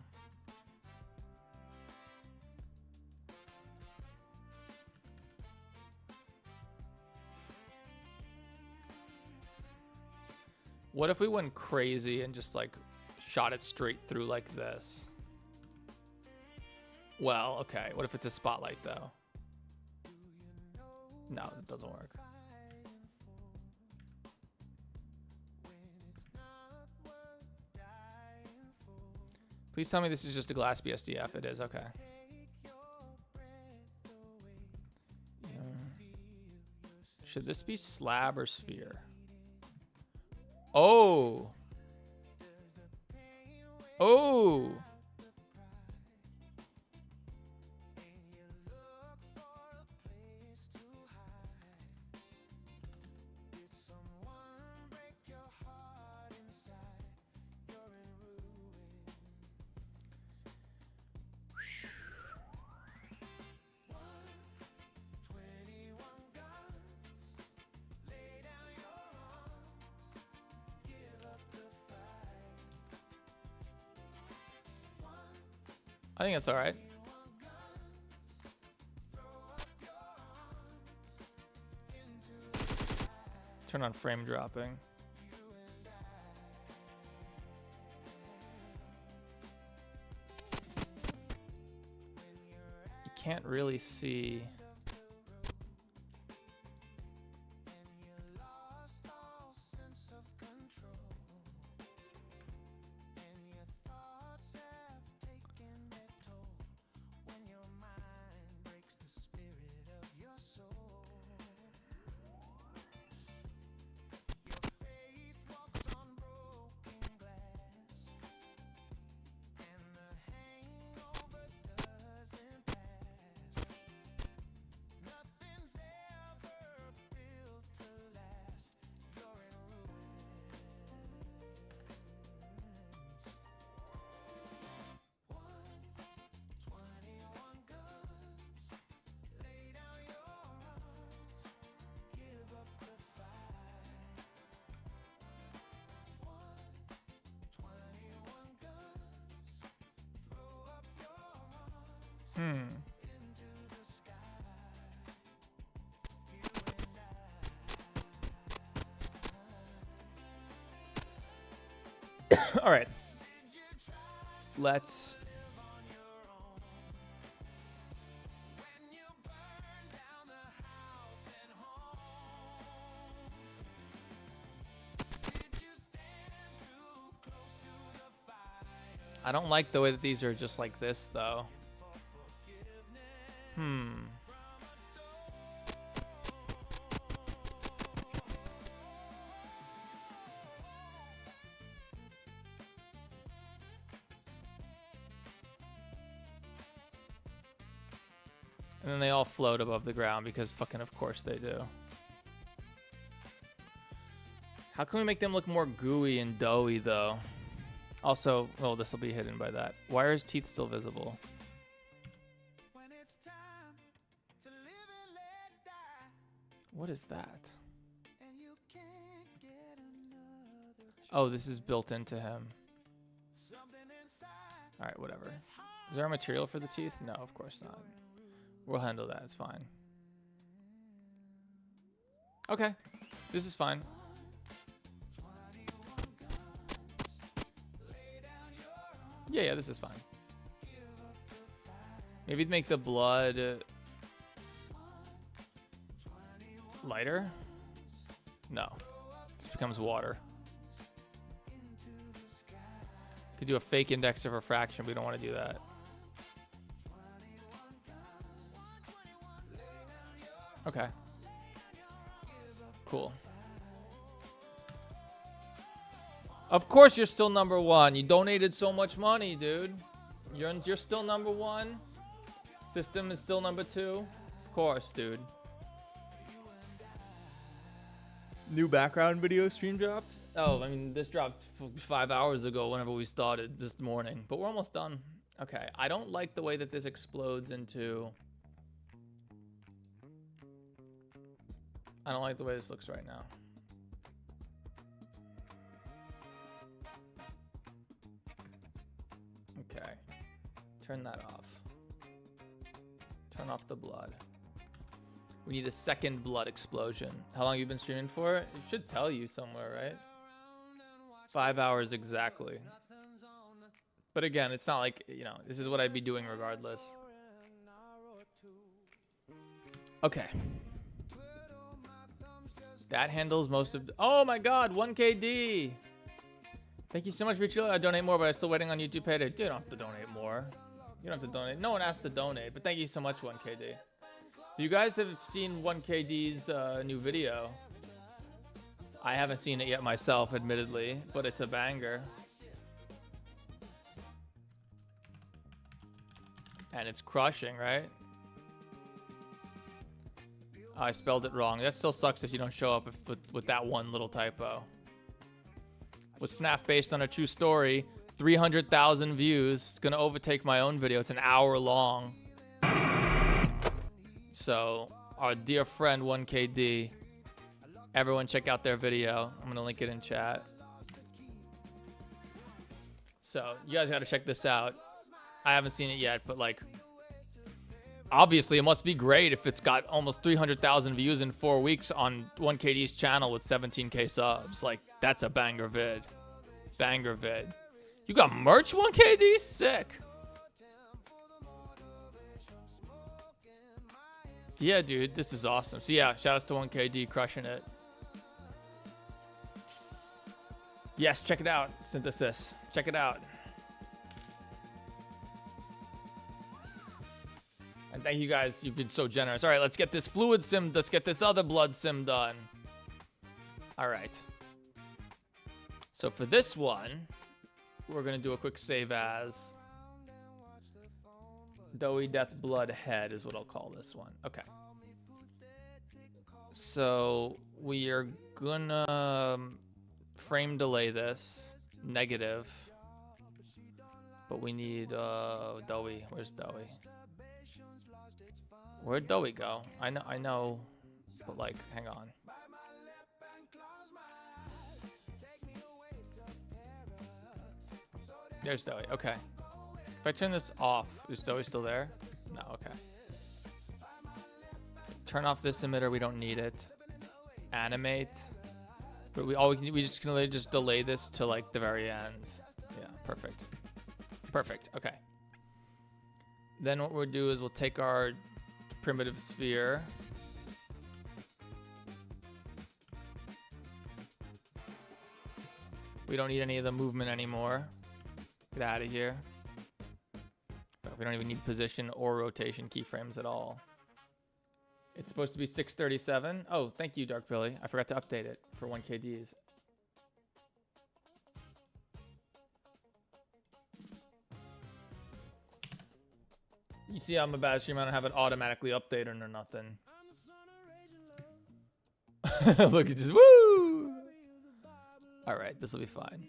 What if we went crazy and just like shot it straight through like this? Well, okay. What if it's a spotlight though? No, it doesn't work. Please tell me this is just a glass BSDF. It is, okay. Yeah. Should this be slab or sphere? Oh. Oh. I think that's all right. Turn on frame dropping. You can't really see. All right. Let's I don't like the way that these are just like this though. And then they all float above the ground because fucking of course they do. How can we make them look more gooey and doughy though? Also, well, this will be hidden by that. Why are his teeth still visible? What is that? Oh, this is built into him. All right, whatever. Is there a material for the teeth? No, of course not. We'll handle that. It's fine. Okay. This is fine. Yeah, this is fine. Maybe make the blood lighter? No. This becomes water. Could do a fake index of refraction, but we don't want to do that. Okay. Cool. Of course you're still number one. You donated so much money, dude. You're still number one. System is still number two. Of course, dude. New background video stream dropped. Oh, I mean, this dropped 5 hours ago whenever we started this morning. But we're almost done. Okay, I don't like the way that this explodes into... I don't like the way this looks right now. Okay. Turn that off. Turn off the blood. We need a second blood explosion. How long have you been streaming for? It should tell you somewhere, right? 5 hours exactly. But again, it's not like, you know, this is what I'd be doing regardless. Okay. That handles most of... Oh my god, 1KD! Thank you so much for your... I donate more, but I'm still waiting on YouTube payday. Dude, you don't have to donate more. You don't have to donate. No one asked to donate, but thank you so much, 1KD. You guys have seen 1KD's new video. I haven't seen it yet myself, admittedly, but it's a banger. And it's crushing, right? I spelled it wrong. That still sucks if you don't show up with that one little typo. Was FNAF based on a true story? 300,000 views. It's gonna overtake my own video. It's an hour long. So, our dear friend 1KD, everyone check out their video. I'm gonna link it in chat. So, you guys gotta check this out. I haven't seen it yet, but like, obviously it must be great if it's got almost 300,000 views in 4 weeks on 1KD's channel with 17k subs. Like, that's a banger vid. Banger vid. You got merch, 1KD? Sick. Yeah, dude, this is awesome. So yeah, shout outs to 1KD crushing it. Yes, check it out, Synthesis. Check it out. And thank you guys, you've been so generous. All right, let's get this fluid sim, let's get this other blood sim done. All right. So for this one, we're gonna do a quick save as. Doughy Death Blood Head is what I'll call this one. Okay. So we are gonna frame delay this negative, but we need Doughy. Where's Doughy? Where'd Doughy go? I know, but like, hang on. There's Doughy. Okay. If I turn this off, is Doughy still there? No. Okay. Turn off this emitter. We don't need it. Animate. But we just can just delay this to like the very end. Yeah. Perfect. Perfect. Okay. Then what we'll do is we'll take our primitive sphere. We don't need any of the movement anymore. Get out of here. But we don't even need position or rotation keyframes at all. It's supposed to be 637. Oh, thank you, Dark Billy. I forgot to update it for 1KDs. You see I'm a bad streamer. I don't have it automatically updated or nothing. Look at this. Woo! All right, this will be fine.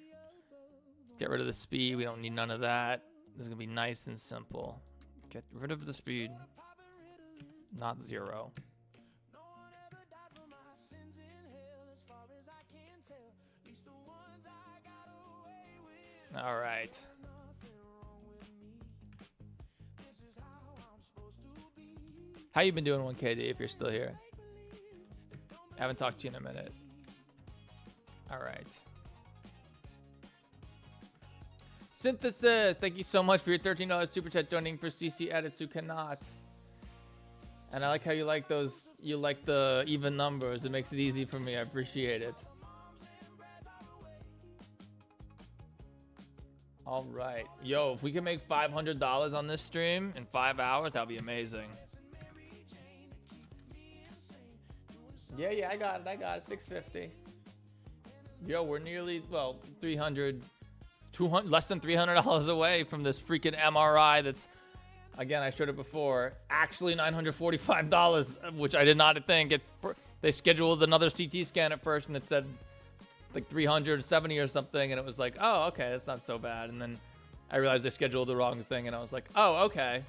Get rid of the speed. We don't need none of that. This is going to be nice and simple. Get rid of the speed. Not 0. All right. How you been doing, 1KD, if you're still here? I haven't talked to you in a minute. All right. Synthesis, thank you so much for your $13 super chat donating for CC edits who cannot. And I like how you like those, you like the even numbers. It makes it easy for me. I appreciate it. All right. Yo, if we can make $500 on this stream in 5 hours, that'd be amazing. Yeah, I got it. 650. Yo, we're nearly, well, 300, 200, less than $300 away from this freaking MRI that's, again, I showed it before, actually $945, which I did not think. They scheduled another CT scan at first, and it said like 370 or something, and it was like, oh, okay, that's not so bad. And then I realized I scheduled the wrong thing, and I was like, oh, okay.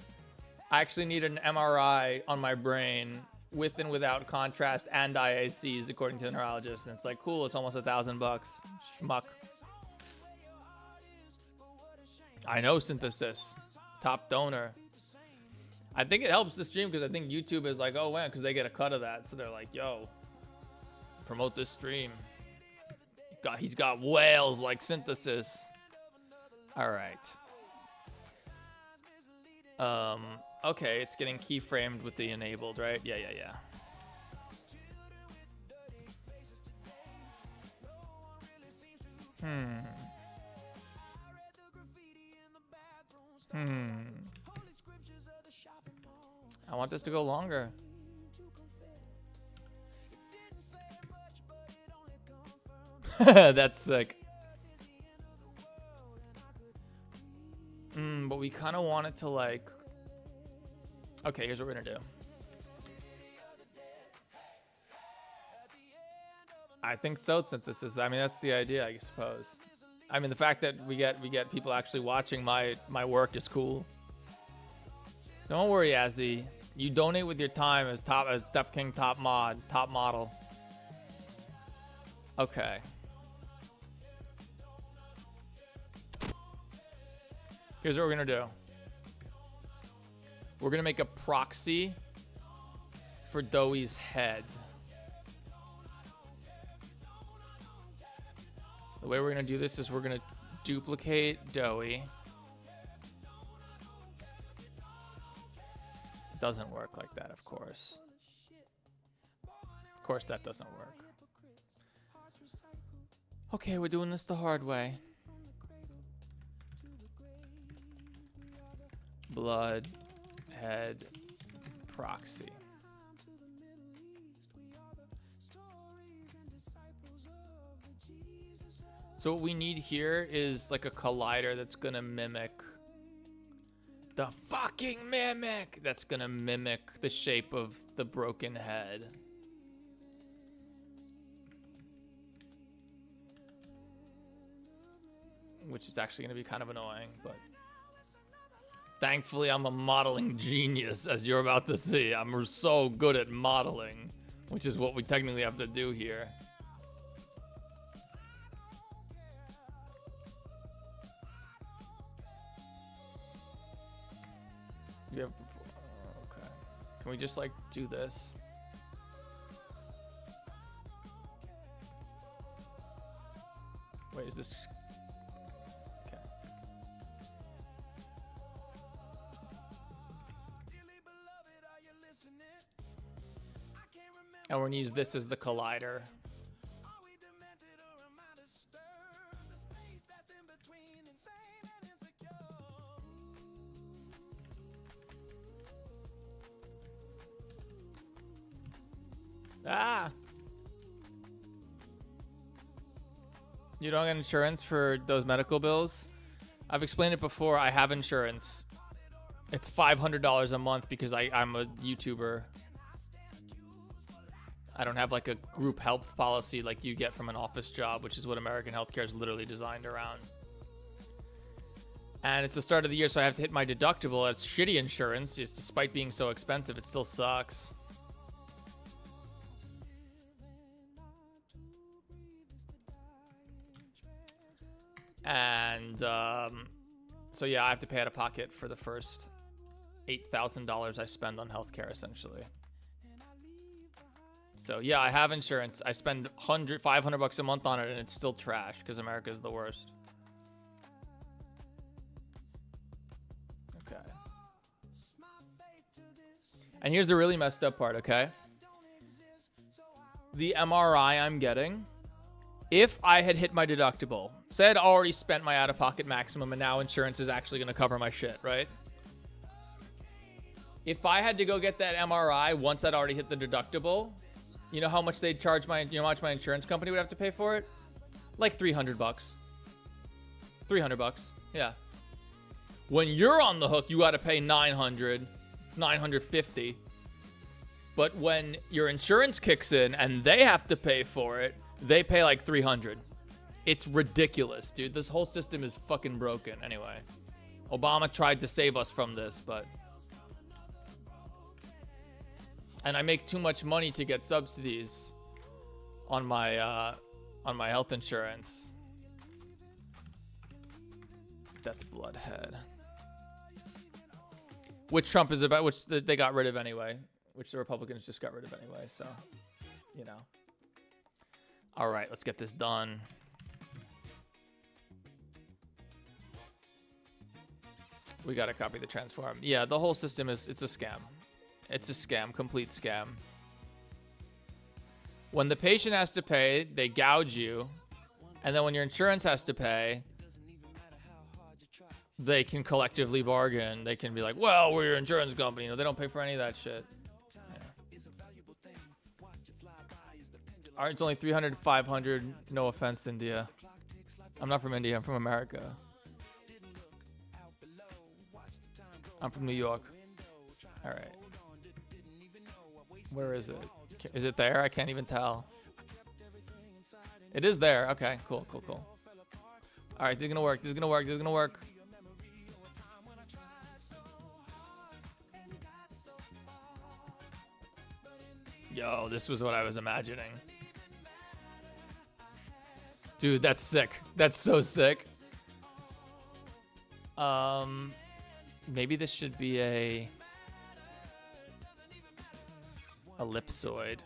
I actually need an MRI on my brain with and without contrast and IACs, according to the neurologist. And it's like, cool, it's almost $1,000. Schmuck. I know, Synthesis. Top donor. I think it helps the stream because I think YouTube is like, oh, man, because they get a cut of that. So they're like, yo, promote this stream. He's got whales like Synthesis. All right. Okay, it's getting keyframed with the enabled, right? Yeah. I want this to go longer. That's sick. But we kind of want it to like... Okay, here's what we're gonna do. I think so, Synthesis. I mean, that's the idea, I suppose. I mean, the fact that we get people actually watching my work is cool. Don't worry, Azzy. You donate with your time as Steph King top model. Okay. Here's what we're gonna do. We're gonna make a proxy for Doey's head. The way we're gonna do this is we're gonna duplicate Doey. Doesn't work like that, of course. Of course that doesn't work. Okay, we're doing this the hard way. Blood, head, proxy. So what we need here is like a collider that's gonna mimic the fucking mimic. That's gonna mimic the shape of the broken head. Which is actually gonna be kind of annoying, but thankfully I'm a modeling genius, as you're about to see. I'm so good at modeling, which is what we technically have to do here. Yeah. Okay. Can we just like do this? Wait, is this? Okay. And we're gonna use this as the collider. Ah! You don't get insurance for those medical bills? I've explained it before. I have insurance. It's $500 a month because I'm a YouTuber. I don't have like a group health policy like you get from an office job, which is what American healthcare is literally designed around. And it's the start of the year, so I have to hit my deductible. It's shitty insurance. Just despite being so expensive, it still sucks. And so yeah, I have to pay out of pocket for the first $8,000 I spend on healthcare, essentially. So yeah, I have insurance. I spend $500 a month on it, and it's still trash because America is the worst. Okay. And here's the really messed up part, okay? The MRI I'm getting, if I had hit my deductible, say I'd already spent my out-of-pocket maximum and now insurance is actually going to cover my shit, right? If I had to go get that MRI once I'd already hit the deductible, you know how much they'd charge my, you know how much my insurance company would have to pay for it? Like $300. $300, yeah. When you're on the hook, you got to pay $900, $950. But when your insurance kicks in and they have to pay for it, they pay like $300. It's ridiculous, dude. This whole system is fucking broken. Anyway, Obama tried to save us from this, but... And I make too much money to get subsidies on my health insurance. That's Bloodhead. Which Trump is about, which they got rid of anyway. Which the Republicans just got rid of anyway, so, you know. All right, let's get this done. We gotta copy the transform. Yeah, the whole system it's a scam. It's a scam, complete scam. When the patient has to pay, they gouge you. And then when your insurance has to pay, they can collectively bargain. They can be like, well, we're your insurance company. You know, they don't pay for any of that shit. Yeah. All right, it's only 300, 500. No offense, India. I'm not from India. I'm from America. I'm from New York. All right. Where is it? Is it there? I can't even tell. It is there. Okay, cool, cool, cool. All right, this is gonna work. This is gonna work. This is gonna work. Yo, this was what I was imagining. Dude, that's sick. That's so sick. Maybe this should be a ellipsoid.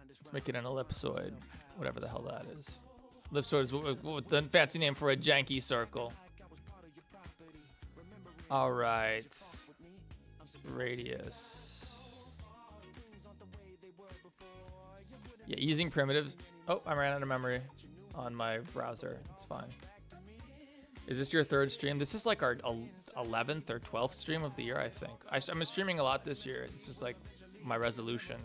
Let's make it an ellipsoid, whatever the hell that is. Ellipsoid is the fancy name for a janky circle. All right. Radius. Yeah, using primitives. Oh, I ran out of memory on my browser. It's fine. Is this your third stream? This is like our 11th or 12th stream of the year, I think. I'm streaming a lot this year. This is like my resolution.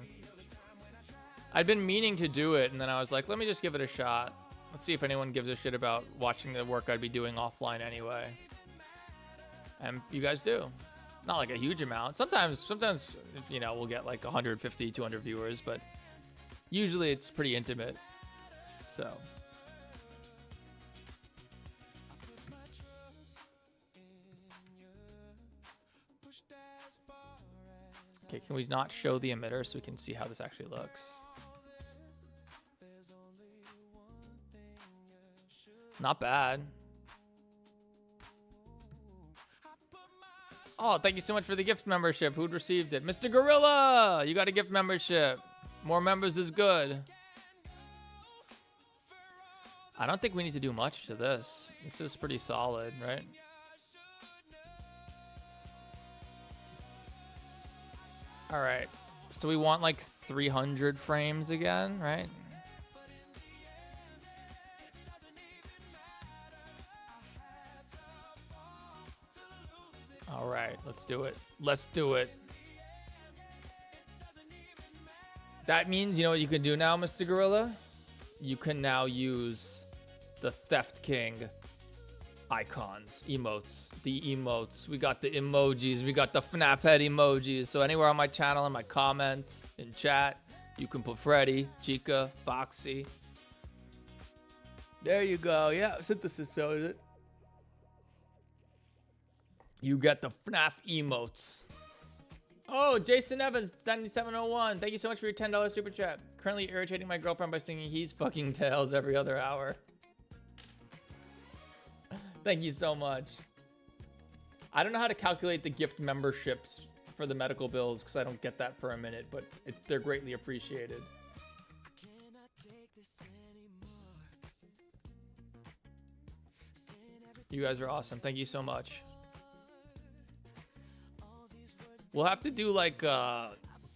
I'd been meaning to do it, and then I was like, let me just give it a shot. Let's see if anyone gives a shit about watching the work I'd be doing offline anyway. And you guys do. Not like a huge amount. Sometimes, you know, we'll get like 150, 200 viewers, but usually it's pretty intimate. So... Okay, can we not show the emitter so we can see how this actually looks? Not bad. Oh, thank you so much for the gift membership. Who'd received it? Mr. Gorilla! You got a gift membership. More members is good. I don't think we need to do much to this. This is pretty solid, right? All right, so we want like 300 frames again, right? All right, let's do it. Let's do it. That means, you know what you can do now, Mr. Gorilla? You can now use the Theft King icons, emotes, the emotes. We got the emojis. We got the FNAF head emojis. So anywhere on my channel, in my comments, in chat, you can put Freddy, Chica, Foxy. There you go. Yeah, synthesis showed it. You get the FNAF emotes. Oh, Jason Evans, 9701. Thank you so much for your $10 super chat. Currently irritating my girlfriend by singing He's Fucking Tails every other hour. Thank you so much. I don't know how to calculate the gift memberships for the medical bills because I don't get that for a minute, but they're greatly appreciated. You guys are awesome. Thank you so much. We'll have to do like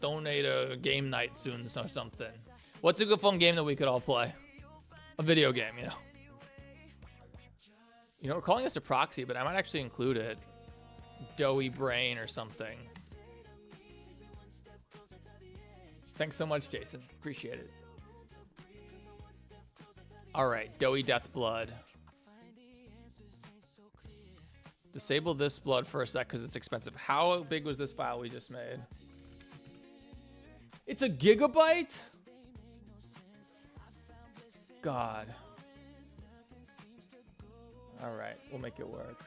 donate a game night soon or something. What's a good fun game that we could all play? A video game, you know. You know, we're calling this a proxy, but I might actually include it. Doughy Brain or something. Thanks so much, Jason. Appreciate it. All right, Doughy Death Blood. Disable this blood for a sec because it's expensive. How big was this file we just made? It's a gigabyte? God. All right, we'll make it work.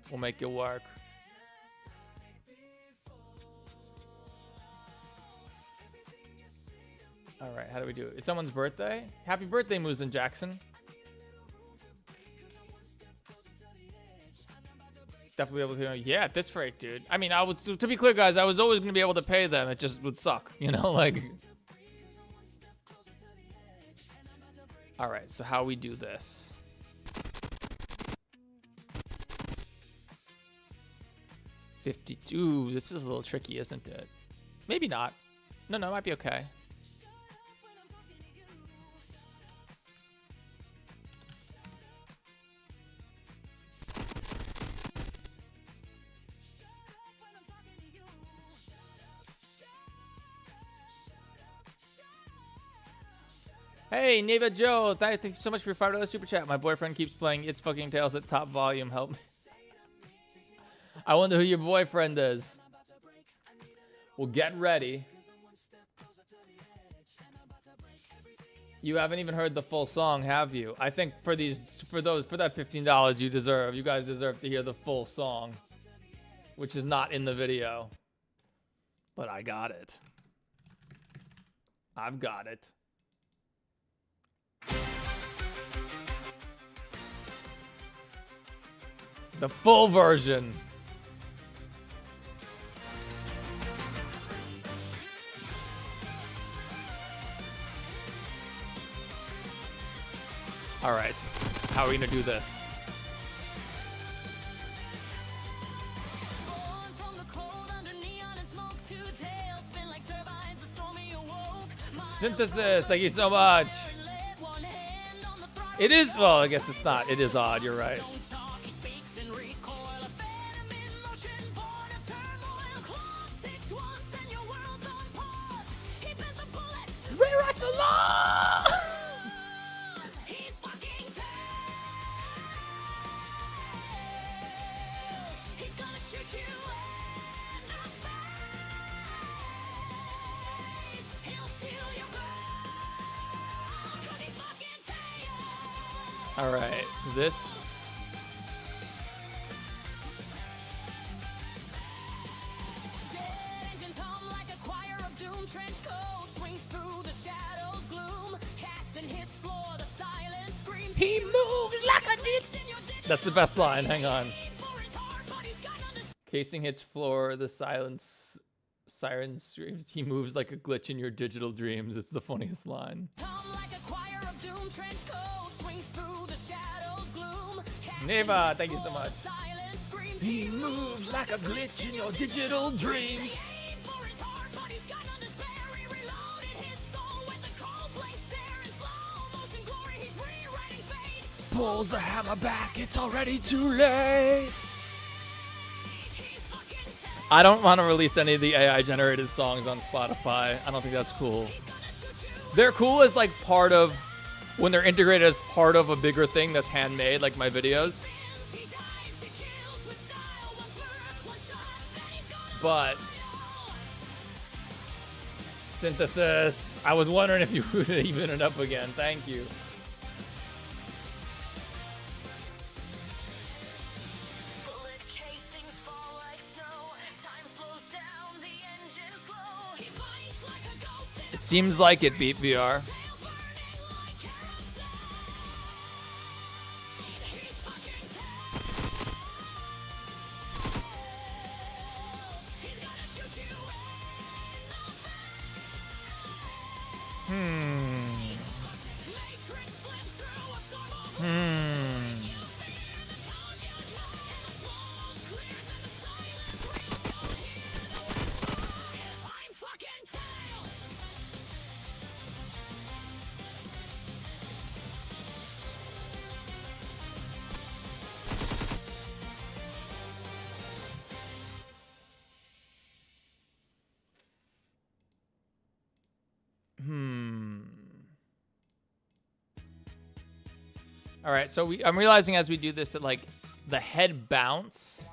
We'll make it work. All right, how do we do it? It's someone's birthday? Happy birthday, Muzen Jackson. Definitely able to, yeah, at this rate, dude. I mean, to be clear, guys, I was always going to be able to pay them. It just would suck, you know, like. All right, so how we do this? $52. This is a little tricky, isn't it? Maybe not. No, it might be okay. Hey, Neva Joe, thank you so much for your $5 super chat. My boyfriend keeps playing It's Fucking Tales at top volume. Help me. I wonder who your boyfriend is. Well, get ready. You haven't even heard the full song, have you? I think for that $15 you guys deserve to hear the full song, which is not in the video. But I got it. I've got it. The full version. All right, how are we gonna do this? Synthesis, thank you so much. It is, well, I guess it's not. It is odd, you're right. Rewrite the law! All right, this. He moves like a That's the best line. Hang on. Casing hits floor. The siren screams. He moves like a glitch in your digital dreams. It's the funniest line. Neva, thank you so much. He moves like a glitch in your digital dreams. Pulls the hammer back, it's already too late. I don't want to release any of the AI generated songs on Spotify. I don't think that's cool. They're cool as like part of, when they're integrated as part of a bigger thing that's handmade, like my videos. But synthesis, I was wondering if you would even it up again. Thank you. It seems like it beat VR. All right, so I'm realizing as we do this that like the head bounce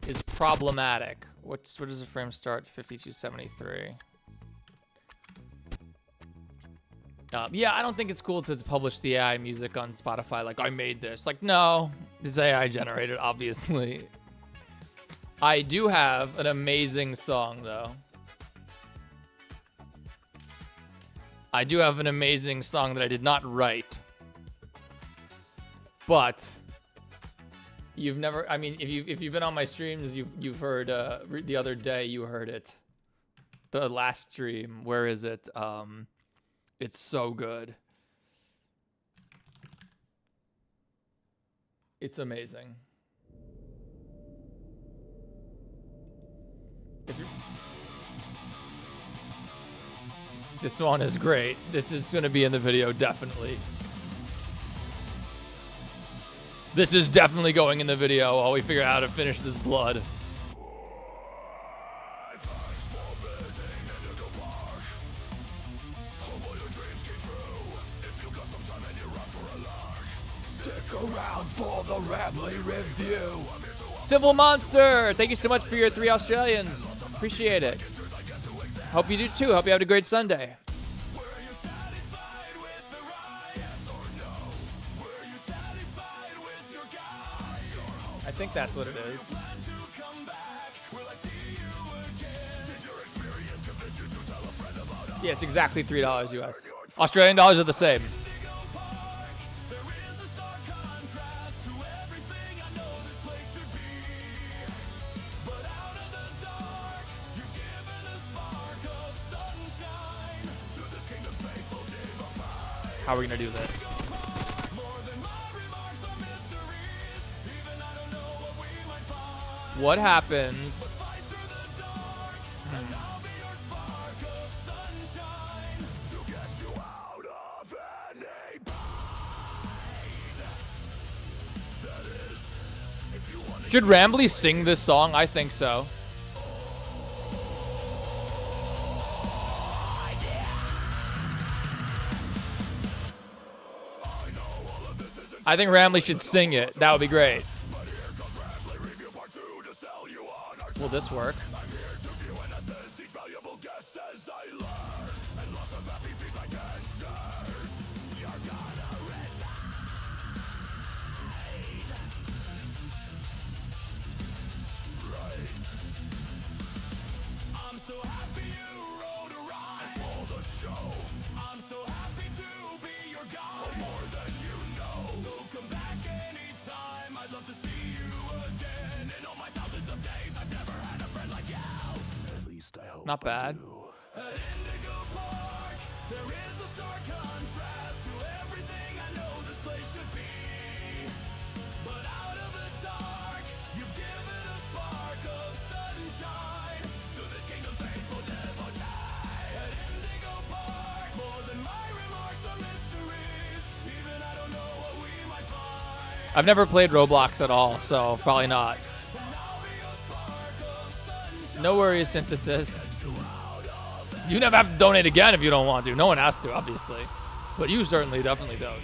is problematic. What does the frame start? 5273. Yeah, I don't think it's cool to publish the AI music on Spotify. Like, I made this. Like, no, it's AI generated, obviously. I do have an amazing song, though. I do have an amazing song that I did not write. But you've never, I mean, if you've been on my streams, you've heard, the other day you heard it. The last stream, where is it? It's so good. It's amazing. This one is great. This is going to be in the video, definitely. This is definitely going in the video while we figure out how to finish this blood. Around for the Rambley review. Civil Monster, thank you so much for your 3 Australians. Appreciate it. Hope you do too. Hope you have a great Sunday. I think that's what it is. Yeah, it's exactly $3 US. Australian dollars are the same. How are we gonna do this? What happens? Should Rambley sing this song? I think so. I think Rambley should sing it. That would be great. Will this work? Not bad. I've never played Roblox at all, so probably not. No worries, Synthesis. You never have to donate again if you don't want to. No one has to, obviously. But you certainly, definitely don't.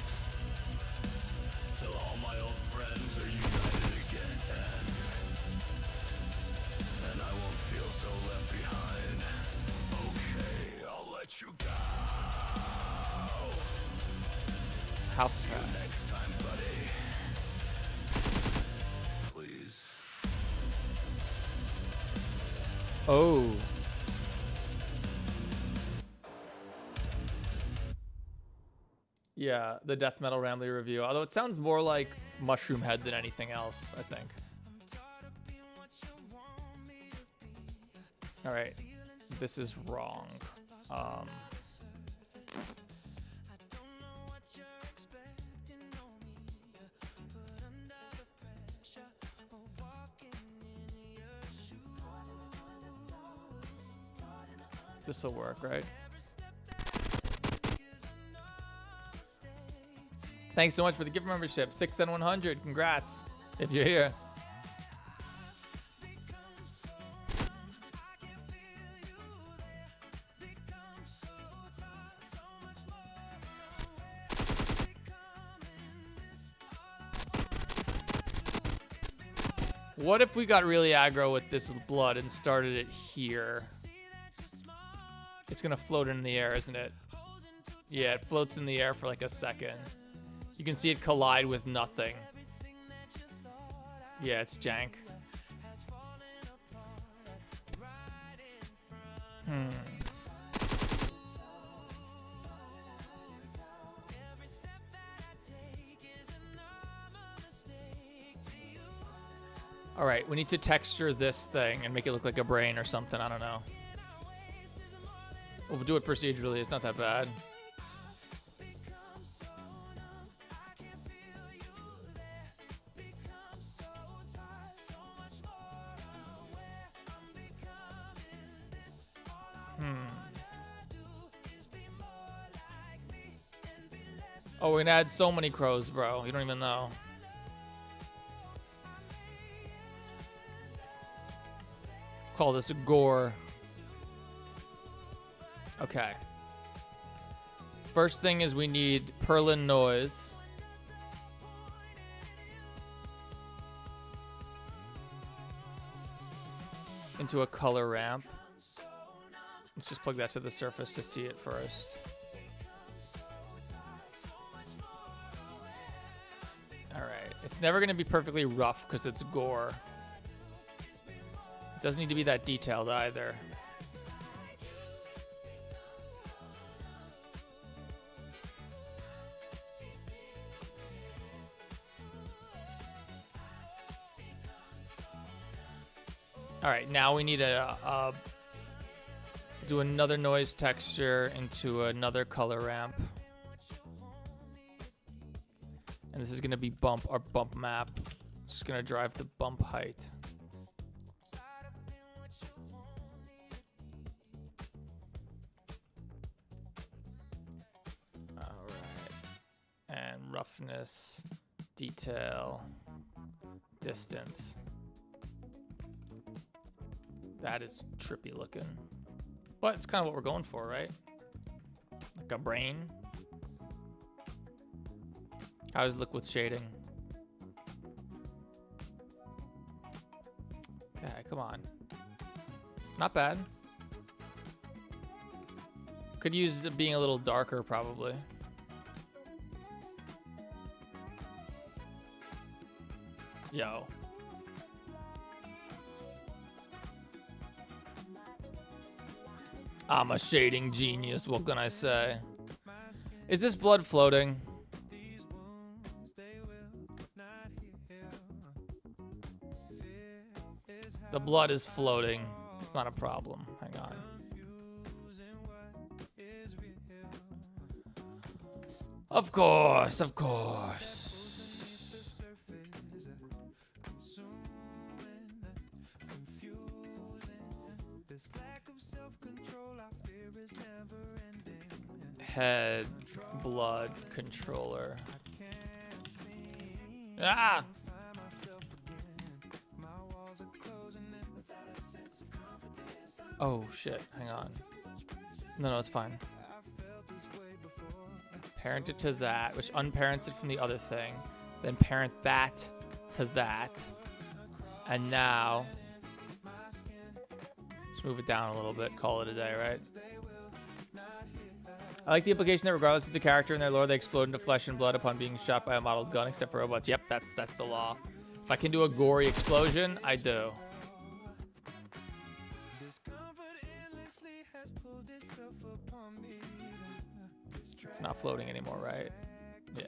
House cat. Next time, buddy. Please. Oh. Yeah, the Death Metal Rambley review. Although it sounds more like Mushroom Head than anything else, I think. All right. This is wrong. This will work, right? Thanks so much for the gift membership. 6 and 100. Congrats if you're here. What if we got really aggro with this blood and started it here? It's gonna float in the air, isn't it? Yeah, it floats in the air for like a second. You can see it collide with nothing. Yeah, it's jank. All right, we need to texture this thing and make it look like a brain or something. I don't know. We'll do it procedurally. It's not that bad. Oh, we're gonna add so many crows, bro. You don't even know. Call this a gore. Okay. First thing is we need Perlin noise. Into a color ramp. Let's just plug that to the surface to see it first. Alright. It's never going to be perfectly rough because it's gore. It doesn't need to be that detailed either. All right, now we need to do another noise texture into another color ramp. And this is going to be bump or bump map. It's going to drive the bump height. All right. And roughness, detail, distance. That is trippy looking. But it's kind of what we're going for, right? Like a brain. How does it look with shading? Okay, come on. Not bad. Could use it being a little darker, probably. Yo. I'm a shading genius, what can I say? Is this blood floating? The blood is floating. It's not a problem. Hang on. Of course, of course. Head, blood, controller. Ah! Oh shit, hang on. No, it's fine. Parent it to that, which unparents it from the other thing. Then parent that to that. And now, just move it down a little bit, call it a day, right? I like the implication that regardless of the character and their lore, they explode into flesh and blood upon being shot by a modeled gun, except for robots. Yep, that's the law. If I can do a gory explosion, I do. It's not floating anymore, right? Yeah.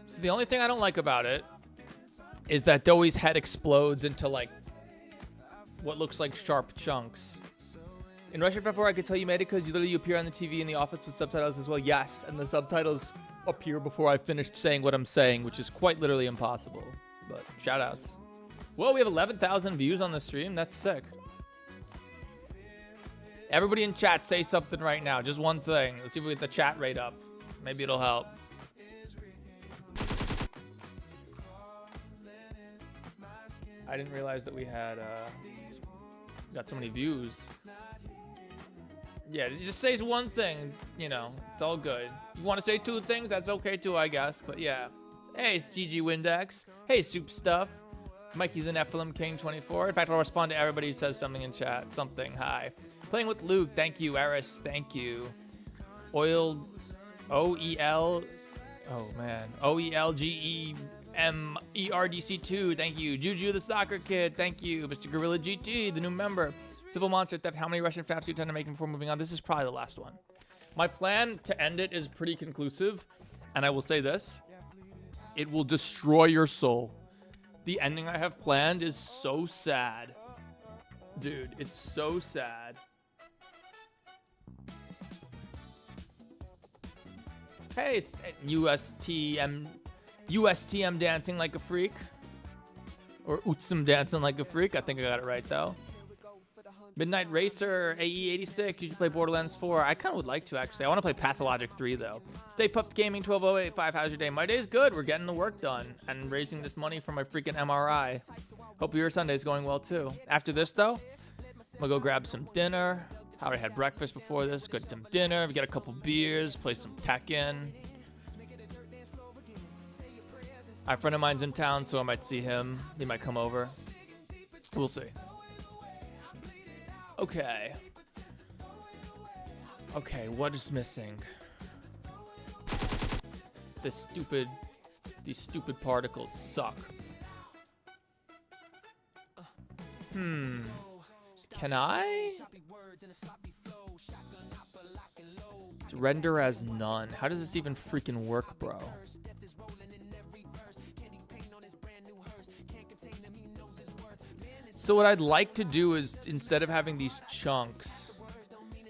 So the only thing I don't like about it is that Doughy's head explodes into like what looks like sharp chunks. In Russian FNAF 4, I could tell you made it because you literally appear on the TV in the office with subtitles as well. Yes, and the subtitles appear before I finished saying what I'm saying, which is quite literally impossible. But shout outs. Whoa, we have 11,000 views on the stream. That's sick. Everybody in chat, say something right now. Just one thing. Let's see if we get the chat rate up. Maybe it'll help. I didn't realize that we had got so many views. Yeah, just say one thing, you know, it's all good. You want to say 2 things, that's okay too, I guess. But yeah. Hey, it's GG Windex. Hey, Soup Stuff. Mikey the Nephilim King 24. In fact, I'll respond to everybody who says something in chat. Something. Hi. Playing with Luke. Thank you. Eris. Thank you. Oil. OEL. Oh, man. OELGEMERDC2. Thank you. Juju the Soccer Kid. Thank you. Mr. Gorilla GT, the new member. Civil Monster Theft. How many Russian FNAFs do you tend to make before moving on? This is probably the last one. My plan to end it is pretty conclusive. And I will say this. It will destroy your soul. The ending I have planned is so sad. Dude, it's so sad. Hey, USTM dancing like a freak. Or Utsum dancing like a freak. I think I got it right, though. Midnight Racer, AE86. You should play Borderlands 4. I kind of would like to, actually. I want to play Pathologic 3, though. Stay Puffed Gaming 12085. How's your day? My day's good. We're getting the work done and raising this money for my freaking MRI. Hope your Sunday's going well, too. After this, though, I'm going to go grab some dinner. I already had breakfast before this. Go to some dinner. We get a couple beers. Play some Tekken. A friend of mine's in town, so I might see him. He might come over. We'll see. Okay. Okay, what is missing? These stupid particles suck. Can I? It's render as none. How does this even freaking work, bro? So what I'd like to do is, instead of having these chunks,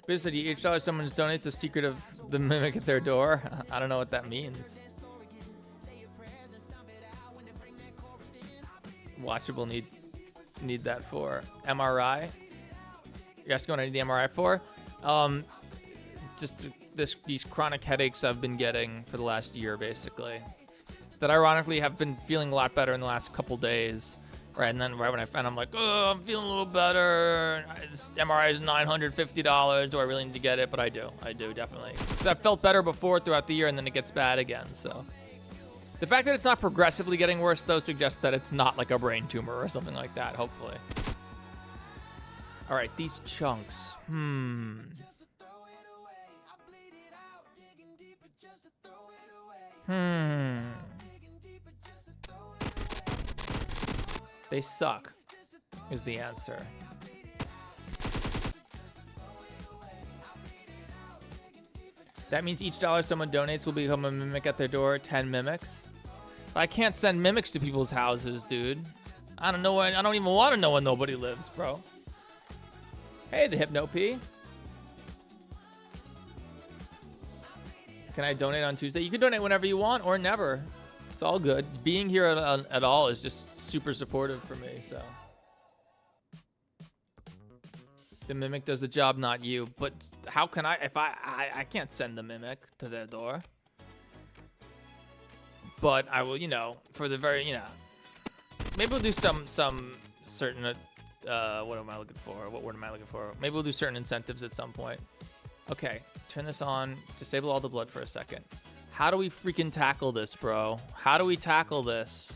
basically each dollar someone donates a secret of the mimic at their door. I don't know what that means. Watchable need that for MRI. You're asking what I need the MRI for? Just these chronic headaches I've been getting for the last year, basically. That ironically have been feeling a lot better in the last couple days. Right, and then right when I found, I'm like, oh, I'm feeling a little better. This MRI is $950. Do I really need to get it? But I do definitely. Because I've felt better before throughout the year, and then it gets bad again. So the fact that it's not progressively getting worse, though, suggests that it's not like a brain tumor or something like that. Hopefully. All right, these chunks. They suck, is the answer. That means each dollar someone donates will become a mimic at their door. 10 mimics. I can't send mimics to people's houses, dude. I don't know. I don't even want to know where nobody lives, bro. Hey, the Hypno P. Can I donate on Tuesday? You can donate whenever you want or never. It's all good. Being here at all is just super supportive for me, so. The mimic does the job, not you. But how can I, if I can't send the mimic to their door. But I will, for the very, maybe we'll do some certain, what am I looking for? What word am I looking for? Maybe we'll do certain incentives at some point. Okay, turn this on. Disable all the blood for a second. How do we freaking tackle this, bro? How do we tackle this?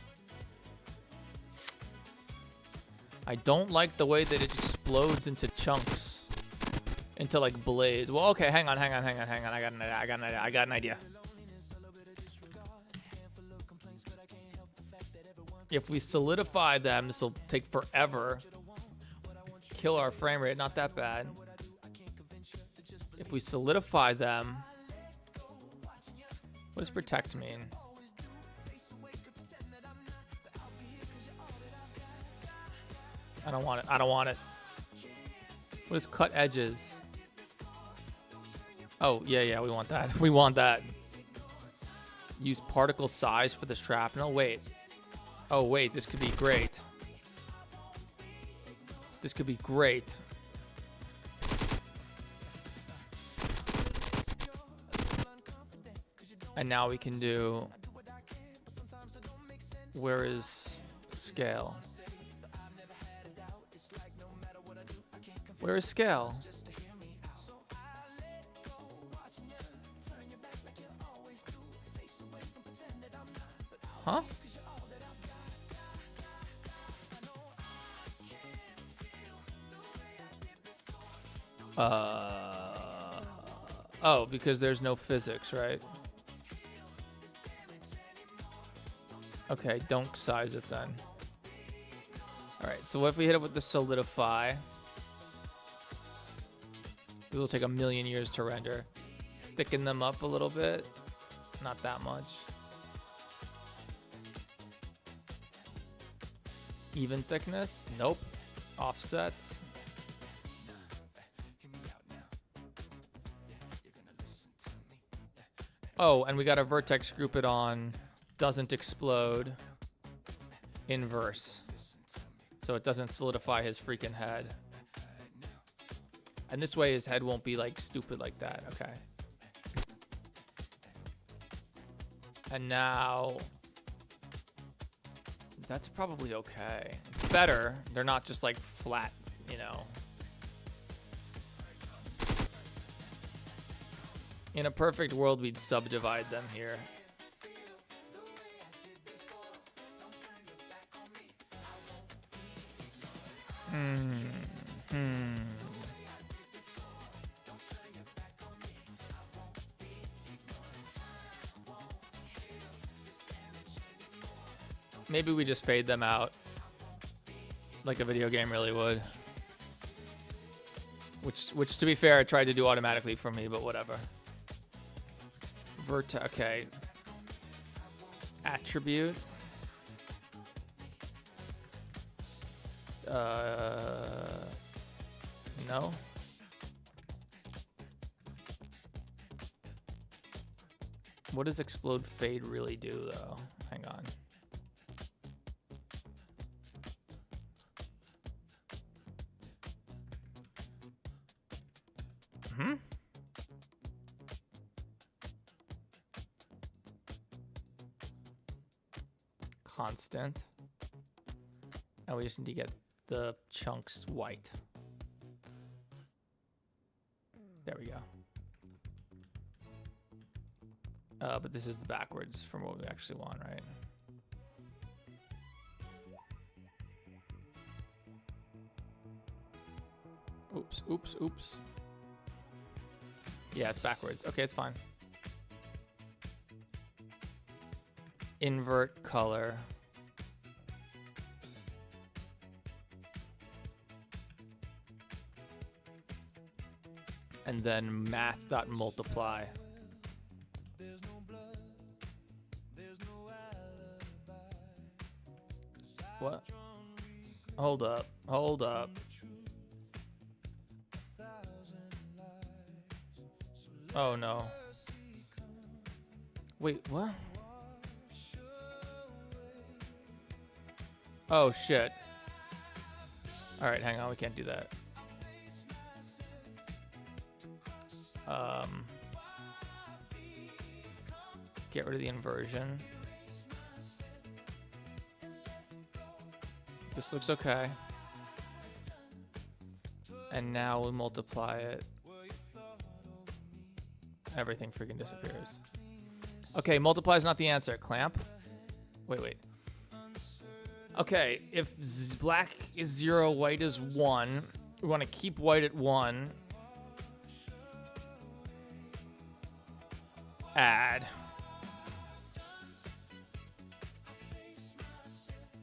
I don't like the way that it explodes into chunks. Into like blades. Well, okay, hang on. I got an idea. If we solidify them, this will take forever. Kill our frame rate, not that bad. If we solidify them, what does protect mean? I don't want it. What is cut edges? Oh, yeah, we want that. We want that. Use particle size for this trap. No, wait. Oh, wait, this could be great. This could be great. And now we can do, where is scale? Where is scale? Huh? Oh, because there's no physics, right? Okay, don't size it then. All right, so what if we hit it with the solidify? It will take 1,000,000 years to render. Thicken them up a little bit. Not that much. Even thickness? Nope. Offsets. Oh, and we got a vertex group it on doesn't explode inverse. So it doesn't solidify his freaking head. And this way his head won't be like stupid like that. Okay. And now that's probably okay. It's better. They're not just like flat, you know. In a perfect world, we'd subdivide them here. Maybe we just fade them out like a video game really would. Which to be fair, I tried to do automatically for me, but whatever. Okay. Attribute. No. What does explode fade really do though? Hang on. Constant. And we just need to get the chunks white. There we go. But this is backwards from what we actually want, right? Oops, oops, oops. Yeah, it's backwards. Okay, it's fine. Invert color. And then math.multiply. What? Hold up. Hold up. Oh no. Wait, what? Oh shit. Alright, hang on, we can't do that. Get rid of the inversion. This looks okay. And now we'll multiply it. Everything freaking disappears. Okay, multiply is not the answer. Clamp. Wait. Okay, if black is 0, white is 1, we want to keep white at 1. Add.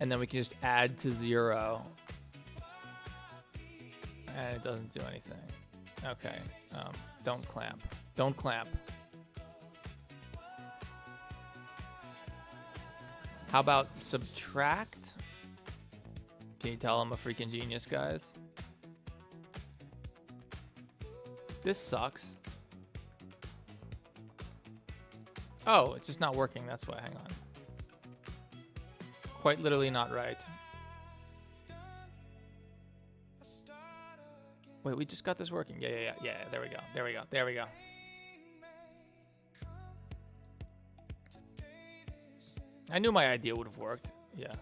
And then we can just add to 0. And it doesn't do anything. Okay, don't clamp. Don't clamp. How about subtract? Can you tell I'm a freaking genius, guys? This sucks. Oh, it's just not working. That's why. Hang on. Quite literally not right. Wait, we just got this working. Yeah. There we go. I knew my idea would have worked. Yeah.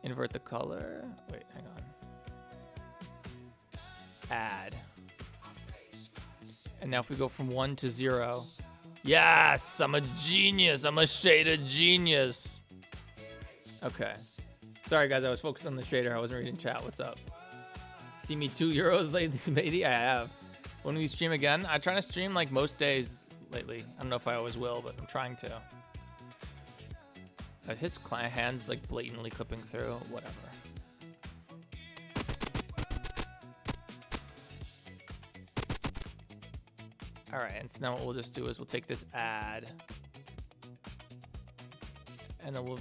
Invert the color. Wait, hang on. Add. And now if we go from 1 to 0, Yes, I'm a genius. I'm a shader genius. Okay. Sorry, guys. I was focused on the shader. I wasn't reading chat. What's up? See me 2 euros lately, matey? I have. When we stream again? I'm trying to stream like most days lately. I don't know if I always will, but I'm trying to. His client hand's like blatantly clipping through. Whatever. All right, and so now what we'll just do is we'll take this ad and then we'll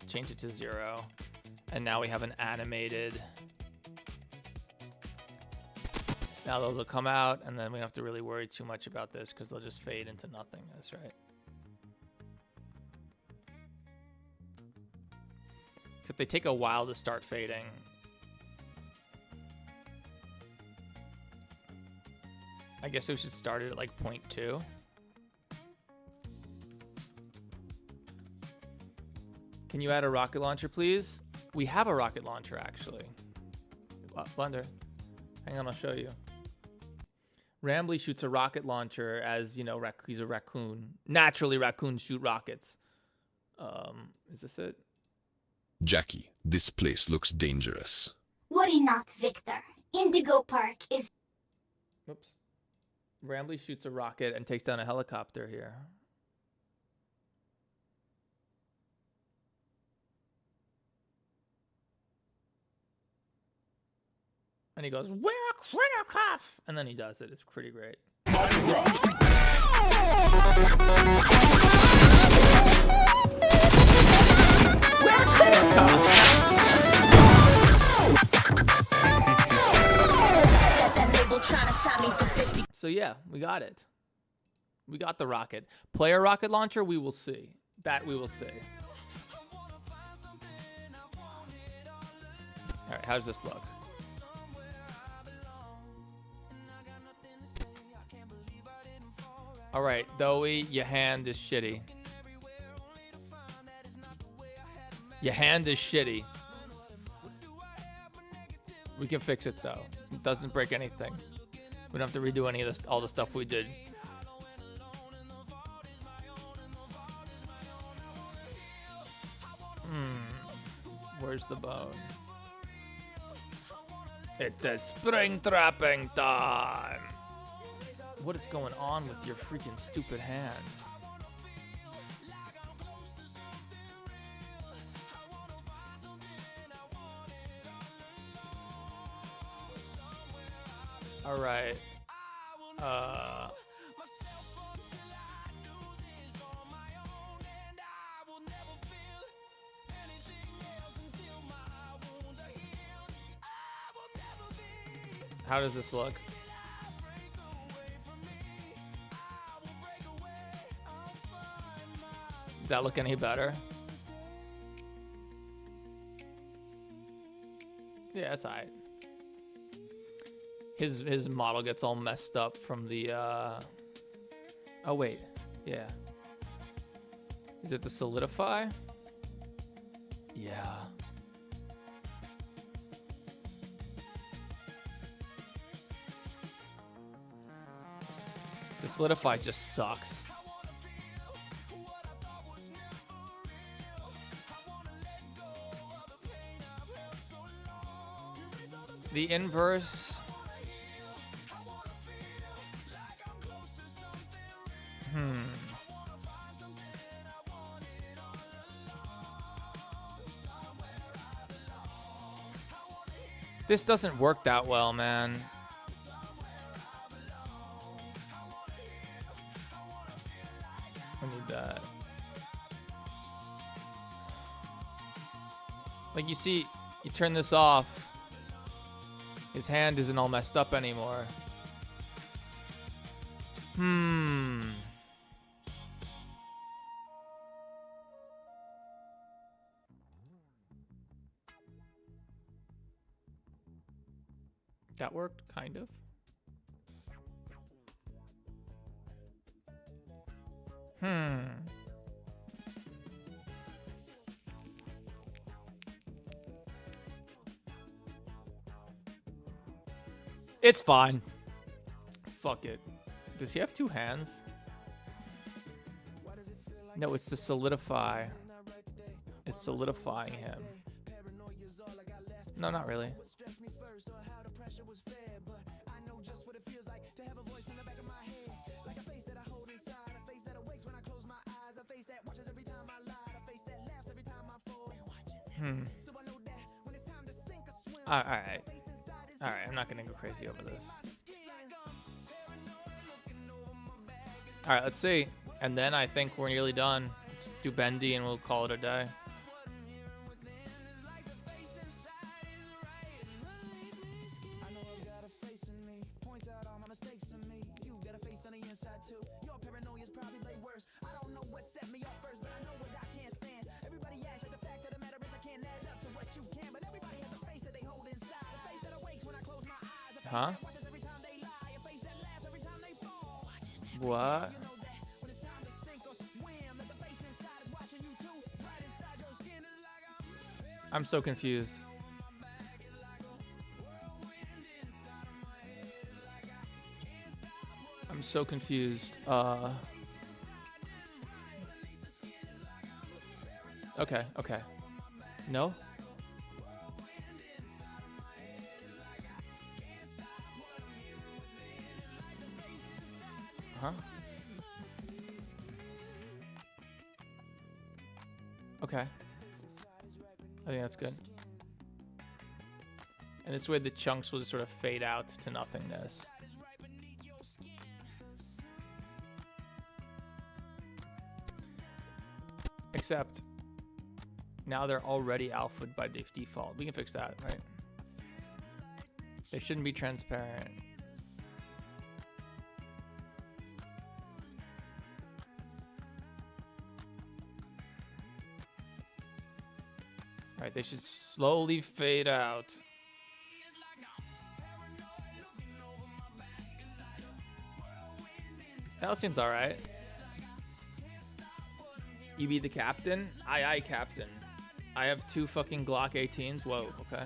change it to 0. And now we have an animated. Now those will come out and then we don't have to really worry too much about this because they'll just fade into nothingness, right? Except they take a while to start fading. I guess we should start it at like 0.2. Can you add a rocket launcher, please? We have a rocket launcher, actually. Blender. Hang on, I'll show you. Rambly shoots a rocket launcher as, you know, he's a raccoon. Naturally, raccoons shoot rockets. Is this it? Jackie, this place looks dangerous. Worry not, Victor. Indigo Park is... Whoops. Rambly shoots a rocket and takes down a helicopter here. And he goes, "We're Krennikov!" And then he does it. It's pretty great. So yeah, we got it. We got the rocket. Player rocket launcher, we will see. That we will see. All right, how does this look? All right, Doey, your hand is shitty. Your hand is shitty. We can fix it though. It doesn't break anything. We don't have to redo any of this, all the stuff we did. Where's the bone? It is spring trapping time. What is going on with your freaking stupid hand? All right. How does this look? Does that look any better? Yeah, it's alright. His model gets all messed up from the oh wait, yeah. Is it the solidify? Yeah. The solidify just sucks. The inverse. This doesn't work that well, man. I need that. Like, you see, you turn this off. His hand isn't all messed up anymore. That worked, kind of. It's fine. Fuck it. Does he have two hands? No, it's to solidify. It's solidifying him. No, not really. Alright. Alright, I'm not gonna go crazy over this. Alright, let's see. And then I think we're nearly done. Just do Bendy and we'll call it a day. Huh? What? I'm so confused. I'm so confused. Okay, okay. No? Huh? Okay. I think that's good. And this way the chunks will just sort of fade out to nothingness. Except now they're already alphaed by default. We can fix that, right? They shouldn't be transparent. All right, they should slowly fade out. That seems all right. You be the captain? Aye, captain. I have 2 fucking Glock 18s. Whoa, okay.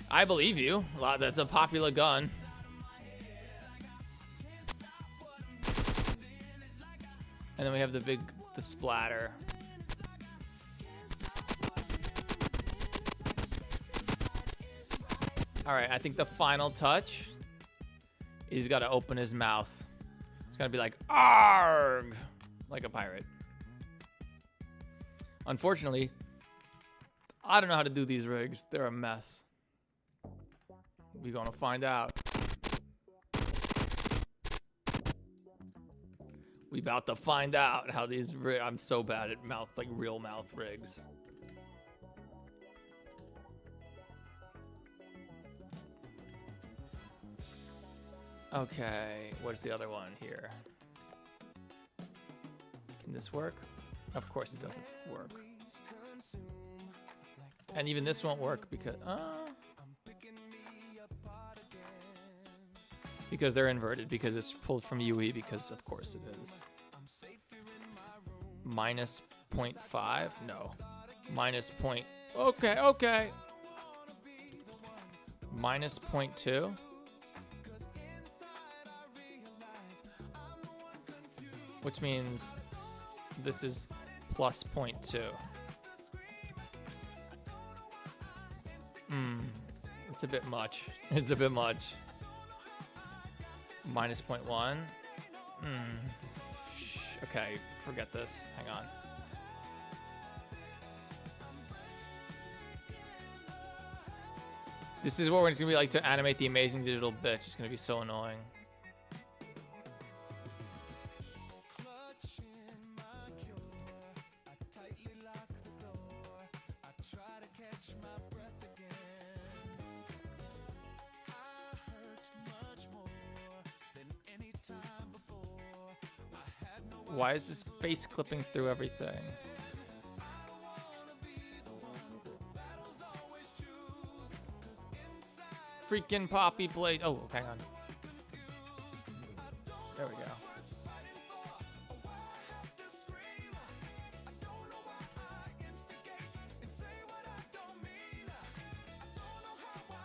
I believe you. That's a popular gun. And then we have the splatter. All right, I think the final touch, he's got to open his mouth. It's gonna be like, arg, like a pirate. Unfortunately, I don't know how to do these rigs. They're a mess. We're gonna find out. We about to find out how these I'm so bad at mouth, like real mouth rigs. Okay, what's the other one here? Can this work? Of course it doesn't work. And even this won't work because they're inverted, because it's pulled from UE, because of course it is. Minus 0.5? No. Minus point. Okay. Minus 0.2? Which means this is plus 0.2. It's a bit much. It's a bit much. Minus 0.1. Okay, forget this. Hang on. This is what we're just gonna be like to animate the amazing digital bitch. It's gonna be so annoying. Why is this face clipping through everything? Freaking Poppy Blade. Oh, hang on. There we go.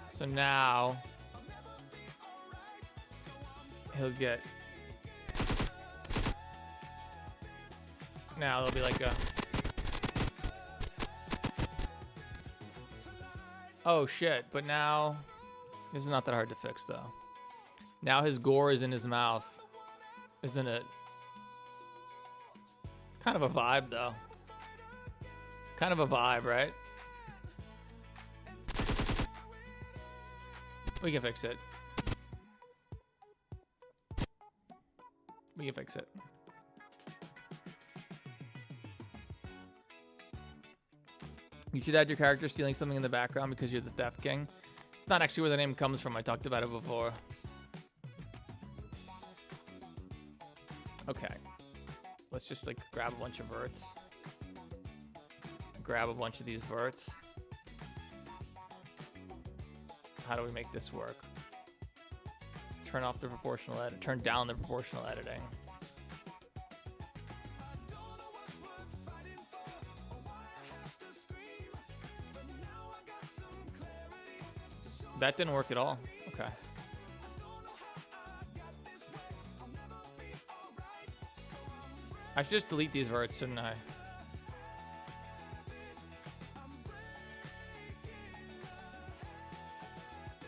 So now Now there'll be like a... Oh shit, but now... This is not that hard to fix though. Now his gore is in his mouth. Isn't it? Kind of a vibe though. Kind of a vibe, right? We can fix it. We can fix it. You should add your character stealing something in the background because you're the theft king. It's not actually where the name comes from. I talked about it before. Okay. Let's just like grab a bunch of verts. Grab a bunch of these verts. How do we make this work? Turn off the proportional edit. Turn down the proportional editing. That didn't work at all. Okay. I should just delete these verts, shouldn't I?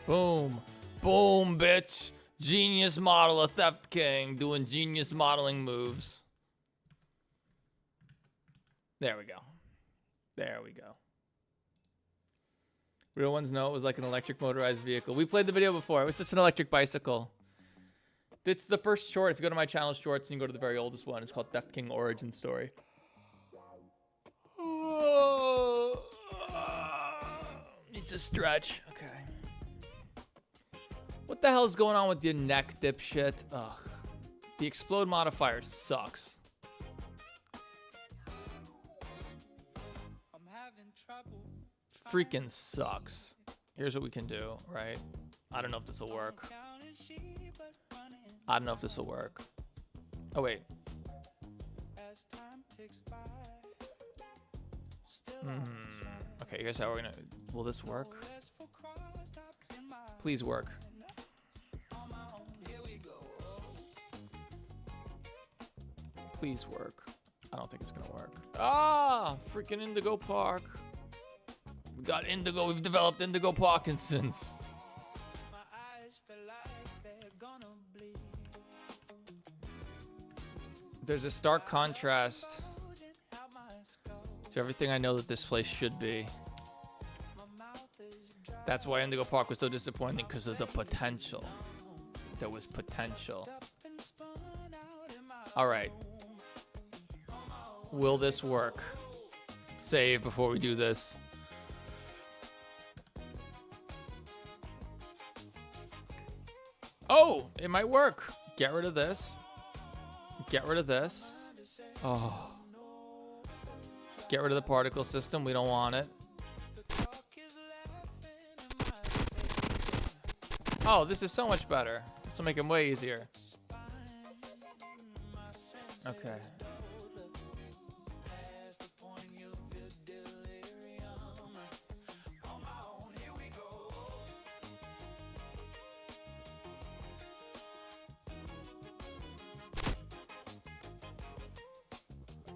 Boom. Boom, bitch. Genius model of Theft King doing genius modeling moves. There we go. There we go. Real ones know it was like an electric motorized vehicle. We played the video before. It was just an electric bicycle. It's the first short. If you go to my channel shorts and you go to the very oldest one, it's called Theft King Origin Story. It's a stretch. Okay. What the hell is going on with your neck, dipshit? Ugh. The explode modifier sucks. Freaking sucks. Here's what we can do, right? I don't know if this will work. I don't know if this will work. Oh, wait. Okay, here's how we're gonna... Will this work? Please work. Please work. I don't think it's gonna work. Ah! Freaking Indigo Park. We got Indigo. We've developed Indigo Parkinson's. There's a stark contrast to everything I know that this place should be. That's why Indigo Park was so disappointing, because of the potential. There was potential. All right. Will this work? Save before we do this. Oh, it might work. Get rid of this. Get rid of this. Oh. Get rid of the particle system. We don't want it. Oh, this is so much better. This will make it way easier. Okay.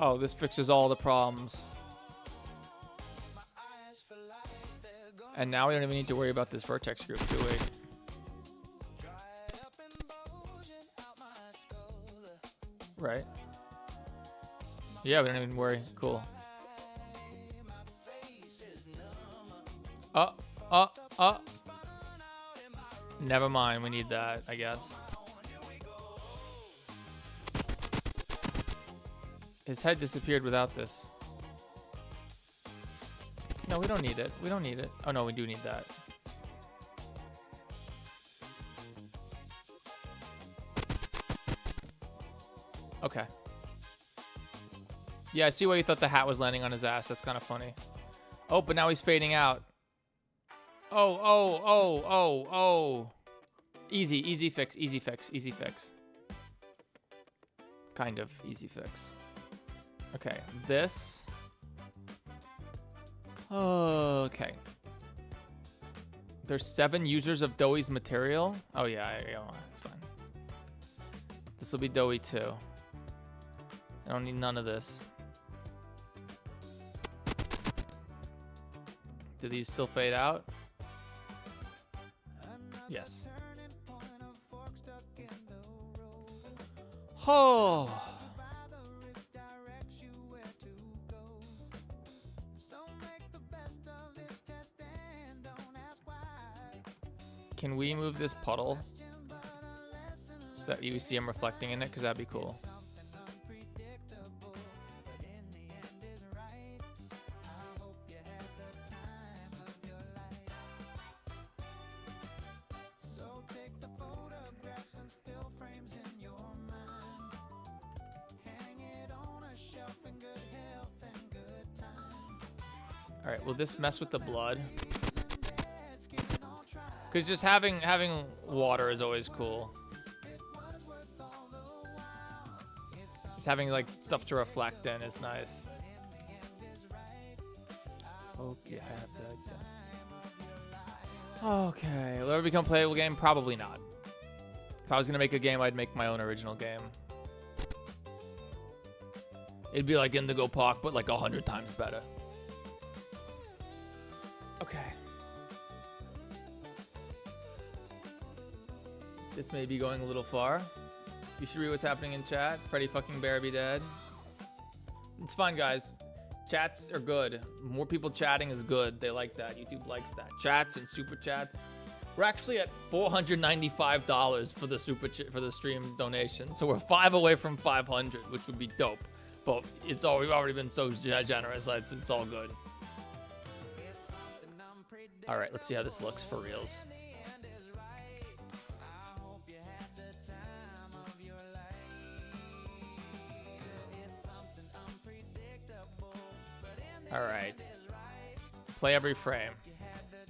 Oh, this fixes all the problems. And now we don't even need to worry about this vertex group, do we? Right? Yeah, we don't even worry. Cool. Never mind, we need that, I guess. His head disappeared without this. No, we don't need it. We don't need it. Oh, no, we do need that. Okay. Yeah, I see why you thought the hat was landing on his ass. That's kind of funny. Oh, but now he's fading out. Oh. Easy fix, easy fix, easy fix. Kind of easy fix. Okay, this. Okay. There's 7 users of Doughy's material. Oh yeah, it's fine. This will be Doughy too. I don't need none of this. Do these still fade out? Yes. Oh. Can we move this puddle so that you see him reflecting in it? Because that'd be cool. All right, will this mess with the blood? Because just having water is always cool. Just having like stuff to reflect in is nice. Hope you have that. Okay, will it ever become a playable game? Probably not. If I was gonna make a game, I'd make my own original game. It'd be like Indigo Park, but like 100 times better. Okay. This may be going a little far. You should read what's happening in chat. Freddy fucking Bear be dead. It's fine, guys. Chats are good. More people chatting is good. They like that. YouTube likes that. Chats and super chats. We're actually at $495 for the for the stream donation. So we're 5 away from 500, which would be dope. But we've already been so generous. It's all good. All right, let's see how this looks for reals. All right. Play every frame.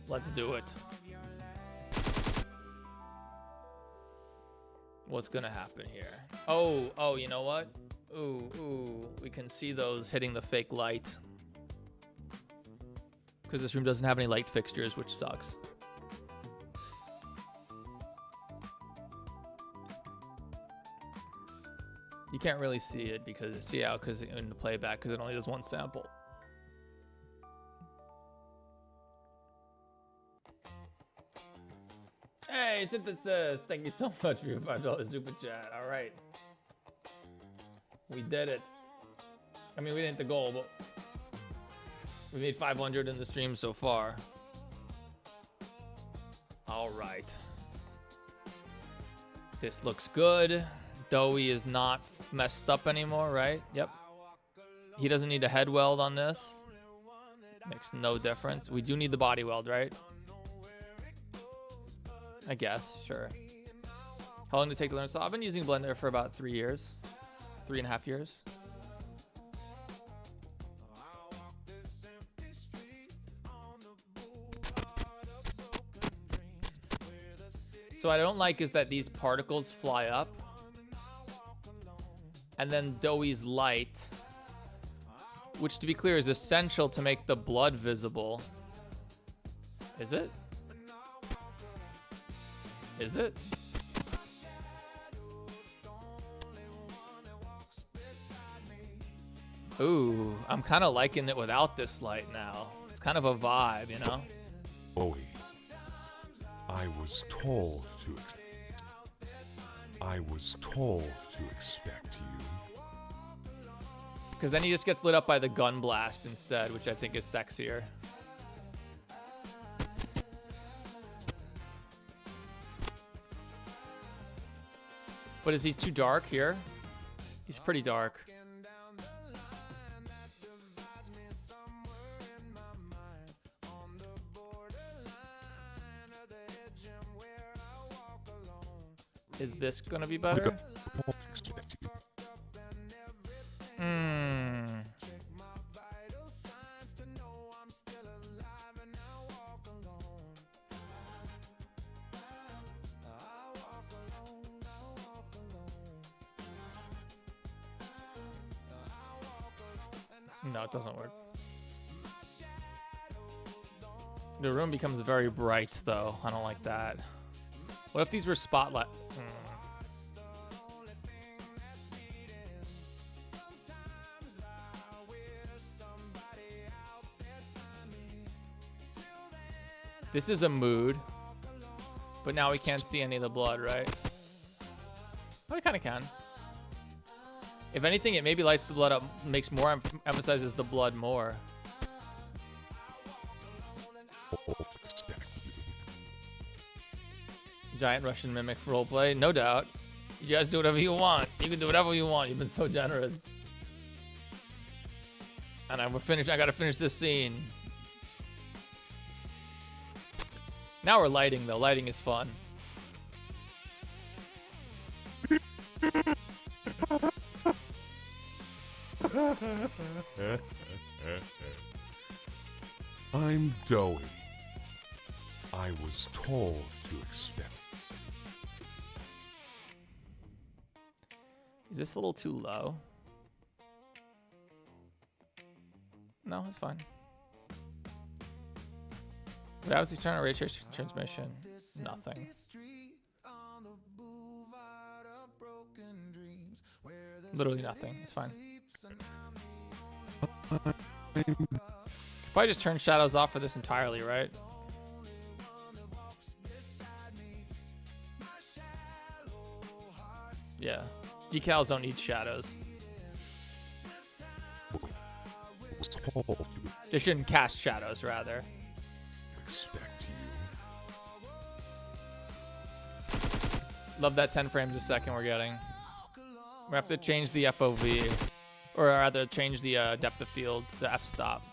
Let's do it. What's gonna happen here? Oh, you know what? Ooh, we can see those hitting the fake light. Because this room doesn't have any light fixtures, which sucks. You can't really see it because in the playback, because it only does one sample. Hey, Synthesis, thank you so much for your $5 super chat. All right. We did it. I mean, we didn't hit the goal, but we made 500 in the stream so far. All right. This looks good. Doughy is not messed up anymore, right? Yep. He doesn't need a head weld on this. Makes no difference. We do need the body weld, right? I guess, sure. How long did it take to learn? So I've been using Blender for about 3 years. 3.5 years. So what I don't like is that these particles fly up. And then Doughy's light, which to be clear is essential to make the blood visible. Is it? Is it? Ooh, I'm kind of liking it without this light now. It's kind of a vibe, you know? Doughy, I was told to expect you. Because then he just gets lit up by the gun blast instead, which I think is sexier. But is he too dark here? He's pretty dark. Is this gonna be better? No, it doesn't work. The room becomes very bright, though. I don't like that. What if these were spotlight? This is a mood. But now we can't see any of the blood, right? Oh, we kind of can. If anything, it maybe lights the blood up, makes more, emphasizes the blood more. Giant Russian mimic roleplay, no doubt. You guys do whatever you want. You can do whatever you want. You've been so generous. And I gotta finish this scene. Now we're lighting though. Lighting is fun. I'm doughy. I was told to expect. Is this a little too low? No, it's fine. What happens if you turn on ray trace transmission? Nothing. Literally nothing. It's fine. Probably just turn shadows off for this entirely, right? Yeah. Decals don't need shadows. They shouldn't cast shadows, rather. Expect you. Love that 10 frames a second we're getting. We have to change the FOV, or rather change the depth of field, the f-stop.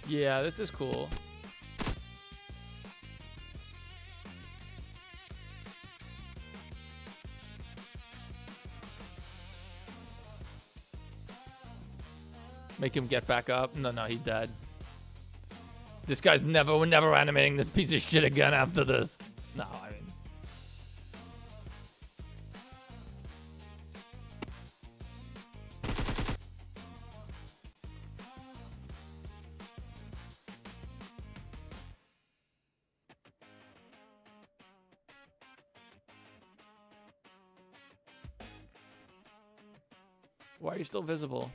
Yeah, this is cool. Make him get back up. No, he's dead. This guy's we're never animating this piece of shit again after this. No, I mean. Why are you still visible?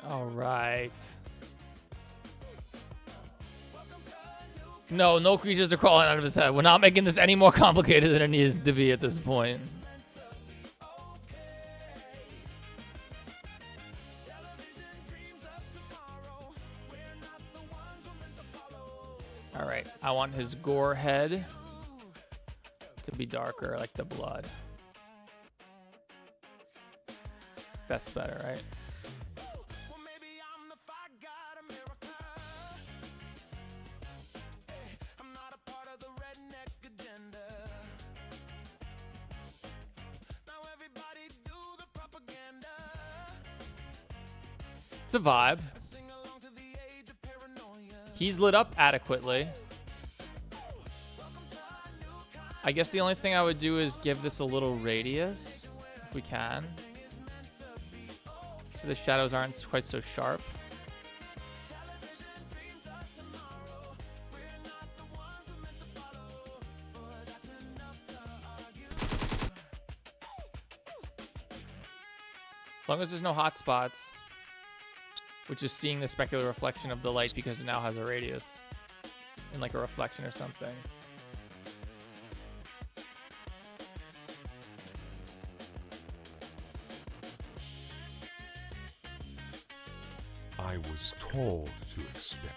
All right. No creatures are crawling out of his head. We're not making this any more complicated than it needs to be at this point. All right. I want his gore head to be darker, like the blood. That's better, right? It's a vibe. He's lit up adequately. I guess the only thing I would do is give this a little radius, if we can. So the shadows aren't quite so sharp. As long as there's no hot spots. Which is seeing the specular reflection of the light because it now has a radius. And like a reflection or something. I was told to expect.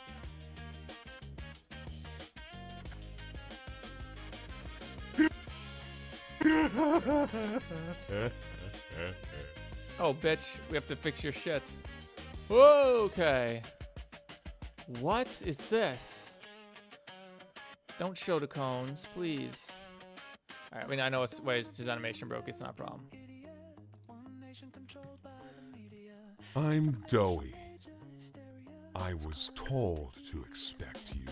Oh, bitch. We have to fix your shit. Okay. What is this? Don't show the cones, please. All right, I mean, I know it's ways his animation broke. It's not a problem. I'm Doughy. I was told to expect you.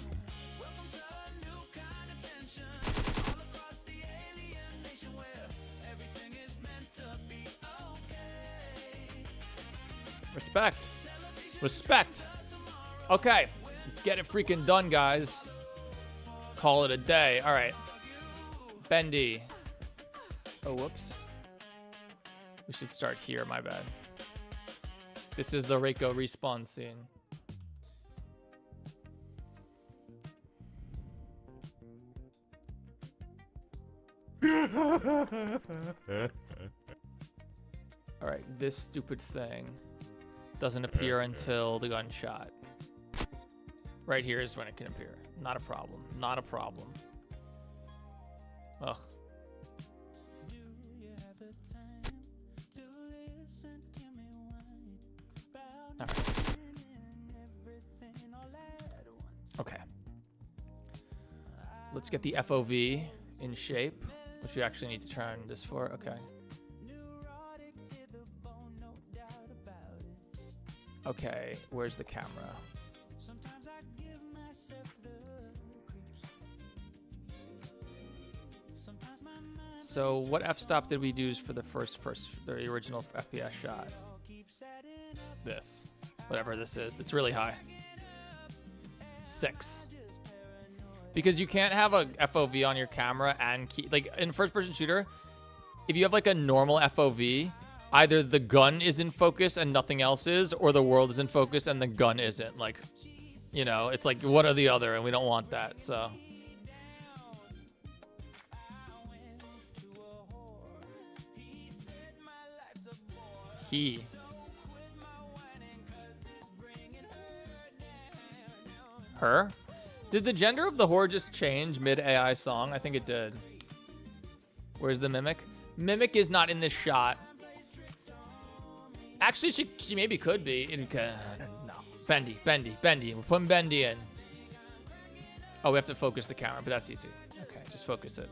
Respect. Respect. Okay, let's get it freaking done, guys. Call it a day. All right. Bendy. Oh, whoops. We should start here, my bad. This is the Reiko respawn scene. All right, this stupid thing doesn't appear until the gunshot. Right here is when it can appear. Not a problem. Not a problem. Ugh. All right. Okay. Let's get the FOV in shape, which we actually need to turn this for. Okay. Okay, where's the camera? So what f-stop did we use for the first person, the original FPS shot? This. Whatever this is. It's really high. 6. Because you can't have a FOV on your camera and keep, like in first person shooter, if you have like a normal FOV, either the gun is in focus and nothing else is, or the world is in focus and the gun isn't. Like, you know, it's like one or the other, and we don't want that, so. He. Her? Did the gender of the whore just change mid-AI song? I think it did. Where's the Mimic? Mimic is not in this shot. Actually, she maybe could be. No. Bendy. We're putting Bendy in. Oh, we have to focus the camera, but that's easy. Okay, just focus it.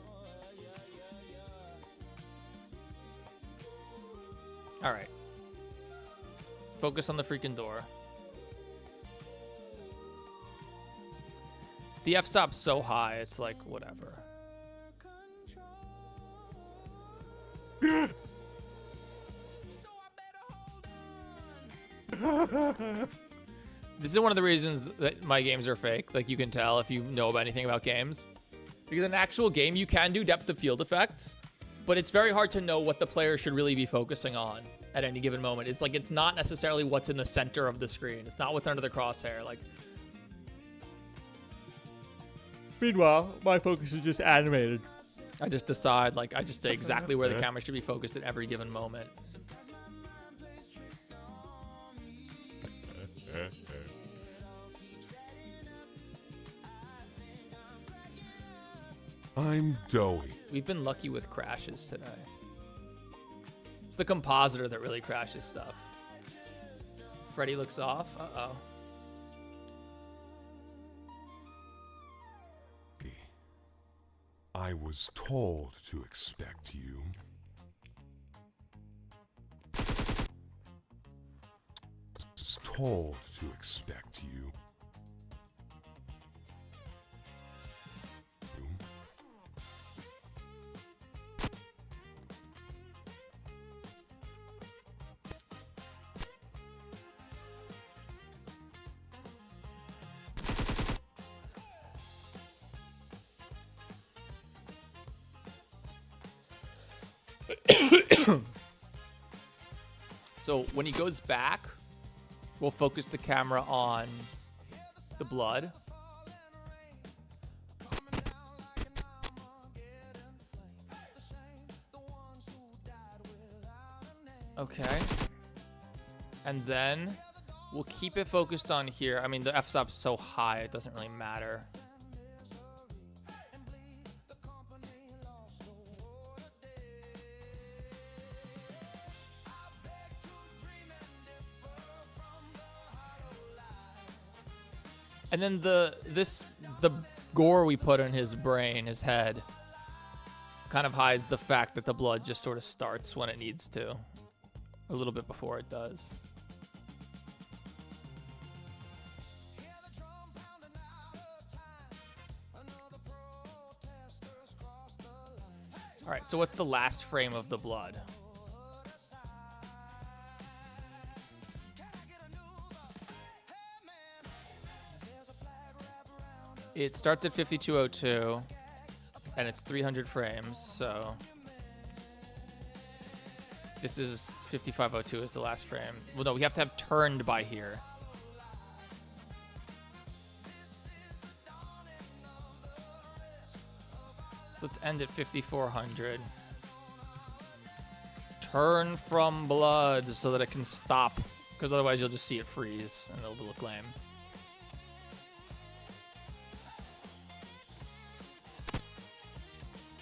All right. Focus on the freaking door. The f-stop's so high, it's like, whatever. This is one of the reasons that my games are fake. Like, you can tell if you know about anything about games. Because in an actual game, you can do depth of field effects, but it's very hard to know what the player should really be focusing on at any given moment. It's like, it's not necessarily what's in the center of the screen. It's not what's under the crosshair. Like, meanwhile, my focus is just animated. I just decide, like, I just say exactly where the camera should be focused at every given moment. I'm Doughy. We've been lucky with crashes today. It's the compositor that really crashes stuff. Freddy looks off. Uh-oh. I was told to expect you. Was told to expect you. So when he goes back, we'll focus the camera on the blood. Okay. And then we'll keep it focused on here. I mean, the f-stop's so high, it doesn't really matter. And then the gore we put in his brain, his head, kind of hides the fact that the blood just sort of starts when it needs to. A little bit before it does. All right, so what's the last frame of the blood? It starts at 5202, and it's 300 frames, so this is 5502 is the last frame. Well, no, we have to have turned by here. So let's end at 5400. Turn from blood so that it can stop, because otherwise you'll just see it freeze and it'll look lame.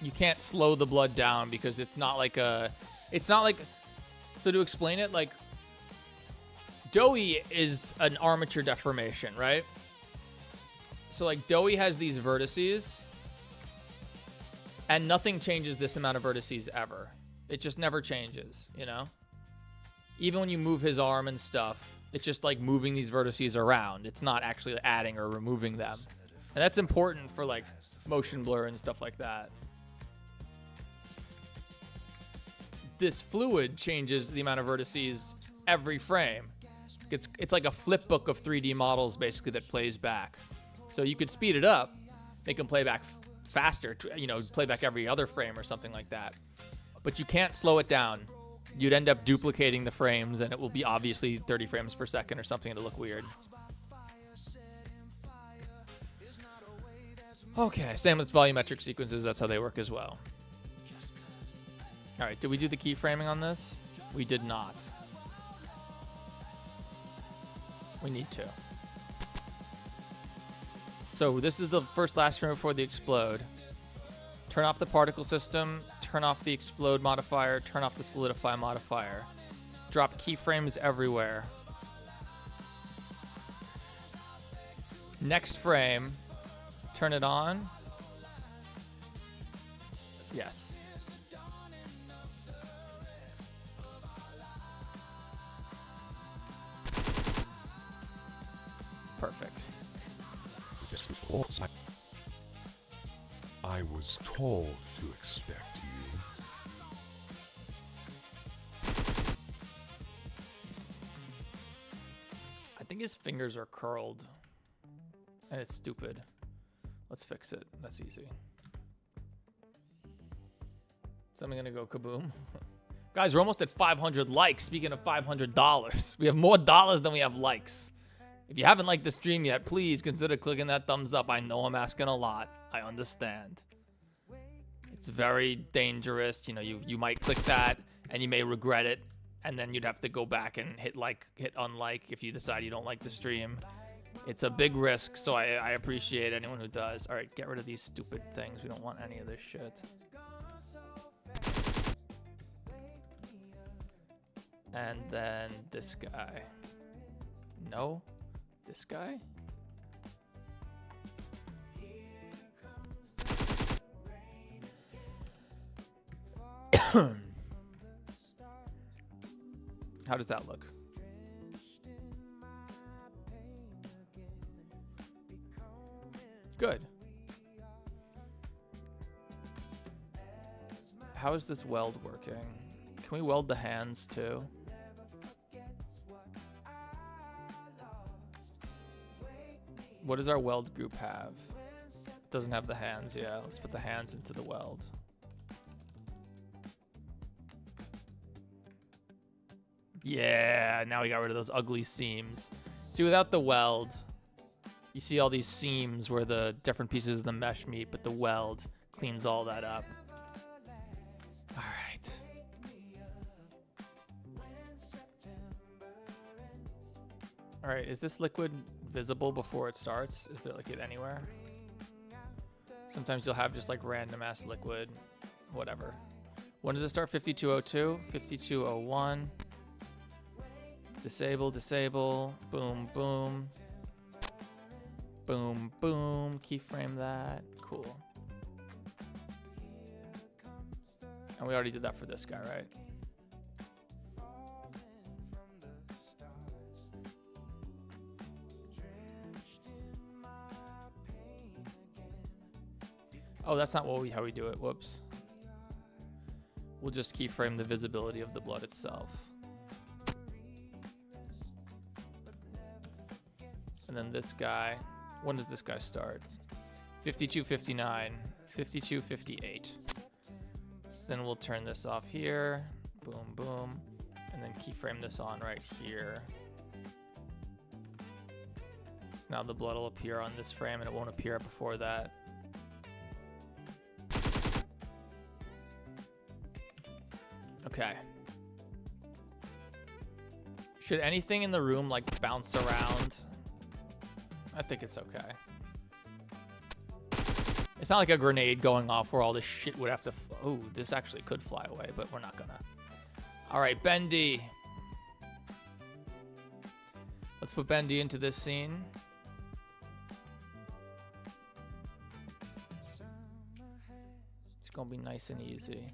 You can't slow the blood down because it's not like a... It's not like... So to explain it, like... Doughy is an armature deformation, right? So like Doughy has these vertices, and nothing changes this amount of vertices ever. It just never changes, you know? Even when you move his arm and stuff, it's just like moving these vertices around. It's not actually adding or removing them. And that's important for like motion blur and stuff like that. This fluid changes the amount of vertices every frame. It's like a flip book of 3D models basically that plays back. So you could speed it up, make them play back faster, you know, play back every other frame or something like that. But you can't slow it down. You'd end up duplicating the frames and it will be obviously 30 frames per second or something to look weird. Okay, same with volumetric sequences, that's how they work as well. All right, did we do the keyframing on this? We did not. We need to. So this is the last frame before the explode. Turn off the particle system, turn off the explode modifier, turn off the solidify modifier. Drop keyframes everywhere. Next frame, turn it on. Yes. Perfect. I was told to expect you. I think his fingers are curled. And it's stupid. Let's fix it. That's easy. Something gonna go kaboom. Guys, we're almost at 500 likes. Speaking of $500, we have more dollars than we have likes. If you haven't liked the stream yet, please consider clicking that thumbs up. I know I'm asking a lot. I understand. It's very dangerous. You know, you might click that and you may regret it, and then you'd have to go back and hit unlike if you decide you don't like the stream. It's a big risk, so I appreciate anyone who does. All right, get rid of these stupid things. We don't want any of this shit. And then this guy. No. This guy? How does that look? Good. How is this weld working? Can we weld the hands too? What does our weld group have? It doesn't have the hands. Yeah, let's put the hands into the weld. Yeah, now we got rid of those ugly seams. See, without the weld, you see all these seams where the different pieces of the mesh meet, but the weld cleans all that up. All right. All right, is this liquid visible before it starts? Is there like it anywhere? Sometimes you'll have just like random ass liquid, whatever. When does it start? 5202, 5201. Disable, disable, boom, boom. Boom, boom, keyframe that, cool. And we already did that for this guy, right? Oh, that's not what how we do it. Whoops. We'll just keyframe the visibility of the blood itself. And then this guy, when does this guy start? 52:59, 52:58. So then we'll turn this off here. Boom, boom. And then keyframe this on right here. So now the blood will appear on this frame and it won't appear before that. Okay. Should anything in the room like bounce around? I think it's okay. It's not like a grenade going off where all this shit would have to... Oh, this actually could fly away, but we're not gonna. All right, Bendy. Let's put Bendy into this scene. It's gonna be nice and easy.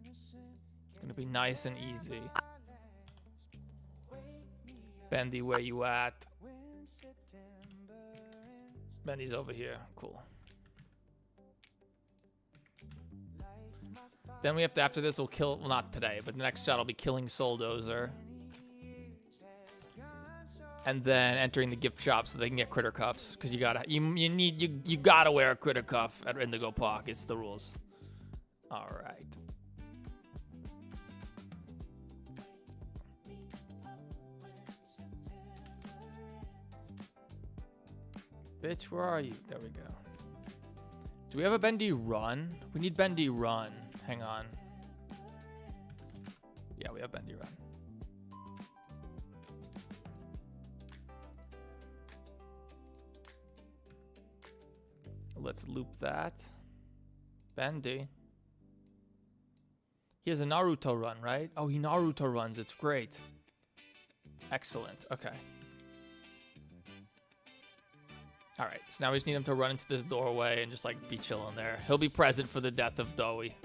It's gonna be nice and easy. Bendy, where you at? Bendy's over here. Cool. Then we have to, after this, we'll kill, well, not today, but the next shot will be killing Souldozer. And then entering the gift shop so they can get critter cuffs. Because you gotta wear a critter cuff at Indigo Park. It's the rules. Alright. Bitch, where are you? There we go. Do we have a Bendy run? We need Bendy run. Hang on. Yeah, we have Bendy run. Let's loop that. Bendy. He has a Naruto run, right? Oh, he Naruto runs. It's great. Excellent. Okay. All right, so now we just need him to run into this doorway and just like be chilling there. He'll be present for the death of Dowie.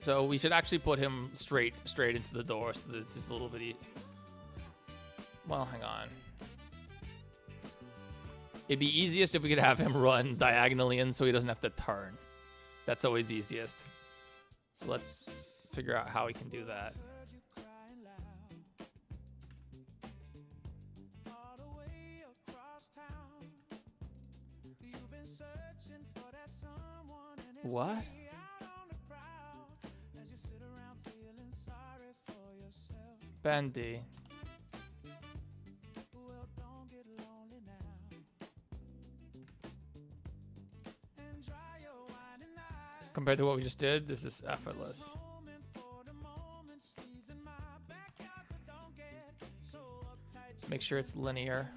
So we should actually put him straight into the door so that it's just a little bit. Well, hang on. It'd be easiest if we could have him run diagonally in so he doesn't have to turn. That's always easiest. So let's figure out how we can do that. What? Bendy. Compared to what we just did, this is effortless. Make sure it's linear.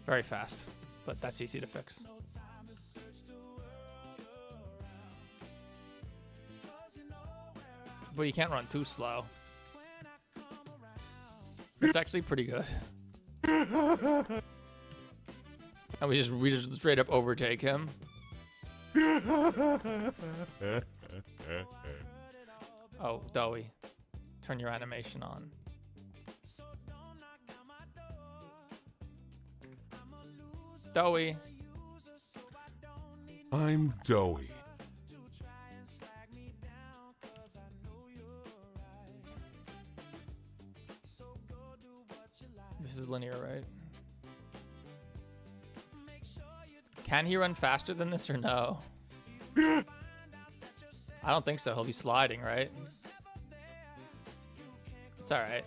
Very fast, but that's easy to fix. But you can't run too slow. It's actually pretty good. And we just straight up overtake him. Oh, Dowie. Turn your animation on. Dowie. I'm Dowie. This is linear, right? Can he run faster than this or no? I don't think so. He'll be sliding, right? It's all right.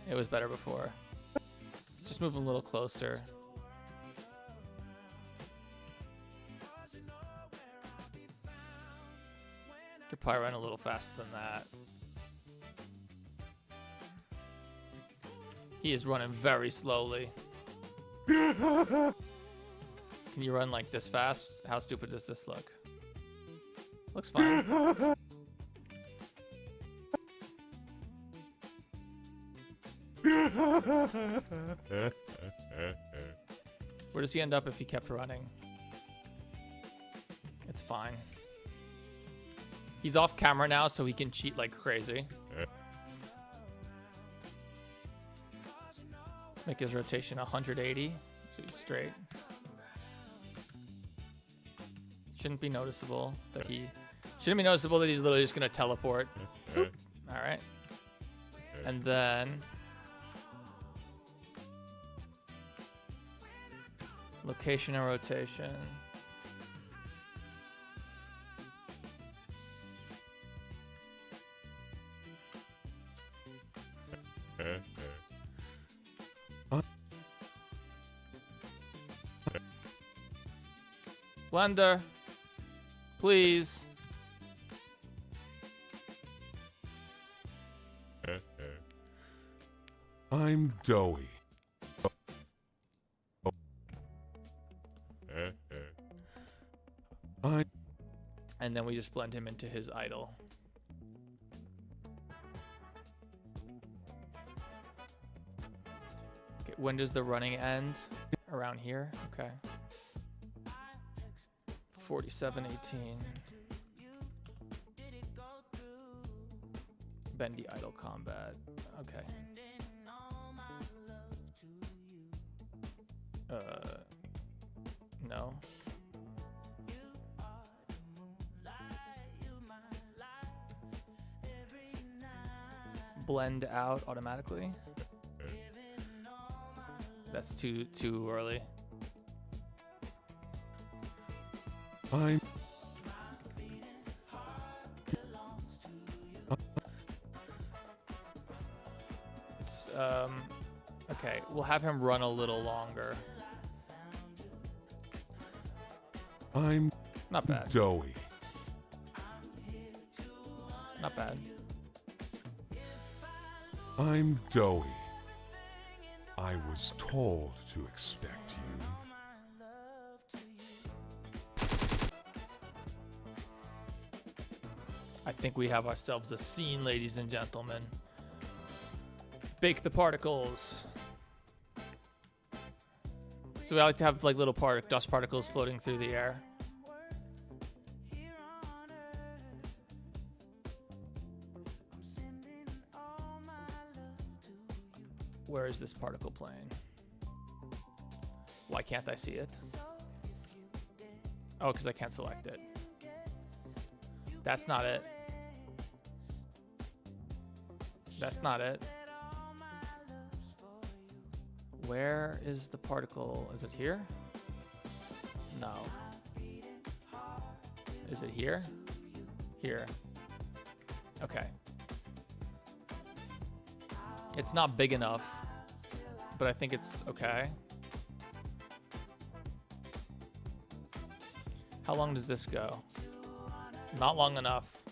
It was better before. Just move him a little closer. Could probably run a little faster than that. He is running very slowly. Can you run like this fast? How stupid does this look? Looks fine. Where does he end up if he kept running? It's fine. He's off camera now, so he can cheat like crazy. Let's make his rotation 180, so he's straight. Shouldn't be noticeable that he's literally just gonna teleport. Boop. All right, and then location and rotation. Blender, please. I'm doughy. And then we just blend him into his idol. Okay, when does the running end? Around here? Okay. 47:18. Bendy idle combat. Okay. No. Blend out automatically. That's too early. It's okay, we'll have him run a little longer. I'm not bad. Doughy. Not bad. I'm doughy. I was told to expect you. I think we have ourselves a scene, ladies and gentlemen. Bake the particles. So we like to have like little dust particles floating through the air. Where is this particle plane? Why can't I see it? Oh, because I can't select it. That's not it. That's not it. Where is the particle? Is it here? No. Is it here? Here. Okay. It's not big enough, but I think it's okay. How long does this go? Not long enough.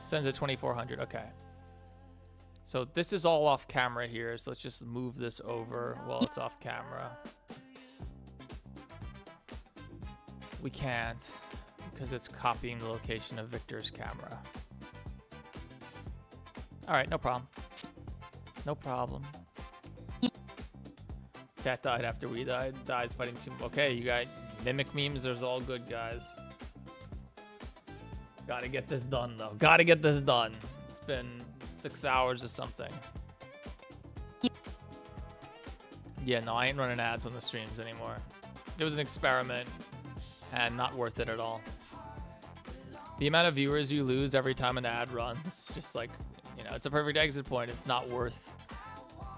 Sends at 2400. Okay. So this is all off camera here, so let's just move this over while it's off camera. We can't, because it's copying the location of Victor's camera. Alright, no problem. No problem. Chat died after we died. Dies fighting too. Okay, you got mimic memes. There's all good, guys. Gotta get this done, though. Gotta get this done. It's been 6 hours or something. Yeah, no, I ain't running ads on the streams anymore. It was an experiment and not worth it at all. The amount of viewers you lose every time an ad runs, just like, you know, it's a perfect exit point. It's not worth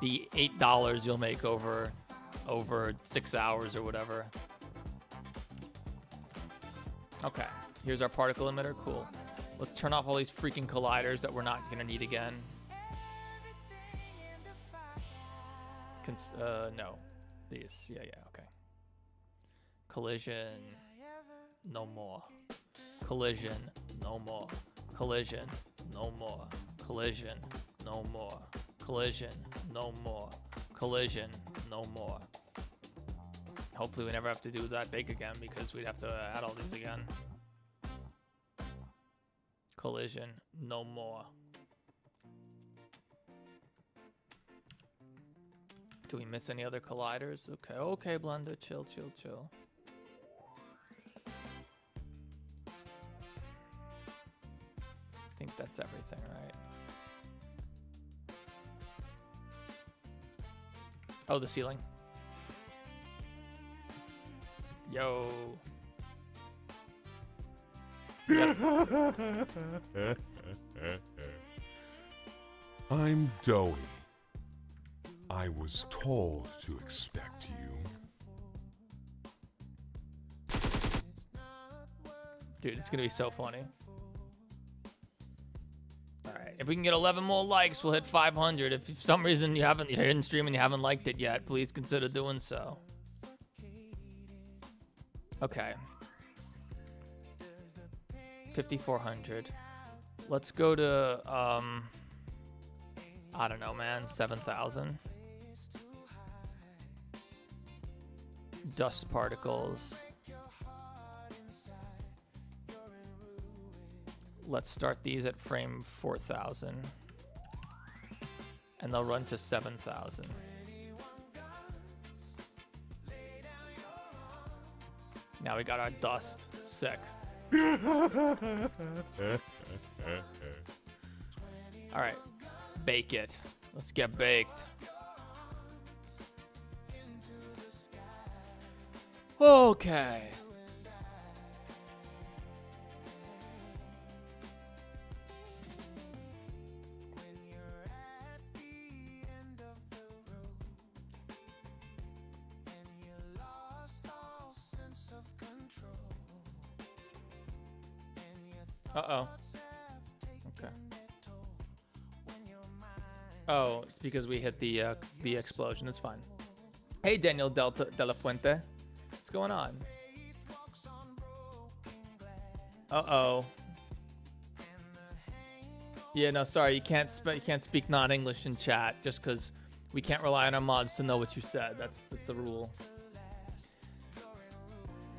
the $8 you'll make over 6 hours or whatever. Okay, here's our particle emitter. Cool. Let's turn off all these freaking colliders that we're not gonna need again. No. These. Yeah, okay. Collision. No more. Collision. No more. Collision. No more. Collision. No more. Collision. No more. Collision. No more. Hopefully we never have to do that bake again, because we'd have to add all these again. Collision, no more. Do we miss any other colliders? Okay, okay, Blender, chill, chill, chill. I think that's everything, right? Oh, the ceiling. Yo. Yep. I'm Doey. I was told to expect you. Dude, it's gonna be so funny. Alright, if we can get 11 more likes, we'll hit 500. If for some reason you're in stream and you haven't liked it yet, please consider doing so. Okay. 5,400. Let's go to, I don't know, man, 7,000. Dust particles. Let's start these at frame 4,000. And they'll run to 7,000. Now we got our dust. Sick. Alright. Bake it. Let's get baked. Okay. Uh-oh. Okay. Oh, it's because we hit the explosion. It's fine. Hey, Daniel De La Fuente. What's going on? Uh-oh. Yeah, no, sorry. You can't speak non-English in chat just because we can't rely on our mods to know what you said. That's the rule.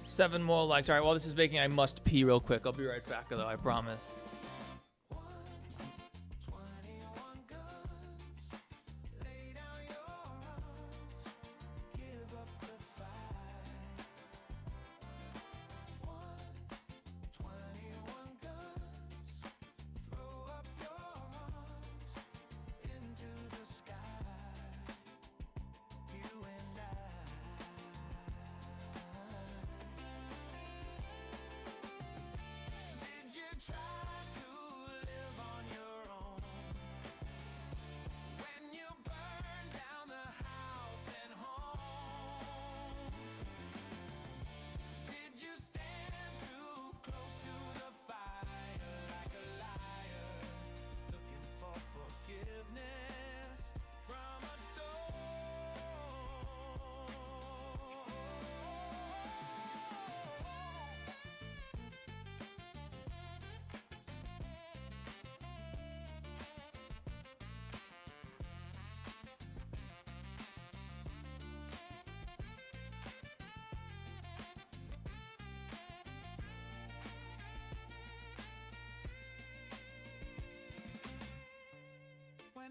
7 more likes. All right, while this is baking, I must pee real quick. I'll be right back, though. I promise.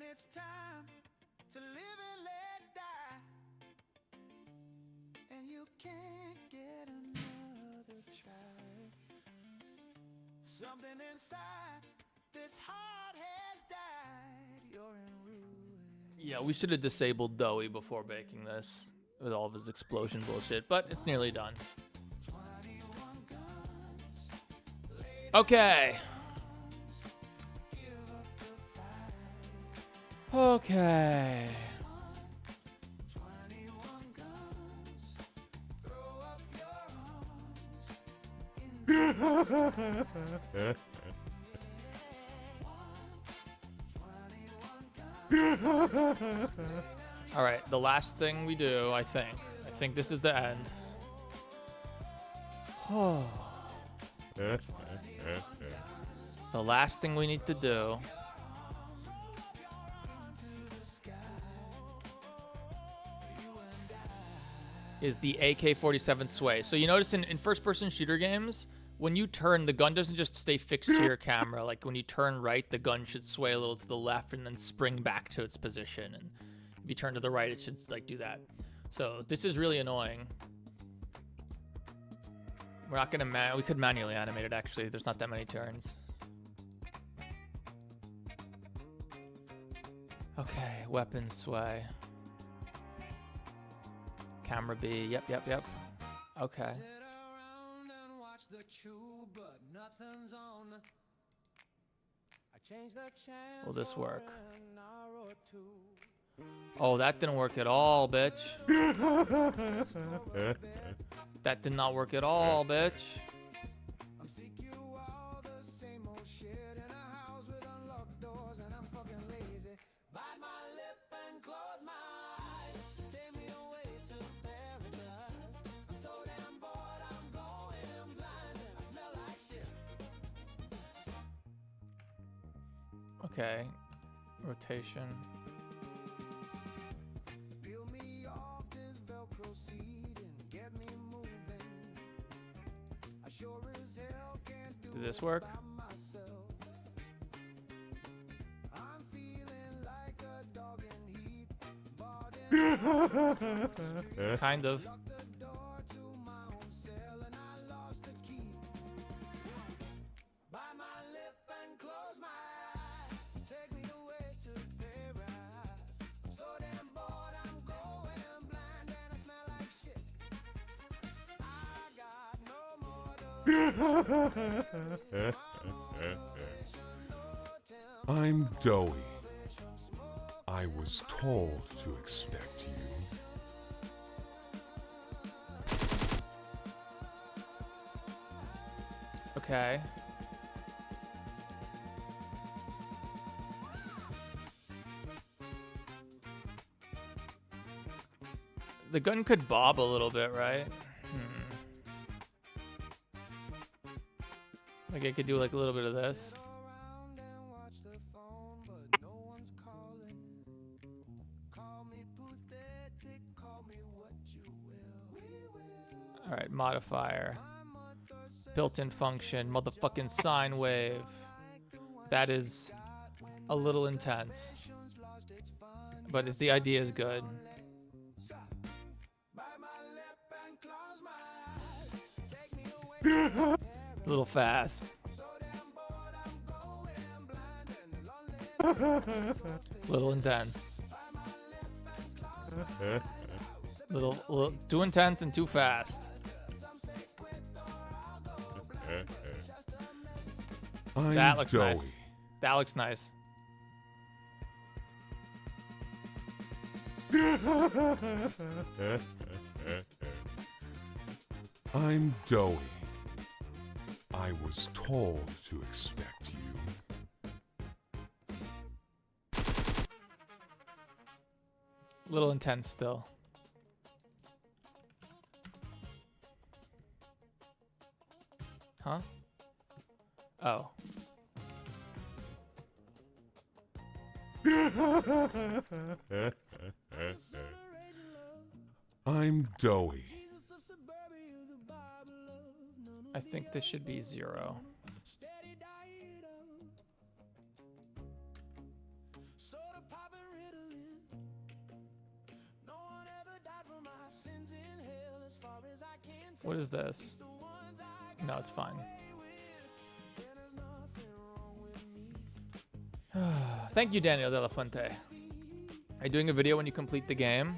It's time to live and let die, and you can't get another try. Something inside this heart has died. You're in ruin. Yeah, we should have disabled Doey before baking this with all of his explosion bullshit, but it's nearly done. Okay. Okay. All right, the last thing we do, I think this is the end. The last thing we need to do is the AK-47 sway. So you notice in first-person shooter games, when you turn, the gun doesn't just stay fixed to your camera. Like when you turn right, the gun should sway a little to the left and then spring back to its position. And if you turn to the right, it should like do that. So this is really annoying. We're not gonna we could manually animate it actually. There's not that many turns. Okay, weapon sway. Camera B, yep. Okay. Will this work? Oh, that didn't work at all, bitch. That did not work at all, bitch. Okay, rotation. Did this work? Kind of. I'm Doughy. I was told to expect you. Okay. The gun could bob a little bit, right? Like I could do like a little bit of this. All right, modifier. Built-in function, motherfucking sine wave. That is a little intense. But the idea is good. A little fast. Little intense. Little too intense and too fast. That looks nice. That looks nice. I'm Doughy. I was told to expect you. A little intense still. Huh? Oh. I'm Doughy. I think this should be 0. What is this? No, it's fine. Thank you, Daniel De La Fuente. Are you doing a video when you complete the game?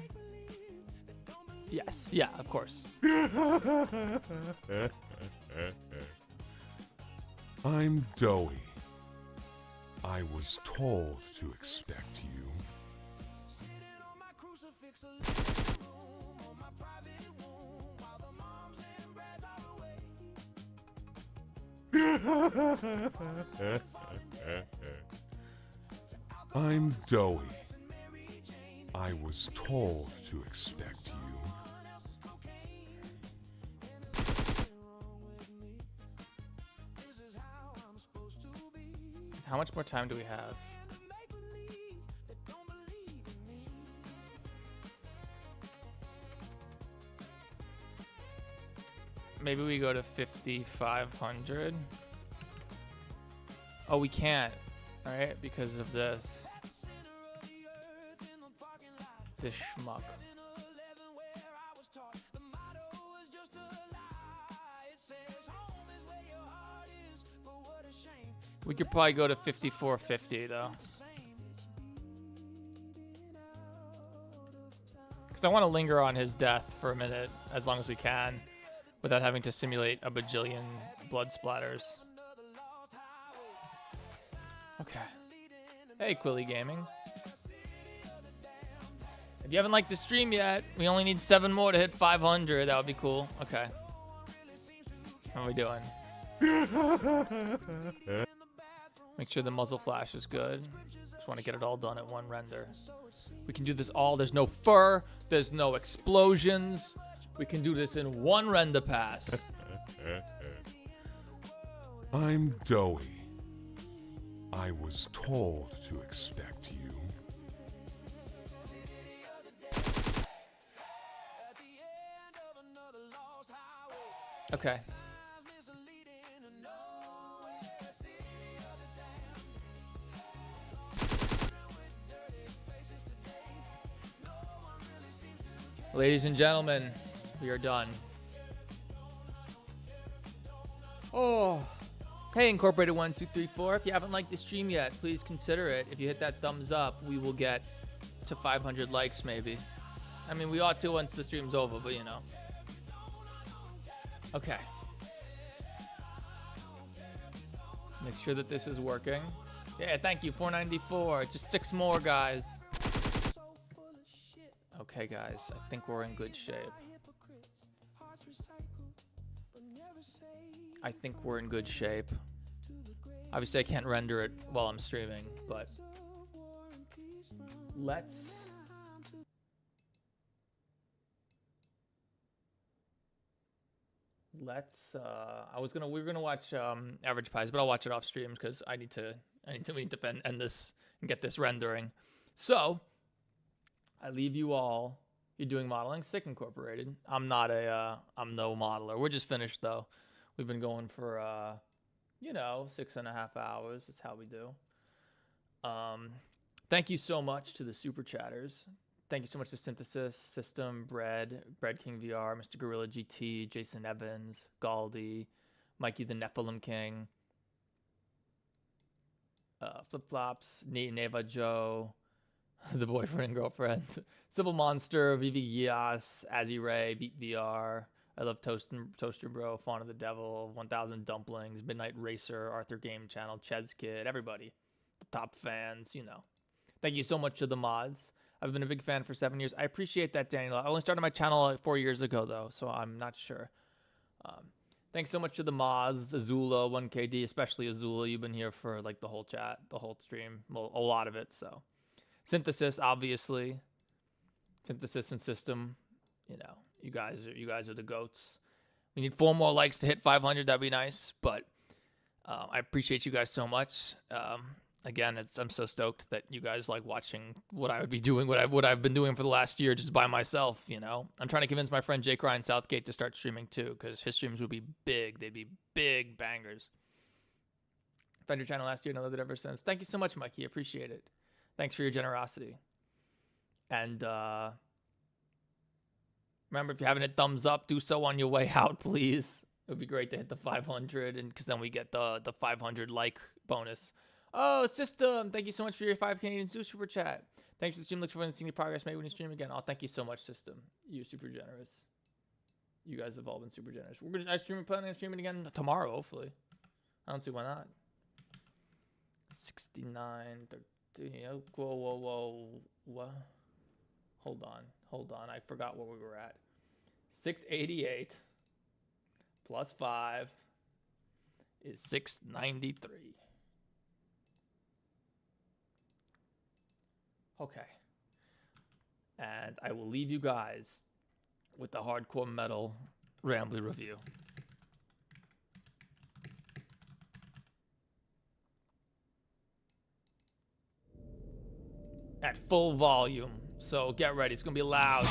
Yes. Yeah, of course. I'm Doughy. I was told to expect you. I'm Doughy. I was told to expect you. How much more time do we have? maybe we go to 5,500. Oh, we can't. All right, because of this. This schmuck. We could probably go to 5,450 though. Because I want to linger on his death for a minute, as long as we can, without having to simulate a bajillion blood splatters. Okay. Hey, Quilly Gaming. If you haven't liked the stream yet, we only need 7 more to hit 500. That would be cool. Okay. How are we doing? Make sure the muzzle flash is good. Just want to get it all done at one render. We can do this all. There's no fur. There's no explosions. We can do this in one render pass. I'm Doughy. I was told to expect you. Okay. Ladies and gentlemen, we are done. Oh. Hey, Incorporated 1234. If you haven't liked the stream yet, please consider it. If you hit that thumbs up, we will get to 500 likes, maybe. I mean, we ought to once the stream's over, but you know. Okay. Make sure that this is working. Yeah, thank you, 494. Just 6 more, guys. Okay, guys, I think we're in good shape. I think we're in good shape. Obviously, I can't render it while I'm streaming, but let's... we were gonna watch Average Pies, but I'll watch it off streams because we need to end this and get this rendering. So I leave you all. You're doing modeling, Sick Incorporated. I'm no modeler. We're just finished though. We've been going for 6.5 hours. That's how we do. Thank you so much to the super chatters. Thank you so much to Synthesis, System, Bread King VR, Mr. Gorilla GT, Jason Evans, Galdi, Mikey the Nephilim King, Flip Flops, Neva Joe, the boyfriend and girlfriend, Civil Monster, Vivi Gias, Azzy Ray, Beat VR, I Love Toaster Bro, Fawn of the Devil, 1000 Dumplings, Midnight Racer, Arthur Game Channel, Ches Kid, everybody, the top fans, you know. Thank you so much to the mods. I've been a big fan for 7 years. I appreciate that, Daniel. I only started my channel 4 years ago, though, so I'm not sure. Thanks so much to the mods, Azula, 1KD, especially Azula. You've been here for like the whole chat, the whole stream, well, a lot of it. So, Synthesis, obviously, Synthesis and System. You know, you guys are the goats. We need 4 more likes to hit 500. That'd be nice. But I appreciate you guys so much. Again, I'm so stoked that you guys like watching what I would be doing, what I've been doing for the last year just by myself, you know. I'm trying to convince my friend Jake Ryan Southgate to start streaming too, because his streams would be big. They'd be big bangers. Found your channel last year and I loved it ever since. Thank you so much, Mikey. Appreciate it. Thanks for your generosity. And remember, if you haven't hit thumbs up, do so on your way out, please. It would be great to hit the 500, and because then we get the 500 like bonus. Oh, System, thank you so much for your 5 Canadian super chat. Thanks for the stream. Look forward to seeing your progress maybe when you stream again. Oh, thank you so much, System. You're super generous. You guys have all been super generous. We're gonna planning on streaming again tomorrow, hopefully. I don't see why not. 69, 30. Whoa. What? Hold on. I forgot where we were at. 688 plus 5 is 693. Okay. And I will leave you guys with the Hardcore Metal Rambly review. At full volume. So get ready. It's going to be loud.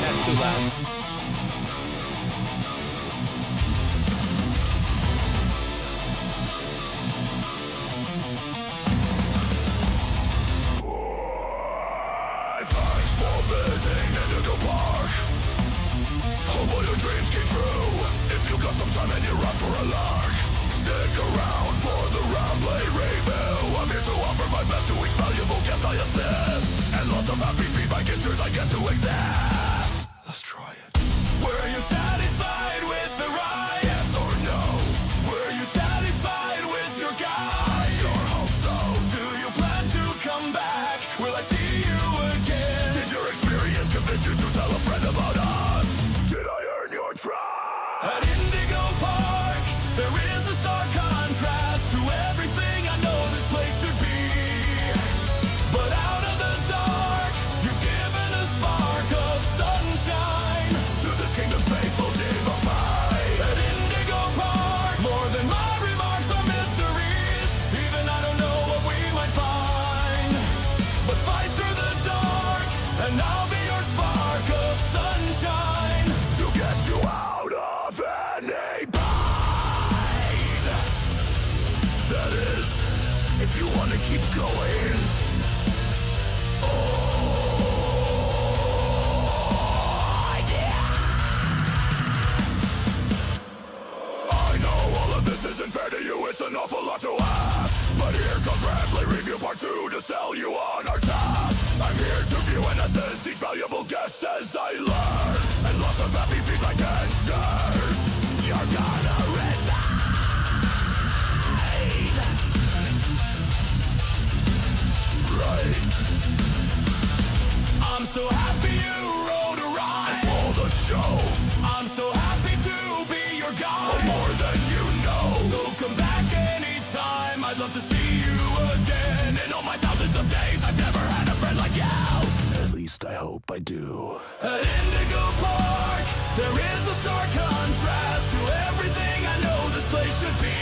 That's too loud. hope all your dreams came true. If you got some time and you're up for a lark, stick around for the roundplay review. I'm here to offer my best to each valuable guest I assist, and lots of happy feedback ensures I get to exist. Let's try it. Were you satisfied with the ride? Yes or no? Were you satisfied with your guide? Sure hope so. Do you plan to come back? Will I see you again? Did your experience convince you to tell a friend about us? Did I earn your trust? At Indigo Park, there is a stark contrast to everything I know this place should be. But out of the dark, you've given a spark of sunshine to this kingdom's faithful divine. At Indigo Park, more than my remarks are mysteries. Even I don't know what we might find. But fight through the dark, and I'll be your spark of sunshine to get you out of any bind. That is, if you want to keep going. I know all of this isn't fair to you, it's an awful lot to ask. But here comes Ramblay Review Part 2 to sell you on our task. I'm here to view and assist each valuable guest as I learn, and lots of happy feedback answers. You're gonna resign. Right. I'm so happy you wrote a rhyme for the show. I'm so happy to be your guide. Oh, more than you know. So come back anytime. I'd love to see you again. In all my thousands of days, I've never had a friend like you. At least I hope I do. At Indigo Park, there is a stark contrast to everything I know this place should be.